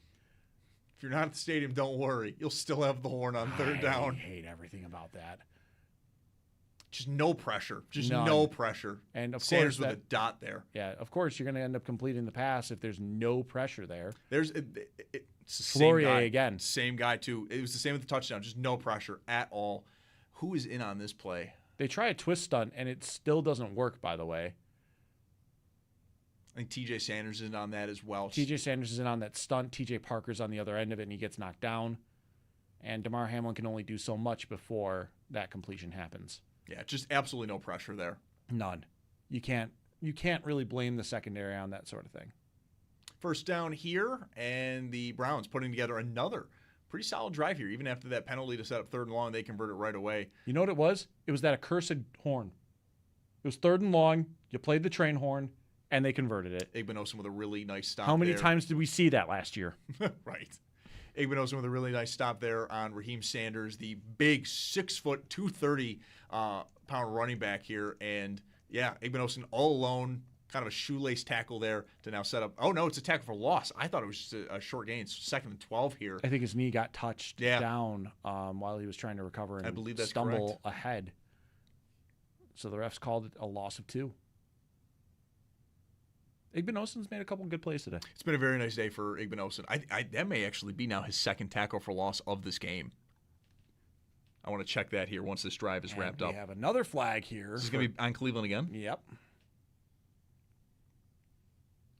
If you're not at the stadium, don't worry. You'll still have the horn on third I down. hate everything about that. Just no pressure. Just None. no pressure. And of Sanders course, with a dot there. Yeah, of course you're going to end up completing the pass if there's no pressure there. It's the same Flourier guy. again. Same guy, too. It was the same with the touchdown. Just no pressure at all. Who is in on this play? They try a twist stunt, and it still doesn't work, by the way. I think TJ Sanders is in on that as well. TJ Sanders is in on that stunt. TJ Parker's on the other end of it, and he gets knocked down. And DeMar Hamlin can only do so much before that completion happens. Yeah, just absolutely no pressure there. None. You can't really blame the secondary on that sort of thing. First down here, and the Browns putting together another pretty solid drive here. Even after that penalty to set up 3rd and long, they convert it right away. You know what it was? It was that accursed horn. It was 3rd and long. You played the train horn, and they converted it. Igbinosun with a really nice stop. How many there. times did we see that last year? Right. Igbinosun with a really nice stop there on Raheem Sanders, the big 6 foot, 230 pound running back here. And yeah, Igbinosun all alone, kind of a shoelace tackle there to now set up. Oh, no, it's a tackle for loss. I thought it was just a short gain. It's 2nd and 12 here. I think his knee got touched down while he was trying to recover and I believe that's stumble correct. ahead. So the refs called it a loss of 2. Igbinosun's made a couple good plays today. It's been a very nice day for Igbinosun. That may actually be now his 2nd tackle for loss of this game. I want to check that here once this drive is wrapped up. We have another flag here. This is going to be on Cleveland again? Yep.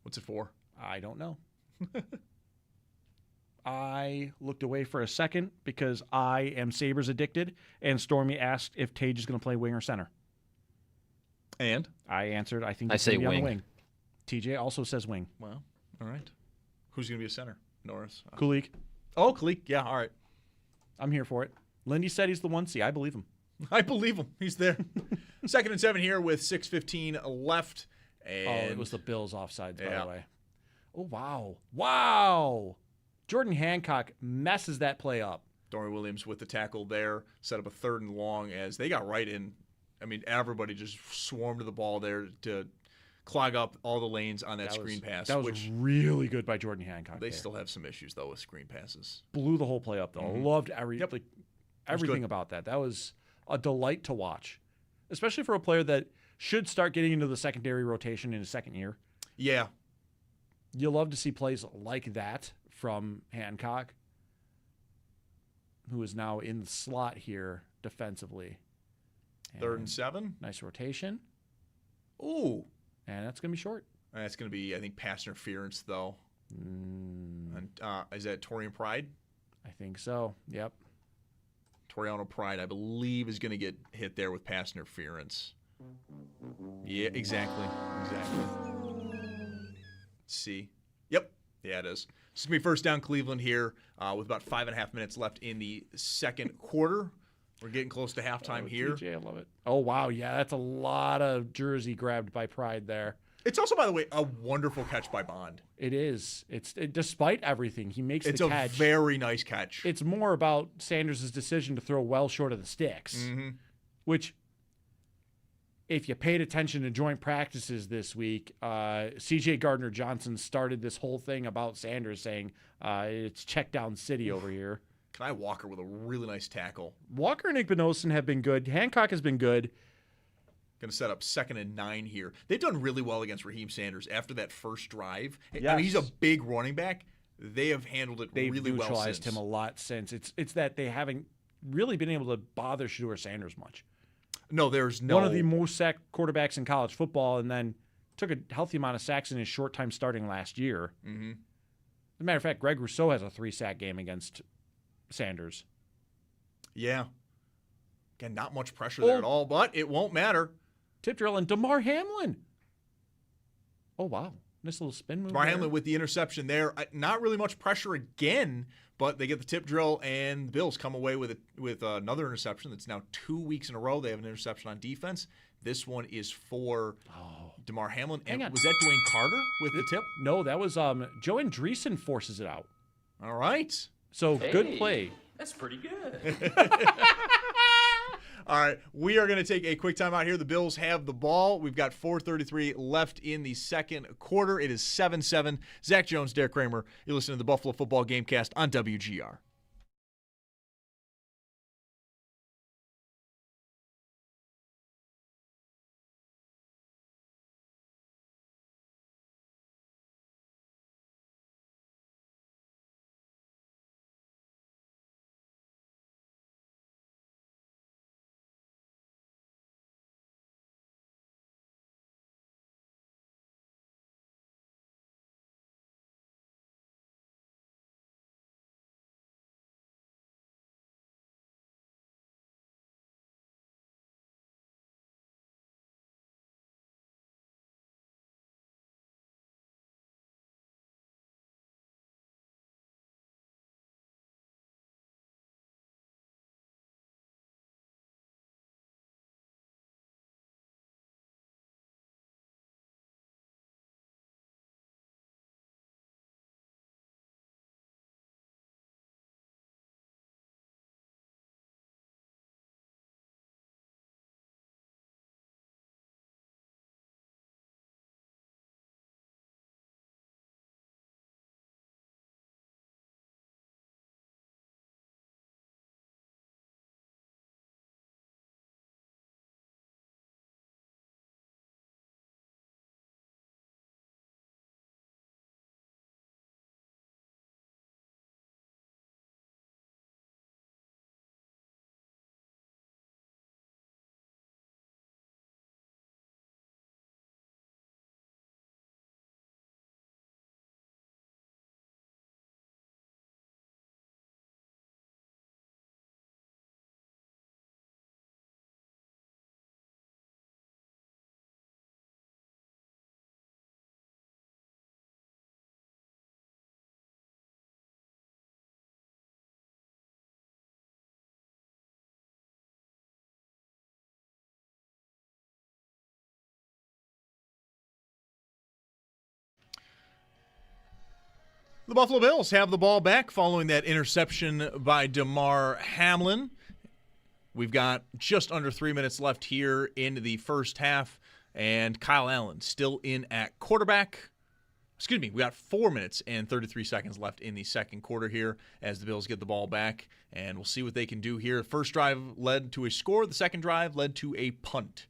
What's it for? I don't know. I looked away for a second because I am Sabres addicted, and Stormy asked if Tage is going to play wing or center. And? I answered, I think I he's say going to be on the wing. wing. TJ also says wing. Well, all right. Who's going to be a center? Norris. Kulik. Oh, Kalik. Yeah, all right. I'm here for it. Lindy said he's the 1C. I believe him. I believe him. He's there. 2nd and 7 here with 6:15 left. And it was the Bills offsides, by Yeah. the way. Oh, wow. Wow. Jordan Hancock messes that play up. Dorian Williams with the tackle there. Set up a 3rd and long as they got right in. I mean, everybody just swarmed to the ball there to clog up all the lanes on that screen pass. That was which really good by Jordan Hancock. they there. still have some issues, though, with screen passes. Blew the whole play up, though. Mhm. Loved Yep. everything good. about that. That was a delight to watch, especially for a player that should start getting into the secondary rotation in his 2nd year. Yeah. You love to see plays like that from Hancock, who is now in the slot here defensively. 3rd and 7. Nice rotation. Ooh. And that's going to be short. That's going to be, I think, pass interference, though. And, is that Torian Pride? I think so. Yep. Toriano Pride, I believe, is going to get hit there with pass interference. Yeah, exactly. Let's see. Yep. Yeah, it is. This is going to be 1st down Cleveland here with about 5.5 minutes left in the 2nd quarter. We're getting close to halftime here. TJ, I love it. Oh, wow. Yeah, that's a lot of jersey grabbed by Pride there. It's also, by the way, a wonderful catch by Bond. It is. Despite everything, he makes It's the a catch. very nice catch. It's more about Sanders' decision to throw well short of the sticks, which, if you paid attention to joint practices this week, C.J. Gardner-Johnson started this whole thing about Sanders saying it's check down city over here. Kai Walker with a really nice tackle. Walker and Igbinosun have been good. Hancock has been good. Going to set up 2nd and 9 here. They've done really well against Raheem Sanders after that first drive. I Yes. mean, he's a big running back. They have handled it They've really well neutralized since. him a lot since. It's that they haven't really been able to bother Shedeur Sanders much. No, there's no. One of the most sacked quarterbacks in college football, and then took a healthy amount of sacks in his short time starting last year. Mm-hmm. As a matter of fact, Greg Rousseau has a 3-sack game against Sanders. Yeah. Again, not much pressure there at all, but it won't matter. Tip drill and DeMar Hamlin. Oh, wow. Nice little spin move. DeMar Hamlin with the interception there. Not really much pressure again, but they get the tip drill, and the Bills come away with another interception. That's now 2 weeks in a row. They have an interception on defense. This one is for DeMar Hamlin. Hang on. Was that Dwayne Carter with the tip? No, that was Joe Andreessen forces it out. All right. So good play. That's pretty good. All right, we are going to take a quick time out here. The Bills have the ball. We've got 4:33 left in the second quarter. It is 7-7. Zach Jones, Derek Kramer. You're listening to the Buffalo Football Gamecast on WGR. The Buffalo Bills have the ball back following that interception by Damar Hamlin. We've got just under 3 minutes left here in the first half, and Kyle Allen still in at quarterback. Excuse me, we got 4 minutes and 33 seconds left in the second quarter here as the Bills get the ball back, and we'll see what they can do here. First drive led to a score. The second drive led to a punt.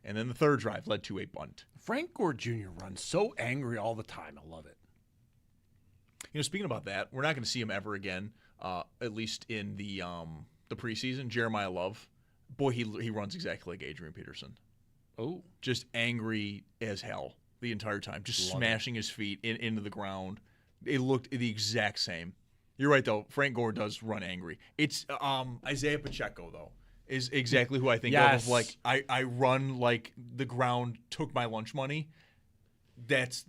And then the third drive led to a bunt. Frank Gore Jr. runs so angry all the time. I love it. You know, speaking about that, we're not going to see him ever again, at least in the preseason. Jeremiah Love, boy, he runs exactly like Adrian Peterson. Oh. Just angry as hell the entire time, just smashing his feet into the ground. It looked the exact same. You're right, though. Frank Gore does run angry. It's Isaiah Pacheco, though, is exactly who I think of. Like, I run like the ground took my lunch money. That's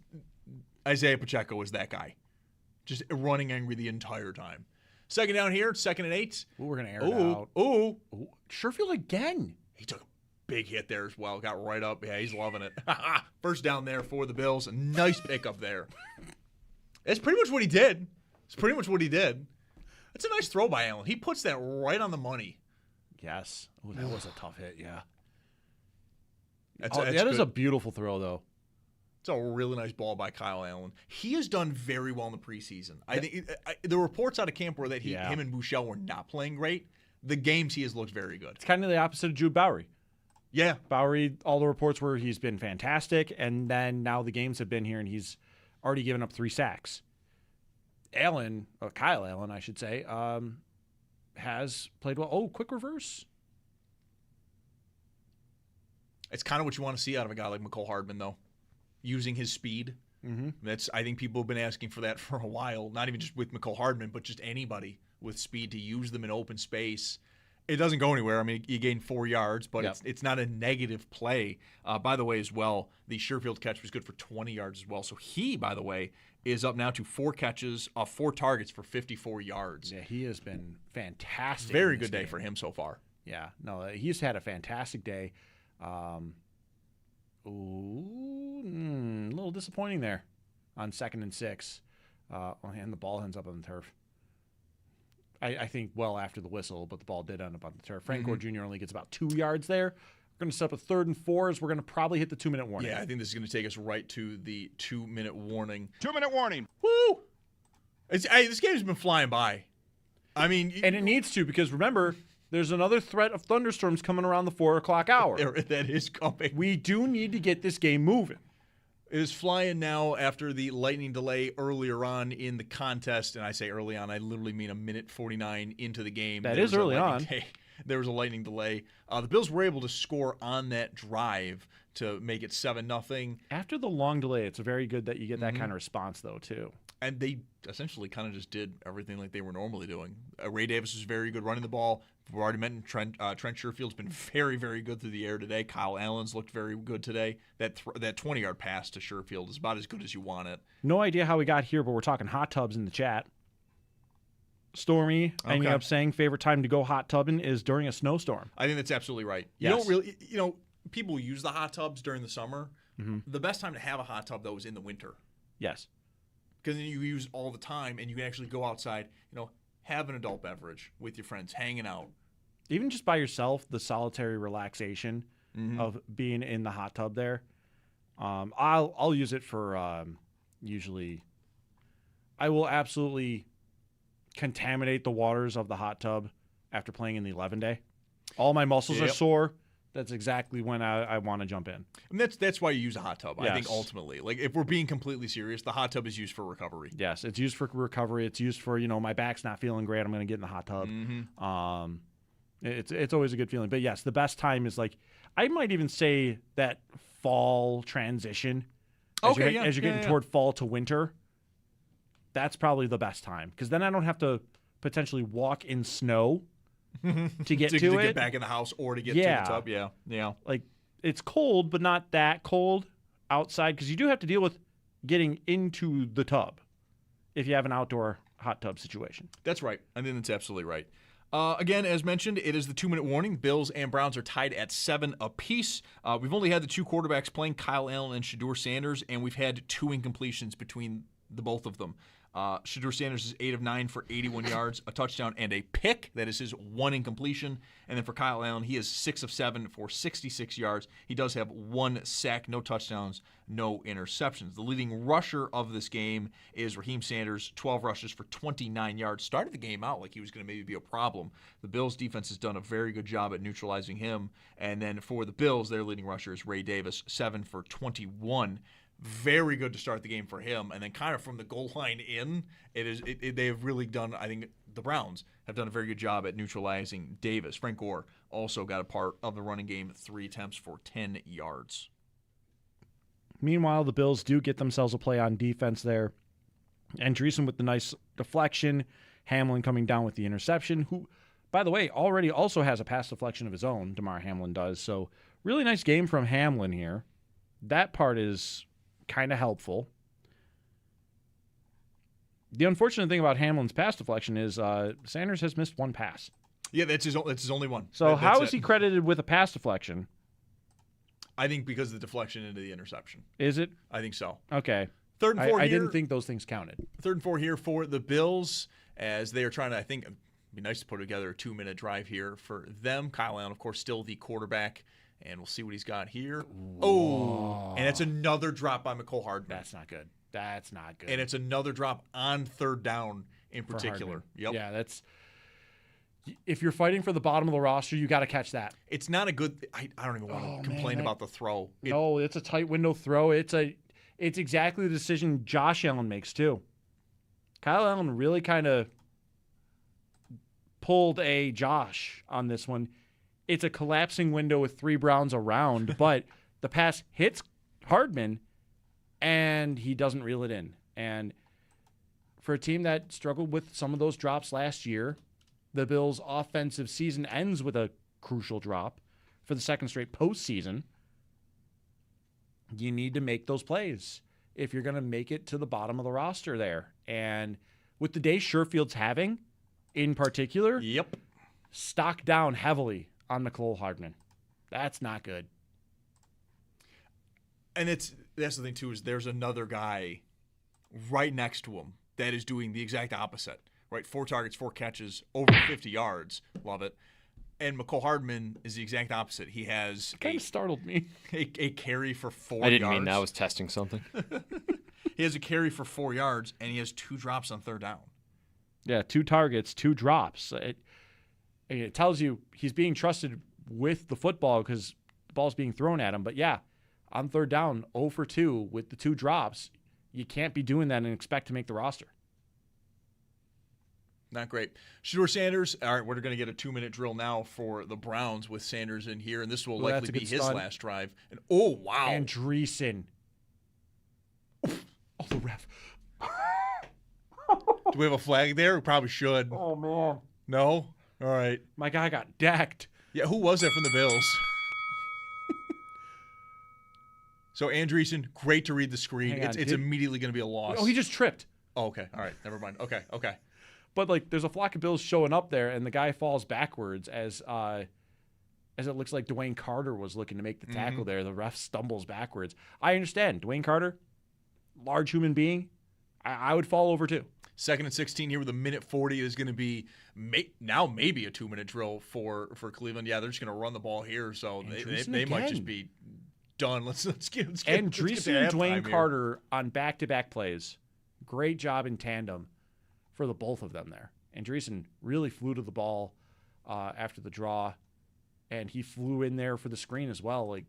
Isaiah Pacheco is that guy. Just running angry the entire time. Second down here, 2nd and 8. Ooh, we're going to air it out. Ooh. Sherfield again. He took a big hit there as well. Got right up. Yeah, he's loving it. First down there for the Bills. A nice pickup there. That's pretty much what he did. It's a nice throw by Allen. He puts that right on the money. Yes. Oh, that was a tough hit, yeah. That's that is a beautiful throw, though. It's a really nice ball by Kyle Allen. He has done very well in the preseason. I think the reports out of camp were that him and Bouchel were not playing great. The games he has looked very good. It's kind of the opposite of Jude Bowery. Yeah. Bowery, all the reports were he's been fantastic, and then now the games have been here, and he's already given up 3 sacks. Kyle Allen, I should say, has played well. Oh, quick reverse. It's kind of what you want to see out of a guy like McCole Hardman, though. Using his speed. Mm-hmm. I think people have been asking for that for a while, not even just with McCole Hardman, but just anybody with speed to use them in open space. It doesn't go anywhere. I mean, you gain 4 yards, but it's not a negative play. By the way, as well, the Sherfield catch was good for 20 yards as well. So he, by the way, is up now to 4 catches off 4 targets for 54 yards. Yeah, he has been fantastic. Very good day for him so far. Yeah, no, he's had a fantastic day. A little disappointing there on 2nd and 6. And the ball ends up on the turf. I think well after the whistle, but the ball did end up on the turf. Frank Gore Jr. only gets about 2 yards there. We're going to set up a 3rd and 4 as we're going to probably hit the 2-minute warning. Yeah, I think this is going to take us right to the 2-minute warning. 2-minute warning. Woo! This game's been flying by. I mean, And it needs to, because remember, there's another threat of thunderstorms coming around the 4 o'clock hour. that is coming. We do need to get this game moving. It is flying now after the lightning delay earlier on in the contest. And I say early on, I literally mean a minute 49 into the game. That is early on. There was a lightning delay. The Bills were able to score on that drive to make it 7-0. After the long delay, it's very good that you get that kind of response, though, too. And they essentially kind of just did everything like they were normally doing. Ray Davis was very good running the ball. We've already mentioned Trent Sherfield's been very, very good through the air today. Kyle Allen's looked very good today. That 20-yard pass to Sherfield is about as good as you want it. No idea how we got here, but we're talking hot tubs in the chat. Stormy ending up saying favorite time to go hot tubbing is during a snowstorm. I think that's absolutely right. Yes. You don't really, people use the hot tubs during the summer. The best time to have a hot tub, though, is in the winter. Yes. Because then you use all the time, and you can actually go outside, have an adult beverage with your friends, hanging out. Even just by yourself, the solitary relaxation of being in the hot tub there. I'll use it for usually. I will absolutely contaminate the waters of the hot tub after playing in the 11-day. All my muscles are sore. That's exactly when I want to jump in. And that's why you use a hot tub, Yes. I think, ultimately. Like, if we're being completely serious, the hot tub is used for recovery. Yes, it's used for recovery. It's used for, my back's not feeling great. I'm going to get in the hot tub. It's always a good feeling. But, yes, the best time is, I might even say that fall transition. As you're getting toward fall to winter, that's probably the best time. Because then I don't have to potentially walk in snow to get to it. Get back in the house or to get to the tub. Yeah. It's cold, but not that cold outside, because you do have to deal with getting into the tub if you have an outdoor hot tub situation. That's right. I think that's absolutely right. Again, as mentioned, it is the 2-minute warning. Bills and Browns are tied at 7 apiece. We've only had the 2 quarterbacks playing, Kyle Allen and Shedeur Sanders, and we've had 2 incompletions between the both of them. Shedeur Sanders is 8 of 9 for 81 yards, a touchdown, and a pick. That is his 1 incompletion. And then for Kyle Allen, he is 6 of 7 for 66 yards. He does have 1 sack, no touchdowns, no interceptions. The leading rusher of this game is Raheem Sanders, 12 rushes for 29 yards. Started the game out like he was going to maybe be a problem. The Bills' defense has done a very good job at neutralizing him. And then for the Bills, their leading rusher is Ray Davis, 7 for 21. Very good to start the game for him, and then kind of from the goal line in, they have really done. I think the Browns have done a very good job at neutralizing Davis. Frank Gore also got a part of the running game, 3 attempts for 10 yards. Meanwhile, the Bills do get themselves a play on defense there. Andreessen with the nice deflection, Hamlin coming down with the interception, who, by the way, already also has a pass deflection of his own, DeMar Hamlin does. So really nice game from Hamlin here. That part is kind of helpful. The unfortunate thing about Hamlin's pass deflection is Sanders has missed 1 pass. Yeah, that's his only one. So how is he credited with a pass deflection? I think because of the deflection into the interception. Is it? I think so. Okay. 3rd and 4 I here. didn't think those things counted. 3rd and 4 here for the Bills as they are trying to, I think, it'd be nice to put together a 2-minute drive here for them. Kyle Allen, of course, still the quarterback. And we'll see what he's got here. Oh, and it's another drop by McCole Hardman. That's not good. That's not good. And it's another drop on 3rd down in particular. Yep. Yeah, that's. If you're fighting for the bottom of the roster, you got to catch that. It's not a good. I don't even want to complain about the throw. No, it's a tight window throw. It's exactly the decision Josh Allen makes too. Kyle Allen really kind of pulled a Josh on this one. It's a collapsing window with 3 Browns around, but the pass hits Hardman, and he doesn't reel it in. And for a team that struggled with some of those drops last year, the Bills' offensive season ends with a crucial drop for the 2nd straight postseason. You need to make those plays if you're going to make it to the bottom of the roster there. And with the day Sherfield's having, in particular, stock down heavily on McCole Hardman. That's not good. And that's the thing too, is there's another guy right next to him that is doing the exact opposite. right? 4 targets, 4 catches, over 50 yards. Love it. And McCole Hardman is the exact opposite. He has Kind of startled me. a carry for 4 yards. I didn't mean that. I was testing something. He has a carry for 4 yards, and he has 2 drops on third down. Yeah, 2 targets, 2 drops. It tells you he's being trusted with the football because the ball's being thrown at him. But yeah, on third down, 0 for 2 with the 2 drops. You can't be doing that and expect to make the roster. Not great. Shedeur Sanders. All right, we're going to get a 2-minute drill now for the Browns with Sanders in here, and this will likely be his last drive. And oh, wow. Andreessen. Oh, the ref. Do we have a flag there? We probably should. Oh, man. No? All right. My guy got decked. Yeah, who was that from the Bills? So Andreessen, great to read the screen. It's immediately going to be a loss. Oh, he just tripped. Oh, okay. All right. Never mind. Okay. But like, there's a flock of Bills showing up there, and the guy falls backwards as it looks like Dwayne Carter was looking to make the tackle there. The ref stumbles backwards. I understand. Dwayne Carter, large human being. I would fall over too. 2nd and 16 here with a minute 40 is going to be now maybe a 2-minute drill for Cleveland. Yeah, they're just going to run the ball here, so they might just be done. Let's get Andreessen and Dwayne Carter on back-to-back plays. Great job in tandem for the both of them there. Andreessen really flew to the ball after the draw, and he flew in there for the screen as well. Like,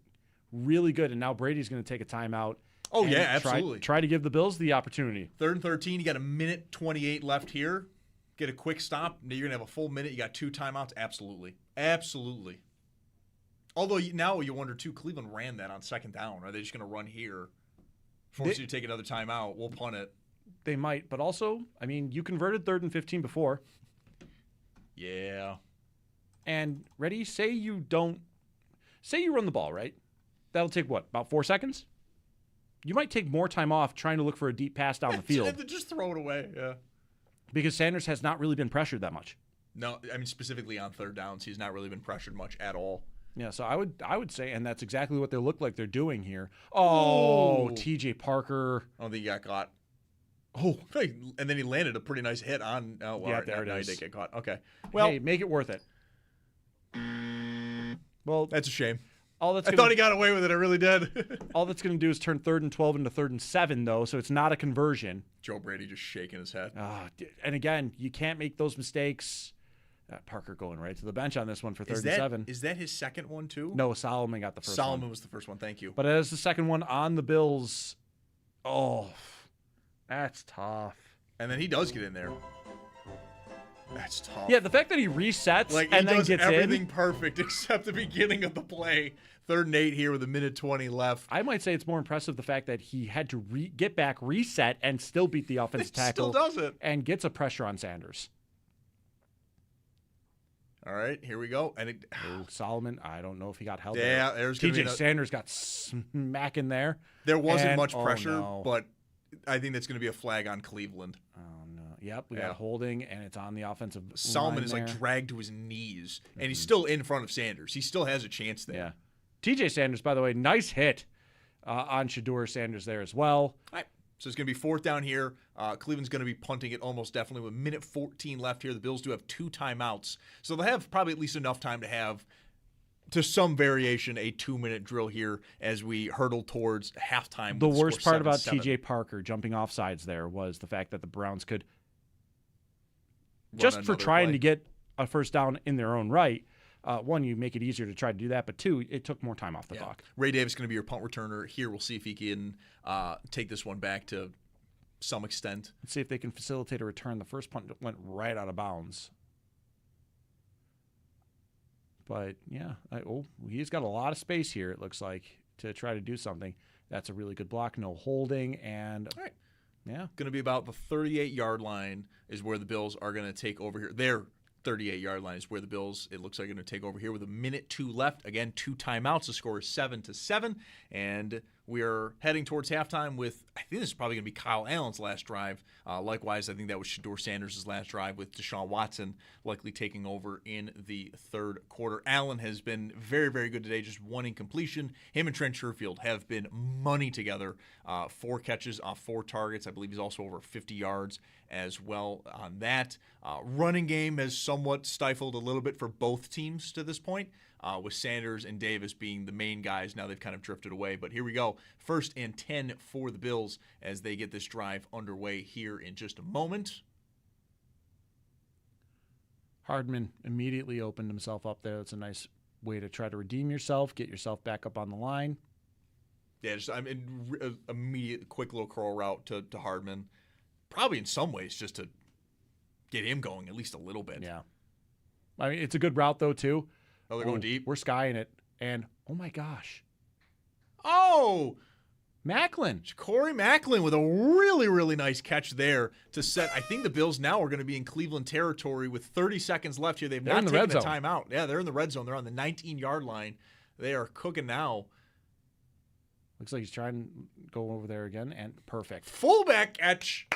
really good. And now Brady's going to take a timeout. Oh, yeah, absolutely. Try to give the Bills the opportunity. 3rd and 13, you got a minute 28 left here. Get a quick stop. You're going to have a full minute. You got 2 timeouts. Absolutely. Although now you wonder, too, Cleveland ran that on 2nd down. Are they just going to run here, force you to take another timeout? We'll punt it. They might. But also, I mean, you converted 3rd and 15 before. Yeah. And say you run the ball, right? That'll take what, about 4 seconds? You might take more time off trying to look for a deep pass down the field. Just throw it away, yeah. Because Sanders has not really been pressured that much. No, I mean specifically on 3rd downs, he's not really been pressured much at all. Yeah, so I would say, and that's exactly what they look like they're doing here. Oh, T.J. Parker. I don't think he got caught. Oh, and then he landed a pretty nice hit on. Oh, well, yeah, there it is. He did get caught. Okay. Well, hey, make it worth it. Well, that's a shame. I thought he got away with it. I really did. All that's going to do is turn 3rd and 12 into 3rd and 7, though, so it's not a conversion. Joe Brady just shaking his head. And again, you can't make those mistakes. Parker going right to the bench on this one for 3rd and 7. Is that his second one, too? No, Solomon got the first one. Solomon was the first one. Thank you. But as the second one on the Bills, that's tough. And then he does get in there. That's tough. Yeah, the fact that he resets and then gets in. Everything perfect except the beginning of the play. 3rd and 8 here with a minute 20 left. I might say it's more impressive the fact that he had to get back, reset, and still beat the offensive tackle. Still does it. And gets a pressure on Sanders. All right, here we go. And Solomon, I don't know if he got held. Yeah, there's TJ Sanders got smacking there. There wasn't much pressure, but I think that's going to be a flag on Cleveland. Oh, no. Yep, we got holding, and it's on the offensive Solomon is there. Dragged to his knees, and he's still in front of Sanders. He still has a chance there. Yeah. TJ Sanders, by the way, nice hit on Shedeur Sanders there as well. All right. So it's going to be 4th down here. Cleveland's going to be punting it almost definitely with minute 14 left here. The Bills do have 2 timeouts. So they'll have probably at least enough time to have, to some variation, a 2-minute drill here as we hurdle towards halftime. The worst part about T.J. Parker jumping off sides there was the fact that the Browns could, just for trying to get a first down in their own right, one, you make it easier to try to do that, but 2, it took more time off the clock. Ray Davis is going to be your punt returner here. We'll see if he can take this one back to some extent. Let's see if they can facilitate a return. The first punt went right out of bounds. But, yeah, he's got a lot of space here, it looks like, to try to do something. That's a really good block. No holding, and all right. Yeah. Going to be about the 38-yard line is where the Bills are going to take over here. Their 38-yard line is where the Bills, it looks like, are going to take over here with a minute 2 left. Again, 2 timeouts. The score is 7-7, and We are heading towards halftime with, I think this is probably going to be Kyle Allen's last drive. Likewise, I think that was Shedeur Sanders' last drive, with Deshaun Watson likely taking over in the third quarter. Allen has been very, very good today, just one incompletion. Him and Trent Sherfield have been money together. 4 catches off 4 targets. I believe he's also over 50 yards as well on that. Running game has somewhat stifled a little bit for both teams to this point, with Sanders and Davis being the main guys. Now they've kind of drifted away. But here we go. 1st and 10 for the Bills as they get this drive underway here in just a moment. Hardman immediately opened himself up there. It's a nice way to try to redeem yourself, get yourself back up on the line. Yeah, just immediate, quick little curl route to Hardman. Probably in some ways just to get him going at least a little bit. Yeah. I mean, it's a good route, though, too. Oh, they're going deep? We're skying it. And, oh, my gosh. Oh! Macklin. Corey Macklin with a really, really nice catch there to set. I think the Bills now are going to be in Cleveland territory with 30 seconds left here. They've not taken a timeout. Yeah, they're in the red zone. They're on the 19-yard line. They are cooking now. Looks like he's trying to go over there again, and perfect. Fullback catch.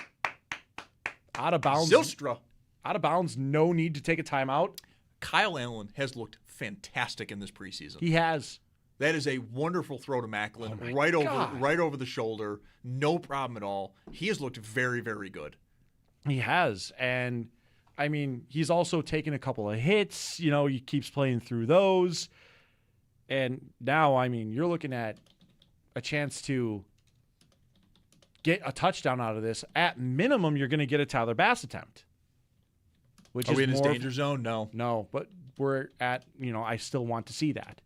Out of bounds. Zylstra. Out of bounds. No need to take a timeout. Kyle Allen has looked fantastic in this preseason. He has. That is a wonderful throw to Macklin, right over the shoulder. No problem at all. He has looked very, very good. He has. And, I mean, he's also taken a couple of hits. You know, he keeps playing through those. And now, I mean, you're looking at a chance to get a touchdown out of this. At minimum, you're going to get a Tyler Bass attempt. Which Are is we in his danger zone? No. No, but we're at, I still want to see that.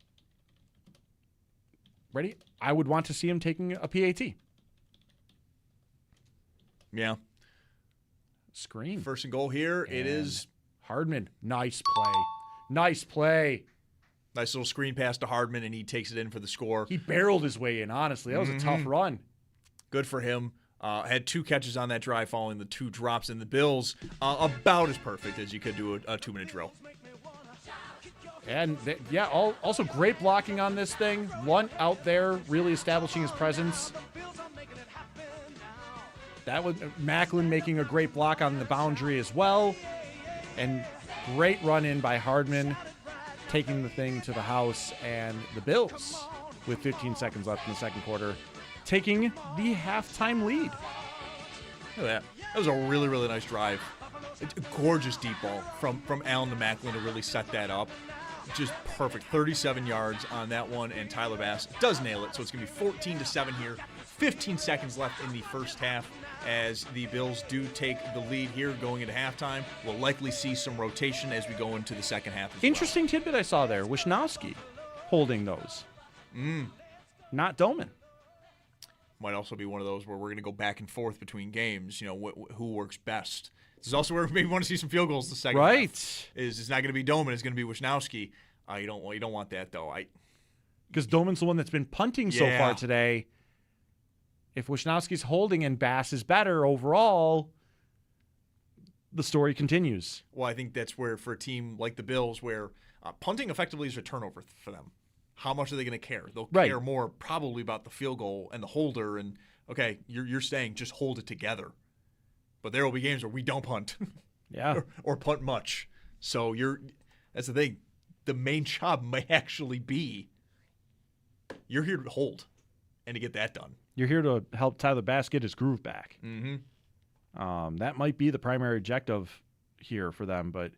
Ready? I would want to see him taking a PAT. Yeah. Screen. 1st and goal here. And it is Hardman. Nice play. Nice play. Nice little screen pass to Hardman, and he takes it in for the score. He barreled his way in, honestly. That was a tough run. Good for him. Had 2 catches on that drive following the 2 drops, in the Bills about as perfect as you could do a 2-minute drill. And, also great blocking on this thing. Lunt out there really establishing his presence. That was Macklin making a great block on the boundary as well. And great run in by Hardman, taking the thing to the house. And the Bills, with 15 seconds left in the second quarter, taking the halftime lead. Look at that. That was a really, really nice drive. It's a gorgeous deep ball from Allen to Macklin to really set that up. Just perfect. 37 yards on that one, and Tyler Bass does nail it. So it's going to be 14-7 here. 15 seconds left in the first half as the Bills do take the lead here going into halftime. We'll likely see some rotation as we go into the second half. Interesting tidbit I saw there. Wisnowski holding those. Not Doman. Might also be one of those where we're going to go back and forth between games. Who works best. This is also where we maybe want to see some field goals the second half. It's not going to be Doman. It's going to be Wisnowski. You don't want that, though. Because Doman's the one that's been punting so far today. If Wisnowski's holding and Bass is better overall, the story continues. Well, I think that's where, for a team like the Bills, where punting effectively is a turnover for them. How much are they going to care? They'll care more probably about the field goal and the holder. And, okay, you're saying just hold it together. But there will be games where we don't punt. Yeah. or punt much. So that's the thing. The main job may actually be you're here to hold and to get that done. You're here to help Tyler Bass get his groove back. Mm-hmm. That might be the primary objective here for them, but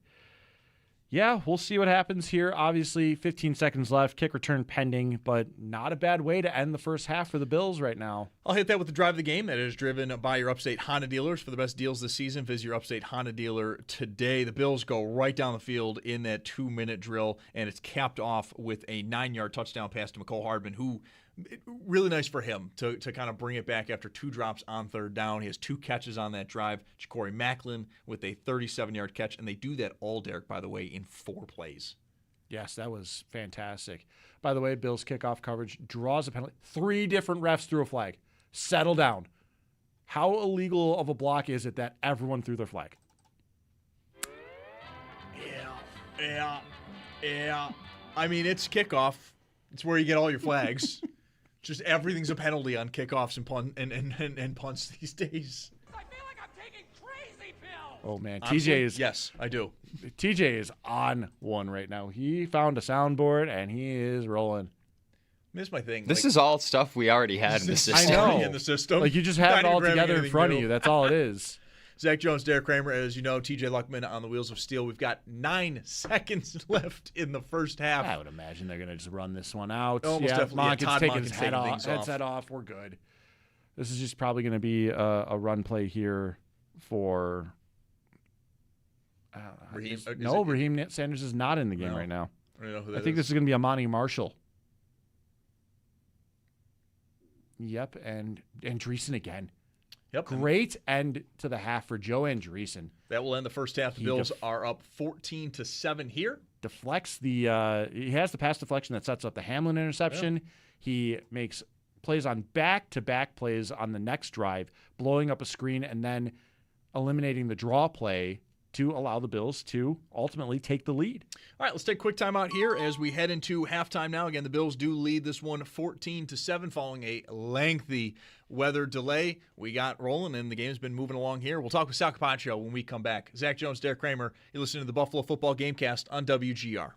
yeah, we'll see what happens here. Obviously, 15 seconds left, kick return pending, but not a bad way to end the first half for the Bills right now. I'll hit that with the drive of the game that is driven by your Upstate Honda dealers. For the best deals this season, visit your Upstate Honda dealer today. The Bills go right down the field in that 2-minute drill, and it's capped off with a 9-yard touchdown pass to McCole Hardman, who really nice for him to kind of bring it back after 2 drops on 3rd down. He has 2 catches on that drive. Corey Macklin with a 37-yard catch, and they do that all, Derek, by the way, in 4 plays. Yes, that was fantastic. By the way, Bills kickoff coverage draws a penalty. 3 different refs threw a flag. Settle down. How illegal of a block is it that everyone threw their flag? Yeah. I mean, it's kickoff. It's where you get all your flags. Just everything's a penalty on kickoffs and punts these days. I feel like I'm taking crazy pills. Oh man, Honestly, TJ is yes, I do. TJ is on one right now. He found a soundboard and he is rolling. Here's my thing. This is all stuff we already had in the This is system. I know. in the system. Like you just have Not it all even grabbing together in anything front of new. you. That's all it is. Zach Jones, Derek Kramer, as you know, TJ Luckman on the wheels of steel. We've got 9 seconds left in the first half. I would imagine they're gonna just run this one out. Almost definitely. Monken's Todd taking Monken's his taking things headset off. We're good. This is just probably gonna be a run play here for. Raheem, Raheem Sanders is not in the game right now. I don't know who that I think this is going to be Amani Marshall. Yep, and Andreessen again. Yep. Great end to the half for Joe Andreessen. That will end the first half. The Bills are up 14-7 here. Deflects the he has the pass deflection that sets up the Hamlin interception. Yeah. He makes plays on back-to-back plays on the next drive, blowing up a screen and then eliminating the draw play to allow the Bills to ultimately take the lead. All right, let's take a quick time out here as we head into halftime now. Again, the Bills do lead this one 14-7 following a lengthy weather delay. We got rolling, and the game's been moving along here. We'll talk with Sal Capaccio when we come back. Zach Jones, Derek Kramer, you're listening to the Buffalo Football Gamecast on WGR.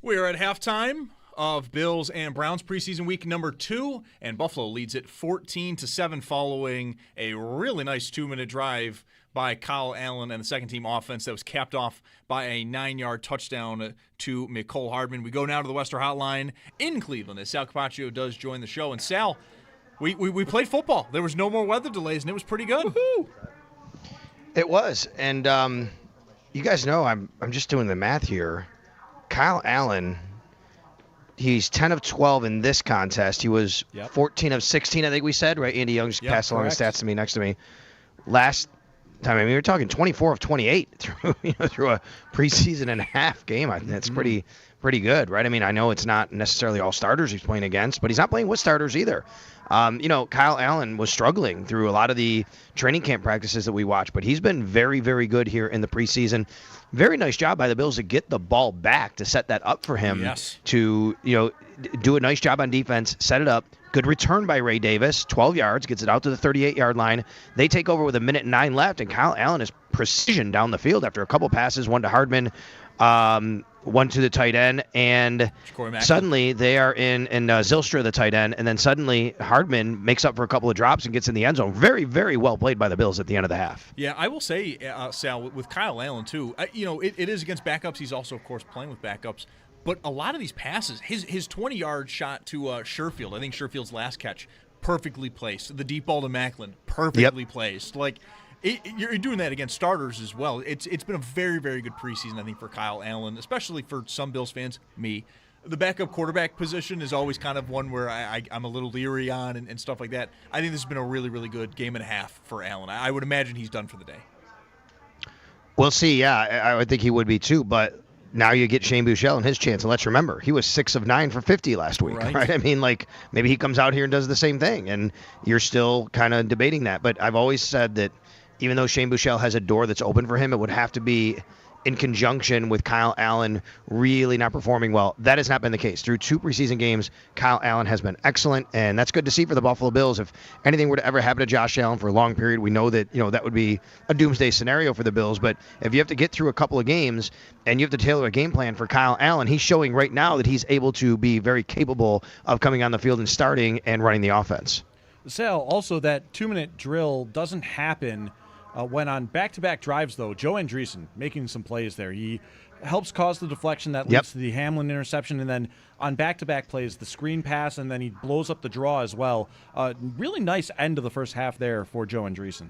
We are at halftime of Bills and Browns preseason week number 2, and Buffalo leads it 14-7 following a really nice 2-minute drive by Kyle Allen and the second-team offense that was capped off by a 9-yard touchdown to Mecole Hardman. We go now to the Western Hotline in Cleveland as Sal Capaccio does join the show. And Sal, we played football. There was no more weather delays, and it was pretty good. Woo-hoo. It was, and you guys know I'm just doing the math here. Kyle Allen, he's 10 of 12 in this contest. He was 14 of 16, I think we said, right? Andy Young just passed along the stats to me next to me. Last time, I mean, we were talking 24 of 28 through a preseason and a half game. I think that's pretty good, right? I mean, I know it's not necessarily all starters he's playing against, but he's not playing with starters either. Kyle Allen was struggling through a lot of the training camp practices that we watched, but he's been very, very good here in the preseason. Very nice job by the Bills to get the ball back to set that up for him to, do a nice job on defense, set it up. Good return by Ray Davis, 12 yards, gets it out to the 38-yard line. They take over with 1:09 left, and Kyle Allen is precision down the field after a couple passes, one to Hardman. one to the tight end, and Corey Macklin. suddenly they are in Zylstra, the tight end, and then suddenly Hardman makes up for a couple of drops and gets in the end zone. Very, very well played by the Bills at the end of the half. Yeah, I will say, Sal, with Kyle Allen, too, it is against backups. He's also, of course, playing with backups. But a lot of these passes, his 20-yard shot to Sherfield, I think Sherfield's last catch, perfectly placed. The deep ball to Macklin, perfectly placed. Like, you're doing that against starters as well. It's been a very, very good preseason, I think, for Kyle Allen, especially for some Bills fans, me. The backup quarterback position is always kind of one where I'm a little leery on and stuff like that. I think this has been a really, really good game and a half for Allen. I would imagine he's done for the day. We'll see. Yeah, I would think he would be too, but now you get Shane Buechele and his chance. And let's remember, he was 6 of 9 for 50 last week, right? I mean, like, maybe he comes out here and does the same thing, and you're still kind of debating that. But I've always said that even though Shane Buechele has a door that's open for him, it would have to be in conjunction with Kyle Allen really not performing well. That has not been the case. Through 2 preseason games, Kyle Allen has been excellent, and that's good to see for the Buffalo Bills. If anything were to ever happen to Josh Allen for a long period, we know that that would be a doomsday scenario for the Bills. But if you have to get through a couple of games and you have to tailor a game plan for Kyle Allen, he's showing right now that he's able to be very capable of coming on the field and starting and running the offense. Sal, also that 2-minute drill doesn't happen when on back-to-back drives, though. Joe Andreessen making some plays there. He helps cause the deflection that leads to the Hamlin interception, and then on back-to-back plays, the screen pass, and then he blows up the draw as well. Really nice end of the first half there for Joe Andreessen.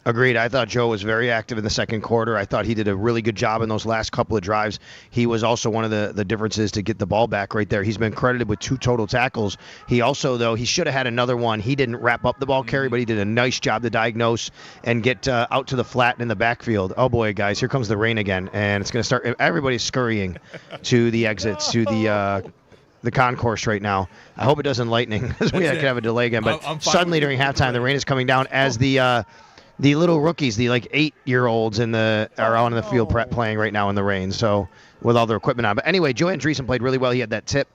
Agreed. I thought Joe was very active in the second quarter. I thought he did a really good job in those last couple of drives. He was also one of the differences to get the ball back right there. He's been credited with 2 total tackles. He also, though, he should have had another one. He didn't wrap up the ball carry, but he did a nice job to diagnose and get out to the flat in the backfield. Oh, boy, guys, here comes the rain again, and it's going to start. Everybody's scurrying to the exits, to the concourse right now. I hope it doesn't lightning, because we could have a delay again. But suddenly during halftime, the rain is coming down as the little rookies, the 8-year-olds are on the field playing right now in the rain, so with all their equipment on. But anyway, Joe Andreessen played really well. He had that tip.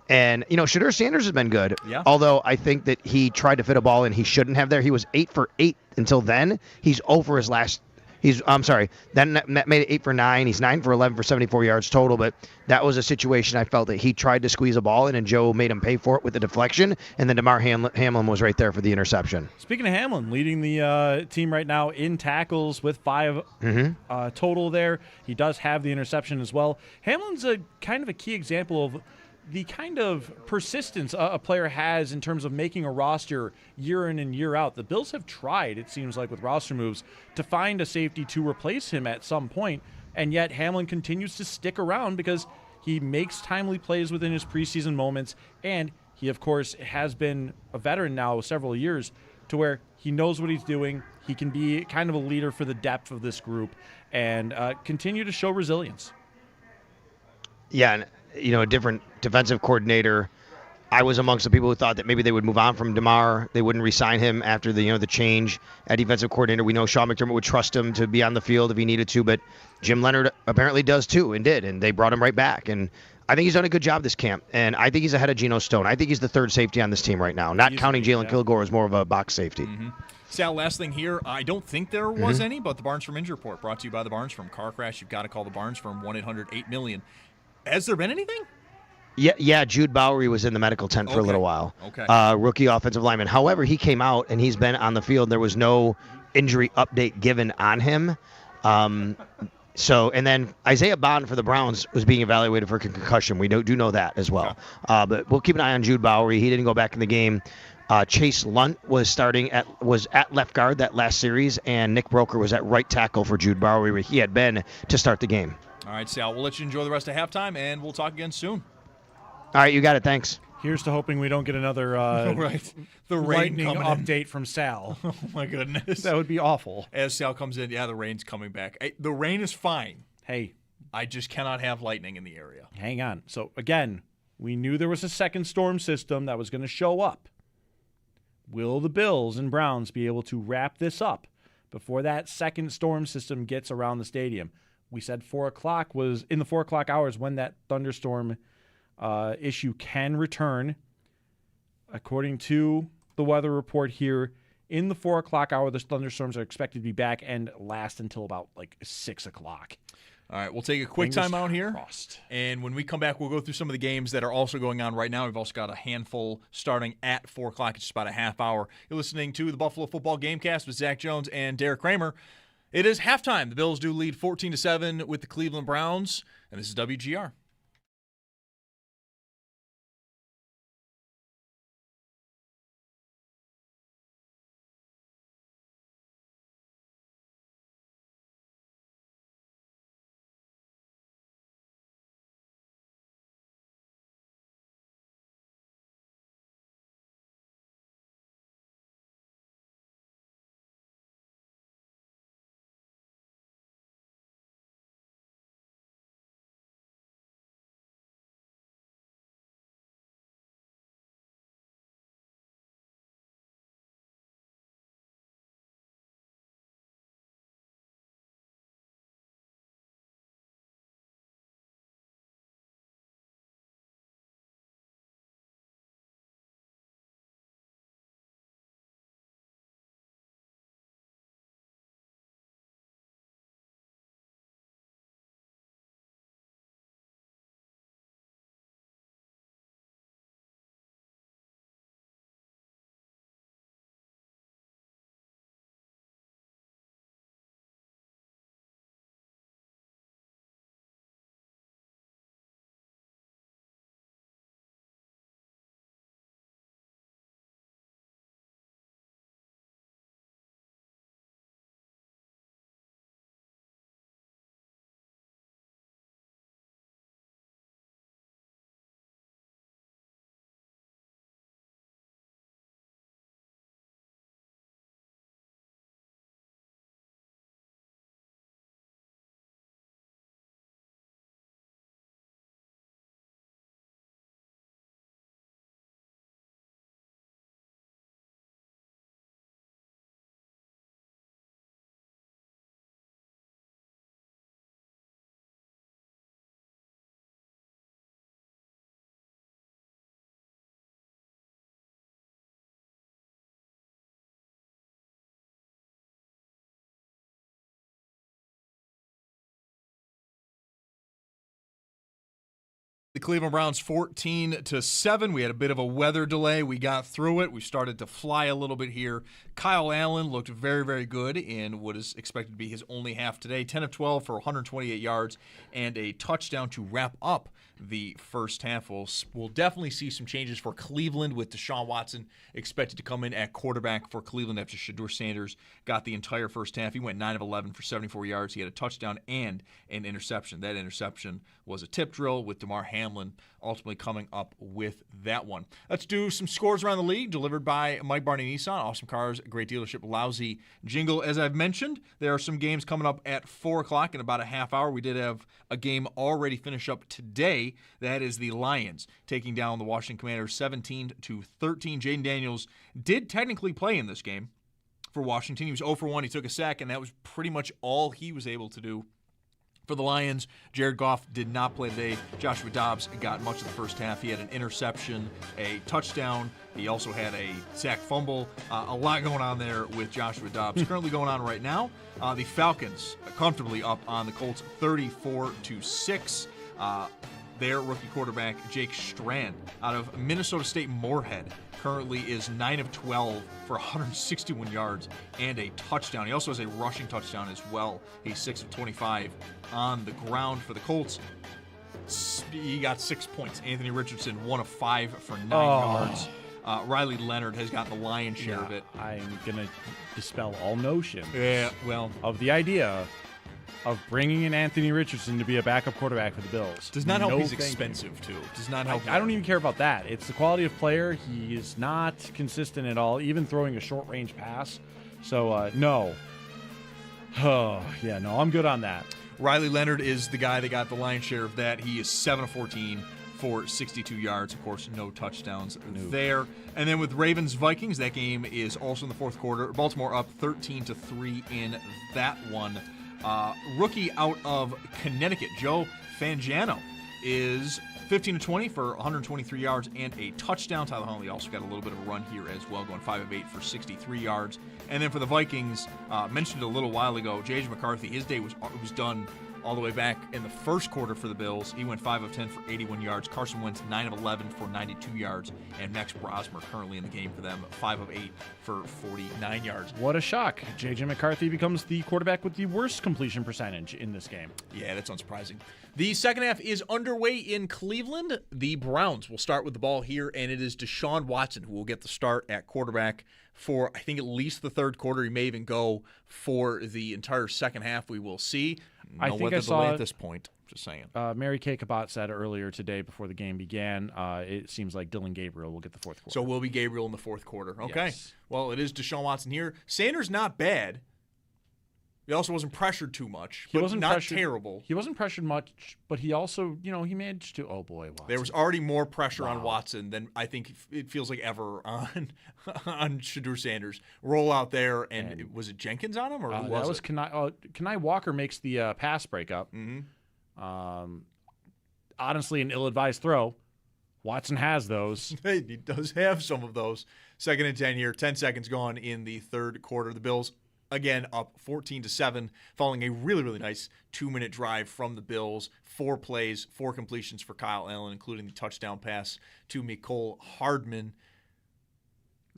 And, Shadur Sanders has been good, although I think that he tried to fit a ball in he shouldn't have there. He was 8 for 8 until then. He's 0 for his last then made it 8 for 9. He's 9 for 11 for 74 yards total, but that was a situation I felt that he tried to squeeze a ball in, and Joe made him pay for it with the deflection, and then DeMar Hamlin was right there for the interception. Speaking of Hamlin, leading the team right now in tackles with 5 total there. He does have the interception as well. Hamlin's a kind of a key example of the kind of persistence a player has in terms of making a roster year in and year out. The Bills have tried, it seems like, with roster moves to find a safety to replace him at some point, and yet Hamlin continues to stick around because he makes timely plays within his preseason moments, and he, of course, has been a veteran now several years to where he knows what he's doing. He can be kind of a leader for the depth of this group and continue to show resilience. Yeah, and a different defensive coordinator. I was amongst the people who thought that maybe they would move on from DeMar. They wouldn't re-sign him after the change at defensive coordinator. We know Sean McDermott would trust him to be on the field if he needed to, but Jim Leonard apparently does too, and did, and they brought him right back. And I think he's done a good job this camp, and I think he's ahead of Geno Stone. I think he's the 3rd safety on this team right now, not counting Jalen Kilgore as more of a box safety. Sal, last thing here. I don't think there was any, but the Barnes Firm Injury Report brought to you by the Barnes Firm. Car crash, you've got to call the Barnes Firm, 1-800-8-MILLION. Has there been anything? Yeah, Jude Bowery was in the medical tent for a little while. Okay. Rookie offensive lineman. However, he came out and he's been on the field. There was no injury update given on him. And then Isaiah Bond for the Browns was being evaluated for concussion. We do know that as well. Okay. But we'll keep an eye on Jude Bowery. He didn't go back in the game. Chase Lunt was at left guard that last series, and Nick Broker was at right tackle for Jude Bowery, where he had been to start the game. All right, Sal, we'll let you enjoy the rest of halftime, and we'll talk again soon. All right, you got it. Thanks. Here's to hoping we don't get another the rain lightning update from Sal. Oh, my goodness. That would be awful. As Sal comes in, the rain's coming back. The rain is fine. Hey. I just cannot have lightning in the area. Hang on. So, again, we knew there was a second storm system that was going to show up. Will the Bills and Browns be able to wrap this up before that second storm system gets around the stadium? We said 4 o'clock was in the 4 o'clock hours when that thunderstorm issue can return. According to the weather report here, in the 4 o'clock hour, the thunderstorms are expected to be back and last until about 6 o'clock. All right, we'll take a quick Fingers time out here. crossed. And when we come back, we'll go through some of the games that are also going on right now. We've also got a handful starting at 4 o'clock. It's just about a half hour. You're listening to the Buffalo Football Gamecast with Zach Jones and Derek Kramer. It is halftime. The Bills do lead 14-7 with the Cleveland Browns, and this is WGR. The Cleveland Browns 14-7. We had a bit of a weather delay. We got through it. We started to fly a little bit here. Kyle Allen looked very, very good in what is expected to be his only half today. 10 of 12 for 128 yards and a touchdown to wrap up the first half. We'll definitely see some changes for Cleveland with Deshaun Watson expected to come in at quarterback for Cleveland after Shedeur Sanders got the entire first half. He went 9 of 11 for 74 yards. He had a touchdown and an interception. That interception was a tip drill with DeMar Hamlin ultimately coming up with that one. Let's do some scores around the league delivered by Mike Barney Nissan. Awesome Cars, great dealership, lousy jingle. As I've mentioned, there are some games coming up at 4 o'clock in about a half hour. We did have a game already finish up today. That is the Lions taking down the Washington Commanders 17-13. Jaden Daniels did technically play in this game for Washington. He was 0 for 1. He took a sack, and that was pretty much all he was able to do. For the Lions, Jared Goff did not play today. Joshua Dobbs got much of the first half. He had an interception, a touchdown. He also had a sack fumble. A lot going on there with Joshua Dobbs. Currently going on right now, the Falcons comfortably up on the Colts 34-6. Their rookie quarterback, Jake Strand, out of Minnesota State Moorhead, currently is 9 of 12 for 161 yards and a touchdown. He also has a rushing touchdown as well. He's 6 of 25 on the ground for the Colts. He got 6 points. Anthony Richardson, 1 of 5 for 9 yards. Riley Leonard has gotten the lion's share of it. I'm going to dispel all notion of the idea of bringing in Anthony Richardson to be a backup quarterback for the Bills. Does not help he's expensive, too. Does not help. I don't even care about that. It's the quality of player. He is not consistent at all, even throwing a short-range pass. So, no. Oh, yeah, no, I'm good on that. Riley Leonard is the guy that got the lion's share of that. He is 7 of 14 for 62 yards. Of course, no touchdowns there. And then with Ravens-Vikings, that game is also in the fourth quarter. Baltimore up 13-3 in that one. Rookie out of Connecticut, Joe Fangano, is 15-20 for 123 yards and a touchdown. Tyler Huntley also got a little bit of a run here as well, going 5 of 8 for 63 yards. And then for the Vikings, mentioned a little while ago, J.J. McCarthy, his day was done all the way back in the first quarter for the Bills. He went 5 of 10 for 81 yards. Carson Wentz 9 of 11 for 92 yards. And Max Brosmer currently in the game for them, 5 of 8 for 49 yards. What a shock. J.J. McCarthy becomes the quarterback with the worst completion percentage in this game. Yeah, that's unsurprising. The second half is underway in Cleveland. The Browns will start with the ball here, and it is Deshaun Watson who will get the start at quarterback for, I think, at least the third quarter. He may even go for the entire second half. We will see. I think I saw at this point. Just saying. Mary Kay Kabat said earlier today before the game began, it seems like Dylan Gabriel will get the fourth quarter. So will be Gabriel in the fourth quarter. Okay. Yes. Well, it is Deshaun Watson here. Sanders not bad. He also wasn't pressured too much. He but wasn't not pressured, terrible. He wasn't pressured much, but he also, he managed to. Oh boy, Watson. There was already more pressure on Watson than I think it feels like ever on Shadur Sanders. Roll out there, and was it Jenkins on him or who was it? Kenai Walker makes the pass breakup. Mm-hmm. Honestly, an ill-advised throw. Watson has those. He does have some of those. 2nd and 10 here. 10 seconds gone in the third quarter. The Bills again up 14-7, following a really, really nice 2-minute drive from the Bills. 4 plays, 4 completions for Kyle Allen, including the touchdown pass to Mecole Hardman.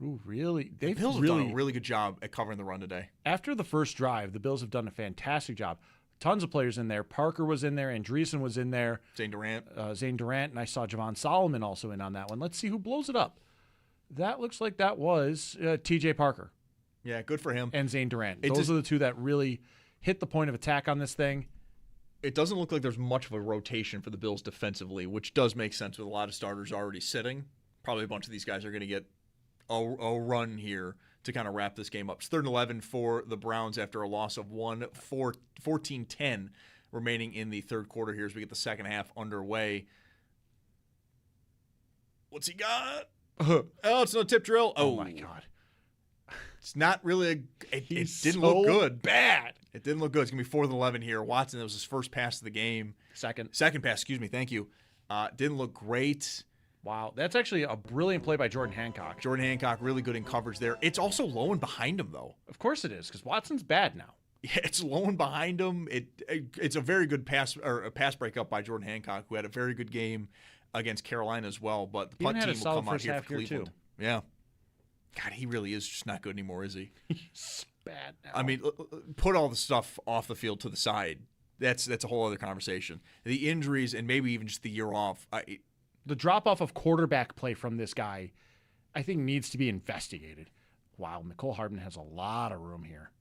Ooh, really? The Bills have done a really good job at covering the run today. After the first drive, the Bills have done a fantastic job. Tons of players in there. Parker was in there. Andreessen was in there. Zane Durant. And I saw Javon Solomon also in on that one. Let's see who blows it up. That looks like that was T.J. Parker. Yeah, good for him. And Zane Durant. Those are the two that really hit the point of attack on this thing. It doesn't look like there's much of a rotation for the Bills defensively, which does make sense with a lot of starters already sitting. Probably a bunch of these guys are going to get a run here to kind of wrap this game up. It's 3rd and 11 for the Browns after a loss of 14-10 remaining in the third quarter here as we get the second half underway. What's he got? Oh, it's no tip drill. Oh my God. It's not really it didn't look good. Bad. It didn't look good. It's going to be 4th and 11 here. Watson, that was his first pass of the game. Second pass, excuse me. Thank you. Didn't look great. Wow. That's actually a brilliant play by Jordan Hancock. Jordan Hancock really good in coverage there. It's also low and behind him, though. Of course it is, because Watson's bad now. Yeah, it's low and behind him. It's a very good pass or a pass breakup by Jordan Hancock, who had a very good game against Carolina as well. But the punt team will come out here for Cleveland. Too. Yeah. God, he really is just not good anymore, is he? He's bad now. I mean, put all the stuff off the field to the side. That's a whole other conversation. The injuries and maybe even just the year off. The drop-off of quarterback play from this guy, I think, needs to be investigated. Wow, Mecole Hardman has a lot of room here.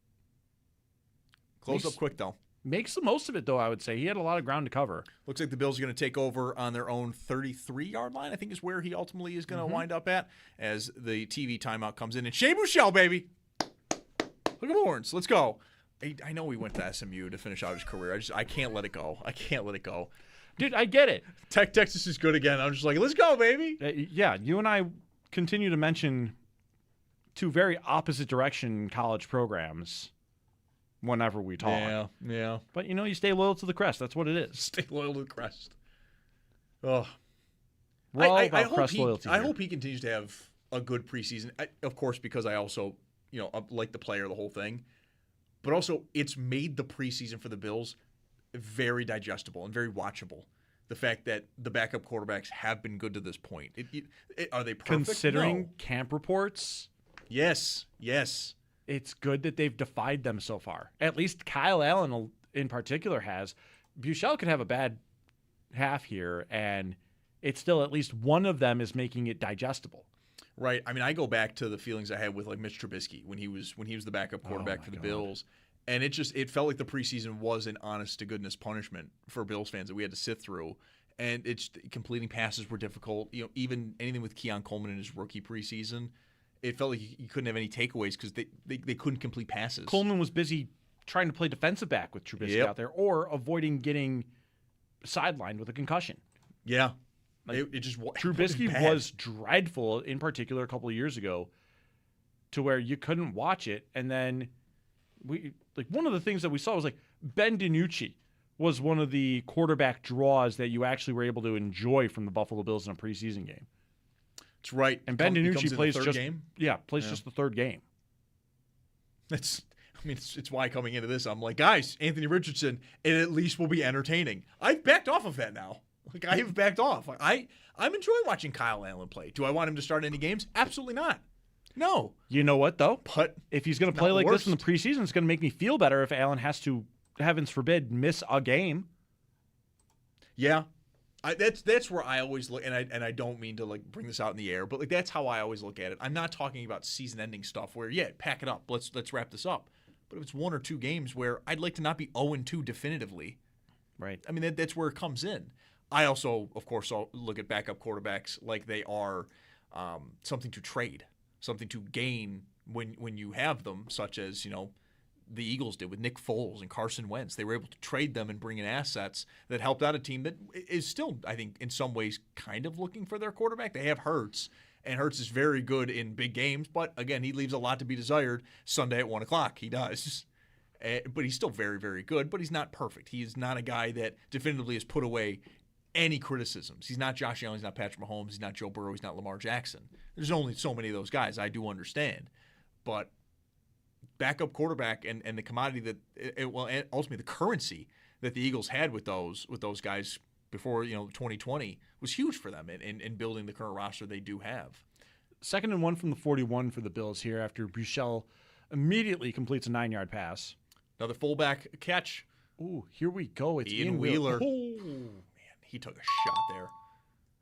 Close up quick, though. Makes the most of it, though, I would say. He had a lot of ground to cover. Looks like the Bills are going to take over on their own 33-yard line, I think is where he ultimately is going to wind up at as the TV timeout comes in. And Shea Buechele, baby. Look at horns. Let's go. I know we went to SMU to finish out his career. I can't let it go. I can't let it go. Dude, I get it. Texas is good again. I'm just like, let's go, baby. Yeah, you and I continue to mention 2 very opposite direction college programs whenever we talk. Yeah. But, you stay loyal to the crest. That's what it is. Stay loyal to the crest. Oh. We're all about crest loyalty I here. hope he continues to have a good preseason. Of course, because I also, like the player, the whole thing. But also, it's made the preseason for the Bills very digestible and very watchable. The fact that the backup quarterbacks have been good to this point. Are they perfect? Considering No. camp reports? Yes. It's good that they've defied them so far. At least Kyle Allen in particular has. Buechele could have a bad half here, and it's still at least one of them is making it digestible. Right. I mean, I go back to the feelings I had with like Mitch Trubisky when he was the backup quarterback for the Bills. And it felt like the preseason was an honest-to-goodness punishment for Bills fans that we had to sit through. And completing passes were difficult. Even anything with Keon Coleman in his rookie preseason, it felt like you couldn't have any takeaways because they couldn't complete passes. Coleman was busy trying to play defensive back with Trubisky out there or avoiding getting sidelined with a concussion. Yeah. Trubisky was dreadful, in particular, a couple of years ago, to where you couldn't watch it. And then one of the things that we saw was Ben DiNucci was one of the quarterback draws that you actually were able to enjoy from the Buffalo Bills in a preseason game. That's right. And Ben DiNucci plays just game. just the third game. I mean, it's why coming into this, I'm like, guys, Anthony Richardson, it at least will be entertaining. I've backed off of that now. Like, I have backed off. I'm enjoying watching Kyle Allen play. Do I want him to start any games? Absolutely not. No. You know what, though? But if he's going to play like this in the preseason, it's going to make me feel better if Allen has to, heavens forbid, miss a game. Yeah. That's where I always look, and I don't mean to like bring this out in the air, but like that's how I always look at it. I'm not talking about season-ending stuff where pack it up, let's wrap this up. But if it's 1 or 2 games where I'd like to not be 0-2 definitively, right? I mean that's where it comes in. I also, of course, look at backup quarterbacks like they are something to trade, something to gain when you have them, such as the Eagles did with Nick Foles and Carson Wentz. They were able to trade them and bring in assets that helped out a team that is still, I think, in some ways kind of looking for their quarterback. They have Hurts, and Hurts is very good in big games, but again, he leaves a lot to be desired Sunday at 1 o'clock. He does. But he's still very, very good, but he's not perfect. He is not a guy that definitively has put away any criticisms. He's not Josh Allen. He's not Patrick Mahomes. He's not Joe Burrow. He's not Lamar Jackson. There's only so many of those guys. I do understand. But backup quarterback and the commodity that and ultimately the currency that the Eagles had with those guys before 2020 was huge for them in building the current roster they do have. 2nd and 1 from the 41 for the Bills here after Buechele immediately completes a 9-yard pass. Another fullback catch. Ooh, here we go. It's Ian Wheeler. Oh, man, he took a shot there.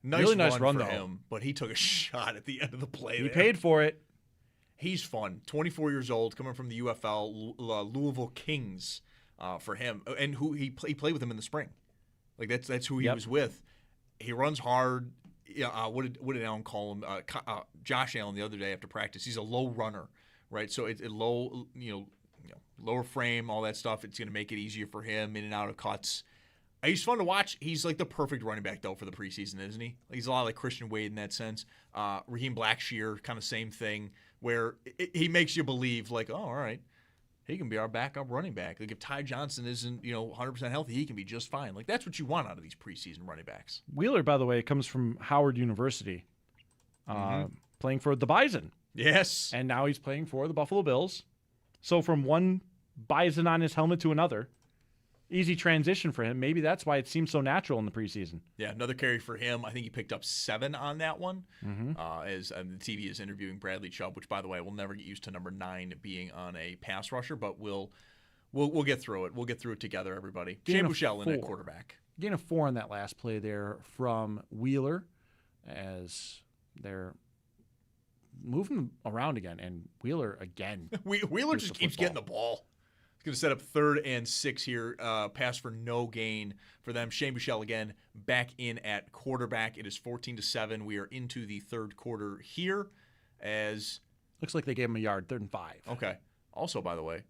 Really nice run for though. him, but he took a shot at the end of the play. He paid for it. He's fun. 24 years old, coming from the UFL, Louisville Kings, for him, and who he played with him in the spring. Like that's who he was with. He runs hard. What did Allen call him? Josh Allen the other day after practice. He's a low runner, right? So it's low, lower frame, all that stuff. It's going to make it easier for him in and out of cuts. He's fun to watch. He's like the perfect running back, though, for the preseason, isn't he? He's a lot like Christian Wade in that sense. Raheem Blackshear, kind of same thing, where he makes you believe, like, oh, all right, he can be our backup running back. Like if Ty Johnson isn't, 100% healthy, he can be just fine. Like that's what you want out of these preseason running backs. Wheeler, by the way, comes from Howard University, playing for the Bison. Yes. And now he's playing for the Buffalo Bills. So from one Bison on his helmet to another, easy transition for him. Maybe that's why it seems so natural in the preseason. Yeah, another carry for him. I think he picked up 7 on that one. As the TV is interviewing Bradley Chubb, which, by the way, we'll never get used to number 9 being on a pass rusher, but we'll get through it. We'll get through it together, everybody. Shane Buechele in at quarterback. Gain of 4 on that last play there from Wheeler as they're moving around again, and Wheeler again. Wheeler just keeps getting the ball. He's going to set up 3rd and 6 here. Pass for no gain for them. Shane Buechele again back in at quarterback. It is 14-7. We are into the 3rd quarter here. As looks like they gave him a yard, 3rd and 5. Okay. Also, by the way,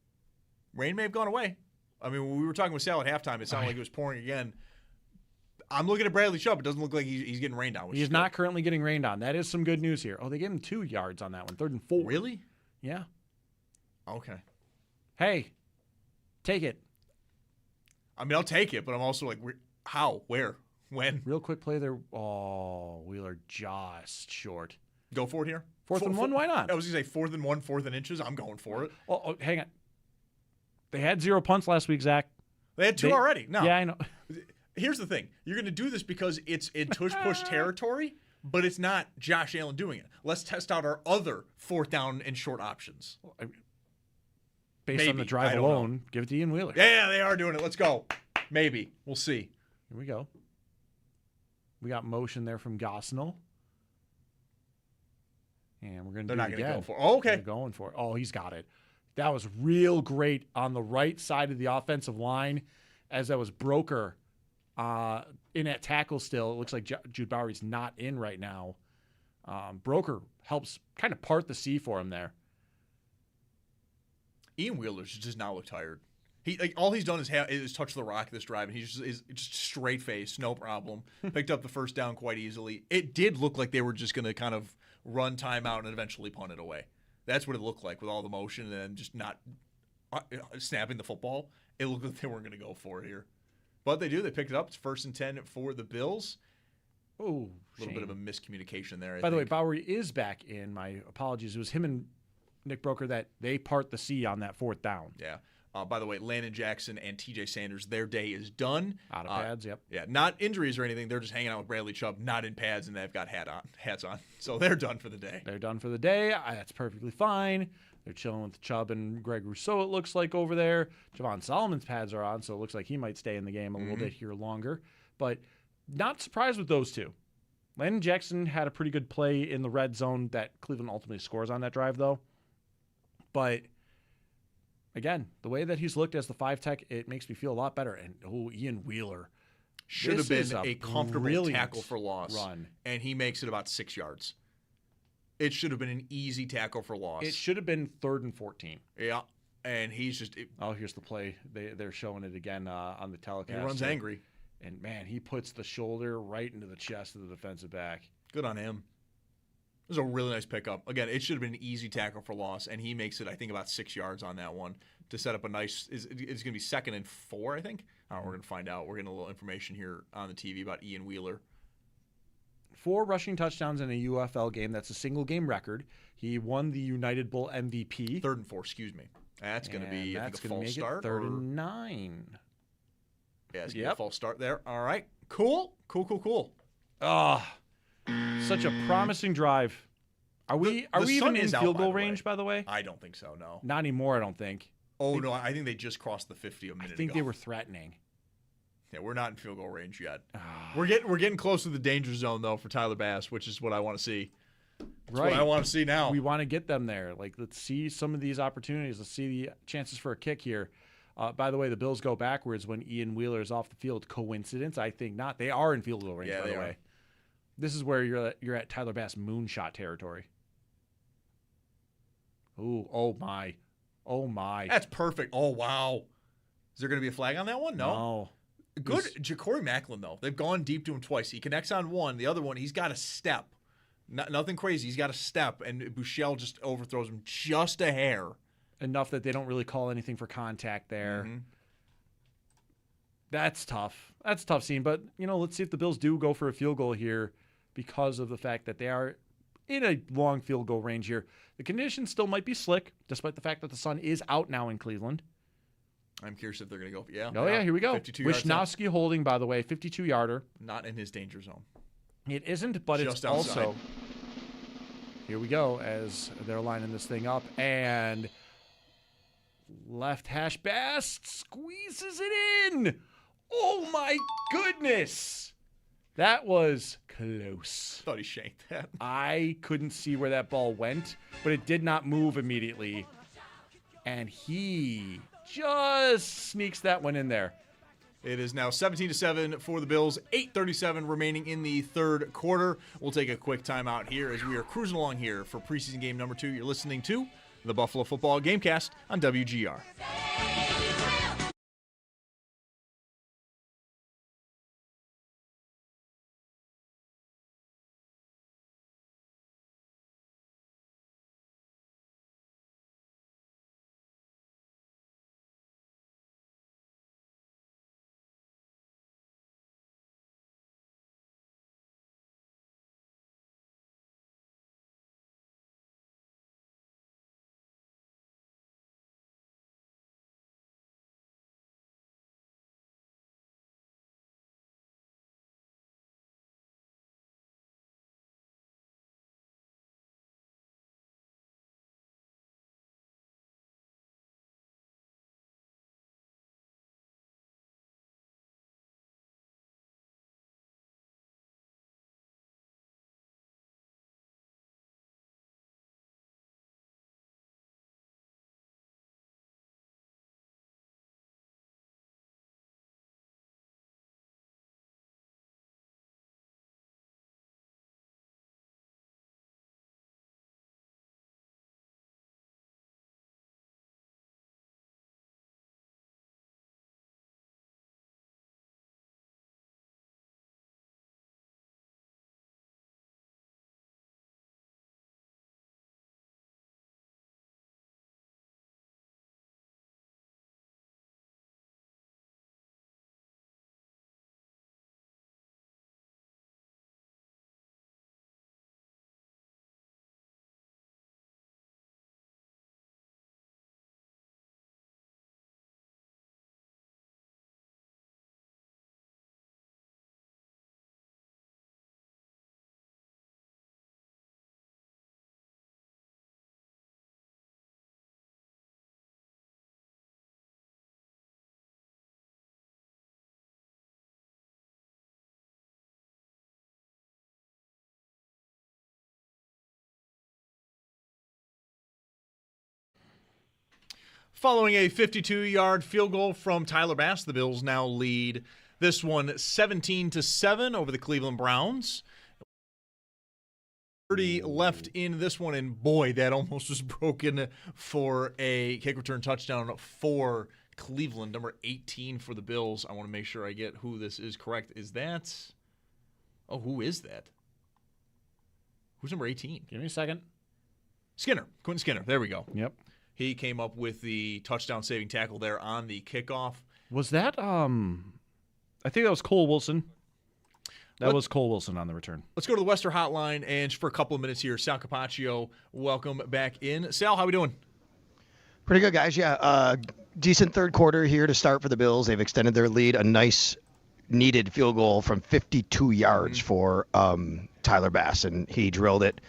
rain may have gone away. I mean, when we were talking with Sal at halftime, it sounded like it was pouring again. I'm looking at Bradley Chubb. It doesn't look like he's getting rained on. He's not currently getting rained on. That is some good news here. Oh, they gave him 2 yards on that one, 3rd and 4. Really? Yeah. Okay. Hey. Take it. I mean, I'll take it, but I'm also like, how? Where? When? Real quick play there. Oh, Wheeler just short. Go for it here? 4th and 1, why not? I was going to say 4th and 1, 4th and inches. I'm going for it. Oh, hang on. They had 0 punts last week, Zach. They had 2 already. No. Yeah, I know. Here's the thing. You're going to do this because it's in tush-push territory, but it's not Josh Allen doing it. Let's test out our other 4th down and short options. Based on the drive alone, give it to Ian Wheeler. Yeah, they are doing it. Let's go. Maybe. We'll see. Here we go. We got motion there from Gosnell. And we're going to do it again. They're not going to go for it. Oh, okay. They're going for it. Oh, he's got it. That was real great on the right side of the offensive line as that was Broker in at tackle still. It looks like Jude Bowery's not in right now. Broker helps kind of part the sea for him there. Ian Wheeler just now look tired. All he's done is touch the rock this drive, and he's just straight face, no problem. Picked up the 1st down quite easily. It did look like they were just going to kind of run timeout and eventually punt it away. That's what it looked like with all the motion and just not snapping the football. It looked like they weren't going to go for it here. But they do. They picked it up. It's 1st and 10 for the Bills. Oh, a little bit of a miscommunication there. By the way, Bowery is back in. My apologies. It was him and Nick Broker, that they part the sea on that 4th down. Yeah. By the way, Landon Jackson and TJ Sanders, their day is done. Out of pads, yep. Yeah, not injuries or anything. They're just hanging out with Bradley Chubb, not in pads, and they've got hats on. So they're done for the day. They're done for the day. That's perfectly fine. They're chilling with Chubb and Greg Rousseau, it looks like, over there. Javon Solomon's pads are on, so it looks like he might stay in the game a little bit here longer. But not surprised with those two. Landon Jackson had a pretty good play in the red zone that Cleveland ultimately scores on that drive, though. But again, the way that he's looked as the 5 tech, it makes me feel a lot better. And Ian Wheeler should have been a comfortable tackle for loss, run, and he makes it about 6 yards. It should have been an easy tackle for loss. It should have been 3rd and 14. Yeah, and he's just. Here's the play. They're showing it again on the telecast. He runs angry. And, man, he puts the shoulder right into the chest of the defensive back. Good on him. It was a really nice pickup. Again, it should have been an easy tackle for loss, and he makes it, I think, about 6 yards on that one to set up a nice – it's going to be 2nd and 4, I think. We're going to find out. We're getting a little information here on the TV about Ian Wheeler. 4 rushing touchdowns in a UFL game. That's a single-game record. He won the United Bowl MVP. 3rd and 4, excuse me. That's going to be, I think, a false start. 3rd and 9. Yeah, it's going to be a false start there. All right. Cool. Such a promising drive. Are we even in field goal range, by the way? I don't think so, no. Not anymore, I don't think. No, I think they just crossed the 50 a minute ago. I think they were threatening. Yeah, we're not in field goal range yet. We're getting close to the danger zone, though, for Tyler Bass, which is what I want to see. That's what I want to see now. We want to get them there. Let's see some of these opportunities. Let's see the chances for a kick here. By the way, the Bills go backwards when Ian Wheeler is off the field. Coincidence? I think not. They are in field goal range, by the way. This is where you're at Tyler Bass moonshot territory. Ooh, oh my. That's perfect. Oh, wow. Is there going to be a flag on that one? No. Good. Ja'Cory Macklin, though. They've gone deep to him twice. He connects on one. The other one, he's got a step. Nothing crazy. He's got a step, and Buechele just overthrows him just a hair. Enough that they don't really call anything for contact there. Mm-hmm. That's tough. That's a tough scene. But, let's see if the Bills do go for a field goal here because of the fact that they are in a long field goal range here. The conditions still might be slick, despite the fact that the sun is out now in Cleveland. I'm curious if they're going to go. Yeah. Oh, yeah, here we go. 52 yards. Wisnowski holding, by the way, 52-yarder. Not in his danger zone. It isn't, but just it's outside. Also. Here we go as they're lining this thing up. And left hash Bass squeezes it in. Oh, my goodness. That was close. Thought he shanked that. I couldn't see where that ball went, but it did not move immediately. And he just sneaks that one in there. It is now 17-7 for the Bills. 8:37 remaining in the third quarter. We'll take a quick timeout here as we are cruising along here for preseason game number 2. You're listening to the Buffalo Football Gamecast on WGR. Following a 52-yard field goal from Tyler Bass, the Bills now lead this one 17-7 over the Cleveland Browns. 30 left in this one, and boy, that almost was broken for a kick return touchdown for Cleveland. Number 18 for the Bills. I want to make sure I get who this is correct. Is that? Oh, who is that? Who's number 18? Give me a second. Skinner. Quentin Skinner. There we go. Yep. He came up with the touchdown-saving tackle there on the kickoff. Was that I think that was Cole Wilson. That was Cole Wilson on the return. Let's go to the Western Hotline, and for a couple of minutes here, Sal Capaccio, welcome back in. Sal, how we doing? Pretty good, guys. Yeah, decent third quarter here to start for the Bills. They've extended their lead. A nice, needed field goal from 52 yards for Tyler Bass, and he drilled it.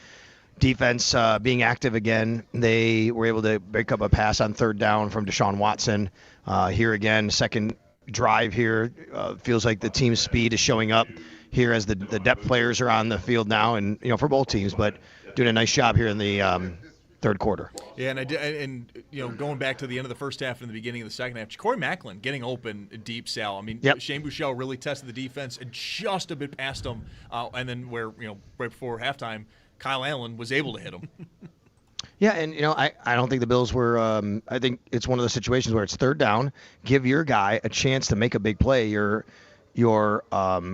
Defense being active again. They were able to break up a pass on third down from Deshaun Watson. Here again, second drive here. Feels like the team's speed is showing up here as the depth players are on the field now, and for both teams, but doing a nice job here in the third quarter. Yeah, and going back to the end of the first half and the beginning of the second half, Corey Macklin getting open deep, Sal. I mean, Shane Buechele really tested the defense and just a bit past him, and then where right before halftime, Kyle Allen was able to hit him. Yeah, and I don't think the Bills were. I think it's one of those situations where it's third down. Give your guy a chance to make a big play. Your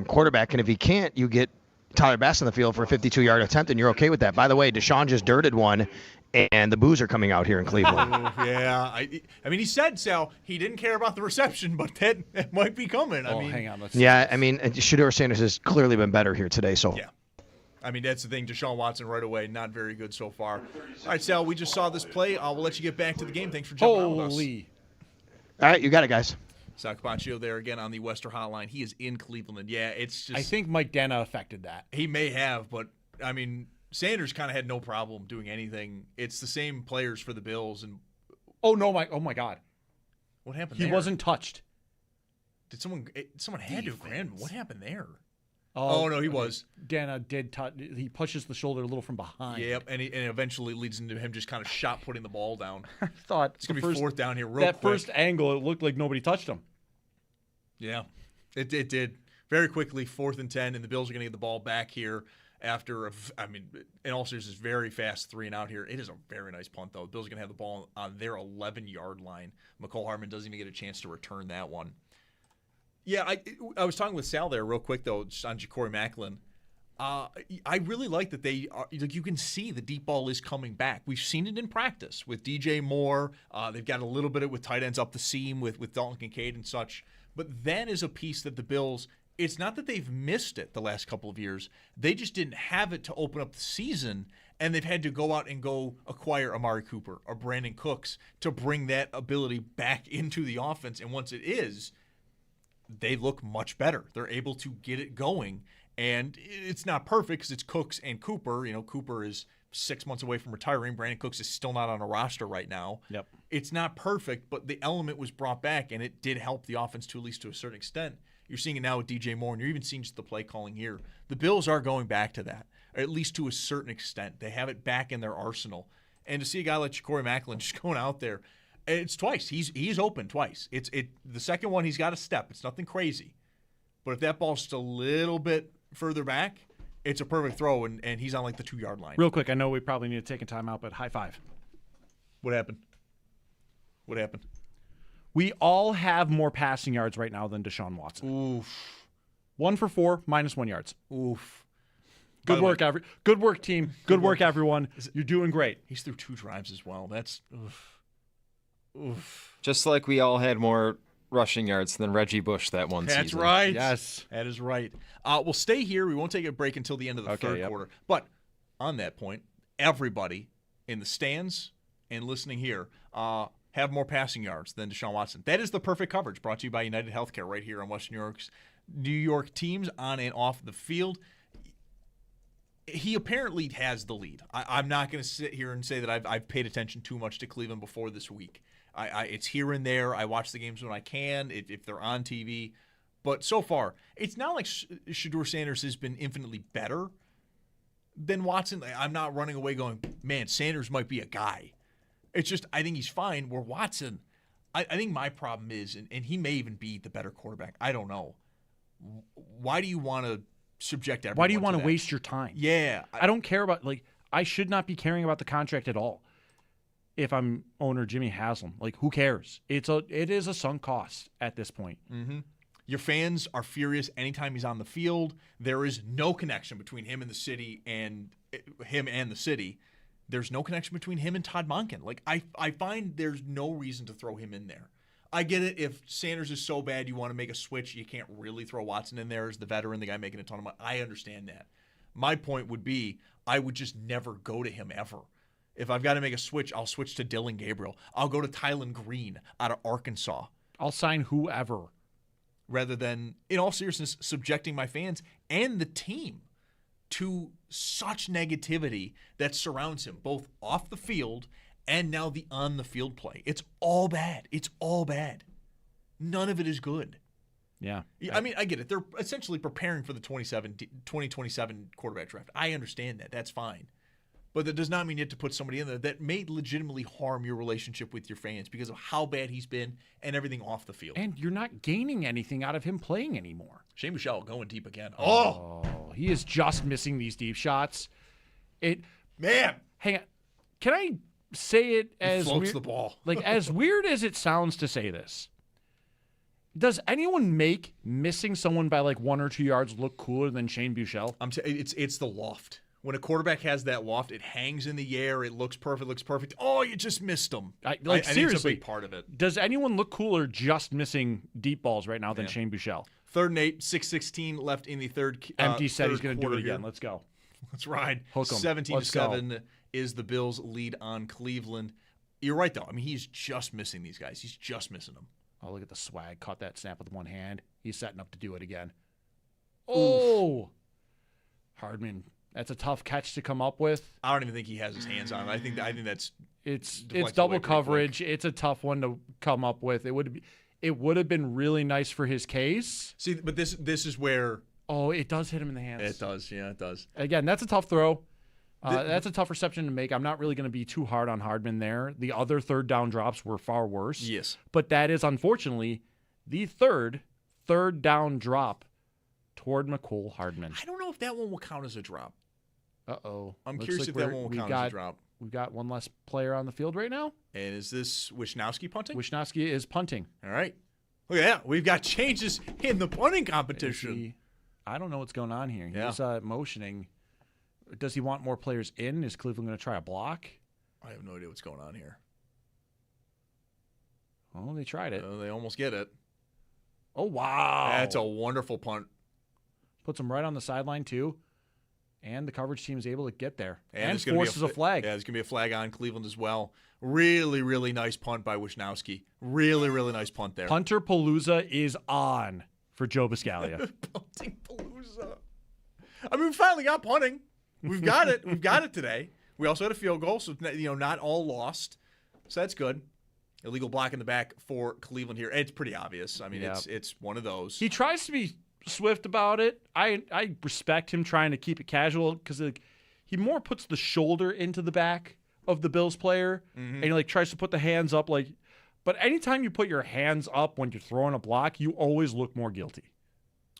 quarterback, and if he can't, you get Tyler Bass on the field for a 52-yard attempt, and you're okay with that. By the way, Deshaun just dirted one, and the boos are coming out here in Cleveland. Yeah, I mean, he said, Sal, he didn't care about the reception, but that might be coming. Hang on. Shedeur Sanders has clearly been better here today. So yeah. I mean, that's the thing. Deshaun Watson right away, not very good so far. All right, Sal, we just saw this play. We'll let you get back to the game. Thanks for jumping on with us. All right, you got it, guys. Sal Capaccio there again on the Western Hotline. He is in Cleveland. Yeah, it's just. I think Mike Dana affected that. He may have, but, I mean, Sanders kind of had no problem doing anything. It's the same players for the Bills. And oh my God. What happened He there? wasn't touched. Did someone had to have grabbed him. What happened there? Oh, no, he was. Dana did touch. He pushes the shoulder a little from behind. Yep, and it eventually leads into him just kind of shot putting the ball down. I thought it's going to be fourth down here real quick. That first angle, it looked like nobody touched him. Yeah, it did. Very quickly, 4th and 10, and the Bills are going to get the ball back here after, in all seriousness, very fast 3-and-out here. It is a very nice punt, though. The Bills are going to have the ball on their 11-yard line. McCole Hardman doesn't even get a chance to return that one. Yeah, I was talking with Sal there real quick, though, just on Corey Macklin. I really like that they are, you can see the deep ball is coming back. We've seen it in practice with DJ Moore. They've got a little bit of it with tight ends up the seam with Dalton Kincaid and such. But that is a piece that the Bills, it's not that they've missed it the last couple of years. They just didn't have it to open up the season, and they've had to go out and go acquire Amari Cooper or Brandon Cooks to bring that ability back into the offense. And once it is, they look much better. They're able to get it going. And it's not perfect because it's Cooks and Cooper. Cooper is 6 months away from retiring. Brandon Cooks is still not on a roster right now. Yep. It's not perfect, but the element was brought back, and it did help the offense to at least to a certain extent. You're seeing it now with DJ Moore, and you're even seeing just the play calling here. The Bills are going back to that, or at least to a certain extent. They have it back in their arsenal. And to see a guy like Corey Macklin just going out there, it's twice. He's open twice. The second one, he's got a step. It's nothing crazy. But if that ball's just a little bit further back, it's a perfect throw, and he's on like the 2-yard line. Real quick, I know we probably need to take a timeout, but high five. What happened? We all have more passing yards right now than Deshaun Watson. Oof. 1 for 4, -1 yards. Oof. Good work, good work, team. Good work, everyone. You're doing great. He's through 2 drives as well. That's oof. Just like we all had more rushing yards than Reggie Bush that one season. That's right. Yes. That is right. We'll stay here. We won't take a break until the end of the third quarter. But on that point, everybody in the stands and listening here have more passing yards than Deshaun Watson. That is the perfect coverage brought to you by United Healthcare right here on Western New York teams on and off the field. He apparently has the lead. I'm not going to sit here and say that I've paid attention too much to Cleveland before this week. It's here and there. I watch the games when I can, if they're on TV. But so far, it's not like Shedeur Sanders has been infinitely better than Watson. I'm not running away going, man, Sanders might be a guy. It's just I think he's fine. Where Watson, I think my problem is, and he may even be the better quarterback. I don't know. Why do you want to subject everyone? Why do you want to waste your time? Yeah. I don't care about, I should not be caring about the contract at all. If I'm owner Jimmy Haslam, who cares? It is a sunk cost at this point. Mm-hmm. Your fans are furious anytime he's on the field. There is no connection between him and the city There's no connection between him and Todd Monken. I find there's no reason to throw him in there. I get it. If Sanders is so bad you want to make a switch, you can't really throw Watson in there as the veteran, the guy making a ton of money. I understand that. My point would be I would just never go to him ever. If I've got to make a switch, I'll switch to Dylan Gabriel. I'll go to Tylen Green out of Arkansas. I'll sign whoever. Rather than, in all seriousness, subjecting my fans and the team to such negativity that surrounds him, both off the field and now the on-the-field play. It's all bad. It's all bad. None of it is good. Yeah. I mean, I get it. They're essentially preparing for the 2027 quarterback draft. I understand that. That's fine. But that does not mean you have to put somebody in there that may legitimately harm your relationship with your fans because of how bad he's been and everything off the field. And you're not gaining anything out of him playing anymore. Shane Michel going deep again. Oh, he is just missing these deep shots. Man. Hang on. Can I say it as floats the ball. as weird as it sounds to say this? Does anyone make missing someone by 1 or 2 yards look cooler than Shane Buechele? It's the loft. When a quarterback has that loft, it hangs in the air. It looks perfect. Oh, you just missed them. I seriously, think it's a big part of it. Does anyone look cooler just missing deep balls right now than Shane Buechele? 3rd and 8, 6:16 left in the third. Empty said he's going to do it here. again. Let's go. Let's ride. Hook 'em. 17-7 is the Bills' lead on Cleveland. You're right, though. I mean, he's just missing these guys. He's just missing them. Oh, look at the swag. Caught that snap with one hand. He's setting up to do it again. Oh! Oof. Hardman. That's a tough catch to come up with. I don't even think he has his hands on it. I think that's it's double coverage. It's a tough one to come up with. It would have been really nice for his case. See, but this is where it does hit him in the hands. It does. Yeah, it does. Again, that's a tough throw. That's a tough reception to make. I'm not really going to be too hard on Hardman there. The other 3rd down drops were far worse. Yes. But that is unfortunately the third down drop toward Mecole Hardman. I don't know if that one will count as a drop. Uh-oh. I'm curious if that one will count as a drop. We've got one less player on the field right now. And is this Wisnowski punting? Wisnowski is punting. All right. Look at that. We've got changes in the punting competition. I don't know what's going on here. Yeah. He's motioning. Does he want more players in? Is Cleveland going to try a block? I have no idea what's going on here. Oh, they tried it. They almost get it. Oh, wow. That's a wonderful punt. Puts him right on the sideline, too. And the coverage team is able to get there. And forces forces a flag. Yeah, there's going to be a flag on Cleveland as well. Really, really nice punt by Wisnowski. Really, really nice punt there. Punter Palooza is on for Joe Biscaglia. Punting Palooza. I mean, we finally got punting. We've got it. We've got it today. We also had a field goal, so not all lost. So that's good. Illegal block in the back for Cleveland here. It's pretty obvious. I mean, it's one of those. He tries to be swift about it. I respect him trying to keep it casual because he more puts the shoulder into the back of the Bills player and he tries to put the hands up but anytime you put your hands up when you're throwing a block, you always look more guilty.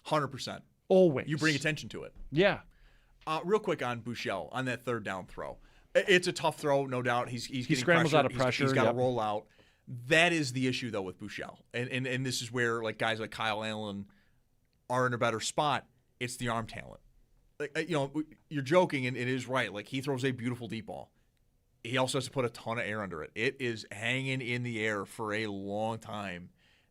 100%. Always. You bring attention to it. Yeah. Real quick on Buechele on that 3rd down throw. It's a tough throw, no doubt. He scrambles pressure. out of pressure. He's got to roll out. That is the issue though with Buechele, and this is where guys like Kyle Allen are in a better spot. It's the arm talent. You're joking, and it is right. He throws a beautiful deep ball. He also has to put a ton of air under it. It is hanging in the air for a long time,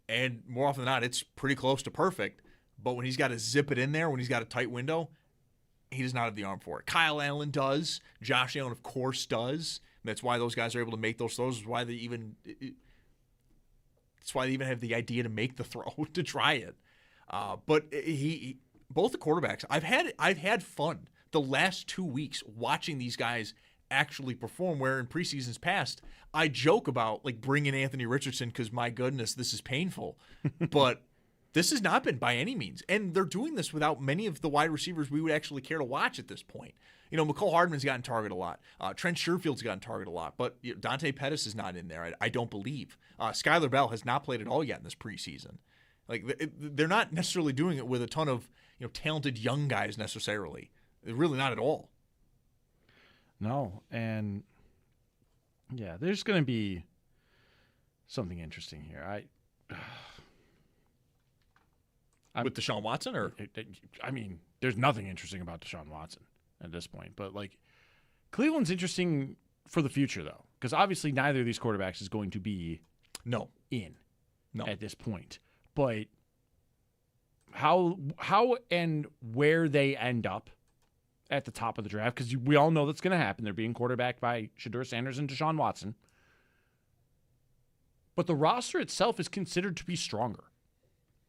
and more often than not, it's pretty close to perfect. But when he's got to zip it in there, when he's got a tight window, he does not have the arm for it. Kyle Allen does. Josh Allen, of course, does. And that's why those guys are able to make those throws. That's why they even have the idea to make the throw, to try it. But both the quarterbacks, I've had fun the last 2 weeks watching these guys actually perform, where in preseasons past, I joke about bringing Anthony Richardson because, my goodness, this is painful. But this has not been by any means. And they're doing this without many of the wide receivers we would actually care to watch at this point. You know, McCole Hardman's gotten target a lot. Trent Sherfield's gotten target a lot. But Dante Pettis is not in there, I don't believe. Skylar Bell has not played at all yet in this preseason. Like, they're not necessarily doing it with a ton of talented young guys necessarily. They're really not at all. No, and yeah, there's going to be something interesting here. With Deshaun Watson, or I mean, there's nothing interesting about Deshaun Watson at this point. But like, Cleveland's interesting for the future though, because obviously neither of these quarterbacks is going to be in at this point. But how and where they end up at the top of the draft, because we all know that's going to happen. They're being quarterbacked by Shedeur Sanders and Deshaun Watson. But the roster itself is considered to be stronger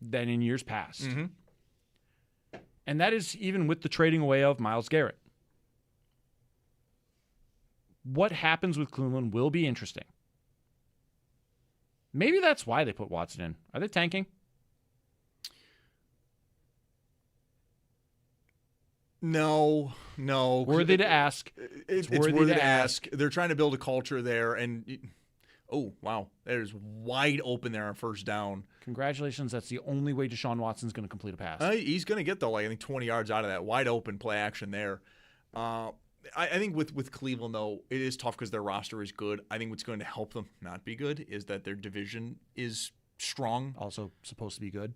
than in years past. Mm-hmm. And that is even with the trading away of Myles Garrett. What happens with Cleveland will be interesting. Maybe that's why they put Watson in. Are they tanking? No. Worthy to ask. It's worthy to ask. They're trying to build a culture there, and oh wow, there's wide open there on first down. Congratulations, that's the only way Deshaun Watson's going to complete a pass. He's going to get I think 20 yards out of that wide open play action there. I think with Cleveland though, it is tough because their roster is good. I think what's going to help them not be good is that their division is strong, also supposed to be good.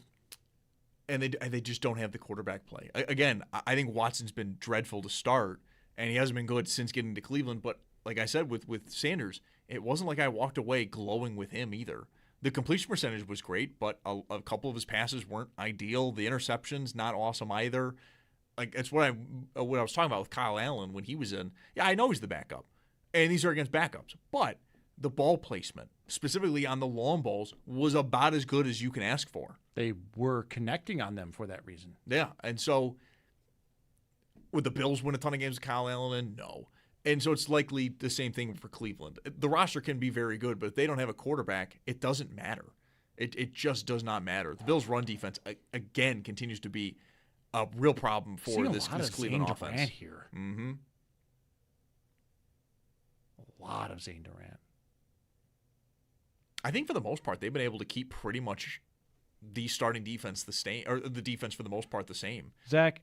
And they just don't have the quarterback play. Again, I think Watson's been dreadful to start, and he hasn't been good since getting to Cleveland. But like I said, with Sanders, it wasn't like I walked away glowing with him either. The completion percentage was great, but a couple of his passes weren't ideal. The interceptions, not awesome either. Like, it's what I was talking about with Kyle Allen when he was in. Yeah, I know he's the backup, and these are against backups. But the ball placement, specifically on the long balls, was about as good as you can ask for. They were connecting on them for that reason. Yeah, and so would the Bills win a ton of games with Kyle Allen? No. And so it's likely the same thing for Cleveland. The roster can be very good, but if they don't have a quarterback, it doesn't matter. It just does not matter. The Bills' run defense, again, continues to be a real problem for this Cleveland Zane offense. Durant here. Mm-hmm. A lot of Zane Durant. I think for the most part, they've been able to keep pretty much the starting defense the same, or the defense for the most part the same. Zach,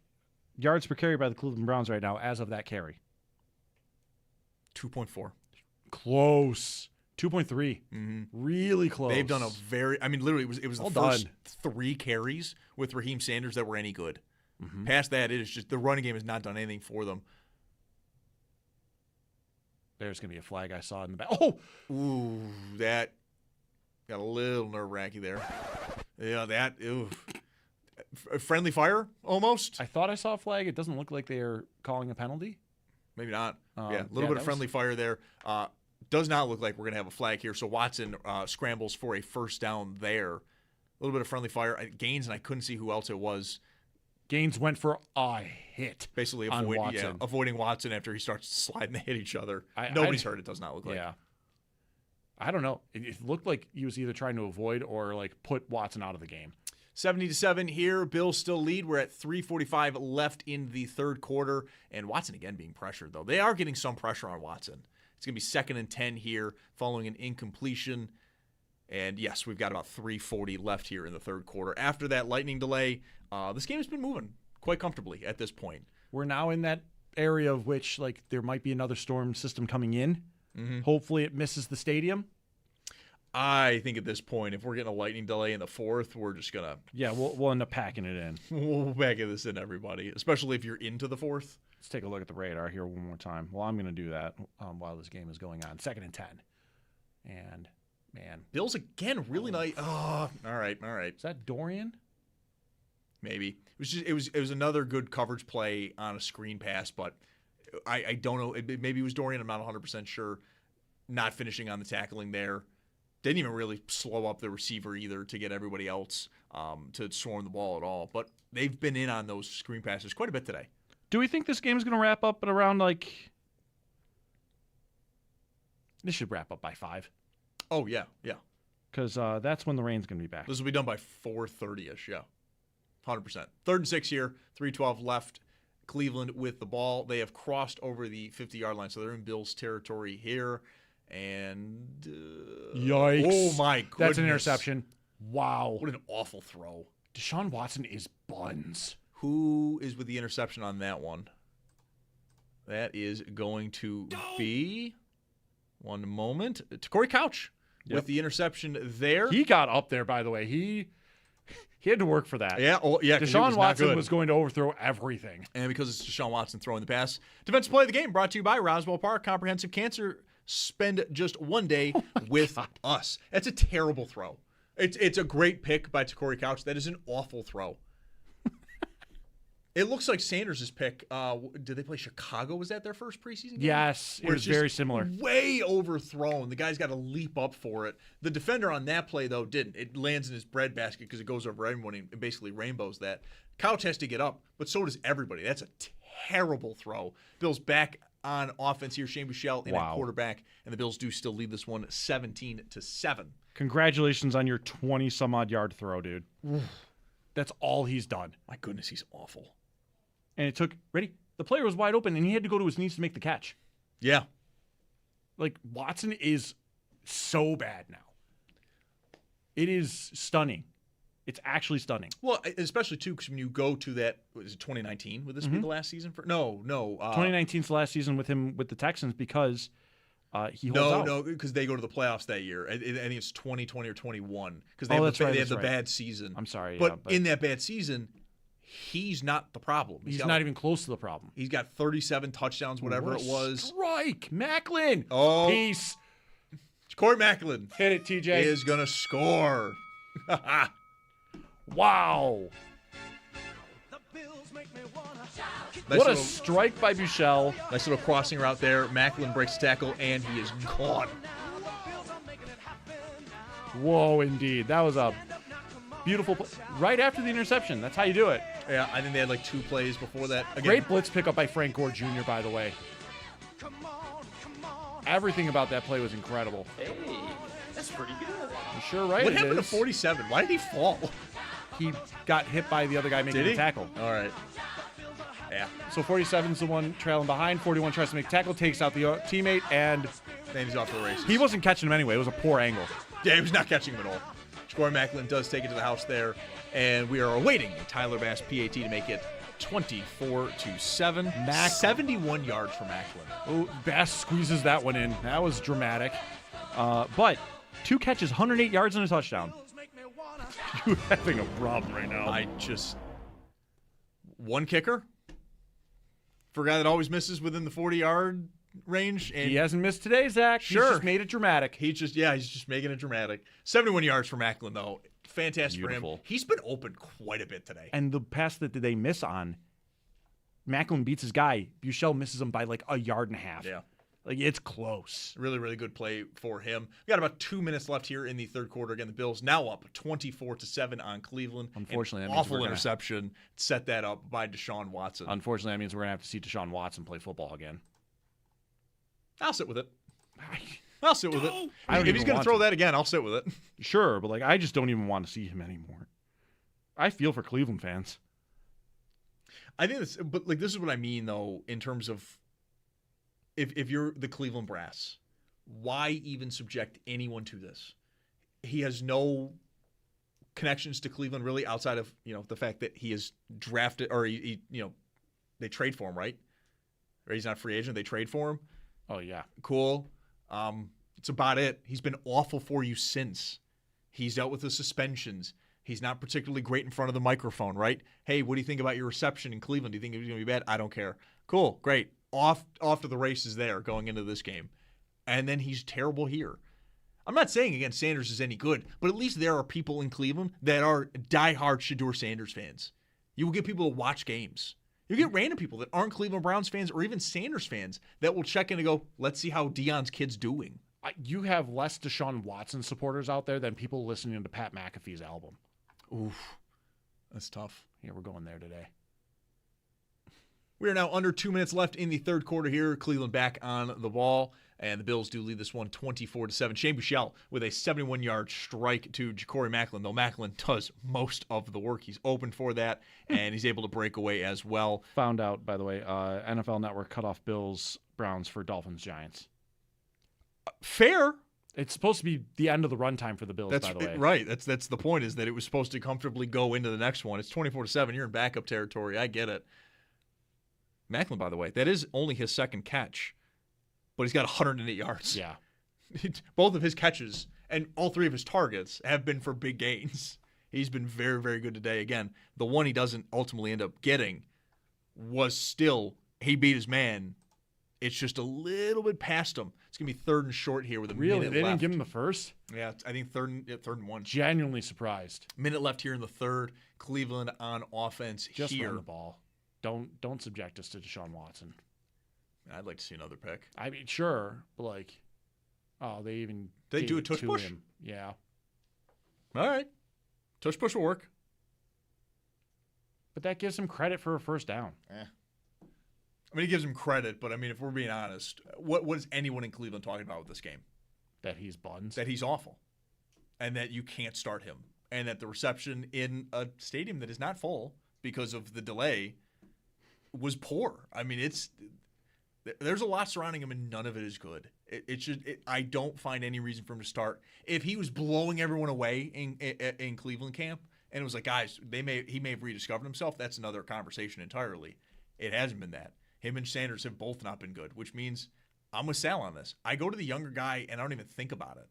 yards per carry by the Cleveland Browns right now as of that carry. 2.4. Close. 2.3. Mm-hmm. Really close. They've done literally, it was Well the first done. 3 carries with Raheem Sanders that were any good. Mm-hmm. Past that, it is just the running game has not done anything for them. There's going to be a flag I saw in the back. Oh! Ooh, that got a little nerve-wracking there. Yeah, friendly fire, almost. I thought I saw a flag. It doesn't look like they're calling a penalty. Maybe not. A little bit of friendly fire there. Does not look like we're going to have a flag here. So Watson scrambles for a first down there. A little bit of friendly fire. Gaines, and I couldn't see who else it was. Gaines went for a hit. Basically avoiding Watson after he starts sliding. They hit each other. Nobody's hurt, it does not look like. Yeah. I don't know. It looked like he was either trying to avoid or like put Watson out of the game. 70-7 here. Bills still lead. We're at 3:45 left in the third quarter. And Watson again being pressured, though. They are getting some pressure on Watson. It's going to be 2nd and 10 here following an incompletion. And yes, we've got about 3:40 left here in the third quarter. After that lightning delay, this game has been moving quite comfortably at this point. We're now in that area of which like there might be another storm system coming in. Mm-hmm. Hopefully it misses the stadium. I think at this point, if we're getting a lightning delay in the fourth, we're just going to... Yeah, we'll end up packing it in. We'll pack this in, everybody, especially if you're into the fourth. Let's take a look at the radar here one more time. Well, I'm going to do that while this game is going on. 2nd and 10. And, man. Bills again, really nice. Oh, all right. Is that Dorian? Maybe. It was another good coverage play on a screen pass, but I don't know. Maybe it was Dorian. I'm not 100% sure. Not finishing on the tackling there. Didn't even really slow up the receiver either to get everybody else to swarm the ball at all. But they've been in on those screen passes quite a bit today. Do we think this game is going to wrap up at around like... This should wrap up by 5. Oh, yeah. because that's when the rain's going to be back. This will be done by 4:30ish. Yeah, 100%. 3rd and 6 here. 3:12 left. Cleveland with the ball. They have crossed over the 50-yard line, so they're in Bills territory here. And Yikes! Oh my goodness, that's an interception. Wow! What an awful throw. Deshaun Watson is buns. Who is with the interception on that one? That is going to be, one moment, to Corey Couch with the interception there. He got up there, by the way. He had to work for that. Yeah, 'cause he Deshaun was Watson not good. was going to overthrow everything. And because it's Deshaun Watson throwing the pass. Defensive play of the game brought to you by Roswell Park Comprehensive Cancer. Spend just one day with us. That's a terrible throw. It's a great pick by Corey Couch. That is an awful throw. It looks like Sanders' pick. Did they play Chicago? Was that their first preseason game? Yes, it was very similar. Way overthrown. The guy's got to leap up for it. The defender on that play, though, didn't. It lands in his breadbasket because it goes over everyone and basically rainbows that. Couch has to get up, but so does everybody. That's a terrible throw. Bills back on offense here. Shane Buechele in at quarterback, and the Bills do still lead this one 17-7. Congratulations on your 20-some-odd yard throw, dude. That's all he's done. My goodness, he's awful. And it took, the player was wide open, and he had to go to his knees to make the catch. Yeah. Like, Watson is so bad now. It is stunning. It's actually stunning. Well, especially, too, because when you go to that, was it 2019? Would this be the last season? No. 2019 is the last season with him with the Texans because he holds out. No, because they go to the playoffs that year. I think it's 2020 or 21 because they have the bad season. I'm sorry. But in that bad season, he's not the problem. He's not even close to the problem. He's got 37 touchdowns, whatever it was. Strike! Macklin! Oh. Peace. Corey Macklin. Hit it, TJ. Is going to score. Wow. What a strike by Buechele. Nice little crossing route there. Macklin breaks tackle, and he is gone. Whoa, indeed. That was a beautiful play. Right after the interception. That's how you do it. Yeah, I think they had like 2 plays before that. Again, great blitz pickup by Frank Gore Jr., by the way. Everything about that play was incredible. Hey, that's pretty good. You're sure right. What happened to 47? Why did he fall? He got hit by the other guy making the tackle. All right. Yeah. So 47's the one trailing behind. 41 tries to make tackle, takes out the teammate, and then he's off to the races. He wasn't catching him anyway. It was a poor angle. Yeah, he was not catching him at all. Corey Macklin does take it to the house there, and we are awaiting a Tyler Bass PAT to make it 24-7. 71 yards for Macklin. Oh, Bass squeezes that one in. That was dramatic. But 2 catches, 108 yards and a touchdown. You're having a problem right now. One kicker for a guy that always misses within the 40-yard range. And he hasn't missed today, Zach. Sure. He's just made it dramatic. He's just making it dramatic. 71 yards for Macklin, though. Fantastic for him. He's been open quite a bit today. And the pass that they miss on, Macklin beats his guy. Buechele misses him by like a yard and a half. Yeah. Like, it's close. Really, really good play for him. We got about 2 minutes left here in the third quarter. Again, the Bills now up 24-7 on Cleveland. Unfortunately, an that means awful interception set that up by Deshaun Watson. Unfortunately, that means we're going to have to see Deshaun Watson play football again. I'll sit with it. I'll sit with it. If he's going to throw that again, I'll sit with it. Sure, but I just don't even want to see him anymore. I feel for Cleveland fans. I think this is what I mean, though, in terms of if you're the Cleveland Brass, why even subject anyone to this? He has no connections to Cleveland really outside of, the fact that he is drafted or he they trade for him, right? Or he's not a free agent, they trade for him. Oh yeah. Cool. It's about it. He's been awful for you since. He's dealt with the suspensions. He's not particularly great in front of the microphone, right? Hey, what do you think about your reception in Cleveland? Do you think it was going to be bad? I don't care. Cool, great. Off to the races there going into this game. And then he's terrible here. I'm not saying, again, Sanders is any good, but at least there are people in Cleveland that are diehard Shedeur Sanders fans. You will get people to watch games. You get random people that aren't Cleveland Browns fans or even Sanders fans that will check in and go, let's see how Deion's kid's doing. You have less Deshaun Watson supporters out there than people listening to Pat McAfee's album. Oof. That's tough. Yeah, we're going there today. We are now under 2 minutes left in the third quarter here. Cleveland back on the ball. And the Bills do lead this one 24-7. Shane Buechele with a 71-yard strike to Ja'Cory Macklin, though Macklin does most of the work. He's open for that, and he's able to break away as well. Found out, by the way, NFL Network cut off Bills, Browns for Dolphins, Giants. Fair. It's supposed to be the end of the runtime for the Bills, by the way. Right. That's the point, is that it was supposed to comfortably go into the next one. It's 24-7. You're in backup territory. I get it. Macklin, by the way, that is only his second catch, but he's got 108 yards. Yeah. Both of his catches and all three of his targets have been for big gains. He's been very, very good today. Again, the one he doesn't ultimately end up getting was still, he beat his man. It's just a little bit past him. It's going to be 3rd and short here with a minute left. They didn't give him the first? Yeah, I think third and 1. Genuinely surprised. Minute left here in the third. Cleveland on offense Just here. run the ball. Don't subject us to Deshaun Watson. I'd like to see another pick. I mean, sure, but they do a gave tush to push? him. Yeah. All right. Tush push will work. But that gives him credit for a first down. I mean, he gives him credit, but I mean, if we're being honest, what is anyone in Cleveland talking about with this game? That he's buns. That he's awful. And that you can't start him. And that the reception in a stadium that is not full because of the delay was poor. I mean, there's a lot surrounding him, and none of it is good. I don't find any reason for him to start. If he was blowing everyone away in Cleveland camp, and it was like, guys, he may have rediscovered himself, that's another conversation entirely. It hasn't been that. Him and Sanders have both not been good, which means I'm with Sal on this. I go to the younger guy, and I don't even think about it.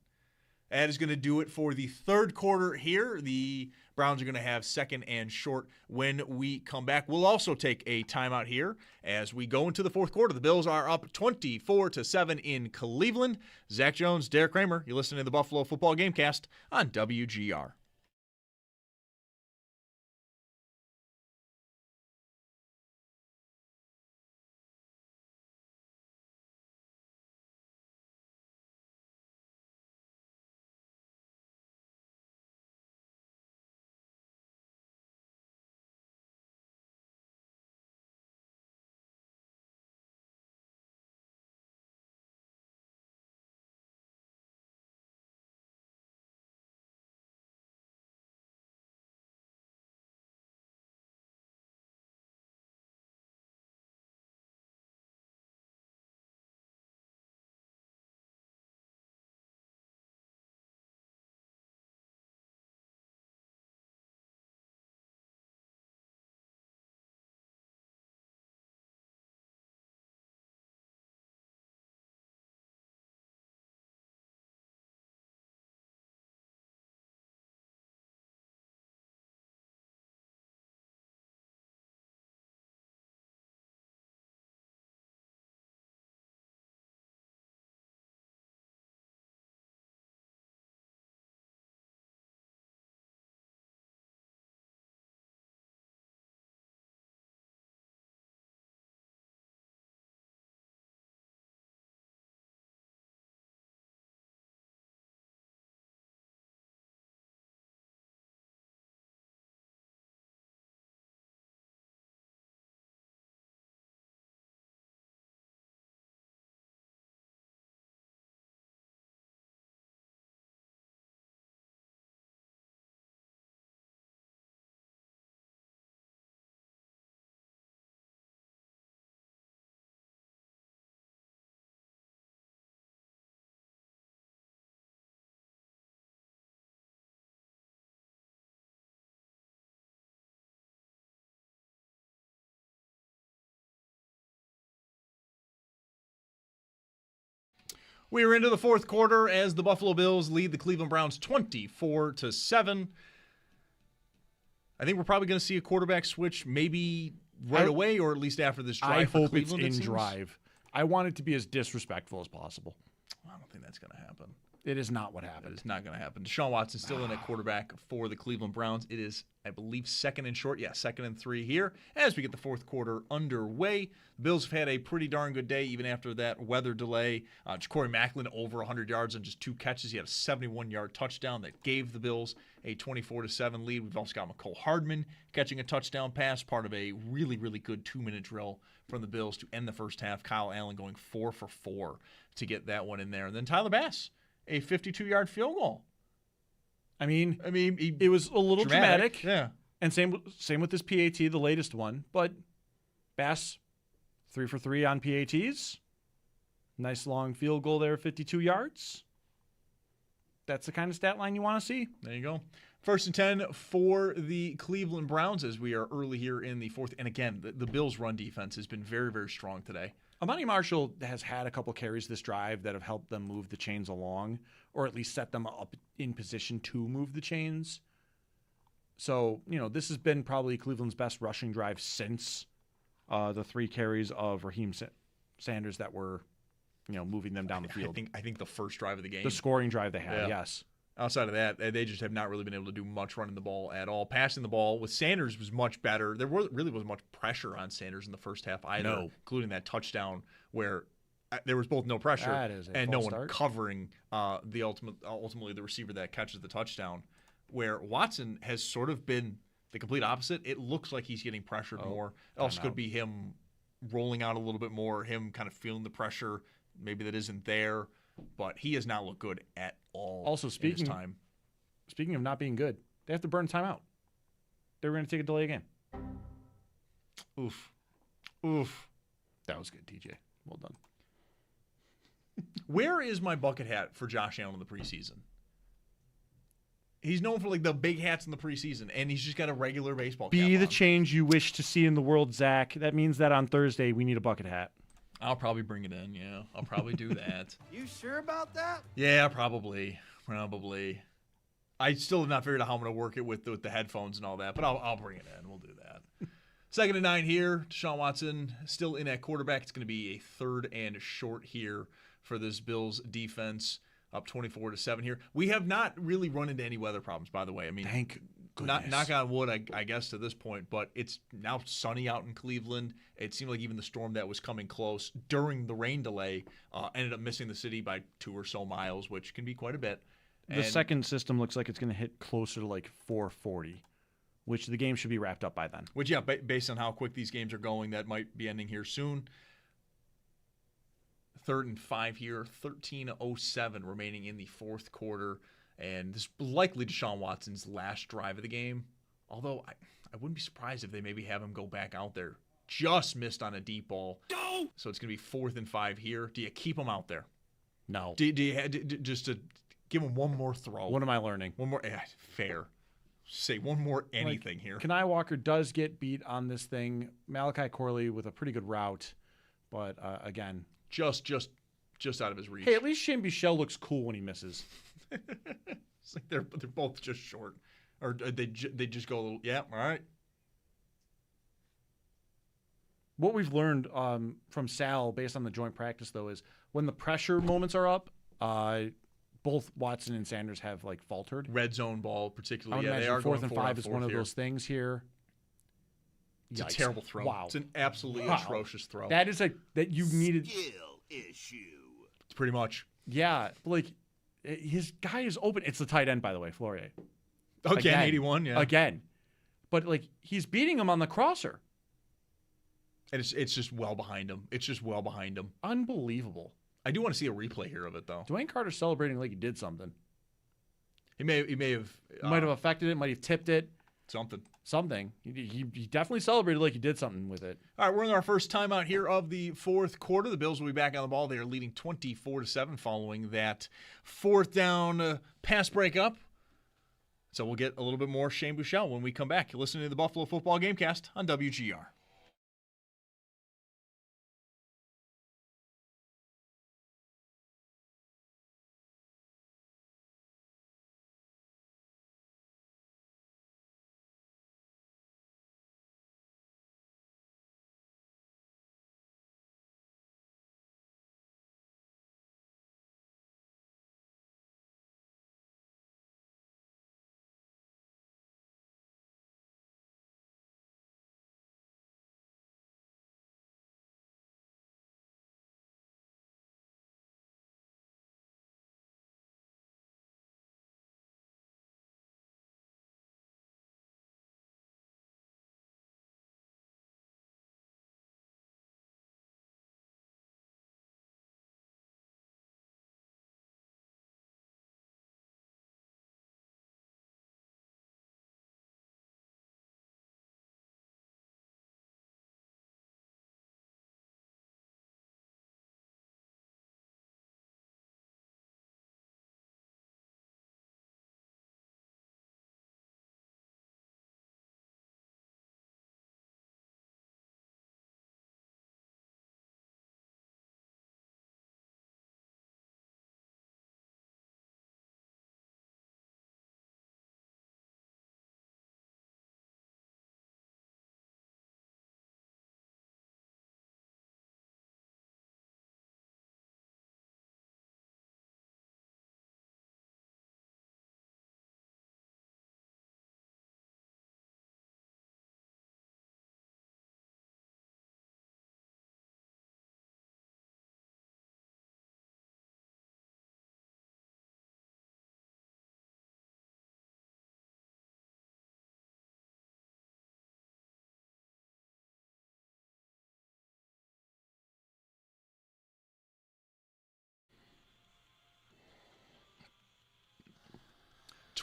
That is going to do it for the third quarter here. The Browns are going to have 2nd and short when we come back. We'll also take a timeout here as we go into the fourth quarter. The Bills are up 24-7 in Cleveland. Zach Jones, Derek Kramer, you're listening to the Buffalo Football Gamecast on WGR. We are into the fourth quarter as the Buffalo Bills lead the Cleveland Browns 24-7. I think we're probably going to see a quarterback switch maybe right away, or at least after this drive. I hope Cleveland, it's in drive. I want it to be as disrespectful as possible. I don't think that's going to happen. It is not what happened. It's not going to happen. Deshaun Watson still in at quarterback for the Cleveland Browns. It is, I believe, second and short. Yeah, 2nd and 3 here as we get the fourth quarter underway. The Bills have had a pretty darn good day even after that weather delay. Ja'Cory Macklin over 100 yards on just 2 catches. He had a 71-yard touchdown that gave the Bills a 24-7 lead. We've also got McCole Hardman catching a touchdown pass, part of a really, really good 2-minute drill from the Bills to end the first half. Kyle Allen going 4 for 4 to get that one in there. And then Tyler Bass, a 52-yard field goal. I mean, it was a little dramatic. Yeah. And same with this PAT, the latest one. But Bass, 3 for 3 on PATs. Nice long field goal there, 52 yards. That's the kind of stat line you want to see. There you go. 1st and 10 for the Cleveland Browns as we are early here in the fourth. And again, the Bills' run defense has been very, very strong today. Amani Marshall has had a couple carries this drive that have helped them move the chains along, or at least set them up in position to move the chains. So, this has been probably Cleveland's best rushing drive since the 3 carries of Raheem Sanders that were, moving them down the field. I think the first drive of the game. The scoring drive they had, yes. Outside of that, they just have not really been able to do much running the ball at all. Passing the ball with Sanders was much better. There really wasn't much pressure on Sanders in the first half either, including that touchdown where there was both no pressure and no one covering ultimately the receiver that catches the touchdown, where Watson has sort of been the complete opposite. It looks like he's getting pressured more. It also could be him rolling out a little bit more, him kind of feeling the pressure maybe that isn't there. But he has not looked good at all. Also, speaking of not being good, they have to burn timeout. They were going to take a delay game. Oof. That was good, TJ. Well done. Where is my bucket hat for Josh Allen in the preseason? He's known for the big hats in the preseason, and he's just got a regular baseball cap Be the on. change you wish to see in the world, Zach. That means that on Thursday we need a bucket hat. I'll probably bring it in, yeah. I'll probably do that. You sure about that? Yeah, probably. I still have not figured out how I'm going to work it with the headphones and all that, but I'll bring it in. We'll do that. 2nd and 9 here. Deshaun Watson still in at quarterback. It's going to be a 3rd and short here for this Bills defense, up 24-7 here. We have not really run into any weather problems, by the way. I mean, thank goodness. Knock on wood, I guess, to this point, but it's now sunny out in Cleveland. It seemed like even the storm that was coming close during the rain delay ended up missing the city by 2 or so miles, which can be quite a bit. The second system looks like it's going to hit closer to 440, which the game should be wrapped up by then. Which, yeah, based on how quick these games are going, that might be ending here soon. 3rd and 5 here, 13:07 remaining in the fourth quarter. And this is likely Deshaun Watson's last drive of the game. Although I wouldn't be surprised if they maybe have him go back out there. Just missed on a deep ball. No! So it's going to be 4th and 5 here. Do you keep him out there? No. Do you just to give him one more throw? What am I learning? One more. Fair. Say one more anything here. Kanai Walker does get beat on this thing. Malachi Corley with a pretty good route. But again. Just out of his reach. Hey, at least Shane Bichelle looks cool when he misses. It's like they're both just short, or they just go a little. Yeah, all right. What we've learned from Sal, based on the joint practice, though, is when the pressure moments are up, both Watson and Sanders have faltered. Red zone ball, particularly. Yeah, they are 4th and 5 is one of those things here. It's a terrible throw. Wow, it's an absolutely atrocious throw. That is that you needed. Skill issue. Pretty much. Yeah, his guy is open. It's the tight end, by the way, Flourier. Again, 81, yeah. Again. But, he's beating him on the crosser. And it's just well behind him. It's just well behind him. Unbelievable. I do want to see a replay here of it, though. Dwayne Carter's celebrating like he did something. He may have. He might have affected it, might have tipped it. Something. He definitely celebrated like he did something with it. All right, we're in our first timeout here of the fourth quarter. The Bills will be back on the ball. They are leading 24-7 following that 4th down pass breakup. So we'll get a little bit more Shane Buechele when we come back. You're listening to the Buffalo Football Gamecast on WGR.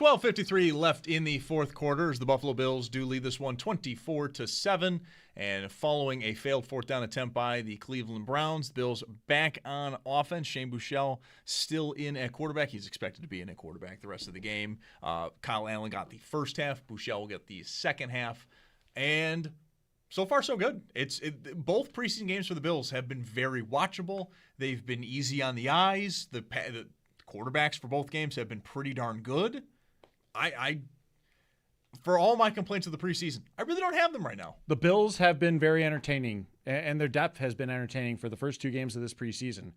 12:53 left in the fourth quarter as the Buffalo Bills do lead this one 24-7. And following a failed fourth down attempt by the Cleveland Browns, the Bills back on offense. Shane Buechele still in at quarterback. He's expected to be in at quarterback the rest of the game. Kyle Allen got the first half. Buechele will get the second half. And so far, so good. Both preseason games for the Bills have been very watchable. They've been easy on the eyes. The quarterbacks for both games have been pretty darn good. For all my complaints of the preseason, I really don't have them right now. The Bills have been very entertaining, and their depth has been entertaining for the first two games of this preseason.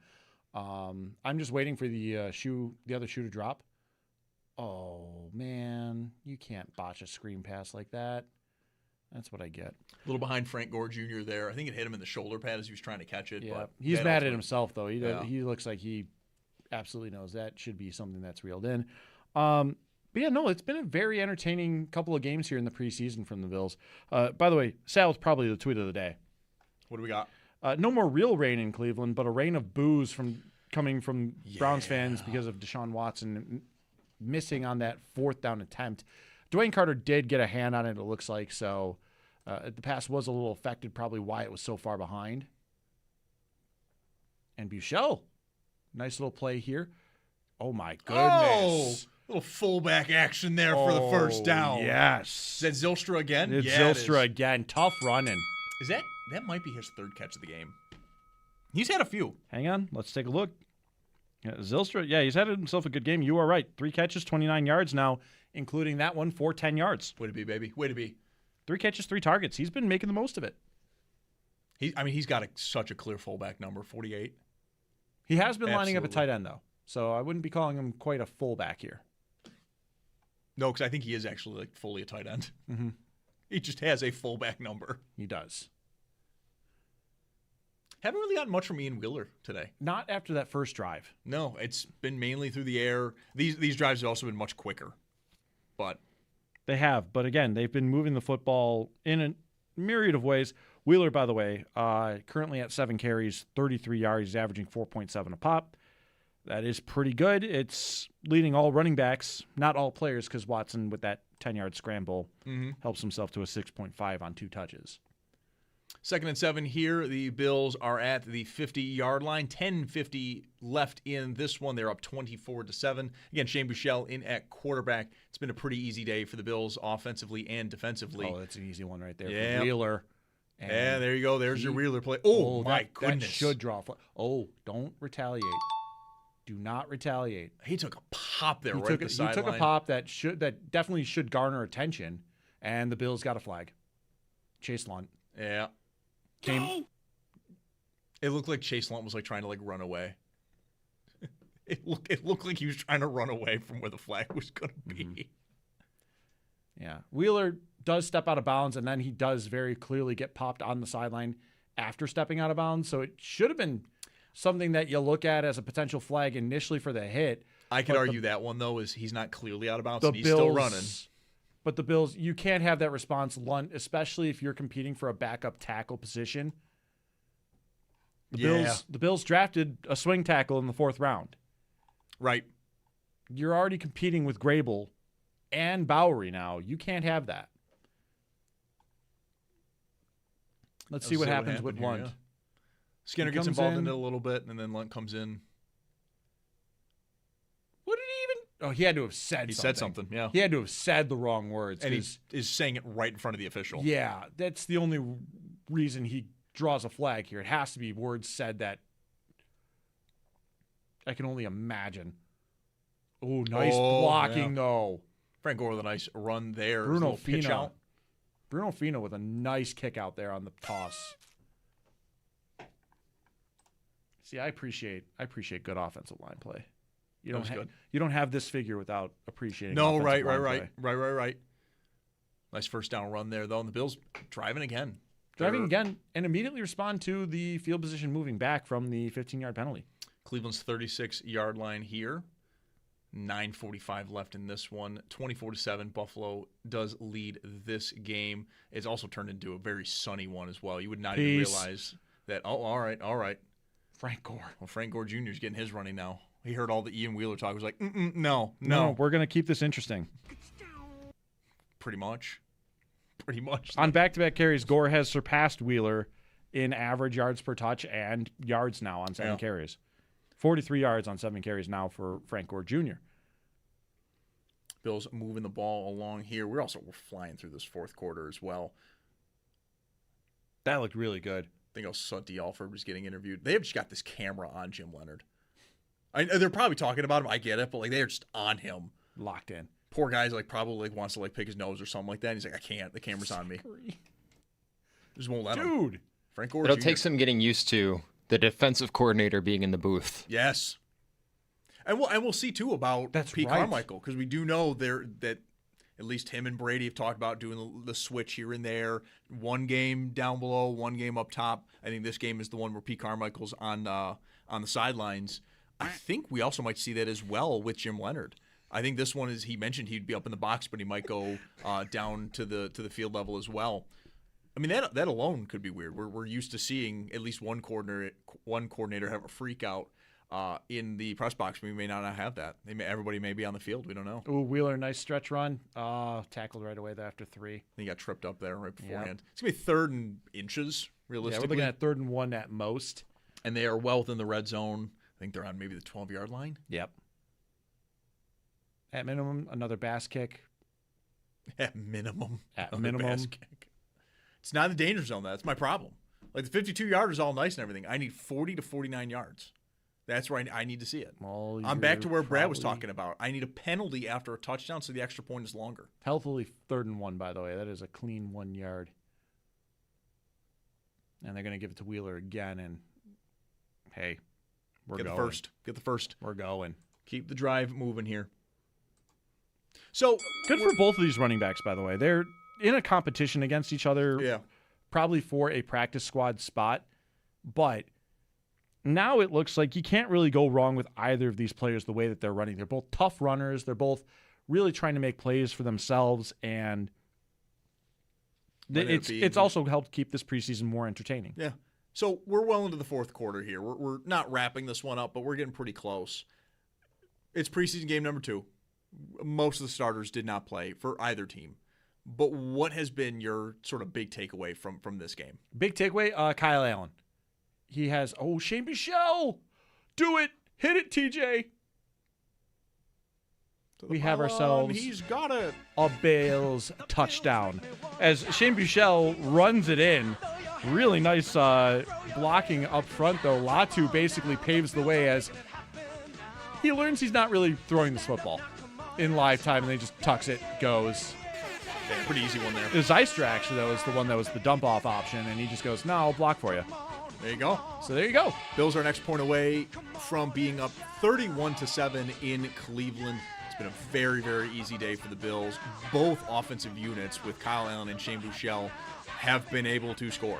I'm just waiting for the other shoe to drop. Oh, man. You can't botch a screen pass like that. That's what I get. A little behind Frank Gore Jr. there. I think it hit him in the shoulder pad as he was trying to catch it. Yeah, but he's mad at himself, though. He looks like he absolutely knows that should be something that's reeled in. But yeah, no, it's been a very entertaining couple of games here in the preseason from the Bills. By the way, Sal's probably the tweet of the day. What do we got? No more real rain in Cleveland, but a rain of boos coming from Browns fans because of Deshaun Watson missing on that fourth down attempt. Dwayne Carter did get a hand on it, it looks like, so the pass was a little affected, probably why it was so far behind. And Buechele, nice little play here. Oh, my goodness. Little fullback action there for the first down. Yes. Is that Zylstra again? It's Zylstra again. Tough running. That might be his third catch of the game. He's had a few. Hang on. Let's take a look. Yeah, Zylstra, he's had himself a good game. You are right. 3 catches, 29 yards now, including that one for 10 yards. Way to be, baby. Way to be. 3 catches, 3 targets. He's been making the most of it. He's got such a clear fullback number, 48. He has been lining up a tight end, though. So I wouldn't be calling him quite a fullback here. No, because I think he is actually fully a tight end. Mm-hmm. He just has a fullback number. He does. Haven't really gotten much from Ian Wheeler today. Not after that first drive. No, it's been mainly through the air. These drives have also been much quicker. But they have. But again, they've been moving the football in a myriad of ways. Wheeler, by the way, currently at 7 carries, 33 yards. He's averaging 4.7 a pop. That is pretty good. It's leading all running backs, not all players, because Watson, with that 10-yard scramble, helps himself to a 6.5 on 2 touches. 2nd and 7 here. The Bills are at the 50-yard line. 10:50 left in this one. They're up 24-7. Again, Shane Buechele in at quarterback. It's been a pretty easy day for the Bills offensively and defensively. Oh, that's an easy one right there for Wheeler. And there you go. There's your Wheeler play. Oh, my goodness. That should draw. Don't retaliate. Do not retaliate. He took a pop there right at the sideline. He took a pop that definitely should garner attention, and the Bills got a flag. Chase Lunt. Yeah. It looked like Chase Lunt was trying to run away. It looked like he was trying to run away from where the flag was going to be. Mm-hmm. Yeah. Wheeler does step out of bounds, and then he does very clearly get popped on the sideline after stepping out of bounds. So it should have been something that you look at as a potential flag initially for the hit. I could argue that one, though, is he's not clearly out of bounds and he's still running. But the Bills, you can't have that response, Lunt, especially if you're competing for a backup tackle position. The Bills drafted a swing tackle in the 4th round. Right. You're already competing with Grable and Bowery now. You can't have that. Let's see what happens with Lunt. Yeah. Skinner gets involved in it a little bit, and then Lunt comes in. What did he even? Oh, he had to have said something. He said something, yeah. He had to have said the wrong words. And he is saying it right in front of the official. Yeah, that's the only reason he draws a flag here. It has to be words said that I can only imagine. Oh, nice blocking, though. Frank Gore with a nice run there. Bruno Fino with a nice kick out there on the toss. See, I appreciate good offensive line play. You don't have this figure without appreciating. No, right. Nice first down run there, though, and the Bills driving again. And immediately respond to the field position moving back from the 15-yard penalty. Cleveland's 36-yard line here. 9:45 left in this one. 24-7. Buffalo does lead this game. It's also turned into a very sunny one as well. You would not even realize that. Oh, all right. Frank Gore. Well, Frank Gore Jr. is getting his running now. He heard all the Ian Wheeler talk. He was like, no. We're going to keep this interesting. Pretty much. On back-to-back carries, Gore has surpassed Wheeler in average yards per touch and yards now on 7 carries. 43 yards on 7 carries now for Frank Gore Jr. Bills moving the ball along here. We're flying through this fourth quarter as well. That looked really good. I think I saw D. Alford was getting interviewed. They have just got this camera on Jim Leonard. They're probably talking about him. I get it, but they're just on him, locked in. Poor guy's probably wants to pick his nose or something like that. And he's like, I can't. The camera's on me. Just won't let him. Dude, Frank Gore It'll Jr. take some getting used to the defensive coordinator being in the booth. Yes, and we'll see too about Pete Carmichael, because we do know that at least him and Brady have talked about doing the switch here and there. One game down below, one game up top. I think this game is the one where Pete Carmichael's on the sidelines. I think we also might see that as well with Jim Leonard. I think this one is, he mentioned he'd be up in the box, but he might go down to the field level as well. I mean, that alone could be weird. We're used to seeing at least one coordinator have a freak out in the press box. We may not have that. Everybody may be on the field. We don't know. Ooh, Wheeler, nice stretch run. Tackled right away after 3. He got tripped up there right beforehand. It's going to be 3rd and inches, realistically. Yeah, we're looking at 3rd and 1 at most. And they are well within the red zone. I think they're on maybe the 12-yard line. Yep. At minimum, another Bass kick. At minimum. Minimum. It's not in the danger zone. That's my problem. The 52-yard is all nice and everything. I need 40 to 49 yards. That's where I need to see it. Well, I'm back to where Brad was talking about. I need a penalty after a touchdown so the extra point is longer. Healthily 3rd and 1, by the way. That is a clean 1 yard. And they're going to give it to Wheeler again. And, hey, we're going. Get the first. We're going. Keep the drive moving here. So good for both of these running backs, by the way. They're in a competition against each other, probably for a practice squad spot. But now it looks like you can't really go wrong with either of these players the way that they're running. They're both tough runners. They're both really trying to make plays for themselves, and it's also helped keep this preseason more entertaining. Yeah. So we're well into the fourth quarter here. We're not wrapping this one up, but we're getting pretty close. It's preseason game number 2. Most of the starters did not play for either team. But what has been your sort of big takeaway from this game? Big takeaway, Kyle Allen. He has, Shane Bichelle. Do it. Hit it, TJ. We have ourselves he's got it. A Bills touchdown. As Shane Bichelle runs it in. Really nice blocking up front, though. Latu basically paves the way as he learns he's not really throwing this football in live time, and then he just tucks it, goes. Yeah, pretty easy one there. Zeistra, actually, that was the one that was the dump-off option, and he just goes, no, I'll block for you. There you go. So there you go. Bills are next point away from being up 31-7 in Cleveland. It's been a very, very easy day for the Bills. Both offensive units with Kyle Allen and Shane Buechele have been able to score.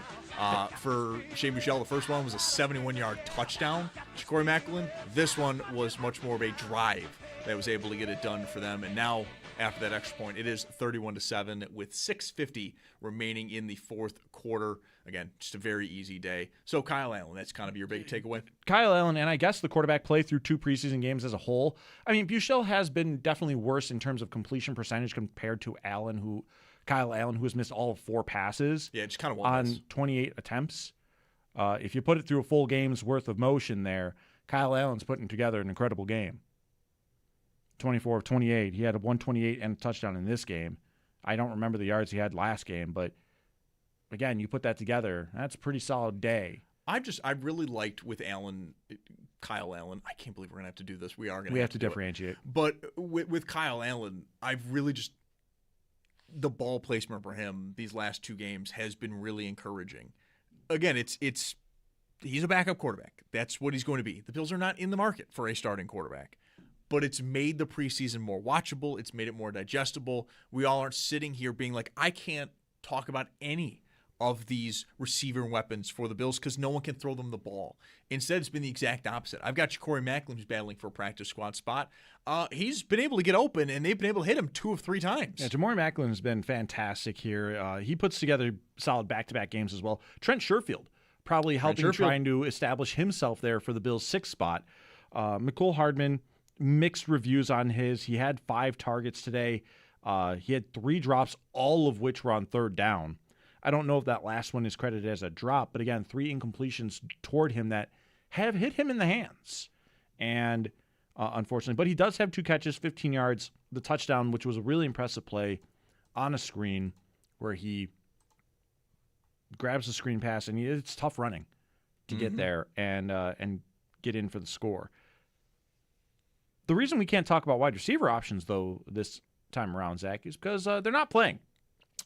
For Shane Buechele, the first one was a 71-yard touchdown to Corey Macklin. This one was much more of a drive that was able to get it done for them. And now, after that extra point, it is 31-7 with 6:50 remaining in the fourth quarter. Again, just a very easy day. So Kyle Allen, that's kind of your big takeaway. Kyle Allen, and I guess the quarterback play through 2 preseason games as a whole. I mean, Buechele has been definitely worse in terms of completion percentage compared to Kyle Allen, who has missed all 4 passes. Yeah, just kind of on 28 attempts. If you put it through a full game's worth of motion there, Kyle Allen's putting together an incredible game. 24 of 28. He had a 128 and a touchdown in this game. I don't remember the yards he had last game, but again, you put that together, that's a pretty solid day. I really liked with Kyle Allen. I can't believe we're gonna have to do this. We have to differentiate. But with Kyle Allen, I've really just the ball placement for him these last 2 games has been really encouraging. Again, he's a backup quarterback. That's what he's going to be. The Bills are not in the market for a starting quarterback. But it's made the preseason more watchable. It's made it more digestible. We all aren't sitting here being like, I can't talk about any of these receiver weapons for the Bills because no one can throw them the ball. Instead, it's been the exact opposite. I've got Corey Macklin who's battling for a practice squad spot. He's been able to get open, and they've been able to hit him 2 of 3 times. Yeah, Jamori Macklin has been fantastic here. He puts together solid back-to-back games as well. Trent Sherfield probably helping trying to establish himself there for the Bills' 6th spot. Mecole Hardman, mixed reviews on his. He had 5 targets today. He had 3 drops, all of which were on third down. I don't know if that last one is credited as a drop, but again, 3 incompletions toward him that have hit him in the hands. And unfortunately, but he does have 2 catches, 15 yards, the touchdown, which was a really impressive play on a screen where he grabs the screen pass, and it's tough running to get there and get in for the score. The reason we can't talk about wide receiver options, though, this time around, Zach, is because they're not playing.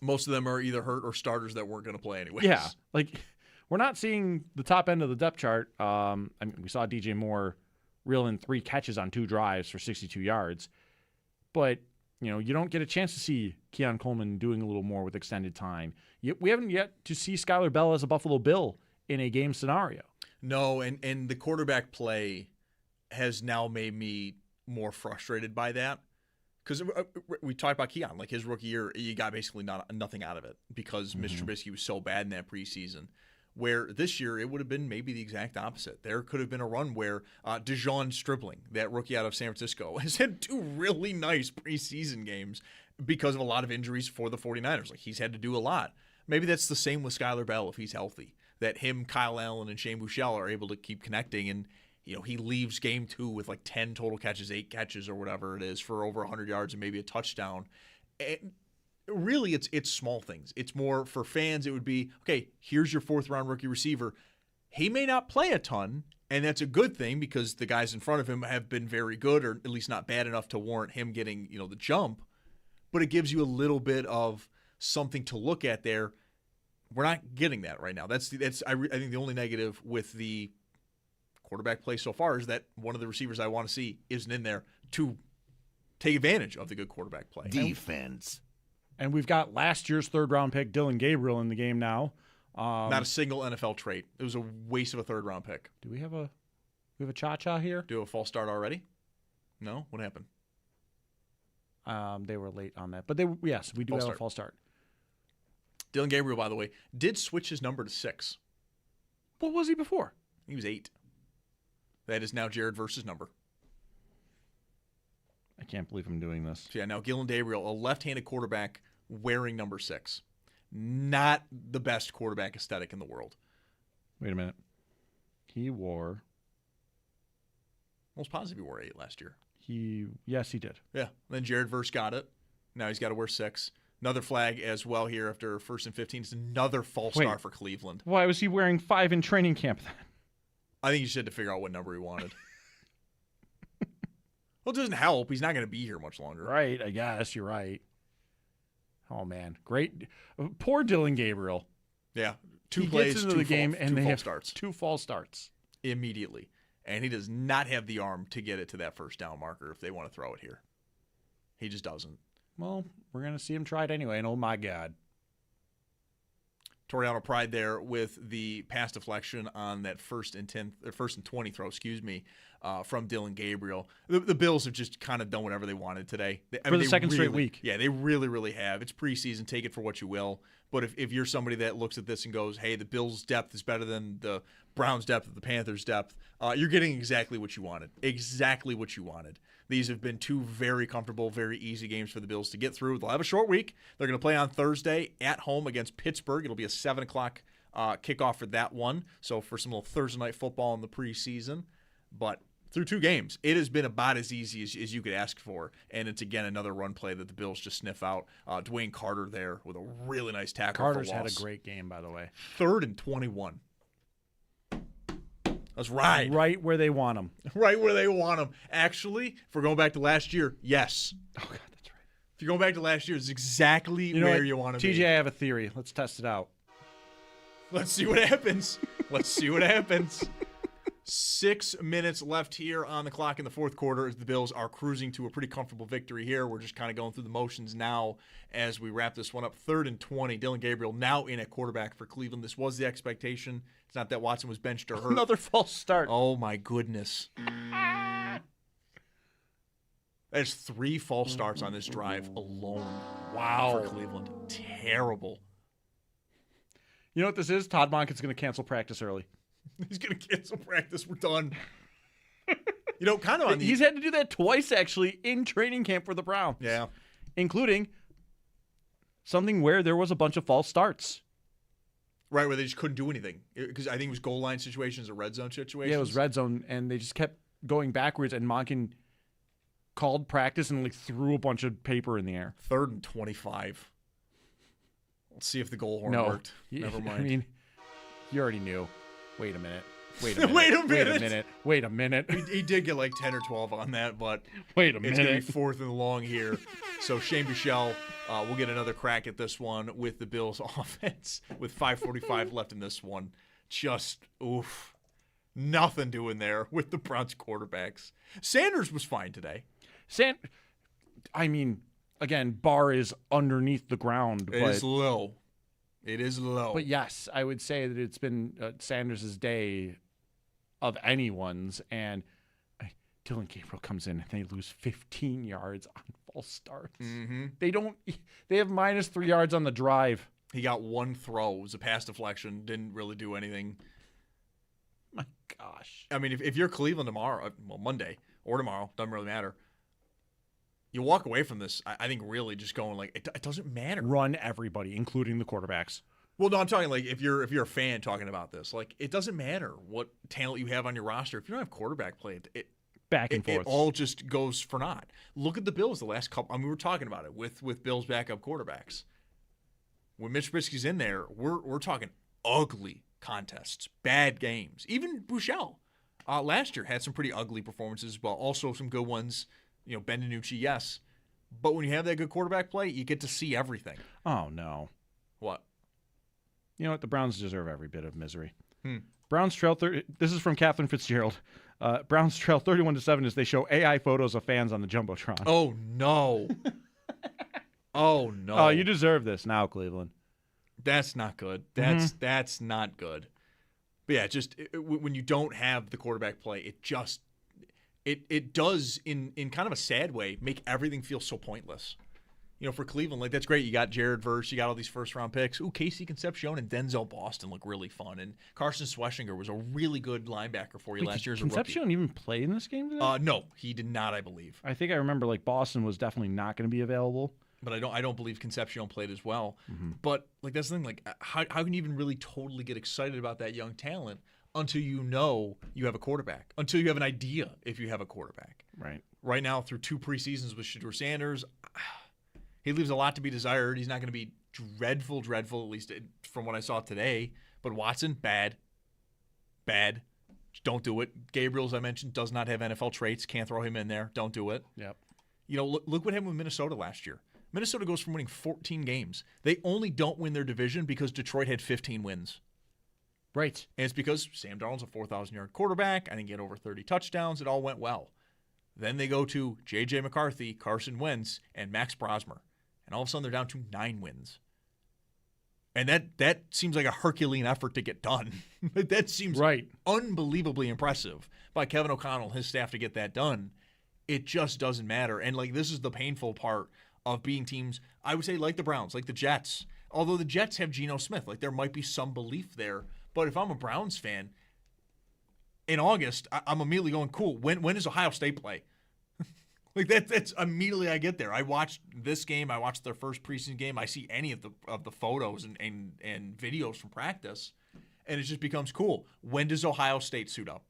Most of them are either hurt or starters that weren't going to play anyways. Yeah, like we're not seeing the top end of the depth chart. I mean, we saw DJ Moore reel in 3 catches on 2 drives for 62 yards, but you don't get a chance to see Keon Coleman doing a little more with extended time. We haven't yet to see Skylar Bell as a Buffalo Bill in a game scenario. No, and the quarterback play has now made me more frustrated by that. Because we talked about Keon, like his rookie year, you got basically nothing out of it because Mitch Trubisky was so bad in that preseason. Where this year, it would have been maybe the exact opposite. There could have been a run where Dejon Stribling, that rookie out of San Francisco, has had 2 really nice preseason games because of a lot of injuries for the 49ers. Like, he's had to do a lot. Maybe that's the same with Skylar Bell if he's healthy. That him, Kyle Allen, and Shane Buechele are able to keep connecting, and he leaves game 2 with like 10 total catches, 8 catches or whatever it is for over 100 yards and maybe a touchdown. And really, it's small things. It's more for fans. It would be, okay, here's your 4th-round rookie receiver. He may not play a ton, and that's a good thing because the guys in front of him have been very good, or at least not bad enough to warrant him getting the jump. But it gives you a little bit of something to look at there. We're not getting that right now. I think the only negative with the quarterback play so far is that one of the receivers I want to see isn't in there to take advantage of the good quarterback play. Defense. And we've got last year's 3rd-round pick, Dylan Gabriel, in the game now. Not a single NFL trait. It was a waste of a 3rd-round pick. Do we have a cha-cha here? Do a false start already? No? What happened? They were late on that. But we do have a false start. Dylan Gabriel, by the way, did switch his number to 6. What was he before? He was 8. That is now Jared Verse's number. I can't believe I'm doing this. So yeah, now Dylan Gabriel, a left-handed quarterback wearing number 6. Not the best quarterback aesthetic in the world. Wait a minute. He wore... Most positive he wore 8 last year. Yes, he did. Yeah. Then Jared Verse got it. Now he's got to wear 6. Another flag as well here after 1st and 15. It's another false start for Cleveland. Why was he wearing 5 in training camp then? I think he just had to figure out what number he wanted. Well, it doesn't help. He's not going to be here much longer. Right, I guess. You're right. Oh, man. Great. Poor Dylan Gabriel. Yeah. He gets into the game and they have 2 false starts. Immediately. And he does not have the arm to get it to that 1st down marker if they want to throw it here. He just doesn't. Well, we're going to see him try it anyway, and oh, my God. Toriano Pride there with the pass deflection on that 1st and 20 throw, from Dylan Gabriel. The Bills have just kind of done whatever they wanted today. For the second straight week. Yeah, they really, really have. It's preseason. Take it for what you will. But if you're somebody that looks at this and goes, hey, the Bills' depth is better than the Browns' depth or the Panthers' depth, you're getting exactly what you wanted. Exactly what you wanted. These have been 2 very comfortable, very easy games for the Bills to get through. They'll have a short week. They're going to play on Thursday at home against Pittsburgh. It'll be a 7 o'clock kickoff for that one. So for some little Thursday night football in the preseason. But through 2 games, it has been about as easy as you could ask for. And it's, again, another run play that the Bills just sniff out. Dwayne Carter there with a really nice tackle Carter's for loss. had a great game, by the way. 3rd and 21. That's right. Right where they want him. Right where they want him. Actually, if we're going back to last year, yes. Oh, God, that's right. If you're going back to last year, it's exactly where you want to be. TJ, I have a theory. Let's test it out. Let's see what happens. Let's see what happens. 6 minutes left here on the clock in the 4th quarter as the Bills are cruising to a pretty comfortable victory here. We're just kind of going through the motions now as we wrap this one up. 3rd and 20. Dylan Gabriel now in at quarterback for Cleveland. This was the expectation. It's not that Watson was benched or hurt. Another false start. Oh, my goodness. There's 3 false starts on this drive alone. Wow. For Cleveland. Terrible. You know what this is? Todd Monken's going to cancel practice early. He's going to cancel practice. We're done. Kind of on He's had to do that twice, actually, in training camp for the Browns. Yeah. Including something where there was a bunch of false starts. Right, where they just couldn't do anything. Because I think it was goal line situations or red zone situations. Yeah, it was red zone, and they just kept going backwards, and Monken called practice and threw a bunch of paper in the air. 3rd and 25. Let's see if the goal horn worked. Never mind. I mean, you already knew. Wait a minute. Wait a minute. He He did get like 10 or 12 on that, but Wait a it's going minute. to be 4th and long here. So Shane Buechele will get another crack at this one with the Bills offense with 5:45 left in this one. Just, oof. Nothing doing there with the Browns quarterbacks. Sanders was fine today. I mean, again, bar is underneath the ground. It is low. It is low. But yes, I would say that it's been Sanders' day of anyone's, and Dylan Gabriel comes in and they lose 15 yards on false starts. Mm-hmm. They have minus 3 yards on the drive. He got one throw. It was a pass deflection. Didn't really do anything. My gosh. I mean, if you're Cleveland tomorrow, Monday or tomorrow, doesn't really matter. You walk away from this, I think, really just going like, it doesn't matter. Run everybody, including the quarterbacks. Well, no, I'm talking like if you're a fan talking about this, like it doesn't matter what talent you have on your roster. If you don't have quarterback play, Back and forth. It all just goes for naught. Look at the Bills the last couple. I mean, we were talking about it with Bills backup quarterbacks. When Mitch Trubisky's in there, we're talking ugly contests, bad games. Even Buechele last year had some pretty ugly performances, but also some good ones. Ben DiNucci, yes. But when you have that good quarterback play, you get to see everything. Oh, no. What? You know what? The Browns deserve every bit of misery. Browns trail. This is from Catherine Fitzgerald. Browns trail 31-7 as they show AI photos of fans on the jumbotron. Oh no! Oh no! Oh, you deserve this now, Cleveland. That's not good. That's not good. But yeah, just when you don't have the quarterback play, it just it does in kind of a sad way make everything feel so pointless. For Cleveland, like that's great. You got Jared Verse, you got all these first-round picks. Ooh, Casey Concepcion and Denzel Boston look really fun. And Carson Schweschinger was a really good linebacker for you last year as a rookie. Concepcion even play in this game today? No, he did not, I believe. I think I remember Boston was definitely not going to be available. But I don't believe Concepcion played as well. But that's the thing. How can you even really totally get excited about that young talent until you know you have a quarterback? Until you have an idea if you have a quarterback. Right. Right now, through 2 preseasons with Shedeur Sanders, he leaves a lot to be desired. He's not going to be dreadful, at least from what I saw today. But Watson, bad. Just don't do it. Gabriel, as I mentioned, does not have NFL traits. Can't throw him in there. Don't do it. Yep. Look what happened with Minnesota last year. Minnesota goes from winning 14 games. They only don't win their division because Detroit had 15 wins. Right. And it's because Sam Darnold's a 4,000-yard quarterback. I think he had over 30 touchdowns. It all went well. Then they go to J.J. McCarthy, Carson Wentz, and Max Brosmer. And all of a sudden, they're down to 9 wins. And that seems like a Herculean effort to get done. That seems unbelievably impressive by Kevin O'Connell and his staff to get that done. It just doesn't matter. And, this is the painful part of being teams, I would say, like the Browns, like the Jets. Although the Jets have Geno Smith. There might be some belief there. But if I'm a Browns fan, in August, I'm immediately going, cool, when does Ohio State play? That's immediately I get there. I watched this game. I watched their first preseason game. I see any of the photos and videos from practice, and it just becomes cool. When does Ohio State suit up?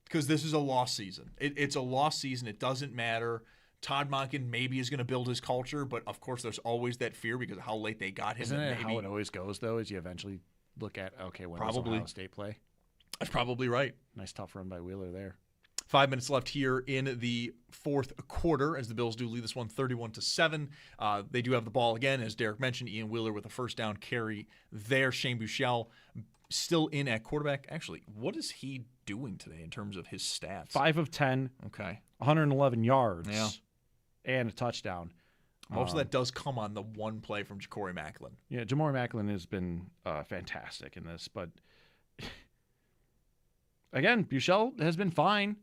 Because this is a lost season. It's a lost season. It doesn't matter. Todd Monken maybe is going to build his culture, but of course there's always that fear because of how late they got him. Isn't it how it always goes, though, is you eventually look at, okay, when does Ohio State play? That's probably right. Nice tough run by Wheeler there. 5 minutes left here in the fourth quarter as the Bills do lead this one 31-7. They do have the ball again, as Derek mentioned. Ian Wheeler with a first down carry there. Shane Buechele still in at quarterback. Actually, what is he doing today in terms of his stats? 5 of 10. Okay. 111 yards. Yeah. And a touchdown. Most of that does come on the one play from Ja'Cory Macklin. Yeah, Ja'Cory Macklin has been fantastic in this, but again, Buechele has been fine.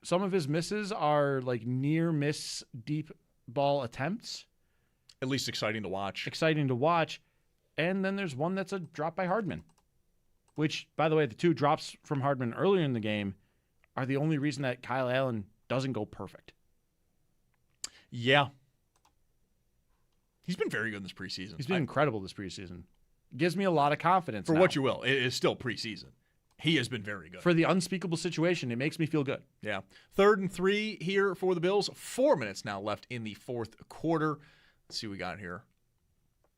Some of his misses are near miss deep ball attempts. At least exciting to watch. And then there's one that's a drop by Hardman, which, by the way, the 2 drops from Hardman earlier in the game are the only reason that Kyle Allen doesn't go perfect. Yeah. He's been very good in this preseason. He's been incredible this preseason. Gives me a lot of confidence. For now. what you will, it is still preseason. He has been very good. For the unspeakable situation, it makes me feel good. Yeah. 3rd and 3 here for the Bills. 4 minutes now left in the fourth quarter. Let's see what we got here.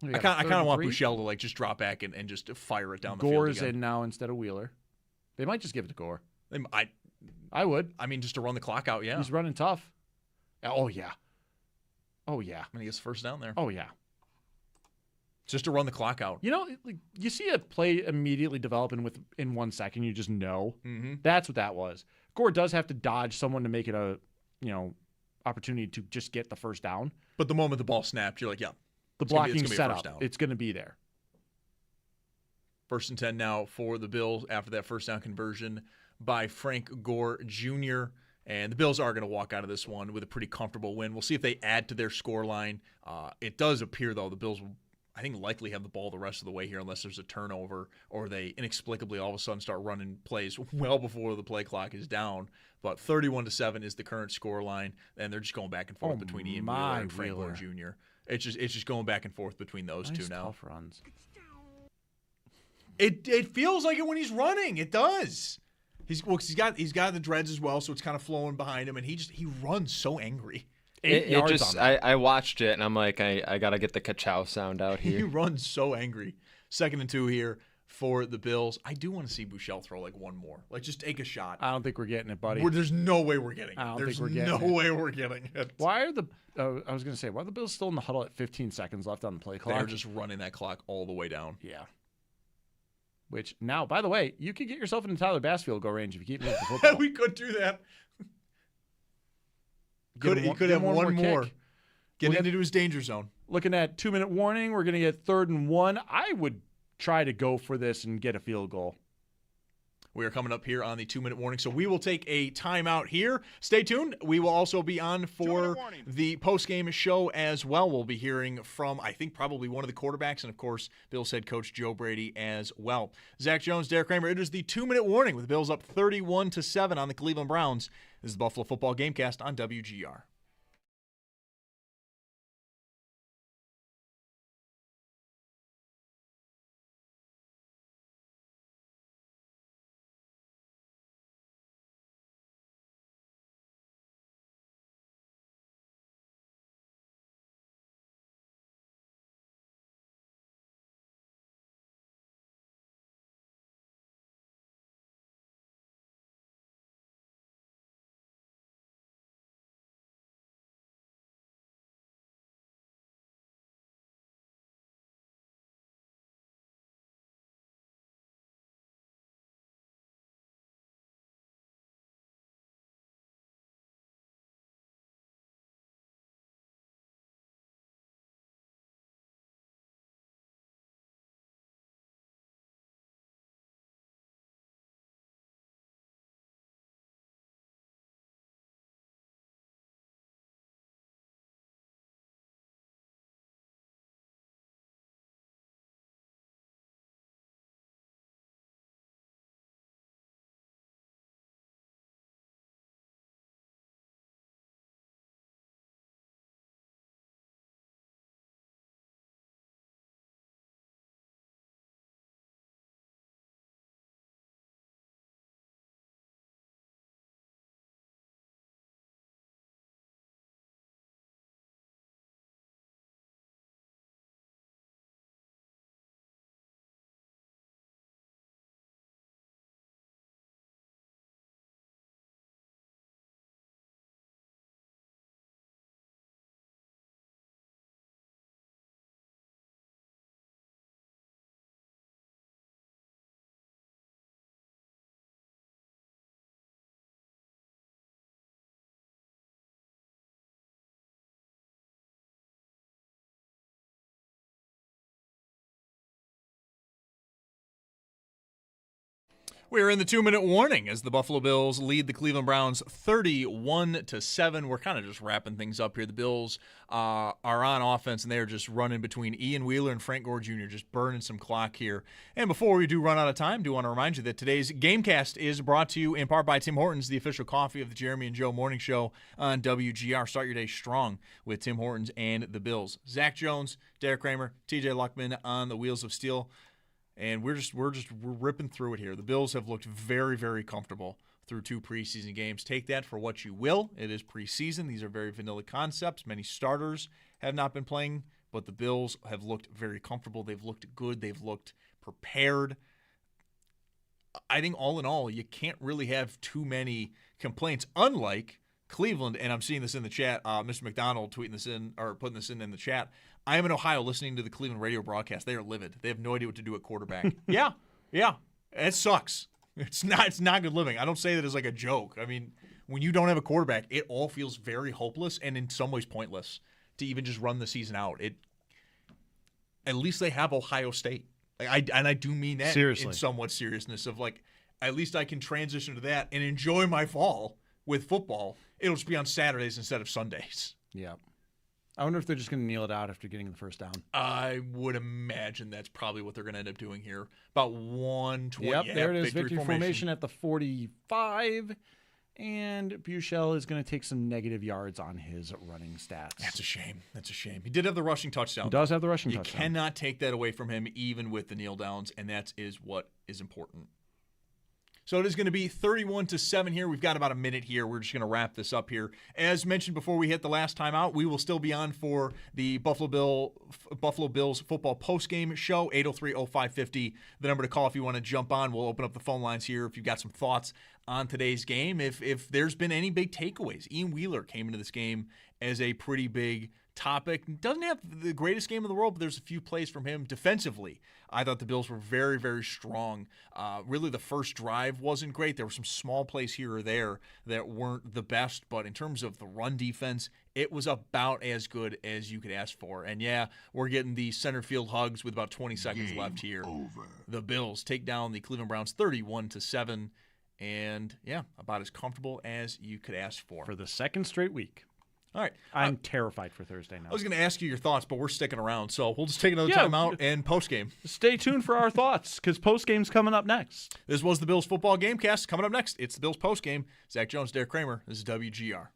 I kind of want Bouchel to just drop back and just fire it down the field. Gore's in now instead of Wheeler. They might just give it to Gore. I would. I mean, just to run the clock out, yeah. He's running tough. Oh, yeah. Oh, yeah. And he gets first down there. Oh, yeah. Just to run the clock out. You know, you see a play immediately develop in 1 second, you just know. Mm-hmm. That's what that was. Gore does have to dodge someone to make it a, opportunity to just get the first down. But the moment the ball snapped, you're like, yeah. The blocking setup, it's going to be there. 1st and 10 now for the Bills after that first down conversion by Frank Gore Jr. And the Bills are going to walk out of this one with a pretty comfortable win. We'll see if they add to their score line. It does appear, though, the Bills will, I think, likely have the ball the rest of the way here unless there's a turnover or they inexplicably all of a sudden start running plays well before the play clock is down. But 31-7 is the current score line, and they're just going back and forth between Ian Wheeler and Frank Gore Jr. It's just going back and forth between those two now. Tough runs. It feels like it when he's running. It does. He's got the dreads as well, so it's kind of flowing behind him, and he runs so angry. I watched it and I'm like, I gotta get the ka-chow sound out here. He runs so angry. 2nd and 2 here for the Bills. I do want to see Bouchel throw one more. Just take a shot. I don't think we're getting it, buddy. There's no way we're getting it. I don't There's think we're getting no way we're getting it. Why are I was going to say, why are the Bills still in the huddle at 15 seconds left on the play clock? They're just running that clock all the way down. Yeah. Which now, by the way, you could get yourself into Tyler Bass field goal range if you keep moving the football. We could do that. He could have one more. Get into his danger zone. Looking at 2-minute warning, we're going to get 3rd and 1. I would try to go for this and get a field goal. We are coming up here on the 2-minute warning, so we will take a timeout here. Stay tuned. We will also be on for the post-game show as well. We'll be hearing from, I think, probably one of the quarterbacks, and, of course, Bills head coach Joe Brady as well. Zach Jones, Derek Kramer, it is the 2-minute warning with the Bills up 31-7 on the Cleveland Browns. This is the Buffalo Football Gamecast on WGR. We're in the 2-minute warning as the Buffalo Bills lead the Cleveland Browns 31-7. We're kind of just wrapping things up here. The Bills are on offense, and they are just running between Ian Wheeler and Frank Gore Jr., just burning some clock here. And before we do run out of time, I do want to remind you that today's Gamecast is brought to you in part by Tim Hortons, the official coffee of the Jeremy and Joe Morning Show on WGR. Start your day strong with Tim Hortons and the Bills. Zach Jones, Derek Kramer, TJ Luckman on the Wheels of Steel. And we're ripping through it here. The Bills have looked very, very comfortable through 2 preseason games. Take that for what you will. It is preseason. These are very vanilla concepts. Many starters have not been playing, but the Bills have looked very comfortable. They've looked good. They've looked prepared. I think all in all, you can't really have too many complaints, unlike Cleveland, and I'm seeing this in the chat. Mr. McDonald tweeting this in or putting this in the chat. I am in Ohio listening to the Cleveland radio broadcast. They are livid. They have no idea what to do at quarterback. yeah, it sucks. It's not good living. I don't say that as like a joke. I mean, when you don't have a quarterback, it all feels very hopeless and in some ways pointless to even just run the season out. At least they have Ohio State. I do mean that Seriously. in somewhat seriousness of like, at least I can transition to that and enjoy my fall with football. It'll just be on Saturdays instead of Sundays. Yeah. I wonder if they're just going to kneel it out after getting the first down. I would imagine that's probably what they're going to end up doing here. About 120. Yep, yeah, there it is. Victory formation at the 45. And Buechele is going to take some negative yards on his running stats. That's a shame. He did have the rushing touchdown. He does have the rushing touchdown. You cannot take that away from him, even with the kneel downs, and that is what is important. So it is going to be 31-7 here. We've got about a minute here. We're just going to wrap this up here. As mentioned before we hit the last time out, we will still be on for the Buffalo Bills football postgame show, 803-0550. The number to call if you want to jump on. We'll open up the phone lines here if you've got some thoughts on today's game. If there's been any big takeaways. Ian Wheeler came into this game as a pretty big topic. Doesn't have the greatest game in the world, but there's a few plays from him defensively. I thought the Bills were very, very strong. Really, the first drive wasn't great. There were some small plays here or there that weren't the best, but in terms of the run defense, it was about as good as you could ask for. And yeah, we're getting the center field hugs with about 20 seconds left here. The Bills take down the Cleveland Browns 31-7, and yeah, about as comfortable as you could ask for. For the second straight week. All right. I'm terrified for Thursday now. I was going to ask you your thoughts, but we're sticking around, so we'll just take another time out and post-game. Stay tuned for our thoughts, because post-game's coming up next. This was the Bills Football Gamecast. Coming up next, it's the Bills post-game. Zach Jones, Derek Kramer. This is WGR.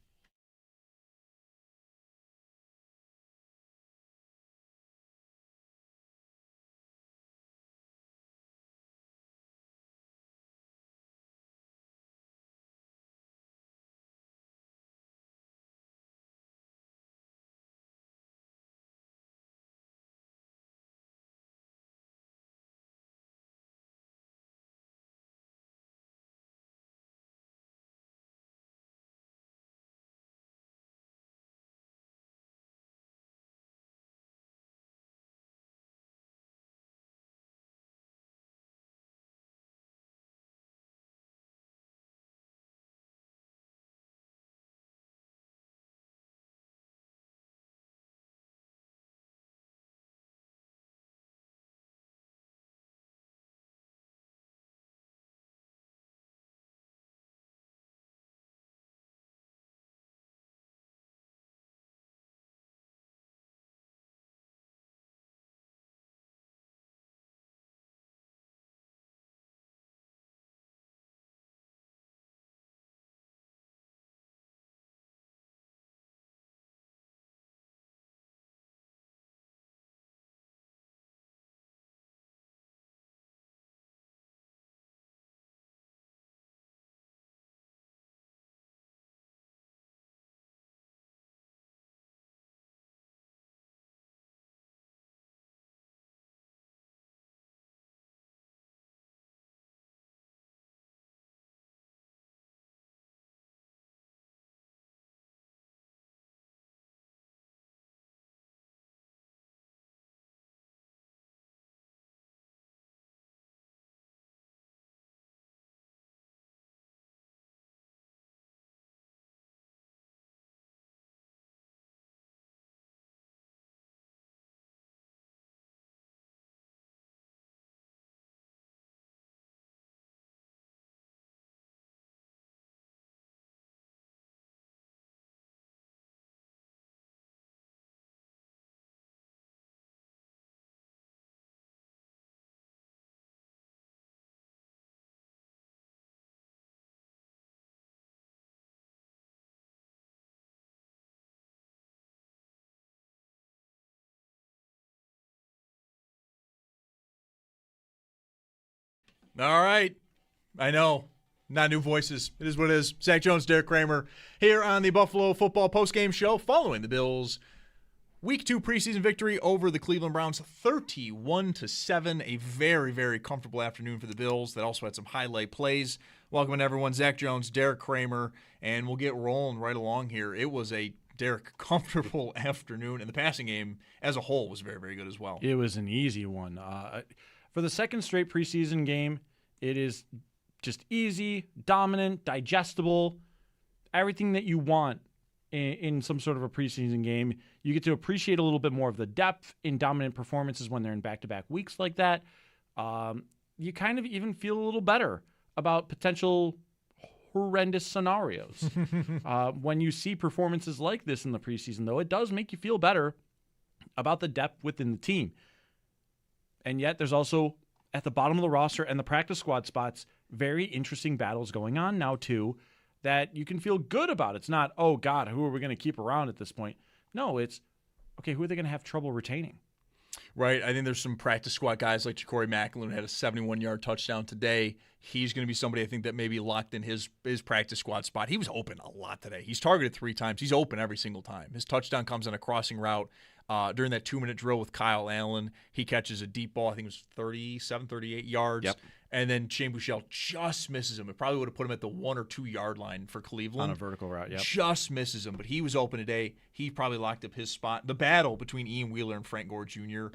All right. I know. Not new voices. It is what it is. Zach Jones, Derek Kramer here on the Buffalo Football Postgame Show following the Bills' Week 2 preseason victory over the Cleveland Browns, 31-7. A very, very comfortable afternoon for the Bills that also had some highlight plays. Welcome everyone. Zach Jones, Derek Kramer, and we'll get rolling right along here. It was a Derek comfortable afternoon, and the passing game as a whole was very, very good as well. It was an easy one. For the second straight preseason game, it is just easy, dominant, digestible, everything that you want in some sort of a preseason game. You get to appreciate a little bit more of the depth in dominant performances when they're in back-to-back weeks like that. You kind of even feel a little better about potential horrendous scenarios. When you see performances like this in the preseason, though, it does make you feel better about the depth within the team. And yet there's also, at the bottom of the roster and the practice squad spots, very interesting battles going on now, too, that you can feel good about. It's not, oh, God, who are we going to keep around at this point? No, it's, okay, who are they going to have trouble retaining? Right. I think there's some practice squad guys like Ja'Cory McAloon had a 71-yard touchdown today. He's going to be somebody I think that maybe locked in his practice squad spot. He was open a lot today. He's targeted 3 times. He's open every single time. His touchdown comes on a crossing route. During that 2-minute drill with Kyle Allen, he catches a deep ball. I think it was 37, 38 yards. Yep. And then Shane Buechele just misses him. It probably would have put him at the 1 or 2 yard line for Cleveland. On a vertical route, yep. Just misses him, but he was open today. He probably locked up his spot. The battle between Ian Wheeler and Frank Gore Jr.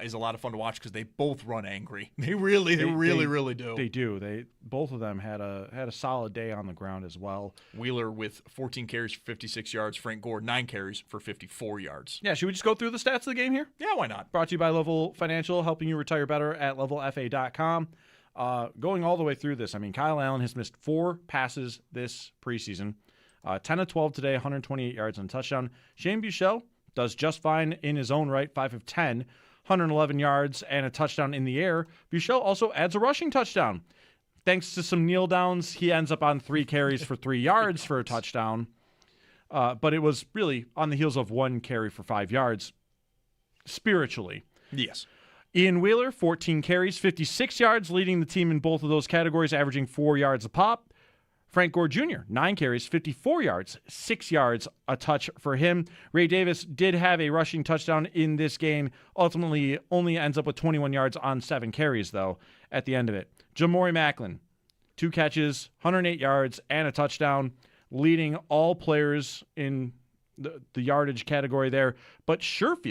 Is a lot of fun to watch because they both run angry. They really do. They do. Both of them had a solid day on the ground as well. Wheeler with 14 carries for 56 yards. Frank Gore 9 carries for 54 yards. Yeah, should we just go through the stats of the game here? Yeah, why not? Brought to you by Level Financial, helping you retire better at levelfa.com. Going all the way through this, I mean, Kyle Allen has missed 4 passes this preseason. 10 of 12 today, 128 yards and a touchdown. Shane Buechele does just fine in his own right, 5 of 10, 111 yards and a touchdown in the air. Buechele also adds a rushing touchdown. Thanks to some kneel downs, he ends up on 3 carries for 3 yards for a touchdown. But it was really on the heels of 1 carry for 5 yards, spiritually. Yes. Ian Wheeler, 14 carries, 56 yards, leading the team in both of those categories, averaging 4 yards a pop. Frank Gore Jr., 9 carries, 54 yards, 6 yards a touch for him. Ray Davis did have a rushing touchdown in this game, ultimately only ends up with 21 yards on 7 carries, though, at the end of it. Ja'Cory McAloon, 2 catches, 108 yards, and a touchdown, leading all players in the yardage category there. But Trent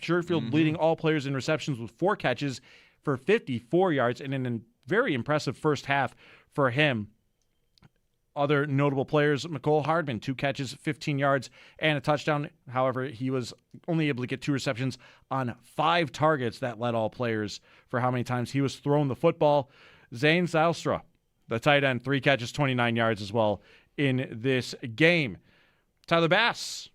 Sherfield leading all players in receptions with 4 catches for 54 yards and in a very impressive first half for him. Other notable players, Mecole Hardman, 2 catches, 15 yards, and a touchdown. However, he was only able to get 2 receptions on 5 targets. That led all players for how many times he was throwing the football. Zane Zylstra, the tight end, 3 catches, 29 yards as well in this game. Tyler Bass,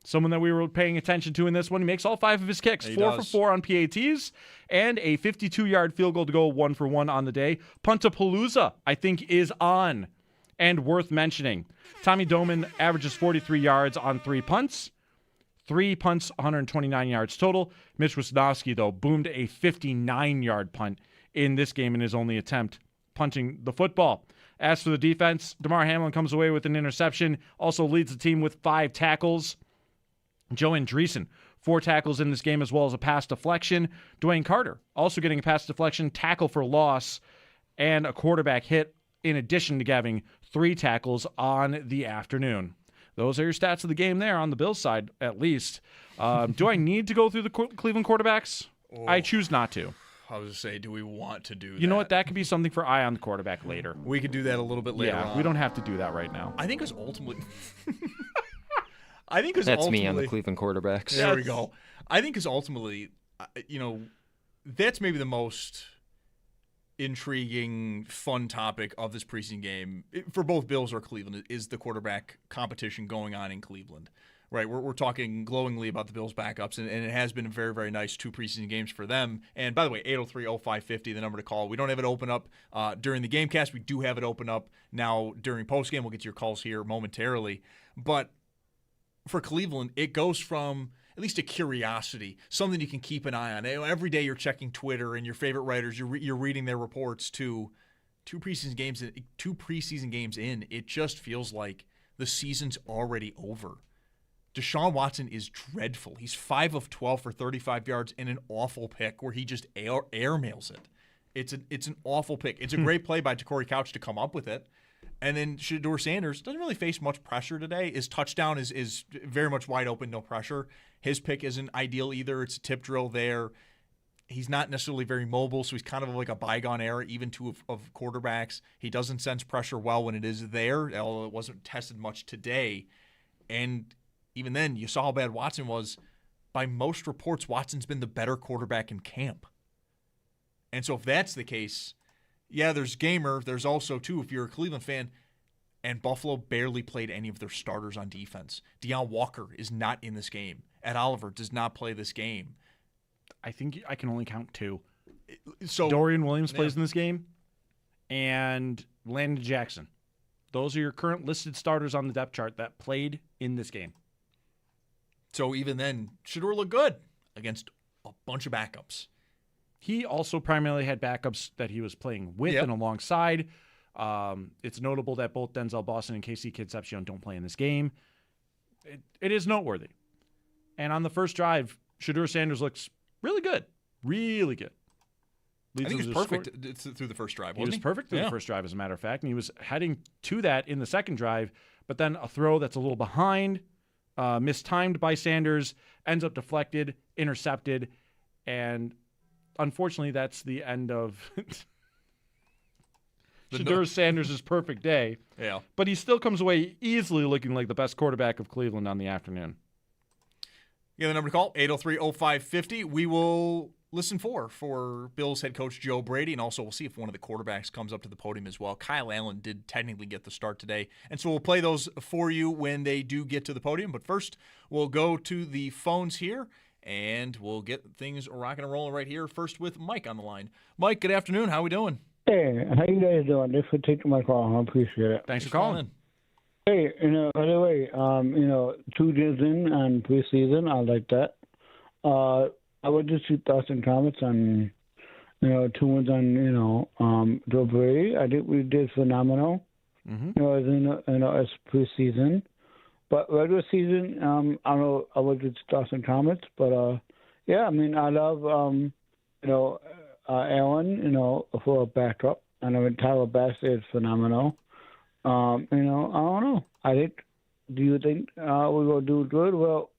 someone that we were paying attention to in this one. He makes all 5 of his kicks, 4 for 4 on PATs, and a 52-yard field goal to go 1 for 1 on the day. Puntapalooza, I think, is on and worth mentioning. Tommy Doman averages 43 yards on 3 punts. 3 punts, 129 yards total. Mitch Wisnowski, though, boomed a 59-yard punt in this game in his only attempt punting the football. As for the defense, Damar Hamlin comes away with an interception, also leads the team with 5 tackles. Joe Andreessen, 4 tackles in this game as well as a pass deflection. Dwayne Carter also getting a pass deflection, tackle for loss, and a quarterback hit in addition to having 3 tackles on the afternoon. Those are your stats of the game there on the Bills side, at least. Do I need to go through the Cleveland quarterbacks? I choose not to. I was going to say, do we want to do that? You know what? That could be something for Eye on the Quarterback later. We could do that a little bit later on. We don't have to do that right now. I think it's ultimately... That's me on the Cleveland quarterbacks. There we go. I think is ultimately, that's maybe the most intriguing, fun topic of this preseason game for both Bills or Cleveland is the quarterback competition going on in Cleveland. Right, we're talking glowingly about the Bills' backups, and it has been a very, very nice 2 preseason games for them. And by the way, 803-0550, the number to call. We don't have it open up during the GameCast. We do have it open up now during postgame. We'll get to your calls here momentarily. But for Cleveland, it goes from at least a curiosity, something you can keep an eye on. Every day you're checking Twitter and your favorite writers, you're reading their reports, to two preseason games in, it just feels like the season's already over. Deshaun Watson is dreadful. He's 5 of 12 for 35 yards and an awful pick where he just airmails it. It's an awful pick. It's a great play by Corey Couch to come up with it. And then Shedeur Sanders doesn't really face much pressure today. His touchdown is very much wide open, no pressure. His pick isn't ideal either. It's a tip drill there. He's not necessarily very mobile, so he's kind of like a bygone era, even of quarterbacks. He doesn't sense pressure well when it is there, although it wasn't tested much today. And even then, you saw how bad Watson was. By most reports, Watson's been the better quarterback in camp. And so if that's the case, yeah, there's Gamer. There's also, too, if you're a Cleveland fan, and Buffalo barely played any of their starters on defense. Deion Walker is not in this game. Ed Oliver does not play this game. I think I can only count 2. So Dorian Williams plays in this game, and Landon Jackson. Those are your current listed starters on the depth chart that played in this game. So even then, Shedeur looked good against a bunch of backups. He also primarily had backups that he was playing with and alongside. It's notable that both Denzel Boston and Casey Concepcion don't play in this game. It is noteworthy. And on the first drive, Shedeur Sanders looks really good. Really good. I think he was perfect through the first drive, wasn't he? He was perfect through the first drive, as a matter of fact. And he was heading to that in the second drive, but then a throw that's a little behind, mistimed by Sanders, ends up deflected, intercepted, and unfortunately that's the end of Shedeur Sanders' perfect day. Yeah. But he still comes away easily looking like the best quarterback of Cleveland on the afternoon. Yeah, the number to call, 803-0550. We will listen for Bills head coach Joe Brady, and also we'll see if one of the quarterbacks comes up to the podium as well. Kyle Allen did technically get the start today, and so we'll play those for you when they do get to the podium. But first, we'll go to the phones here, and we'll get things rocking and rolling right here. First with Mike on the line. Mike, good afternoon. How we doing? Hey, how you guys doing? Thanks for taking my call. I appreciate it. Thanks for calling in. Hey, by the way, 2 days in on preseason, I like that. I would just see thoughts and comments on, 2 wins on, Joe Brady. I think we did phenomenal. As preseason. But regular season, I don't know, I would just thoughts and comments. But, I love, Allen, for a backup. And Tyler Bassett is phenomenal. I don't know. Do you think we're going to do good? Well,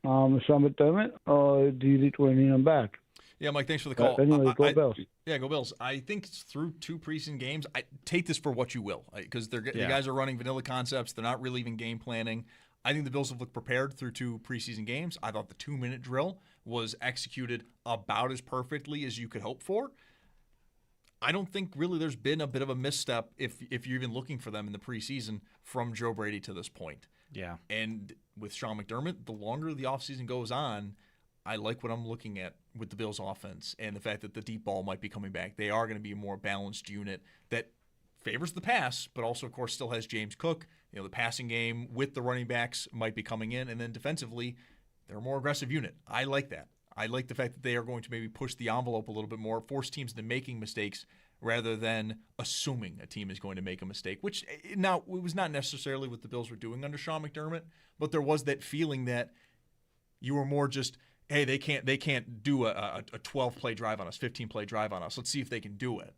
Sean McDermott, or do you think we're need him back? Yeah, Mike, thanks for the call. Anyway, go Bills. Yeah, go Bills. I think through 2 preseason games, I take this for what you will, because the guys are running vanilla concepts. They're not really even game planning. I think the Bills have looked prepared through 2 preseason games. I thought the 2-minute drill was executed about as perfectly as you could hope for. I don't think really there's been a bit of a misstep if you're even looking for them in the preseason from Joe Brady to this point. Yeah. And with Sean McDermott, the longer the offseason goes on, I like what I'm looking at with the Bills offense and the fact that the deep ball might be coming back. They are going to be a more balanced unit that favors the pass, but also, of course, still has James Cook. The passing game with the running backs might be coming in. And then defensively, they're a more aggressive unit. I like that. I like the fact that they are going to maybe push the envelope a little bit more, force teams into making mistakes rather than assuming a team is going to make a mistake, which now it was not necessarily what the Bills were doing under Sean McDermott, but there was that feeling that you were more just, hey, they can't do a 12-play drive on us, 15-play drive on us. Let's see if they can do it.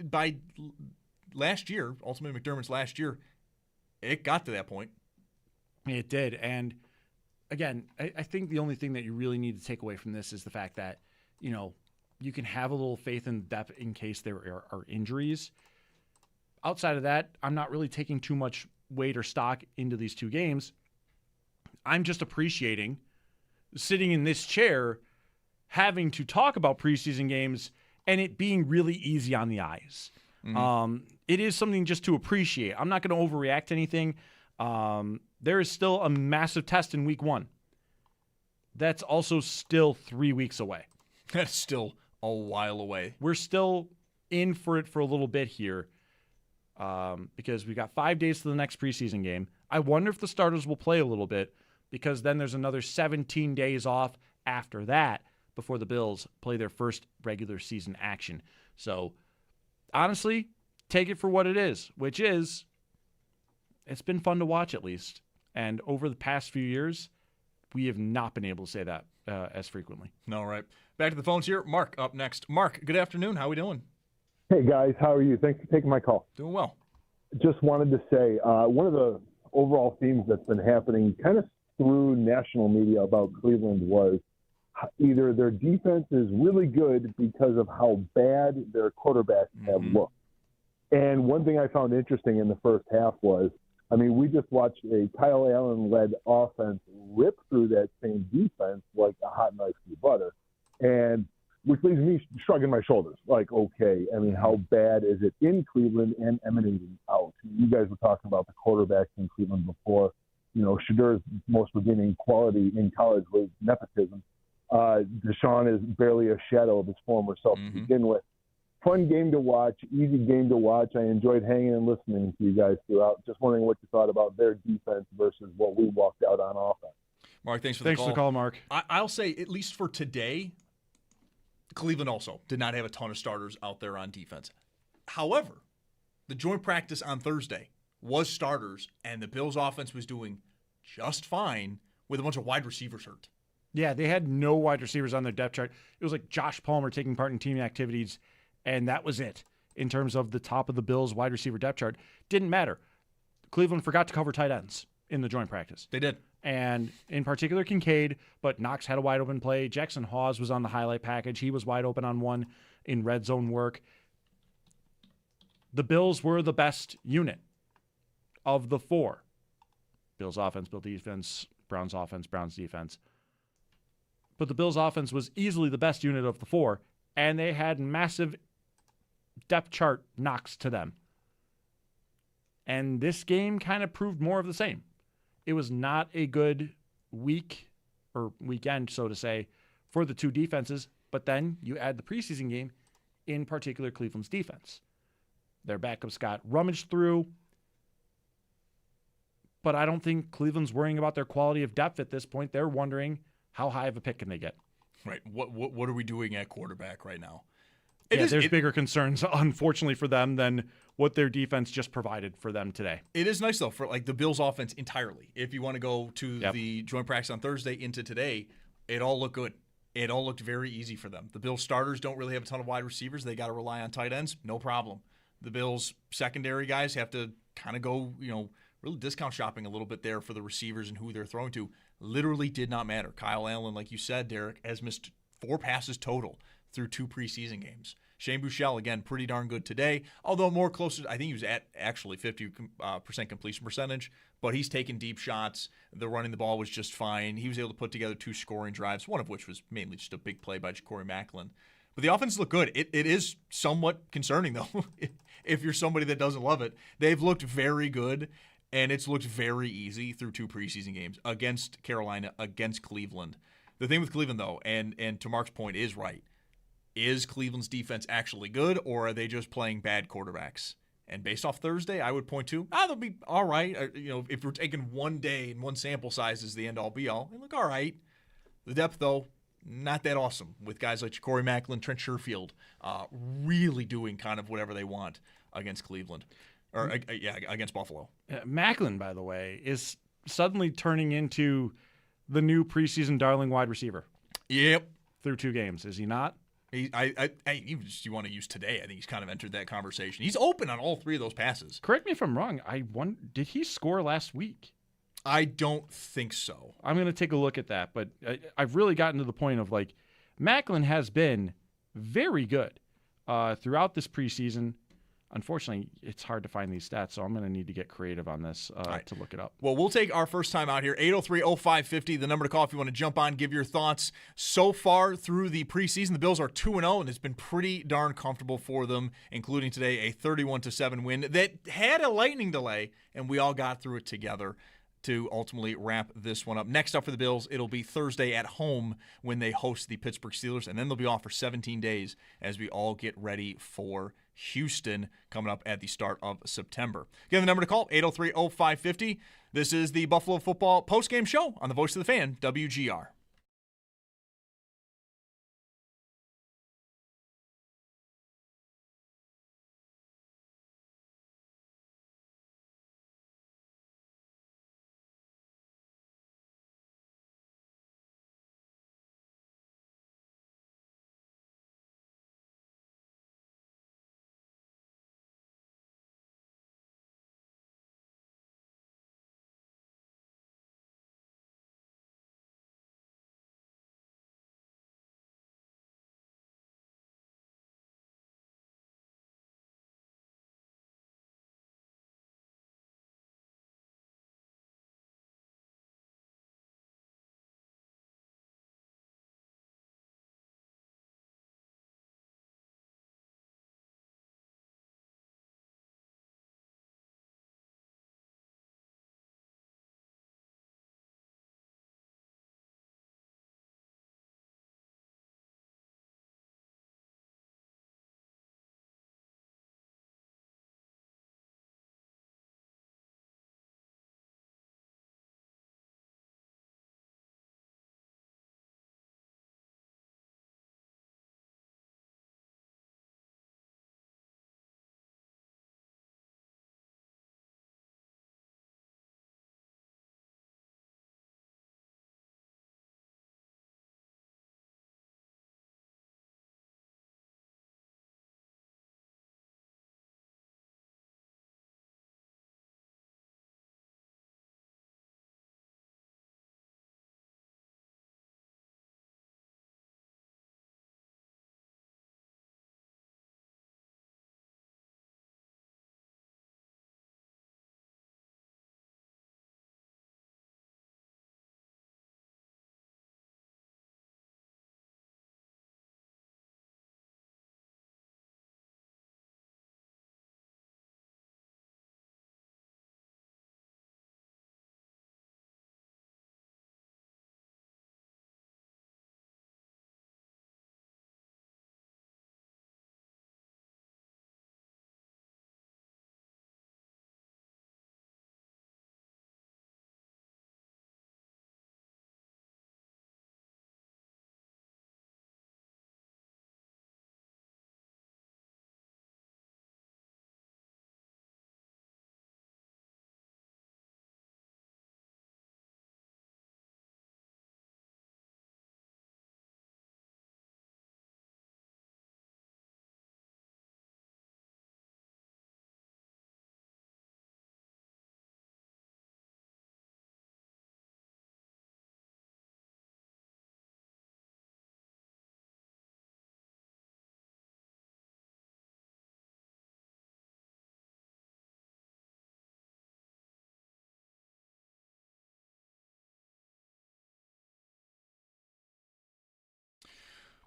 By last year, ultimately McDermott's last year, it got to that point. It did, and again, I think the only thing that you really need to take away from this is the fact that, you can have a little faith in depth in case there are injuries. Outside of that, I'm not really taking too much weight or stock into these 2 games. I'm just appreciating sitting in this chair, having to talk about preseason games and it being really easy on the eyes. Mm-hmm. It is something just to appreciate. I'm not going to overreact to anything. There is still a massive test in week 1. That's also still 3 weeks away. That's still a while away. We're still in for it for a little bit here because we got 5 days to the next preseason game. I wonder if the starters will play a little bit because then there's another 17 days off after that before the Bills play their first regular season action. So honestly, take it for what it is, which is it's been fun to watch at least. And over the past few years, we have not been able to say that as frequently. No, right. Back to the phones here. Mark up next. Mark, good afternoon. How are we doing? Hey, guys. How are you? Thanks for taking my call. Doing well. Just wanted to say one of the overall themes that's been happening kind of through national media about Cleveland was either their defense is really good because of how bad their quarterbacks have looked. And one thing I found interesting in the first half was, I mean, we just watched a Kyle Allen-led offense rip through that same defense like a hot knife through butter, and which leaves me shrugging my shoulders, like, okay, I mean, how bad is it in Cleveland and emanating out? You guys were talking about the quarterbacks in Cleveland before. You know, Shadur's most redeeming quality in college was nepotism. Deshaun is barely a shadow of his former self to begin with. Fun game to watch, easy game to watch. I enjoyed hanging and listening to you guys throughout. Just wondering what you thought about their defense versus what we walked out on offense. Mark, thanks for the call, Mark. I'll say, at least for today, Cleveland also did not have a ton of starters out there on defense. However, the joint practice on Thursday was starters, and the Bills' offense was doing just fine with a bunch of wide receivers hurt. Yeah, they had no wide receivers on their depth chart. It was like Josh Palmer taking part in team activities, and that was it in terms of the top of the Bills' wide receiver depth chart. Didn't matter. Cleveland forgot to cover tight ends in the joint practice. They did. And in particular, Kincaid, but Knox had a wide open play. Jackson Hawes was on the highlight package. He was wide open on one in red zone work. The Bills were the best unit of the four. Bills offense, Bills defense, Browns offense, Browns defense. But the Bills offense was easily the best unit of the four, and they had massive depth chart knocks to them. And this game kind of proved more of the same. It was not a good week or weekend, so to say, for the two defenses, but then you add the preseason game, in particular Cleveland's defense. Their backups got rummaged through, but I don't think Cleveland's worrying about their quality of depth at this point. They're wondering how high of a pick can they get. Right. What are we doing at quarterback right now? There's bigger concerns, unfortunately, for them than what their defense just provided for them today. It is nice, though, for like the Bills' offense entirely. If you want to go to the joint practice on Thursday into today, it all looked good. It all looked very easy for them. The Bills' starters don't really have a ton of wide receivers. They got to rely on tight ends. No problem. The Bills' secondary guys have to kind of go, really discount shopping a little bit there for the receivers and who they're throwing to. Literally did not matter. Kyle Allen, like you said, Derek, has missed 4 passes total through 2 preseason games. Shane Buechele, again, pretty darn good today, although more closer. I think he was at actually 50% completion percentage, but he's taking deep shots. The running the ball was just fine. He was able to put together 2 scoring drives, one of which was mainly just a big play by Corey Macklin. But the offense looked good. It is somewhat concerning, though, if you're somebody that doesn't love it. They've looked very good, and it's looked very easy through 2 preseason games against Carolina, against Cleveland. The thing with Cleveland, though, and to Mark's point, is right. Is Cleveland's defense actually good, or are they just playing bad quarterbacks? And based off Thursday, I would point to, they'll be all right. If we're taking one day and one sample size as the end-all, be-all, they look all right. The depth, though, not that awesome, with guys like Corey Macklin, Trent Sherfield, really doing kind of whatever they want against Cleveland. Or, against Buffalo. Macklin, by the way, is suddenly turning into the new preseason darling wide receiver. Yep. Through 2 games, is he not? Even just you want to use today, I think he's kind of entered that conversation. He's open on all 3 of those passes. Correct me if I'm wrong. Did he score last week? I don't think so. I'm going to take a look at that, but I've really gotten to the point of Macklin has been very good throughout this preseason. Unfortunately, it's hard to find these stats, so I'm going to need to get creative on this to look it up. Well, we'll take our first time out here, 803-0550, the number to call if you want to jump on, give your thoughts. So far through the preseason, the Bills are 2-0, and it's been pretty darn comfortable for them, including today a 31-7 win that had a lightning delay, and we all got through it together to ultimately wrap this one up. Next up for the Bills, it'll be Thursday at home when they host the Pittsburgh Steelers, and then they'll be off for 17 days as we all get ready for Houston coming up at the start of September. Again, the number to call, 803-0550. This is the Buffalo Football postgame show on the Voice of the Fan, WGR.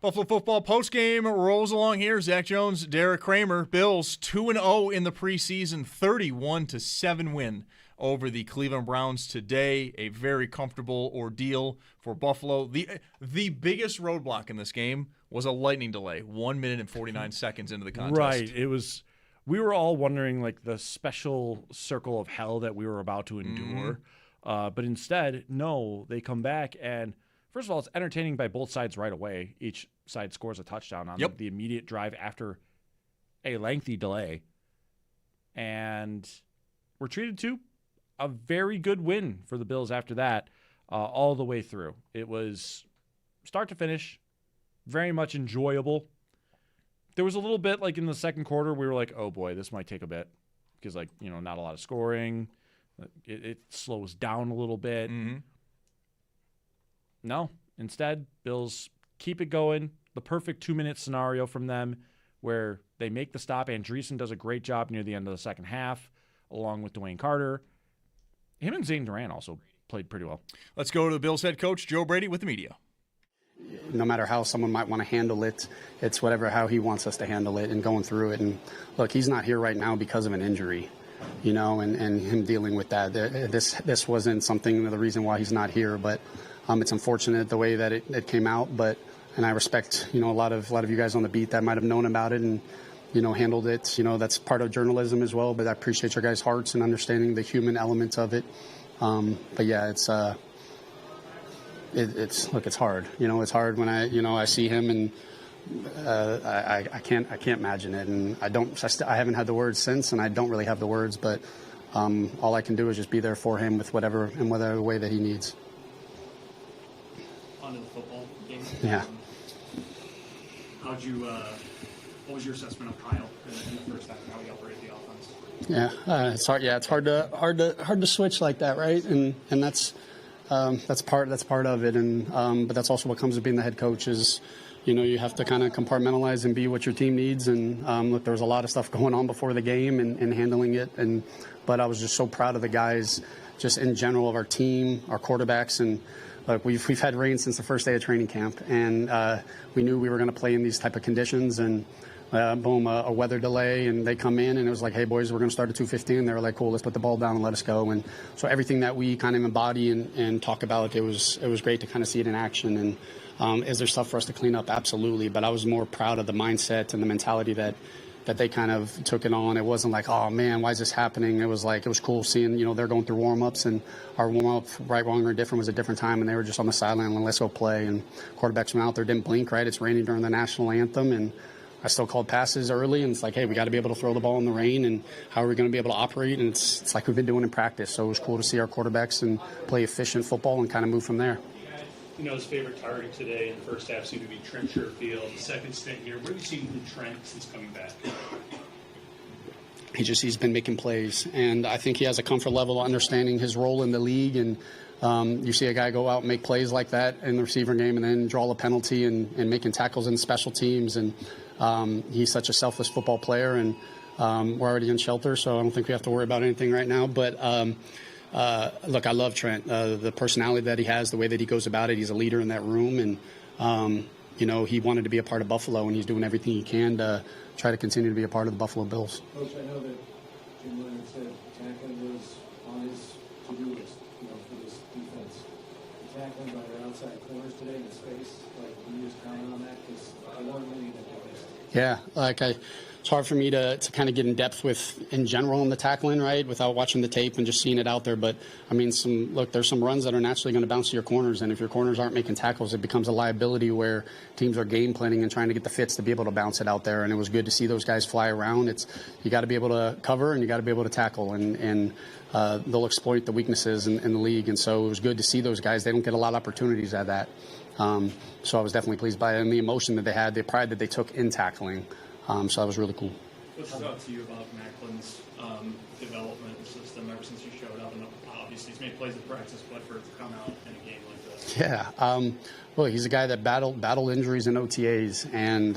Buffalo football postgame rolls along here. Zach Jones, Derek Kramer. Bills 2-0 in the preseason, 31-7 win over the Cleveland Browns today. A very comfortable ordeal for Buffalo. The biggest roadblock in this game was a lightning delay, 1 minute and 49 seconds into the contest. Right. It was. We were all wondering, like, the special circle of hell that we were about to endure. But instead, no, they come back and. First of all, it's entertaining by both sides right away. Each side scores a touchdown on the immediate drive after a lengthy delay. And we're treated to a very good win for the Bills after that, all the way through. It was start to finish, very much enjoyable. There was a little bit, like in the second quarter, we were like, oh boy, this might take a bit. Because, like, you know, not a lot of scoring. It slows down a little bit. Mm-hmm. No. Instead, Bills keep it going. The perfect 2-minute scenario from them where they make the stop. Andreessen does a great job near the end of the second half, along with Dwayne Carter. Him and Zane Duran also played pretty well. Let's go to the Bills head coach, Joe Brady, with the media. No matter how someone might want to handle it, it's how he wants us to handle it and going through it. And look, he's not here right now because of an injury. You know, and him dealing with that. This wasn't something, the reason why he's not here, but it's unfortunate the way that it came out, and I respect, you know, a lot of you guys on the beat that might have known about it and, you know, handled it. You know, that's part of journalism as well, but I appreciate your guys' hearts and understanding the human element of it. But yeah, it's hard. You know, it's hard when I see him and I can't imagine it, and I haven't had the words since, and I don't really have the words, but all I can do is just be there for him with whatever way that he needs. Onto the football game. Yeah. What was your assessment of Kyle in the first half and how he operated the offense? Yeah, it's hard. Yeah, it's hard to switch like that, right? And that's part of it, and but that's also what comes with being the head coach is, you know, you have to kind of compartmentalize and be what your team needs. And look, there was a lot of stuff going on before the game and handling it, but I was just so proud of the guys, just in general, of our team, our quarterbacks, and. Look, we've had rain since the first day of training camp, and we knew we were going to play in these type of conditions, and boom, a weather delay, and they come in, and it was like, hey, boys, we're going to start at 2:15. They were like, cool, let's put the ball down and let us go. And so everything that we kind of embody and talk about, it was great to kind of see it in action. And is there stuff for us to clean up? Absolutely. But I was more proud of the mindset and the mentality that they kind of took it on. It wasn't like, oh, man, why is this happening? It was like, it was cool seeing, you know, they're going through warm-ups, and our warm-up, right, wrong, or indifferent, was a different time, and they were just on the sideline and let's go play. And quarterbacks went out there, didn't blink, right? It's raining during the national anthem, and I still called passes early, and it's like, hey, we got to be able to throw the ball in the rain, and how are we going to be able to operate? And it's like we've been doing in practice. So it was cool to see our quarterbacks and play efficient football and kind of move from there. You know, his favorite target today in the first half seemed to be Trent Sherfield. The second stint here, where have you seen Trent since coming back? He's been making plays, and I think he has a comfort level of understanding his role in the league. And you see a guy go out and make plays like that in the receiver game and then draw a penalty and making tackles in special teams. And he's such a selfless football player, and we're already in shelter, so I don't think we have to worry about anything right now. But look, I love Trent, the personality that he has, the way that he goes about it. He's a leader in that room, and you know, he wanted to be a part of Buffalo, and he's doing everything he can to try to continue to be a part of the Buffalo Bills. Coach, I know that Jim Leonard said tackling was on his to-do list, you know, for this defense. The tackling by their outside corners today in the space, like, can you just comment on that? Because I weren't really that they missed. Yeah, it's hard for me to kind of get in depth with in general in the tackling, right, without watching the tape and just seeing it out there. But I mean, there's some runs that are naturally going to bounce to your corners, and if your corners aren't making tackles, it becomes a liability where teams are game planning and trying to get the fits to be able to bounce it out there. And it was good to see those guys fly around. You got to be able to cover and you got to be able to tackle, and they'll exploit the weaknesses in the league. And so it was good to see those guys. They don't get a lot of opportunities at that. So I was definitely pleased by it, and the emotion that they had, the pride that they took in tackling. So that was really cool. What's thought to you about Macklin's development system ever since you showed up? And obviously he's made plays in practice, but for it to come out in a game like this. Yeah. Well, he's a guy that battled injuries in OTAs, and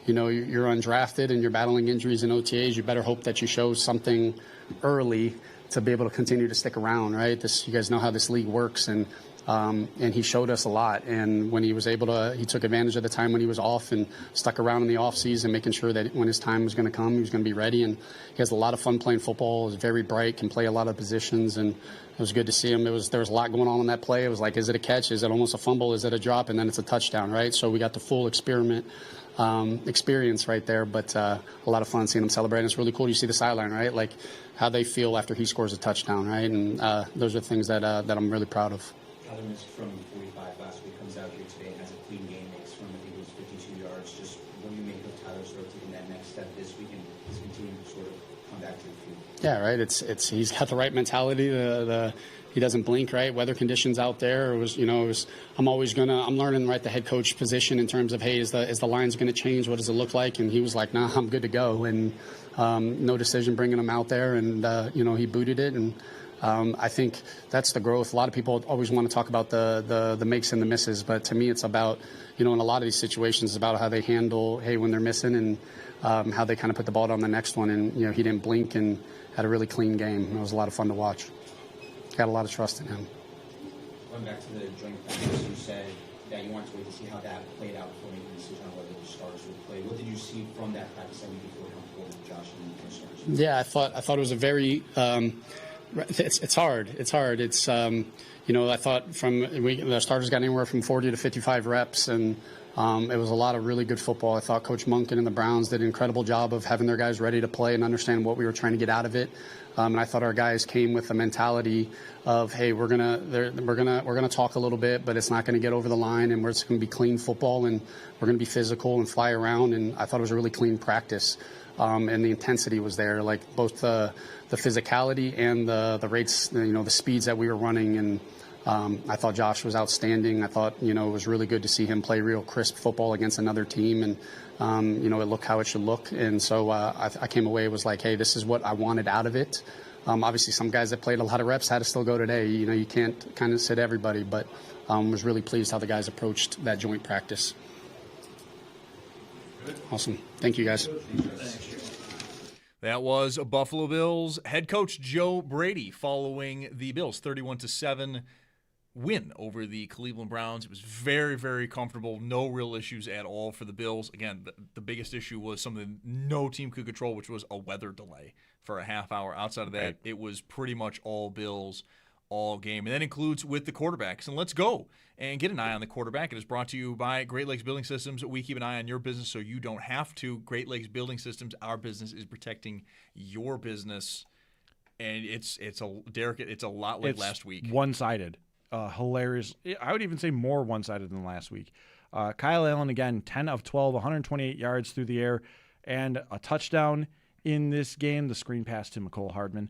you know, you're undrafted and you're battling injuries in OTAs. You better hope that you show something early to be able to continue to stick around, right? You guys know how this league works, and And he showed us a lot. And when he was able to, he took advantage of the time when he was off and stuck around in the off season, making sure that when his time was going to come, he was going to be ready. And he has a lot of fun playing football. He's very bright, can play a lot of positions, and it was good to see him. There was a lot going on in that play. It was like, is it a catch? Is it almost a fumble? Is it a drop? And then it's a touchdown, right? So we got the full experience right there, but a lot of fun seeing them celebrate. And it's really cool. You see the sideline, right? Like how they feel after he scores a touchdown, right? And those are things that I'm really proud of. Tyler missed from 45 last week, comes out here today and has a clean game, makes from, I think it was 52 yards. Just what do you make of Tyler sort of taking that next step this week and he's continuing to sort of come back to the field? Yeah, right. It's he's got the right mentality. He doesn't blink, right? Weather conditions out there. I'm learning, right, the head coach position in terms of, hey, is the lines going to change? What does it look like? And he was like, nah, I'm good to go. And no decision bringing him out there. And, he booted it. And I think that's the growth. A lot of people always want to talk about the makes and the misses. But to me, it's about, in a lot of these situations, it's about how they handle, hey, when they're missing and how they kind of put the ball on the next one. And, he didn't blink and had a really clean game. It was a lot of fun to watch. Got a lot of trust in him. Going back to the joint practice, you said that you wanted to wait to see how that played out before making a decision on whether the starters would play. What did you see from that practice that made you feel comfortable with Josh and the starters? Yeah, I thought it was a very it's hard. It's hard. It's I thought the starters got anywhere from 40 to 55 reps, and it was a lot of really good football. I thought Coach Monken and the Browns did an incredible job of having their guys ready to play and understand what we were trying to get out of it. And I thought our guys came with the mentality of, hey, we're gonna talk a little bit, but it's not gonna get over the line, and it's gonna be clean football, and we're gonna be physical and fly around. And I thought it was a really clean practice, and the intensity was there, like both the physicality and the rates, the speeds that we were running. And I thought Josh was outstanding. I thought, it was really good to see him play real crisp football against another team. And, it looked how it should look. And so I came away, was like, hey, this is what I wanted out of it. Obviously, some guys that played a lot of reps had to still go today. You can't kind of sit everybody, but was really pleased how the guys approached that joint practice. Awesome. Thank you, guys. That was Buffalo Bills head coach Joe Brady following the Bills' 31-7 win over the Cleveland Browns. It was very, very comfortable. No real issues at all for the Bills. Again, the biggest issue was something no team could control, which was a weather delay for a half hour. Outside of that, right, it was pretty much all Bills all game. And that includes with the quarterbacks. And let's go and get an eye on the quarterback. It is brought to you by Great Lakes Building Systems. We keep an eye on your business so you don't have to. Great Lakes Building Systems, our business is protecting your business. And it's a lot like last week. One-sided. Hilarious. I would even say more one-sided than last week. Kyle Allen, again, 10 of 12, 128 yards through the air, and a touchdown in this game. The screen pass to McCole Hardman.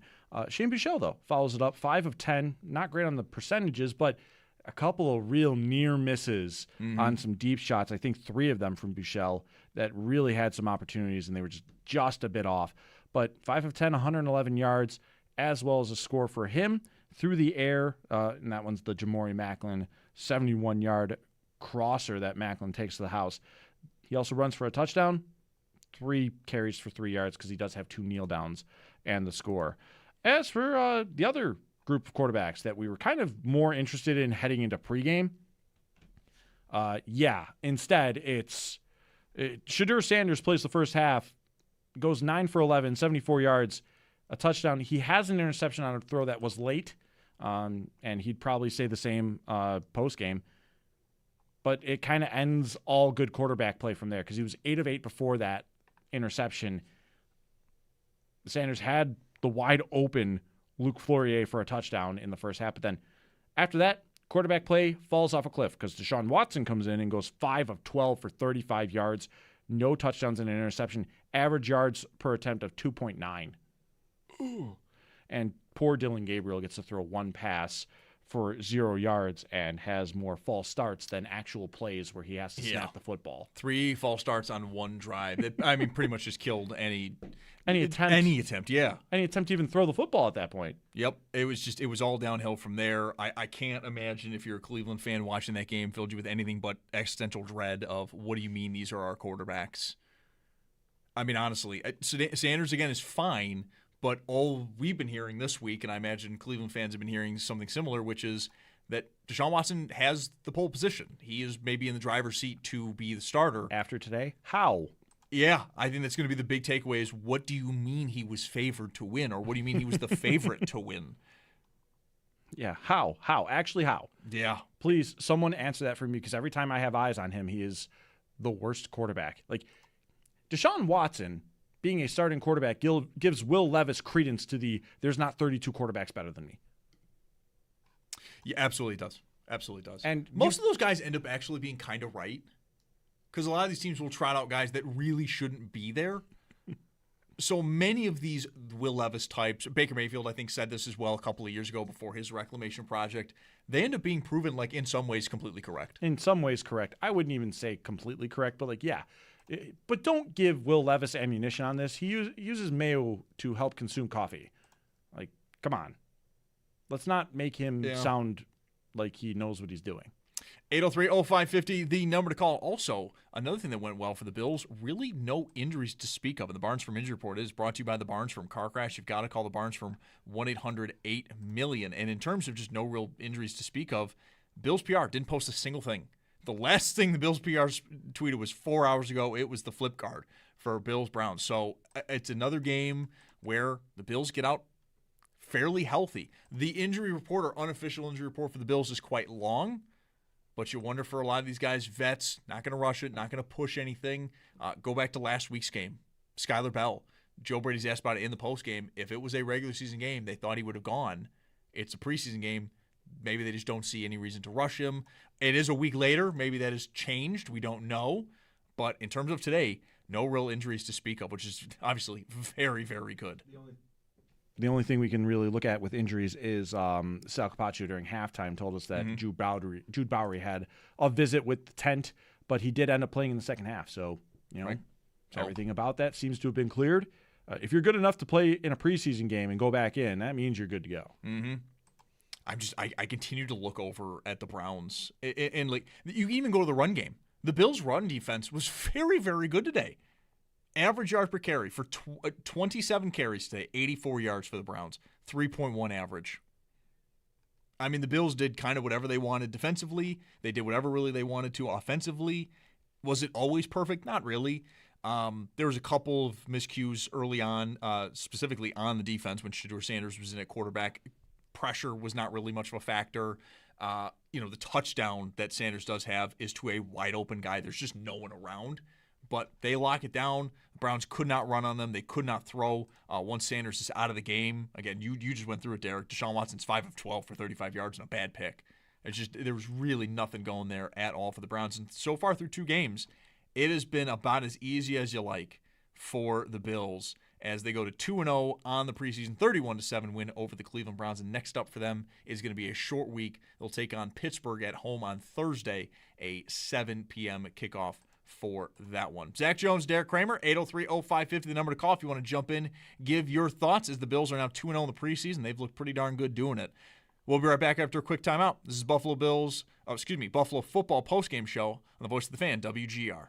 Shane Buechele, though, follows it up. 5 of 10. Not great on the percentages, but a couple of real near misses on some deep shots. I think 3 of them from Buechele that really had some opportunities, and they were just a bit off. But 5 of 10, 111 yards, as well as a score for him through the air, and that one's the Jamori Macklin 71-yard crosser that Macklin takes to the house. He also runs for a touchdown, 3 carries for 3 yards because he does have 2 kneel downs and the score. As for the other group of quarterbacks that we were kind of more interested in heading into pregame, instead it's Shedeur Sanders plays the first half, goes 9 for 11, 74 yards, a touchdown. He has an interception on a throw that was late, and he'd probably say the same post-game. But it kind of ends all good quarterback play from there because he was 8 of 8 before that interception. Sanders had the wide open Luke Flourier for a touchdown in the first half. But then after that, quarterback play falls off a cliff because Deshaun Watson comes in and goes 5 of 12 for 35 yards. No touchdowns and an interception. Average yards per attempt of 2.9. And poor Dylan Gabriel gets to throw 1 pass for 0 yards and has more false starts than actual plays where he has to snap the football. 3 false starts on 1 drive. Pretty much just killed any attempt. Any attempt to even throw the football at that point. Yep. It was all downhill from there. I can't imagine if you're a Cleveland fan watching that game filled you with anything but existential dread of what do you mean these are our quarterbacks? I mean, honestly, Sanders again is fine. But all we've been hearing this week, and I imagine Cleveland fans have been hearing something similar, which is that Deshaun Watson has the pole position. He is maybe in the driver's seat to be the starter. After today, how? Yeah, I think that's going to be the big takeaway is what do you mean he was favored to win, or what do you mean he was the favorite to win? Yeah, how? How? Actually, how? Yeah. Please, someone answer that for me, because every time I have eyes on him, he is the worst quarterback. Like, Deshaun Watson being a starting quarterback gives Will Levis credence to the there's not 32 quarterbacks better than me. Yeah, absolutely does. Absolutely does. And most of those guys end up actually being kind of right, because a lot of these teams will trot out guys that really shouldn't be there. So many of these Will Levis types, Baker Mayfield, I think, said this as well a couple of years ago before his reclamation project, they end up being proven, like, in some ways completely correct. In some ways correct. I wouldn't even say completely correct, but, like, yeah. But don't give Will Levis ammunition on this. He uses mayo to help consume coffee. Like, come on. Let's not make him sound like he knows what he's doing. 803-0550, the number to call. Also, another thing that went well for the Bills, really no injuries to speak of. And the Barnes From Injury Report is brought to you by the Barnes From Car Crash. You've got to call the Barnes From 1-800-8-million. And in terms of just no real injuries to speak of, Bills PR didn't post a single thing. The last thing the Bills PR tweeted was 4 hours ago. It was the flip card for Bills-Browns. So it's another game where the Bills get out fairly healthy. The injury report or unofficial injury report for the Bills is quite long, but you wonder for a lot of these guys, vets, not going to rush it, not going to push anything. Go back to last week's game. Skylar Bell. Joe Brady's asked about it in the postgame. If it was a regular season game, they thought he would have gone. It's a preseason game. Maybe they just don't see any reason to rush him. It is a week later. Maybe that has changed. We don't know. But in terms of today, no real injuries to speak of, which is obviously very, very good. The only thing we can really look at with injuries is Sal Capaccio during halftime told us that Jude Bowery had a visit with the tent, but he did end up playing in the second half. So, everything about that seems to have been cleared. If you're good enough to play in a preseason game and go back in, that means you're good to go. Mm-hmm. I continue to look over at the Browns, and like you can even go to the run game. The Bills' run defense was very, very good today. Average yards per carry for 27 carries today, 84 yards for the Browns, 3.1 average. I mean, the Bills did kind of whatever they wanted defensively. They did whatever really they wanted to offensively. Was it always perfect? Not really. There was a couple of miscues early on, specifically on the defense when Shedeur Sanders was in at quarterback. Pressure was not really much of a factor. The touchdown that Sanders does have is to a wide open guy. There's just no one around. But they lock it down. The Browns could not run on them. They could not throw once Sanders is out of the game. Again, you just went through it, Derek. Deshaun Watson's 5 of 12 for 35 yards and a bad pick. There was really nothing going there at all for the Browns. And so far through 2 games, it has been about as easy as you like for the Bills as they go to 2-0 on the preseason 31-7 win over the Cleveland Browns. And next up for them is going to be a short week. They'll take on Pittsburgh at home on Thursday, a 7 p.m. kickoff for that one. Zach Jones, Derek Kramer, 803-0550, the number to call if you want to jump in, give your thoughts as the Bills are now 2-0 in the preseason. They've looked pretty darn good doing it. We'll be right back after a quick timeout. This is Buffalo Football postgame show on the Voice of the Fan, WGR.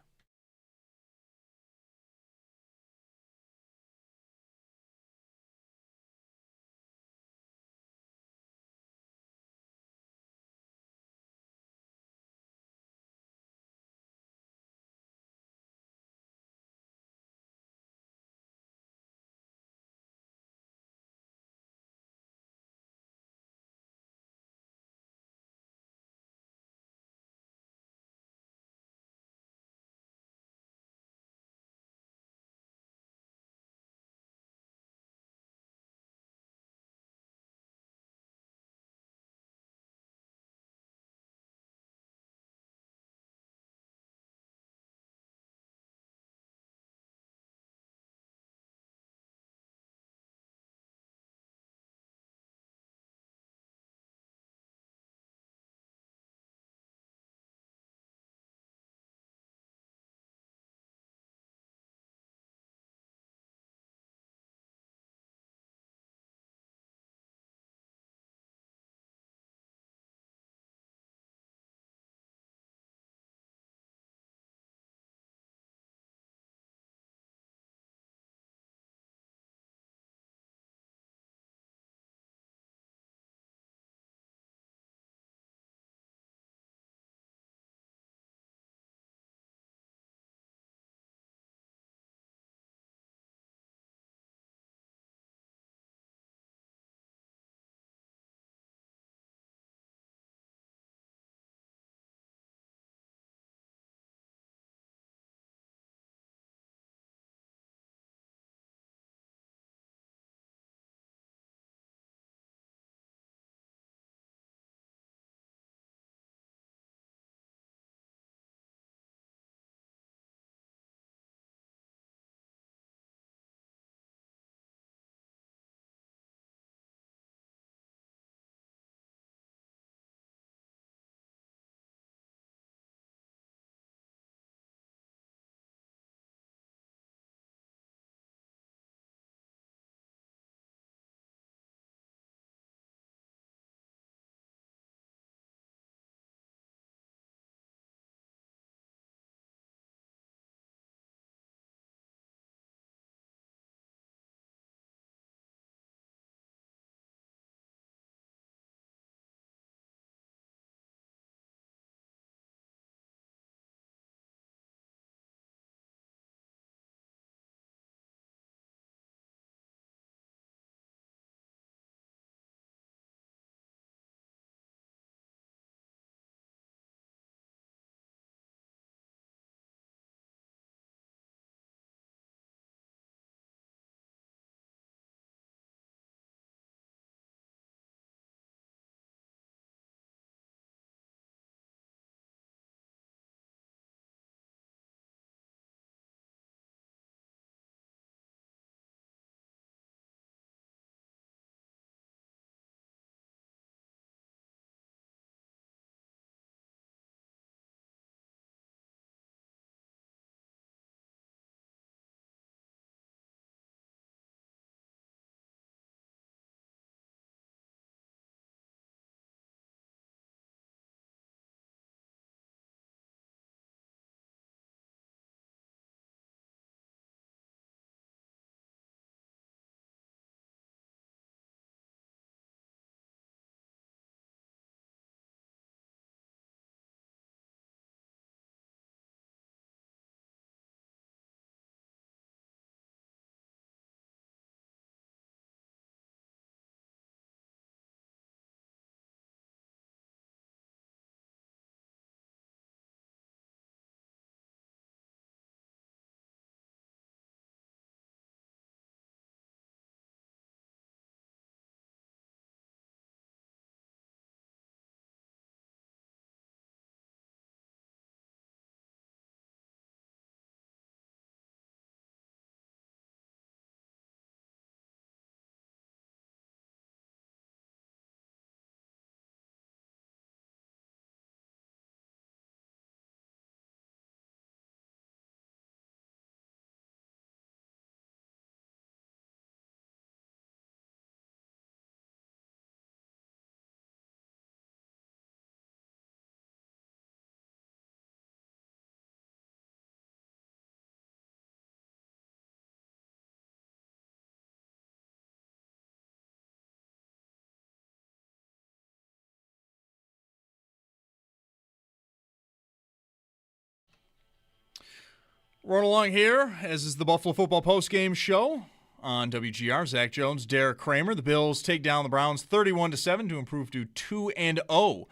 Run along here, as is the Buffalo Football Postgame Show on WGR. Zach Jones, Derek Kramer. The Bills take down the Browns 31-7 to improve to 2-0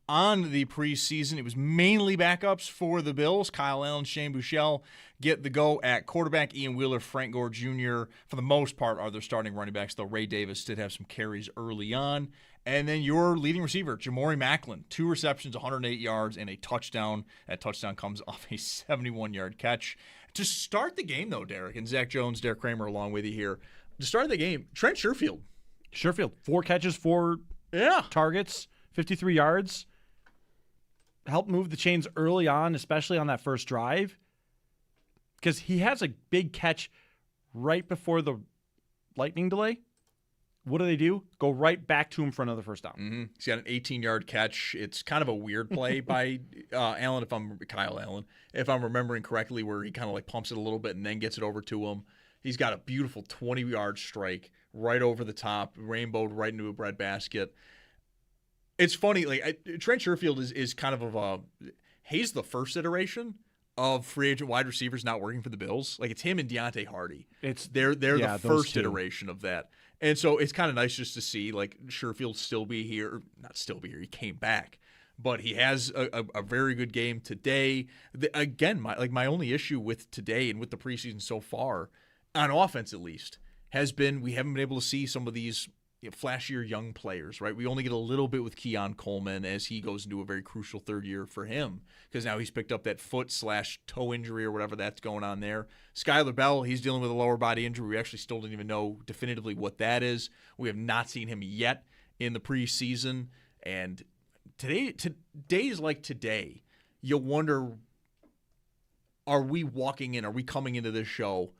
on the preseason. It was mainly backups for the Bills. Kyle Allen, Shane Buechele get the go at quarterback. Ian Wheeler, Frank Gore Jr., for the most part, are their starting running backs, though Ray Davis did have some carries early on. And then your leading receiver, Jamori Macklin, 2 receptions, 108 yards, and a touchdown. That touchdown comes off a 71-yard catch. To start the game, though, Derek, and Zach Jones, Derek Kramer along with you here. To start the game, Trent Sherfield. 4 catches, 4 targets, 53 yards. Helped move the chains early on, especially on that first drive. Because he has a big catch right before the lightning delay. What do? Go right back to him for another first down. Mm-hmm. He's got an 18-yard catch. It's kind of a weird play by Kyle Allen, if I'm remembering correctly, where he kind of like pumps it a little bit and then gets it over to him. He's got a beautiful 20-yard strike right over the top, rainbowed right into a breadbasket. It's funny, Trent Sherfield is kind of a he's the first iteration of free agent wide receivers not working for the Bills. Like, it's him and Deontay Hardy. They're the first iteration of that. And so it's kind of nice just to see, like, Sherfield still be here. Not still be here. He came back. But he has a very good game today. Again, my only issue with today and with the preseason so far, on offense at least, has been we haven't been able to see some of these flashier young players, right? We only get a little bit with Keon Coleman as he goes into a very crucial third year for him, because now he's picked up that foot/toe injury or whatever that's going on there. Skylar Bell, he's dealing with a lower body injury. We actually still didn't even know definitively what that is. We have not seen him yet in the preseason. And days like today, you wonder, are we coming into this show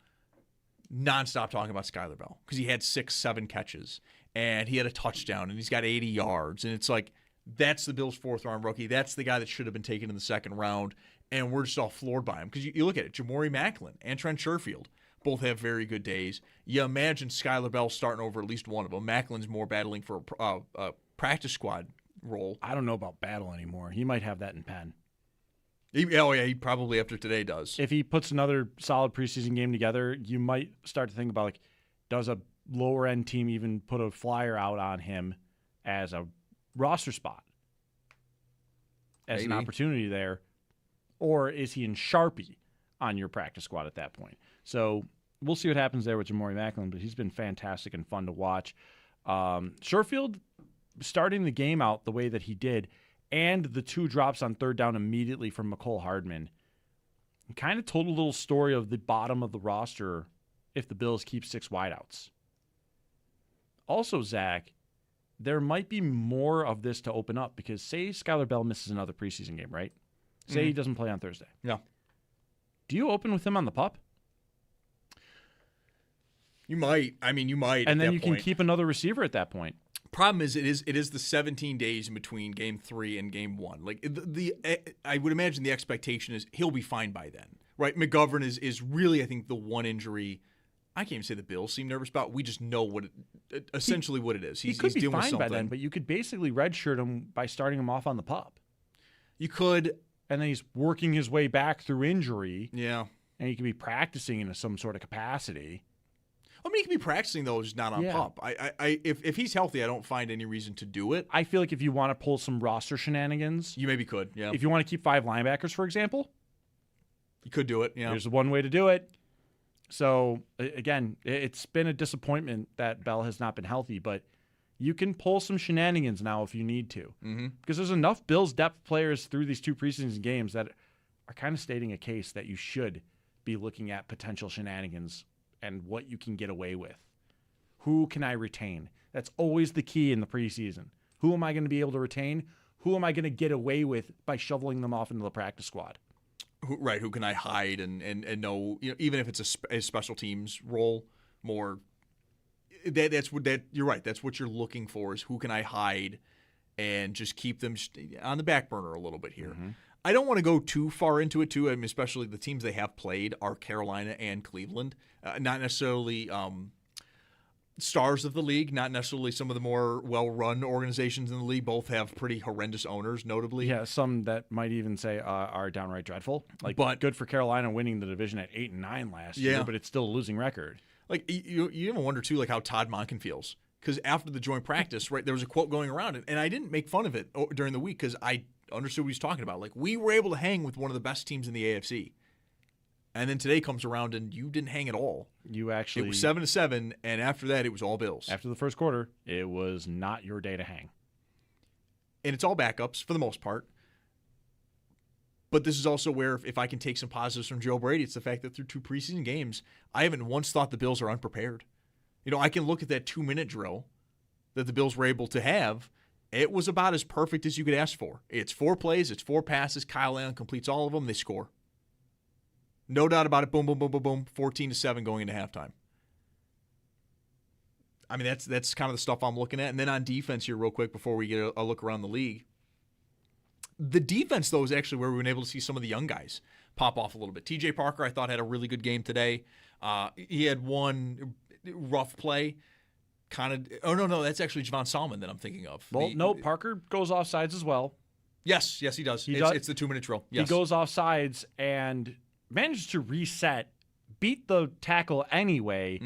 nonstop talking about Skylar Bell? Because he had 6-7 catches. And he had a touchdown, and he's got 80 yards. And it's like, that's the Bills' 4th-round rookie. That's the guy that should have been taken in the 2nd round, and we're just all floored by him. Because you look at it, Jamori Macklin and Trent Sherfield both have very good days. You imagine Skylar Bell starting over at least one of them. Macklin's more battling for a practice squad role. I don't know about battle anymore. He might have that in pen. He probably after today does. If he puts another solid preseason game together, you might start to think about, like, does a lower end team even put a flyer out on him as a roster spot, as an opportunity there, or is he in Sharpie on your practice squad at that point? So we'll see what happens there with Jamori Macklin, but he's been fantastic and fun to watch. Sherfield starting the game out the way that he did, and the 2 drops on 3rd down immediately from McCole Hardman, kind of told a little story of the bottom of the roster if the Bills keep 6 wideouts. Also, Zach, there might be more of this to open up, because say Skylar Bell misses another preseason game, right? Say he doesn't play on Thursday. Yeah. Do you open with him on the pup? You might. You might. And then you can keep another receiver at that point. Problem is, it is the 17 days in between game 3 and game 1. Like, I would imagine the expectation is he'll be fine by then, right? McGovern is really, I think, the one injury I can't even say the Bills seem nervous about. We just know what it is. He could be dealing with fine something by then, but you could basically redshirt him by starting him off on the pup. You could. And then he's working his way back through injury. Yeah. And he could be practicing in some sort of capacity. He could be practicing, though, just not on pup. If he's healthy, I don't find any reason to do it. I feel like if you want to pull some roster shenanigans. You maybe could, yeah. If you want to keep 5 linebackers, for example. You could do it, yeah. There's one way to do it. So, again, it's been a disappointment that Bell has not been healthy, but you can pull some shenanigans now if you need to. Mm-hmm. Because there's enough Bills depth players through these 2 preseason games that are kind of stating a case that you should be looking at potential shenanigans and what you can get away with. Who can I retain? That's always the key in the preseason. Who am I going to be able to retain? Who am I going to get away with by shoveling them off into the practice squad? Who can I hide and know, even if it's a special teams role, more that's what you're right. That's what you're looking for, is who can I hide and just keep them on the back burner a little bit here. Mm-hmm. I don't want to go too far into it too. Especially the teams they have played are Carolina and Cleveland, not necessarily stars of the league, not necessarily some of the more well-run organizations in the league. Both have pretty horrendous owners, notably. Yeah, some that might even say are downright dreadful. But good for Carolina winning the division at 8-9 last year, but it's still a losing record. Like you even wonder too, like how Todd Monken feels, because after the joint practice, right, there was a quote going around, and I didn't make fun of it during the week because I understood what he was talking about. Like, we were able to hang with one of the best teams in the AFC. And then today comes around and you didn't hang at all. You actually... It was 7-7, and after that, it was all Bills. After the first quarter, it was not your day to hang. And it's all backups for the most part. But this is also where, if I can take some positives from Joe Brady, it's the fact that through 2 preseason games, I haven't once thought the Bills are unprepared. You know, I can look at that 2-minute drill that the Bills were able to have. It was about as perfect as you could ask for. It's 4 plays, it's 4 passes. Kyle Allen completes all of them. They score. No doubt about it. Boom, boom, boom, boom, boom. 14-7 going into halftime. I mean, that's kind of the stuff I'm looking at. And then on defense here real quick before we get a look around the league. The defense, though, is actually where we've been able to see some of the young guys pop off a little bit. TJ Parker, I thought, had a really good game today. He had one rough play. No, that's actually Javon Salmon that I'm thinking of. Well, Parker goes off sides as well. Yes, he does. It's the 2-minute drill. Yes. He goes off sides and manages to reset, beat the tackle anyway,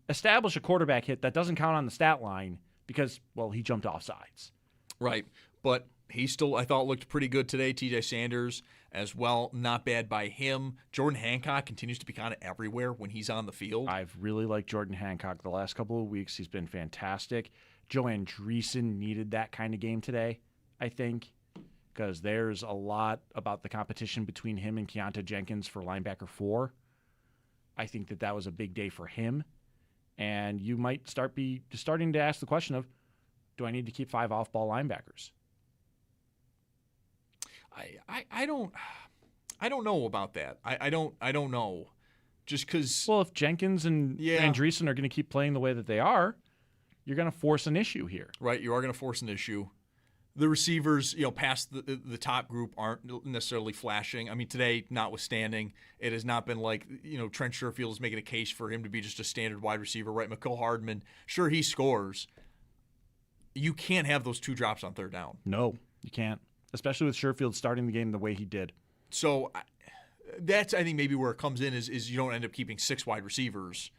establish a quarterback hit that doesn't count on the stat line because, well, he jumped off sides. Right. But he still, I thought, looked pretty good today. TJ Sanders as well. Not bad by him. Jordan Hancock continues to be kind of everywhere when he's on the field. I've really liked Jordan Hancock the last couple of weeks. He's been fantastic. Joe Andreessen needed that kind of game today, I think, because there's a lot about the competition between him and Keontae Jenkins for linebacker 4. I think that was a big day for him. And you might starting to ask the question of, do I need to keep 5 off-ball linebackers? I don't know about that. I don't know. Just because... Well, if Jenkins and Andreessen are going to keep playing the way that they are, you're going to force an issue here. Right, you are going to force an issue. The receivers, past the top group aren't necessarily flashing. I mean, today, notwithstanding, it has not been like, Trent Sherfield is making a case for him to be just a standard wide receiver, right? Mecole Hardman, sure, he scores. You can't have those 2 drops on 3rd down. No, you can't, especially with Sherfield starting the game the way he did. So that's, I think, maybe where it comes in is you don't end up keeping 6 wide receivers.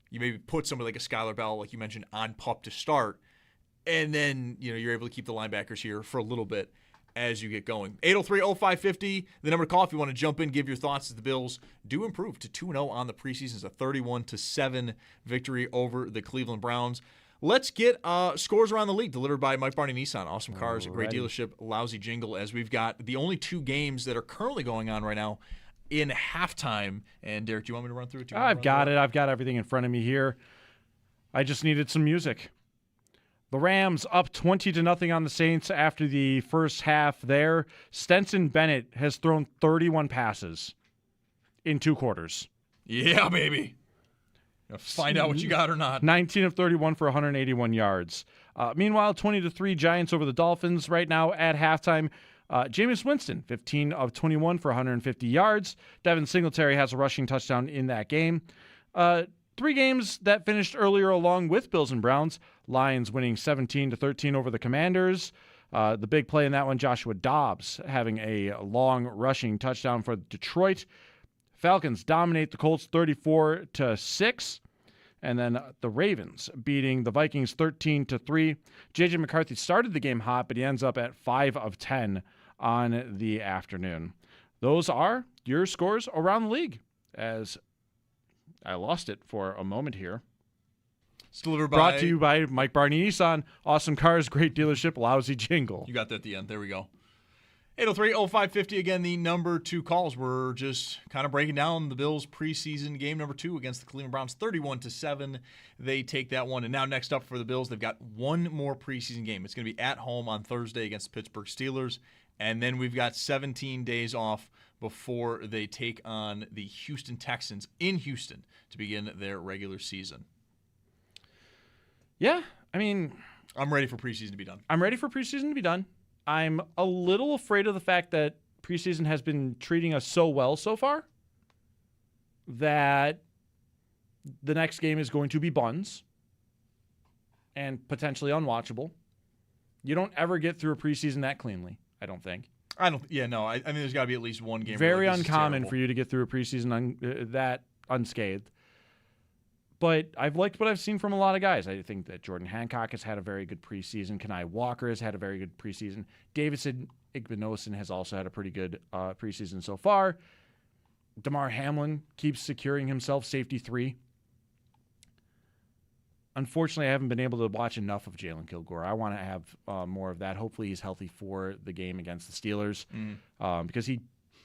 You maybe put somebody like a Skylar Bell, like you mentioned, on PUP to start. And then, you're able to keep the linebackers here for a little bit as you get going. 803-0550, the number to call if you want to jump in, give your thoughts as the Bills do improve to 2-0 on the preseason. It's a 31-7 victory over the Cleveland Browns. Let's get scores around the league delivered by Mike Barney Nissan. Awesome cars, great dealership, lousy jingle, as we've got the only 2 games that are currently going on right now in halftime. And, Derek, do you want me to run through it? I've got it. I've got everything in front of me here. I just needed some music. The Rams up 20-0 on the Saints after the first half there. Stetson Bennett has thrown 31 passes in 2 quarters. Yeah, baby. Find out what you got or not. 19 of 31 for 181 yards. Meanwhile, 20-3 Giants over the Dolphins right now at halftime. Jameis Winston, 15 of 21 for 150 yards. Devin Singletary has a rushing touchdown in that game. 3 games that finished earlier along with Bills and Browns. Lions winning 17-13 over the Commanders. The big play in that one, Joshua Dobbs having a long rushing touchdown for Detroit. Falcons dominate the Colts 34-6. And then the Ravens beating the Vikings 13-3. J.J. McCarthy started the game hot, but he ends up at 5 of 10 on the afternoon. Those are your scores around the league, as I lost it for a moment here. It's delivered Brought to you by Mike Barney Nissan. Awesome cars, great dealership, lousy jingle. You got that at the end. There we go. 803-0550, again, the number 2 calls. We're just kind of breaking down the Bills' preseason game number 2 against the Cleveland Browns, 31-7. They take that one. And now next up for the Bills, they've got one more preseason game. It's going to be at home on Thursday against the Pittsburgh Steelers. And then we've got 17 days off before they take on the Houston Texans in Houston to begin their regular season. Yeah, I mean, I'm ready for preseason to be done. I'm a little afraid of the fact that preseason has been treating us so well so far that the next game is going to be buns. and potentially unwatchable. You don't ever get through a preseason that cleanly, I don't think. I don't. Yeah, no. I mean, there's got to be at least one game. Very where, like, this is uncommon terrible. for you to get through a preseason that unscathed. But I've liked what I've seen from a lot of guys. I think that Jordan Hancock has had a very good preseason. Kenai Walker has had a very good preseason. Davidson Igbinosin has also had a pretty good preseason so far. Damar Hamlin keeps securing himself safety 3. Unfortunately, I haven't been able to watch enough of Jalen Kilgore. I want to have more of that. Hopefully he's healthy for the game against the Steelers because he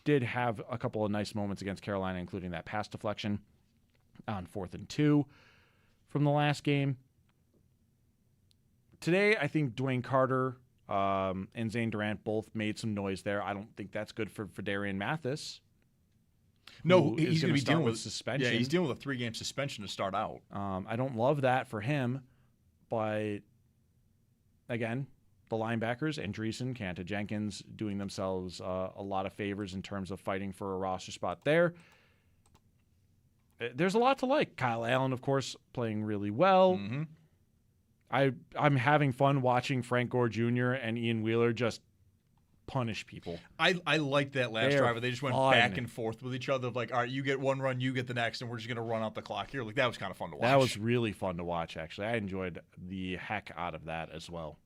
did have a couple of nice moments against Carolina, including that pass deflection on 4th and 2 from the last game. Today, I think Dwayne Carter and Zane Durant both made some noise there. I don't think that's good for Darian Mathis. No, he's going to be dealing with suspension. Yeah, he's dealing with a 3-game suspension to start out. I don't love that for him, but again, the linebackers, Andreessen, Kanta Jenkins, doing themselves a lot of favors in terms of fighting for a roster spot there. There's a lot to like. Kyle Allen, of course, playing really well. Mm-hmm. I'm having fun watching Frank Gore Jr. and Ian Wheeler just punish people. I liked that last They're drive where they just went fun. back and forth with each other. Like, all right, you get one run, you get the next, and we're just going to run out the clock here. Like, that was kind of fun to watch. That was really fun to watch, actually. I enjoyed the heck out of that as well.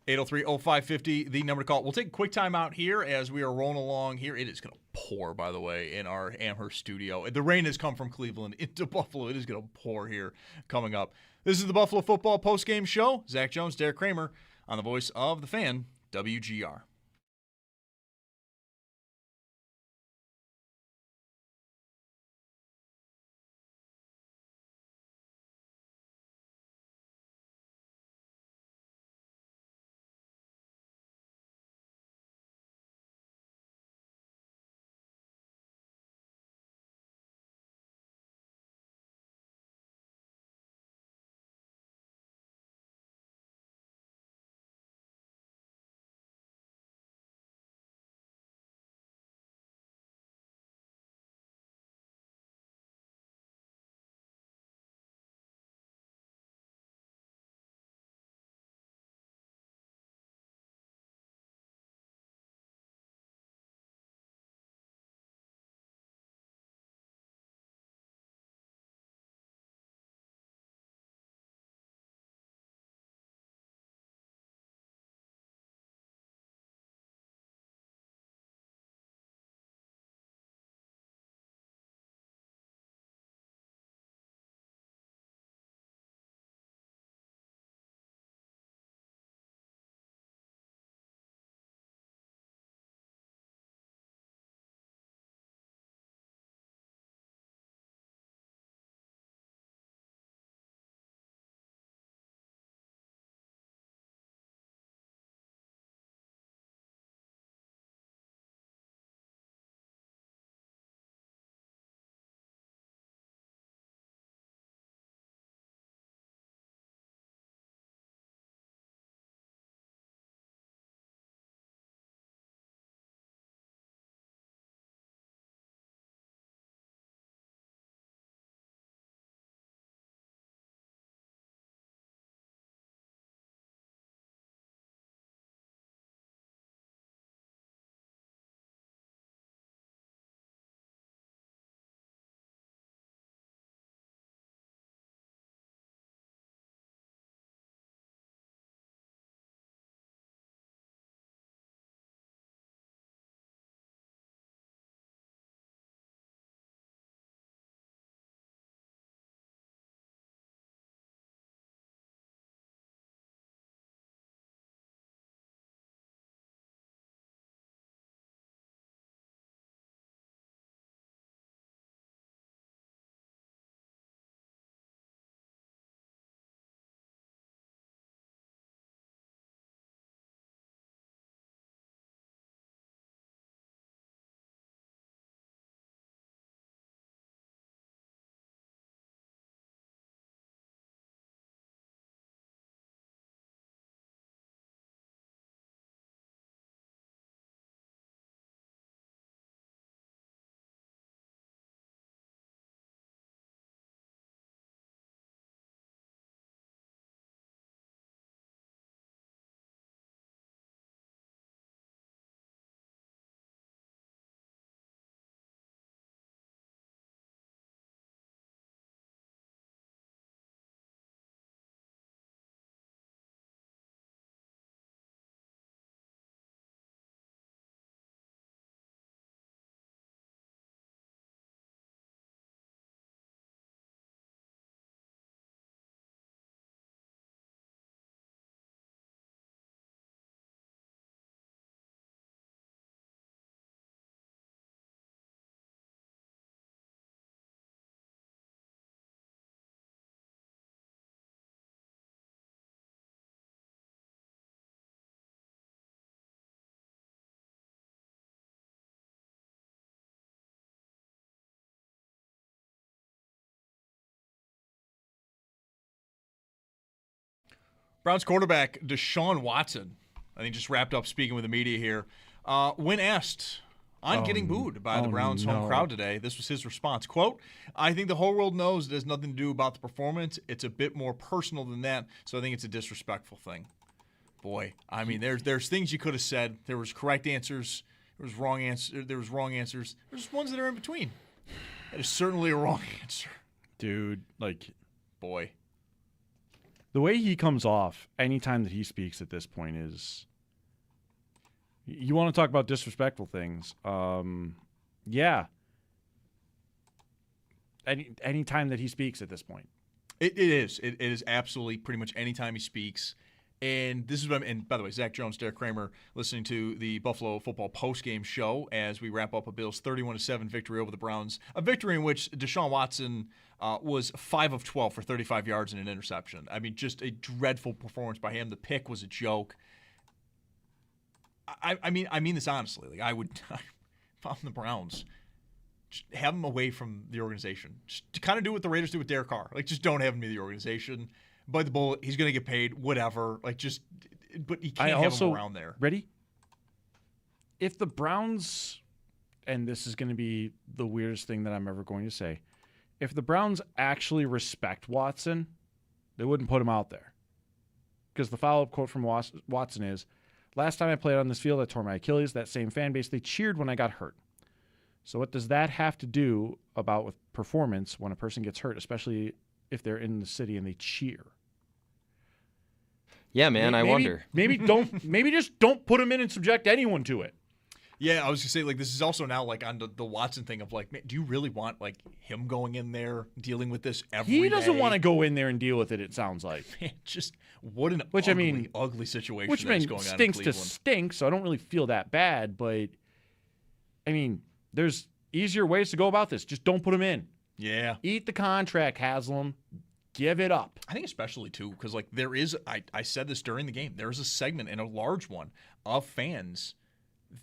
803-0550, the number to call. We'll take a quick time out here as we are rolling along here. It is going to pour, by the way, in our Amherst studio. The rain has come from Cleveland into Buffalo. It is going to pour here coming up. This is the Buffalo Football Postgame Show. Zach Jones, Derek Kramer on the voice of the fan, WGR. Browns quarterback Deshaun Watson, I think, just wrapped up speaking with the media here. When asked on getting booed by the Browns home crowd today, this was his response. Quote, "I think the whole world knows it has nothing to do about the performance. It's a bit more personal than that, so I think it's a disrespectful thing." Boy, I mean, there's things you could have said. There was correct answers. There was wrong answers. There's ones that are in between. That is certainly a wrong answer. Dude, like, boy. The way he comes off anytime that he speaks at this point is, you want to talk about disrespectful things. Yeah. Any time that he speaks at this point. It is. It is absolutely pretty much any time he speaks. And this is what and by the way, Zach Jones, Derek Kramer, listening to the Buffalo Football postgame show as we wrap up a Bills 31-7 victory over the Browns. A victory in which Deshaun Watson was 5 of 12 for 35 yards and an interception. I mean, just a dreadful performance by him. The pick was a joke. I mean this honestly. Like, I would, if I'm the Browns, just have him away from the organization. Just to kind of do what the Raiders do with Derek Carr. Like, just don't have him be the organization. Bite the bullet. He's going to get paid. Whatever. Like, just, but you can't have him around there. Ready? If the Browns, and this is going to be the weirdest thing that I'm ever going to say, if the Browns actually respect Watson, they wouldn't put him out there. Because the follow-up quote from Watson is, "Last time I played on this field, I tore my Achilles. That same fan base, they cheered when I got hurt." So what does that have to do about with performance when a person gets hurt, especially if they're in the city and they cheer? Yeah, man, I wonder. Maybe just don't put him in and subject anyone to it. Yeah, I was gonna say, like, this is also now like on the Watson thing of like, man, do you really want like him going in there dealing with this every day? He doesn't want to go in there and deal with it. It sounds like. Man, just what an ugly situation. Which that's going stinks on in to Cleveland. stink. So I don't really feel that bad, but I mean, there's easier ways to go about this. Just don't put him in. Yeah. Eat the contract, Haslam. Give it up. I think especially too because like there is, I said this during the game. There is a segment and a large one of fans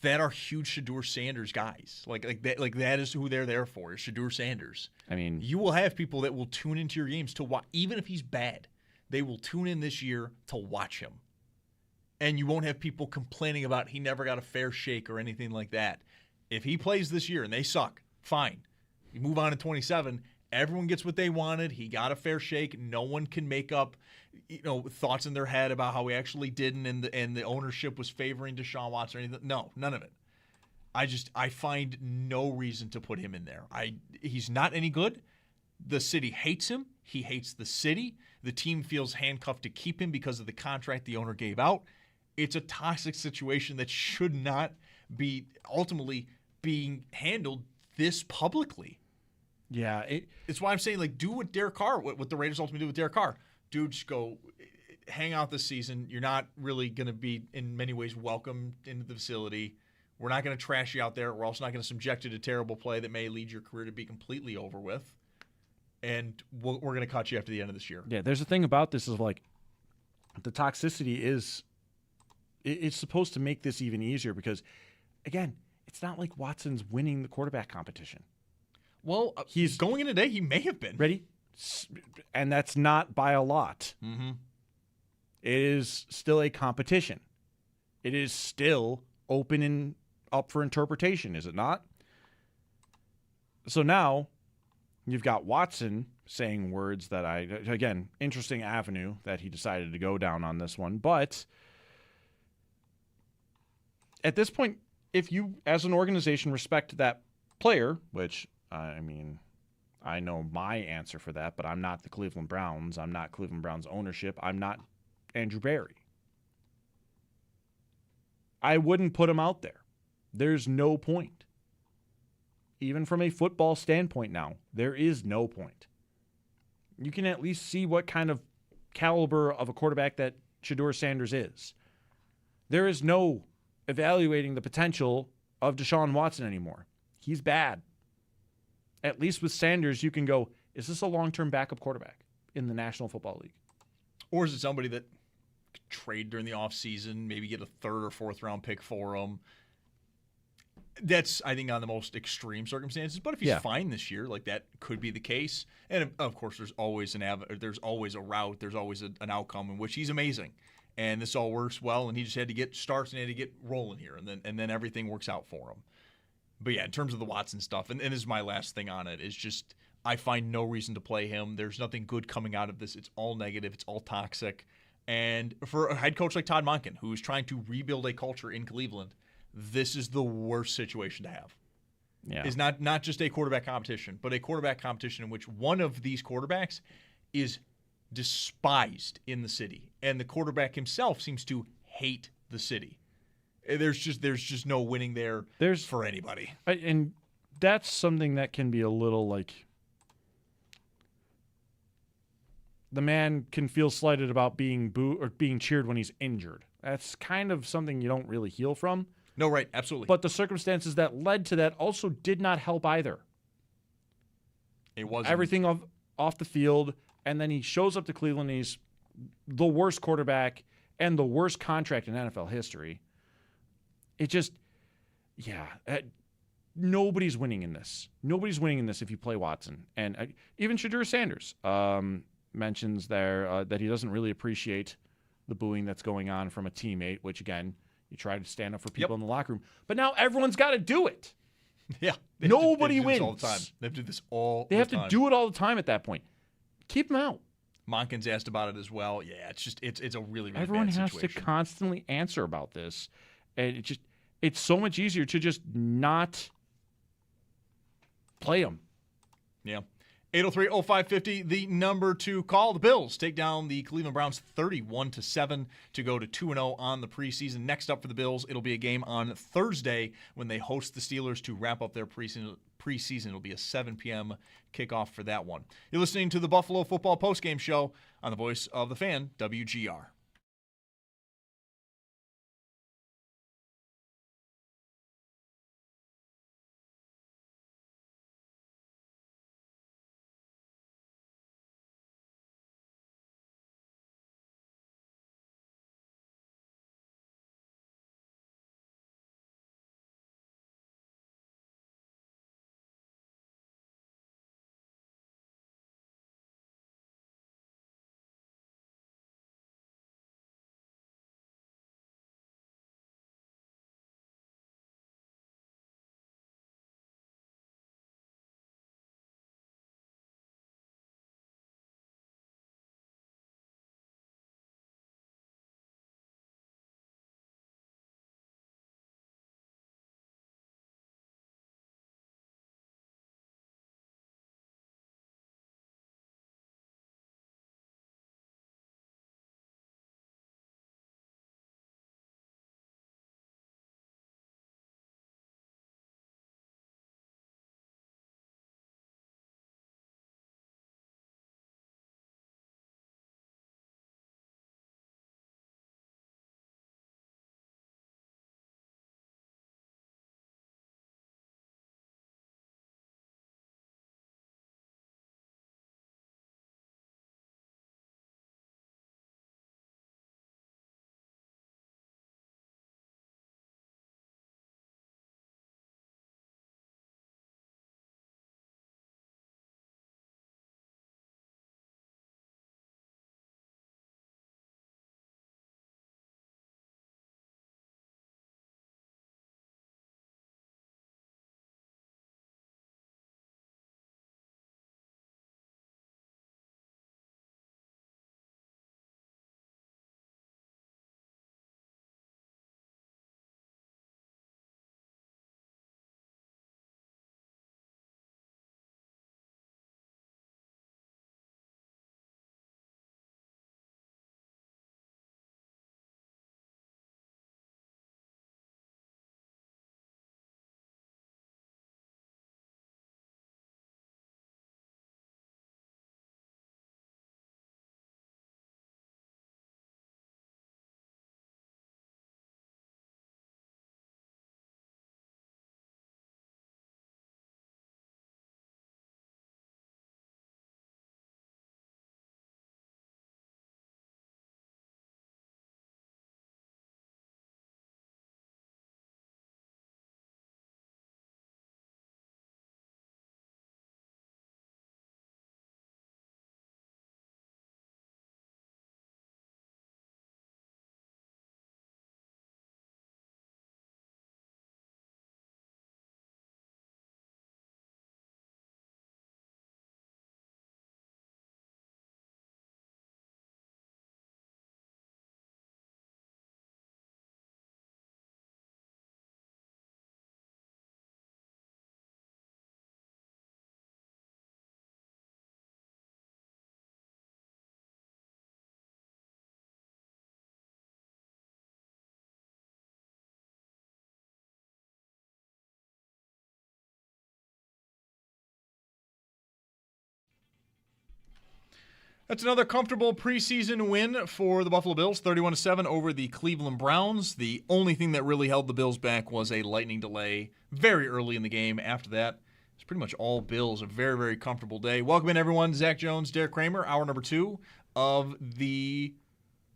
that are huge Shedeur Sanders guys. Like that is who they're there for, is Shedeur Sanders. I mean, you will have people that will tune into your games to watch, even if he's bad. They will tune in this year to watch him. And you won't have people complaining about he never got a fair shake or anything like that. If he plays this year and they suck, fine. You move on to 27. Everyone gets what they wanted. He got a fair shake. No one can make up, thoughts in their head about how he actually didn't, and the ownership was favoring Deshaun Watson or anything. No, none of it. I find no reason to put him in there. He's not any good. The city hates him. He hates the city. The team feels handcuffed to keep him because of the contract the owner gave out. It's a toxic situation that should not be ultimately being handled this publicly. Yeah. It's why I'm saying, like, do what Derek Carr, what the Raiders ultimately do with Derek Carr. Dude, just go hang out this season. You're not really going to be, in many ways, welcome into the facility. We're not going to trash you out there. We're also not going to subject you to terrible play that may lead your career to be completely over with. And we're going to cut you after the end of this year. Yeah, there's a thing about this is, like, the toxicity is, it's supposed to make this even easier because, again, it's not like Watson's winning the quarterback competition. Well, he's going in today. He may have been. Ready? And that's not by a lot. Mm-hmm. It is still a competition. It is still open and up for interpretation, is it not? So now you've got Watson saying words that again, interesting avenue that he decided to go down on this one. But at this point, if you, as an organization, respect that player, which, I mean, I know my answer for that, but I'm not the Cleveland Browns. I'm not Cleveland Browns ownership. I'm not Andrew Berry. I wouldn't put him out there. There's no point. Even from a football standpoint now, there is no point. You can at least see what kind of caliber of a quarterback that Shedeur Sanders is. There is no evaluating the potential of Deshaun Watson anymore. He's bad. At least with Sanders, you can go, is this a long-term backup quarterback in the National Football League? Or is it somebody that could trade during the offseason, maybe get a third or fourth round pick for him? That's, I think, on the most extreme circumstances. But if he's Yeah. fine this year, like that could be the case. And of course, there's always there's always a route, there's always an outcome in which he's amazing, and this all works well. And he just had to get starts and had to get rolling here, and then everything works out for him. But yeah, in terms of the Watson stuff, and this is my last thing on it, is just I find no reason to play him. There's nothing good coming out of this. It's all negative. It's all toxic. And for a head coach like Todd Monken, who is trying to rebuild a culture in Cleveland, this is the worst situation to have. Yeah. Is not just a quarterback competition, but a quarterback competition in which one of these quarterbacks is despised in the city, and the quarterback himself seems to hate the city. There's just no winning there for anybody. And that's something that can be a little like the man can feel slighted about being booed or being cheered when he's injured. That's kind of something you don't really heal from. No, right, absolutely. But the circumstances that led to that also did not help either. It wasn't. Everything off the field, and then he shows up to Cleveland, and he's the worst quarterback and the worst contract in NFL history. It just, nobody's winning in this. Nobody's winning in this if you play Watson. And even Shadur Sanders mentions there that he doesn't really appreciate the booing that's going on from a teammate, which, again, you try to stand up for people in the locker room. But now everyone's got to do it. Yeah. Nobody they wins. all the time. They have to do this all They the have time. to do it all the time at that point. Keep them out. Monken's asked about it as well. Yeah, it's just it's a really, really Everyone bad has situation. to constantly answer about this. And it's so much easier to just not play them. Yeah. 803-0550, the number to call. The Bills take down the Cleveland Browns 31-7 to go to 2-0 on the preseason. Next up for the Bills, it'll be a game on Thursday when they host the Steelers to wrap up their preseason. It'll be a 7 p.m. kickoff for that one. You're listening to the Buffalo Football Postgame Show on the Voice of the Fan, WGR. That's another comfortable preseason win for the Buffalo Bills, 31-7 over the Cleveland Browns. The only thing that really held the Bills back was a lightning delay very early in the game. After that, it's pretty much all Bills. A very, very comfortable day. Welcome in, everyone. Zach Jones, Derek Kramer, hour number 2 of the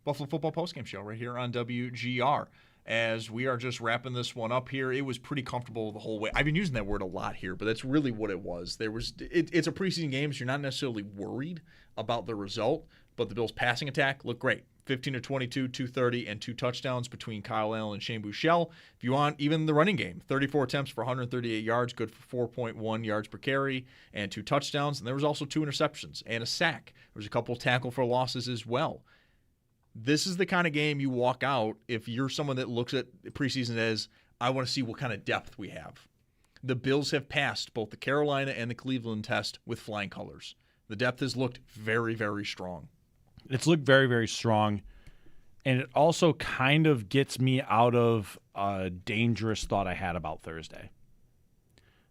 Buffalo Football Postgame Show right here on WGR. As we are just wrapping this one up here, it was pretty comfortable the whole way. I've been using that word a lot here, but that's really what it was. It's a preseason game, so you're not necessarily worried about the result, but the Bills' passing attack looked great. 15 to 22, 230, and 2 touchdowns between Kyle Allen and Shane Buechele. If you want even the running game, 34 attempts for 138 yards, good for 4.1 yards per carry, and 2 touchdowns. And there was also 2 interceptions and a sack. There was a couple tackle for losses as well. This is the kind of game you walk out if you're someone that looks at preseason as, I want to see what kind of depth we have. The Bills have passed both the Carolina and the Cleveland test with flying colors. The depth has looked very, very strong. It's looked very, very strong. And it also kind of gets me out of a dangerous thought I had about Thursday.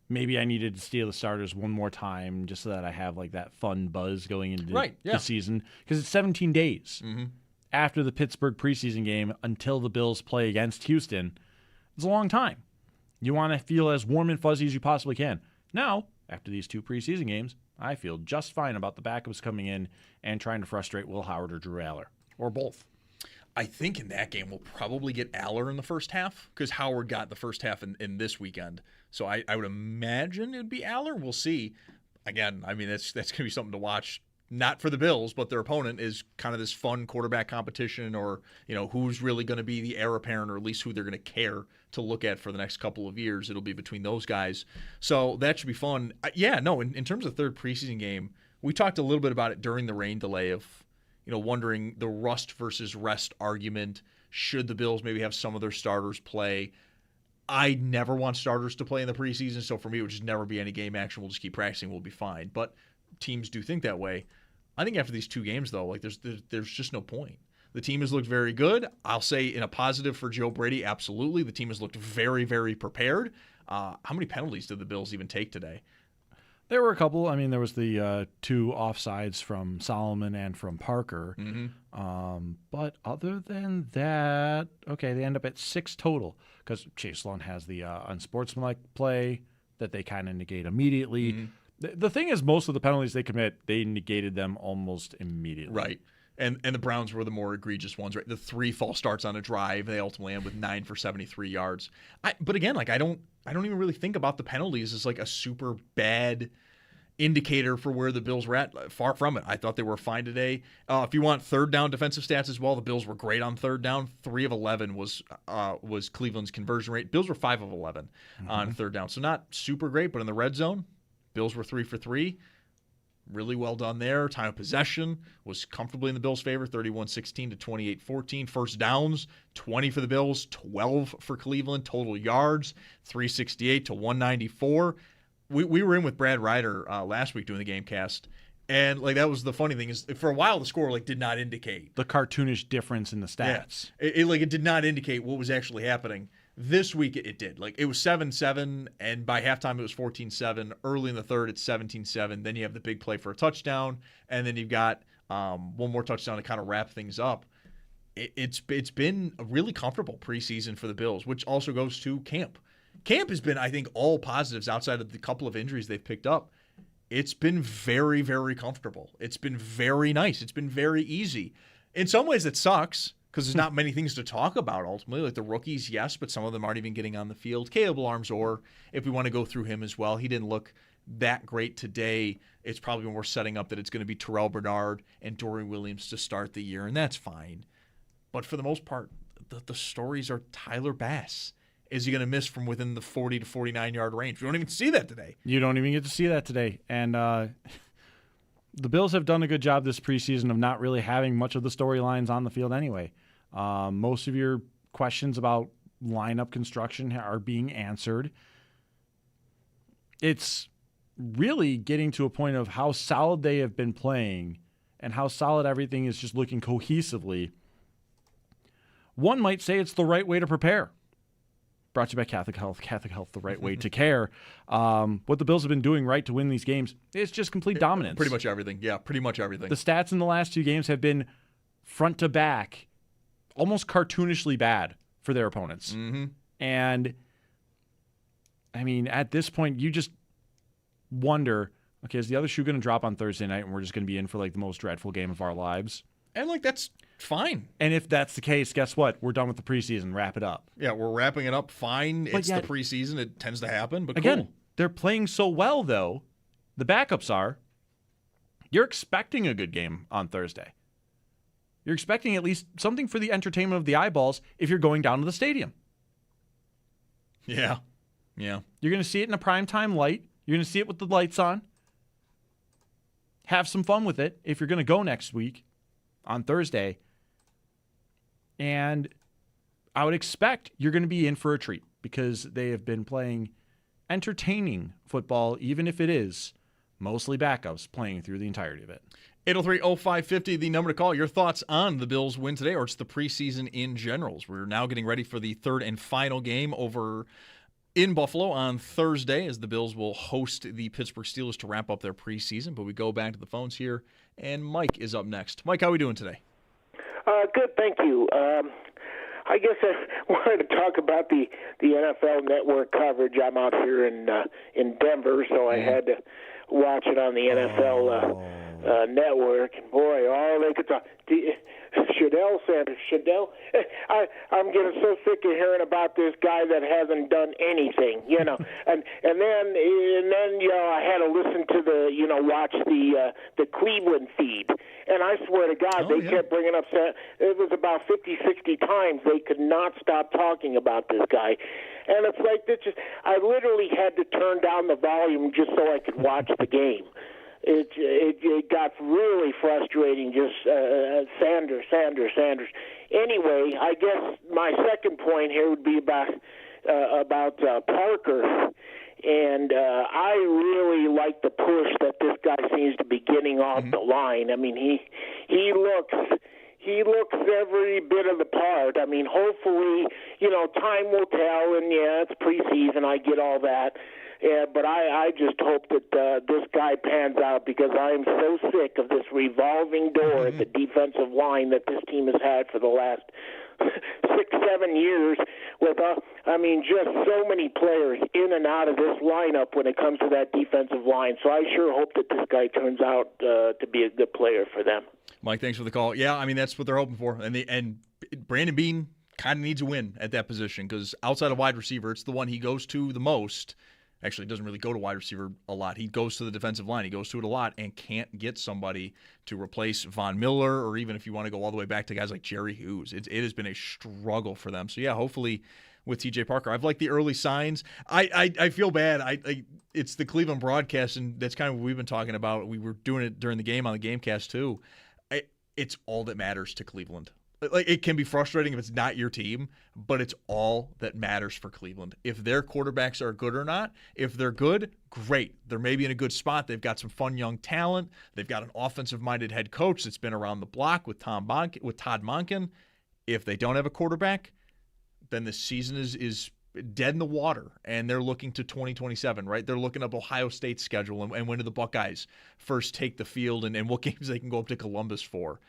Maybe I needed to steal the starters one more time just so that I have like that fun buzz going into the season. Because it's 17 days. Mm-hmm. After the Pittsburgh preseason game until the Bills play against Houston. It's a long time. You want to feel as warm and fuzzy as you possibly can. Now, after these 2 preseason games, I feel just fine about the backups coming in and trying to frustrate Will Howard or Drew Aller, or both. I think in that game we'll probably get Aller in the first half because Howard got the first half in this weekend. So I would imagine it would be Aller. We'll see. Again, I mean, that's going to be something to watch. Not for the Bills, but their opponent is kind of this fun quarterback competition, or who's really going to be the heir apparent, or at least who they're going to care to look at for the next couple of years. It'll be between those guys, so that should be fun. In terms of third preseason game, we talked a little bit about it during the rain delay of wondering the rust versus rest argument. Should the Bills maybe have some of their starters play? I never want starters to play in the preseason, so for me it would just never be any game action. We'll just keep practicing. We'll be fine. But teams do think that way. I think after these 2 games, though, like there's just no point. The team has looked very good. I'll say in a positive for Joe Brady, absolutely. The team has looked very, very prepared. How many penalties did the Bills even take today? There were a couple. I mean, there was the 2 offsides from Solomon and from Parker. Mm-hmm. But other than that, okay, they end up at 6 total because Chase Long has the unsportsmanlike play that they kind of negate immediately. Mm-hmm. The thing is, most of the penalties they commit, they negated them almost immediately. Right. And the Browns were the more egregious ones, right? The 3 false starts on a drive. They ultimately end with 9 for 73 yards. But again, like I don't even really think about the penalties as like a super bad indicator for where the Bills were at. Far from it. I thought they were fine today. If you want third down defensive stats as well, the Bills were great on third down. 3 of 11 was Cleveland's conversion rate. Bills were 5 of 11 on third down. So not super great, but in the red zone, Bills were 3 for 3. Really well done there. Time of possession was comfortably in the Bills' favor, 31-16 to 28-14. First downs, 20 for the Bills, 12 for Cleveland. Total yards, 368 to 194. We were in with Brad Ryder last week doing the game cast, and like that was the funny thing is for a while the score like did not indicate the cartoonish difference in the stats. Yeah. It did not indicate what was actually happening. This week it did. Like it was 7-7, and by halftime it was 14-7. Early in the third it's 17-7. Then you have the big play for a touchdown, and then you've got one more touchdown to kind of wrap things up. It's been a really comfortable preseason for the Bills, which also goes to camp. Camp has been, I think, all positives outside of the couple of injuries they've picked up. It's been very, very comfortable. It's been very nice. It's been very easy. In some ways it sucks, because there's not many things to talk about ultimately. Like the rookies, yes, but some of them aren't even getting on the field. Caleb Larmsor, if we want to go through him as well, he didn't look that great today. It's probably when we're setting up that it's going to be Terrell Bernard and Dorian Williams to start the year, and that's fine. But for the most part, the stories are Tyler Bass. Is he going to miss from within the 40 to 49-yard range? We don't even see that today. You don't even get to see that today. And the Bills have done a good job this preseason of not really having much of the storylines on the field anyway. Most of your questions about lineup construction are being answered. It's really getting to a point of how solid they have been playing and how solid everything is just looking cohesively. One might say it's the right way to prepare. Brought to you by Catholic Health. Catholic Health, the right way to care. What the Bills have been doing right to win these games is just complete dominance. Pretty much everything. Yeah, pretty much everything. The stats in the last 2 games have been front to back, almost cartoonishly bad for their opponents. Mm-hmm. And, I mean, at this point, you just wonder, okay, is the other shoe going to drop on Thursday night and we're just going to be in for like the most dreadful game of our lives? And, like, that's fine. And if that's the case, guess what? We're done with the preseason. Wrap it up. Yeah, we're wrapping it up fine. But It's yet, the preseason. It tends to happen, but again, cool. they're playing so well, though. The backups are. You're expecting a good game on Thursday. You're expecting at least something for the entertainment of the eyeballs if you're going down to the stadium. Yeah. Yeah. You're going to see it in a primetime light. You're going to see it with the lights on. Have some fun with it if you're going to go next week on Thursday. And I would expect you're going to be in for a treat because they have been playing entertaining football, even if it is mostly backups playing through the entirety of it. 803-0550, the number to call. Your thoughts on the Bills' win today, or just the preseason in general. We're now getting ready for the third and final game over in Buffalo on Thursday, as the Bills will host the Pittsburgh Steelers to wrap up their preseason. But we go back to the phones here, and Mike is up next. Mike, how are we doing today? Good, thank you. I guess I wanted to talk about the NFL Network coverage. I'm out here in Denver, so I had to watch it on the NFL Network. And boy, all they could talk. Shadell. I'm getting so sick of hearing about this guy that hasn't done anything, you know. and then you know I had to listen to watch the Cleveland feed. And I swear to God, they kept bringing up. It was about 50, 60 times they could not stop talking about this guy. And it's like I literally had to turn down the volume just so I could watch the game. It got really frustrating. Just Sanders. Anyway, I guess my second point here would be about Parker. And I really like the push that this guy seems to be getting off the line. I mean, he looks every bit of the part. I mean, hopefully, time will tell. And yeah, it's preseason. I get all that. Yeah, but I just hope that this guy pans out because I am so sick of this revolving door at the defensive line that this team has had for the last 6-7 years with, just so many players in and out of this lineup when it comes to that defensive line. So I sure hope that this guy turns out to be a good player for them. Mike, thanks for the call. Yeah, I mean, that's what they're hoping for. And Brandon Beane kind of needs a win at that position because outside of wide receiver, it's the one he goes to the most. Actually, doesn't really go to wide receiver a lot. He goes to the defensive line. He goes to it a lot and can't get somebody to replace Von Miller or even if you want to go all the way back to guys like Jerry Hughes. It has been a struggle for them. So, yeah, hopefully with TJ Parker. I've liked the early signs. I feel bad. It's the Cleveland broadcast, and that's kind of what we've been talking about. We were doing it during the game on the Gamecast too. It's all that matters to Cleveland. Like, it can be frustrating if it's not your team, but it's all that matters for Cleveland. If their quarterbacks are good or not, if they're good, great. They're maybe in a good spot. They've got some fun young talent. They've got an offensive-minded head coach that's been around the block with Todd Monken. If they don't have a quarterback, then the season is dead in the water, and they're looking to 2027, right? They're looking up Ohio State's schedule and when do the Buckeyes first take the field and what games they can go up to Columbus for.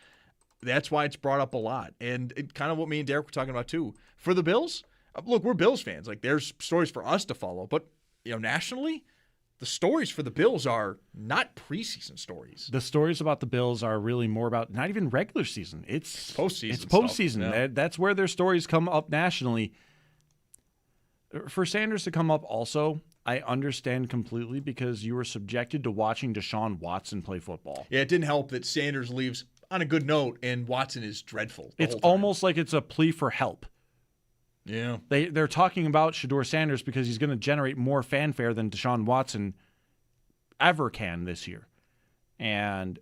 That's why it's brought up a lot. And kind of what me and Derek were talking about too. For the Bills, look, we're Bills fans. Like, there's stories for us to follow. But, nationally, the stories for the Bills are not preseason stories. The stories about the Bills are really more about not even regular season. It's postseason. It's postseason. Yeah. That's where their stories come up nationally. For Sanders to come up also, I understand completely because you were subjected to watching Deshaun Watson play football. Yeah, it didn't help that Sanders leaves on a good note, and Watson is dreadful. It's almost like it's a plea for help. Yeah. They're talking about Shedeur Sanders because he's going to generate more fanfare than Deshaun Watson ever can this year. And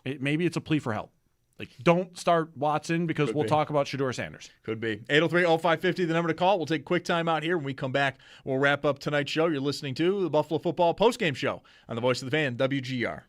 maybe it's a plea for help. Like, don't start Watson because we'll talk about Shedeur Sanders. Could be. 803-0550, the number to call. We'll take a quick time out here. When we come back, we'll wrap up tonight's show. You're listening to the Buffalo Football Postgame Show on the Voice of the Fan, WGR.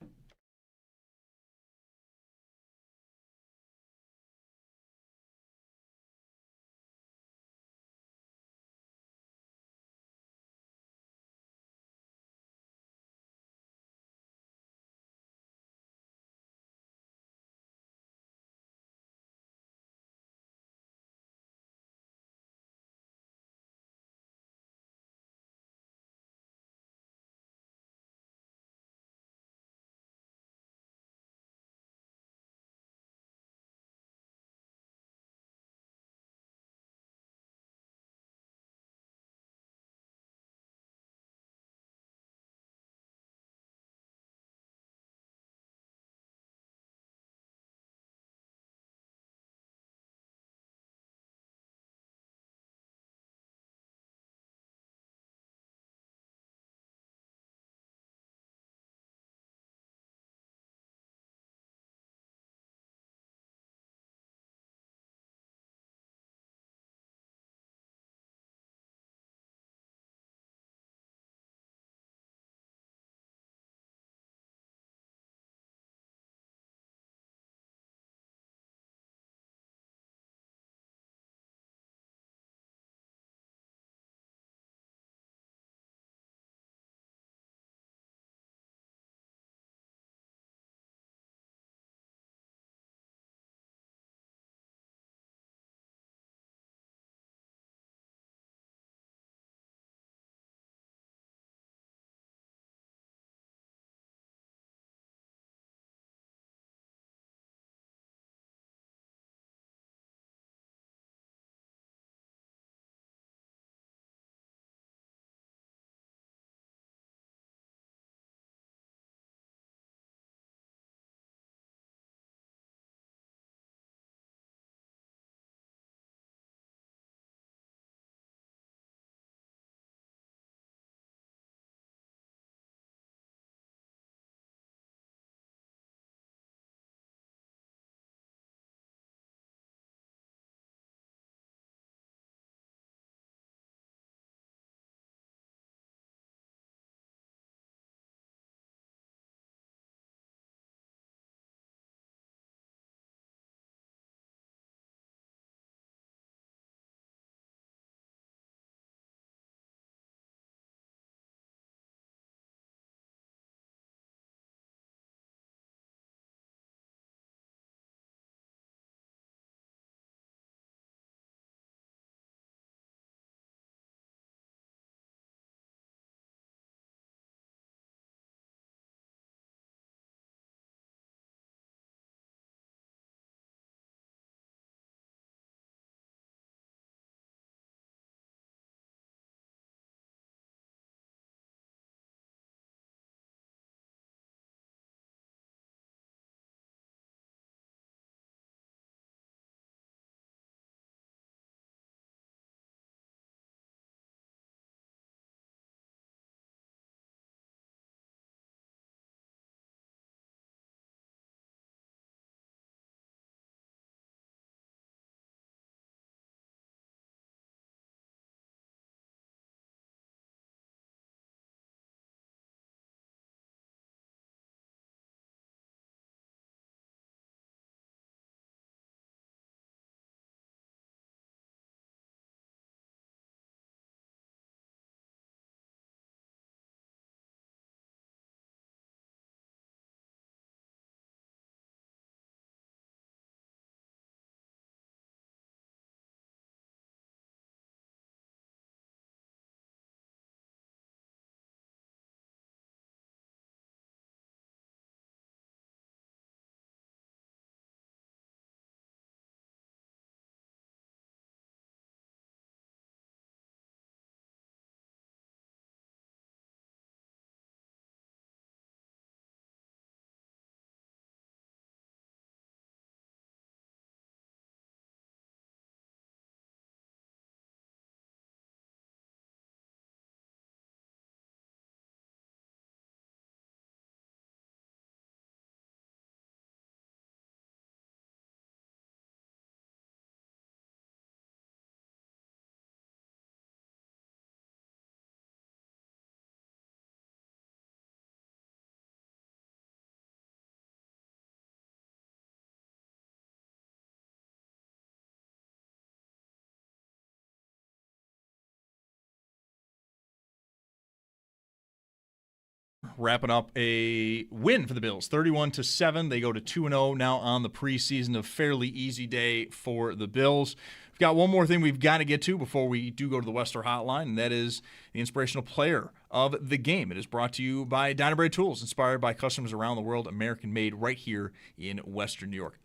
wrapping up a win for the Bills, 31-7. They go to 2-0 now on the preseason. A fairly easy day for the Bills. We've got one more thing we've got to get to before we do go to the Wester Hotline, and that is the inspirational player of the game. It is brought to you by Dynabrade Tools, inspired by customers around the world, American-made right here in Western New York.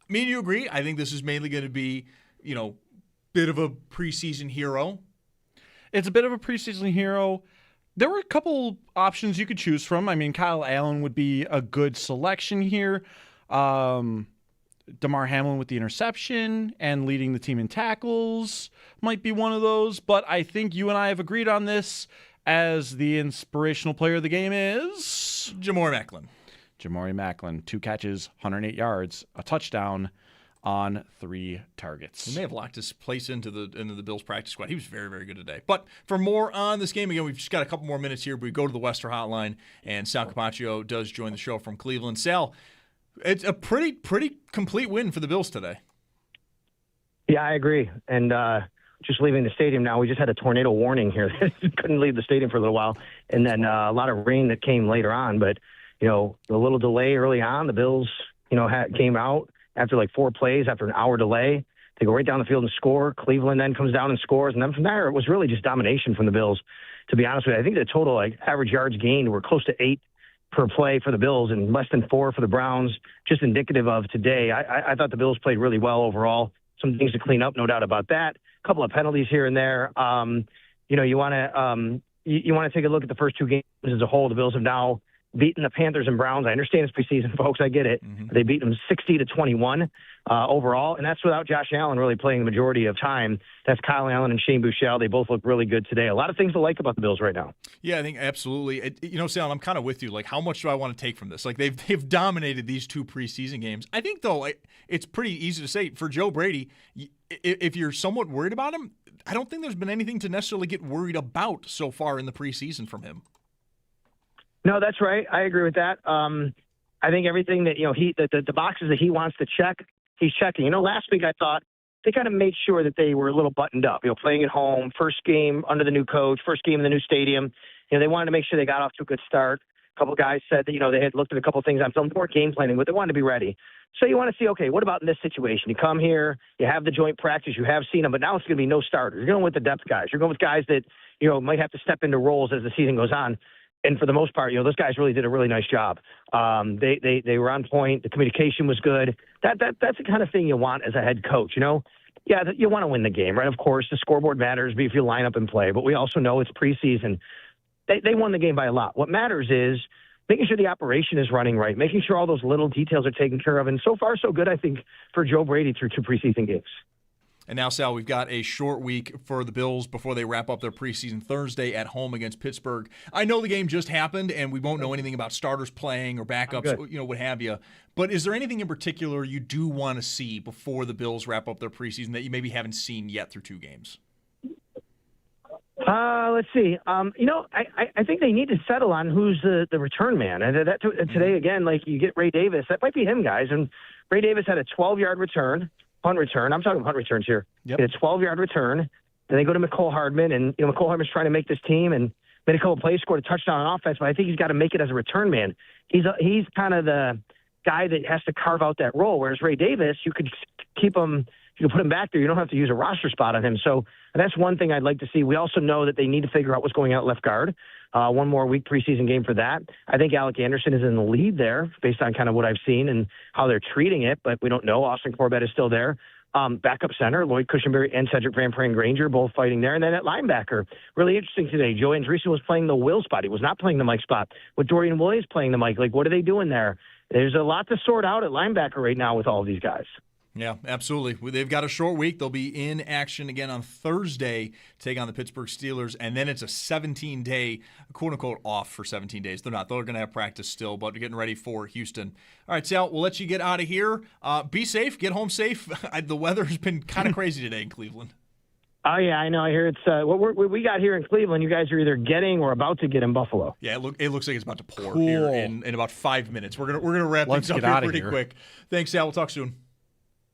Me and you agree. I think this is mainly going to be, bit of a preseason hero. It's a bit of a preseason hero. There were a couple options you could choose from. I mean, Kyle Allen would be a good selection here. Damar Hamlin with the interception and leading the team in tackles might be one of those. But I think you and I have agreed on this as the inspirational player of the game is Jamori Macklin. Jamori Macklin, 2 catches, 108 yards, a touchdown on 3 targets. He may have locked his place into the Bills practice squad. He was very, very good today. But for more on this game, again, we've just got a couple more minutes here. We go to the Wester Hotline, and Sal Capaccio does join the show from Cleveland. Sal, it's a pretty complete win for the Bills today. Yeah, I agree. And just leaving the stadium now, we just had a tornado warning here. Couldn't leave the stadium for a little while. And then a lot of rain that came later on. But, the little delay early on, the Bills, came out after like 4 plays, after an hour delay. They go right down the field and score. Cleveland then comes down and scores. And then from there, it was really just domination from the Bills, to be honest with you. I think the total average yards gained were close to 8 per play for the Bills and less than 4 for the Browns, just indicative of today. I thought the Bills played really well overall. Some things to clean up, no doubt about that. A couple of penalties here and there. You want to take a look at the first 2 games as a whole. The Bills have now beaten the Panthers and Browns. I understand it's preseason, folks. I get it. Mm-hmm. They beat them 60-21 overall, and that's without Josh Allen really playing the majority of time. That's Kyle Allen and Shane Buechele. They both look really good today. A lot of things to like about the Bills right now. Yeah, I think absolutely. Sal, I'm kind of with you. Like, how much do I want to take from this? Like, they've dominated these 2 preseason games. I think, though, it's pretty easy to say for Joe Brady, if you're somewhat worried about him, I don't think there's been anything to necessarily get worried about so far in the preseason from him. No, that's right. I agree with that. I think everything that, the boxes that he wants to check, he's checking. Last week I thought they kind of made sure that they were a little buttoned up, playing at home, first game under the new coach, first game in the new stadium. They wanted to make sure they got off to a good start. A couple of guys said that, they had looked at a couple of things on film before game planning, but they wanted to be ready. So you want to see, okay, what about in this situation? You come here, you have the joint practice, you have seen them, but now it's going to be no starters. You're going with the depth guys. You're going with guys that, might have to step into roles as the season goes on. And for the most part, those guys really did a really nice job. They were on point. The communication was good. That's the kind of thing you want as a head coach, Yeah, you want to win the game, right? Of course, the scoreboard matters if you line up and play. But we also know it's preseason. They won the game by a lot. What matters is making sure the operation is running right, making sure all those little details are taken care of. And so far, so good, I think, for Joe Brady through 2 preseason games. And now, Sal, we've got a short week for the Bills before they wrap up their preseason Thursday at home against Pittsburgh. I know the game just happened, and we won't know anything about starters playing or backups, what have you. But is there anything in particular you do want to see before the Bills wrap up their preseason that you maybe haven't seen yet through 2 games? Let's see. I think they need to settle on who's the return man. And today, again, you get Ray Davis. That might be him, guys. And Ray Davis had a 12-yard return. Punt return. I'm talking punt returns here. Yep. A 12-yard return. Then they go to McCole Hardman, and McCole Hardman's trying to make this team and made a couple of plays, scored a touchdown on offense. But I think he's got to make it as a return man. He's kind of the guy that has to carve out that role. Whereas Ray Davis, you could keep him, you can put him back there. You don't have to use a roster spot on him. So that's one thing I'd like to see. We also know that they need to figure out what's going on at left guard. One more week preseason game for that. I think Alec Anderson is in the lead there based on kind of what I've seen and how they're treating it, but we don't know. Austin Corbett is still there. Backup center, Lloyd Cushenberry and Cedric Van Pran Granger, both fighting there. And then at linebacker, really interesting today. Joe Andreessen was playing the Will spot. He was not playing the Mike spot. With Dorian Williams playing the Mike, what are they doing there? There's a lot to sort out at linebacker right now with all of these guys. Yeah, absolutely. They've got a short week. They'll be in action again on Thursday to take on the Pittsburgh Steelers, and then it's a 17-day, quote-unquote, off for 17 days. They're not. They're going to have practice still, but getting ready for Houston. All right, Sal, we'll let you get out of here. Be safe. Get home safe. The weather's been kind of crazy today in Cleveland. Oh, yeah, I know. I hear it's what we got here in Cleveland, you guys are either getting or about to get in Buffalo. Yeah, it looks like it's about to pour here in about 5 minutes. We're gonna wrap things up here pretty quick. Thanks, Sal. We'll talk soon.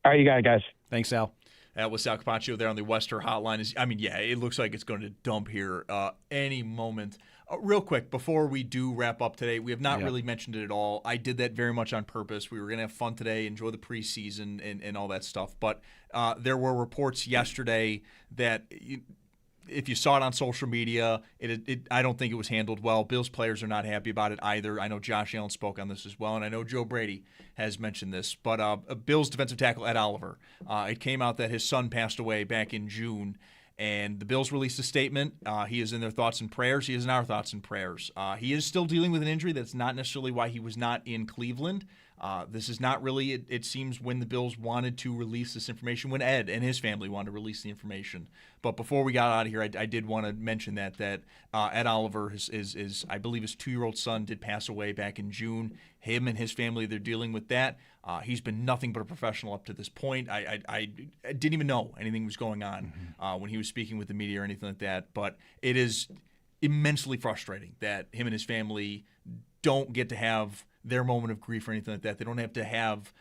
All right, you got it, guys. Thanks, Sal. with Sal Capaccio there on the Wester hotline. It looks like it's going to dump here any moment. Real quick, before we do wrap up today, we have not really mentioned it at all. I did that very much on purpose. We were going to have fun today, enjoy the preseason and all that stuff. But there were reports yesterday that if you saw it on social media, I don't think it was handled well. Bills players are not happy about it either. I know Josh Allen spoke on this as well, and I know Joe Brady has mentioned this. But Bills defensive tackle Ed Oliver, it came out that his son passed away back in June. And the Bills released a statement. He is in their thoughts and prayers. He is in our thoughts and prayers. He is still dealing with an injury. That's not necessarily why he was not in Cleveland. This is not really, it seems, when the Bills wanted to release this information, when Ed and his family wanted to release the information. But before we got out of here, I did want to mention that Ed Oliver, is I believe his 2-year-old son did pass away back in June. Him and his family, they're dealing with that. He's been nothing but a professional up to this point. I didn't even know anything was going on when he was speaking with the media or anything like that. But it is immensely frustrating that him and his family don't get to have their moment of grief or anything like that. They don't have to have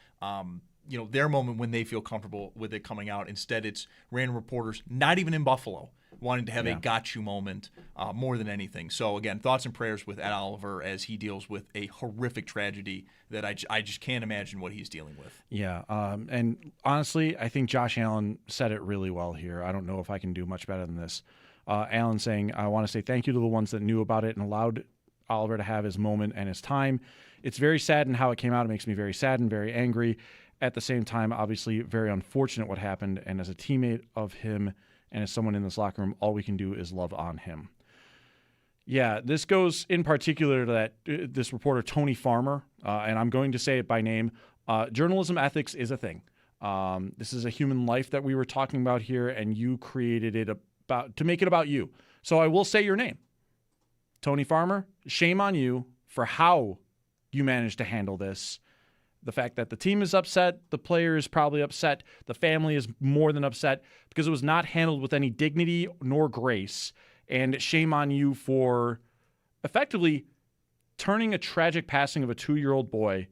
their moment when they feel comfortable with it coming out. Instead, it's random reporters, not even in Buffalo, wanting to have a got you moment more than anything. So, again, thoughts and prayers with Ed Oliver as he deals with a horrific tragedy that I just can't imagine what he's dealing with. Yeah, and honestly, I think Josh Allen said it really well here. I don't know if I can do much better than this. Allen saying, I want to say thank you to the ones that knew about it and allowed Oliver to have his moment and his time. It's very sad in how it came out. It makes me very sad and very angry. At the same time, obviously, very unfortunate what happened. And as a teammate of him and as someone in this locker room, all we can do is love on him. Yeah, this goes in particular to this reporter, Tony Farmer, and I'm going to say it by name. Journalism ethics is a thing. This is a human life that we were talking about here, and you created it to make it about you. So I will say your name. Tony Farmer, shame on you for how you managed to handle this. The fact that the team is upset, the player is probably upset, the family is more than upset because it was not handled with any dignity nor grace. And shame on you for effectively turning a tragic passing of a 2-year-old boy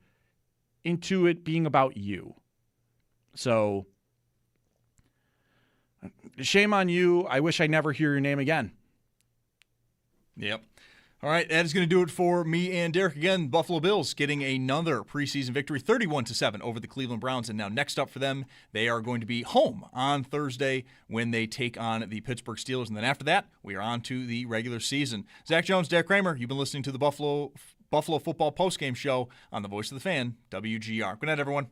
into it being about you. So, shame on you. I wish I never hear your name again. Yep. All right, that is going to do it for me and Derek. Again, Buffalo Bills getting another preseason victory, 31-7 over the Cleveland Browns. And now next up for them, they are going to be home on Thursday when they take on the Pittsburgh Steelers. And then after that, we are on to the regular season. Zach Jones, Derek Kramer, you've been listening to the Buffalo Football Postgame Show on the Voice of the Fan, WGR. Good night, everyone.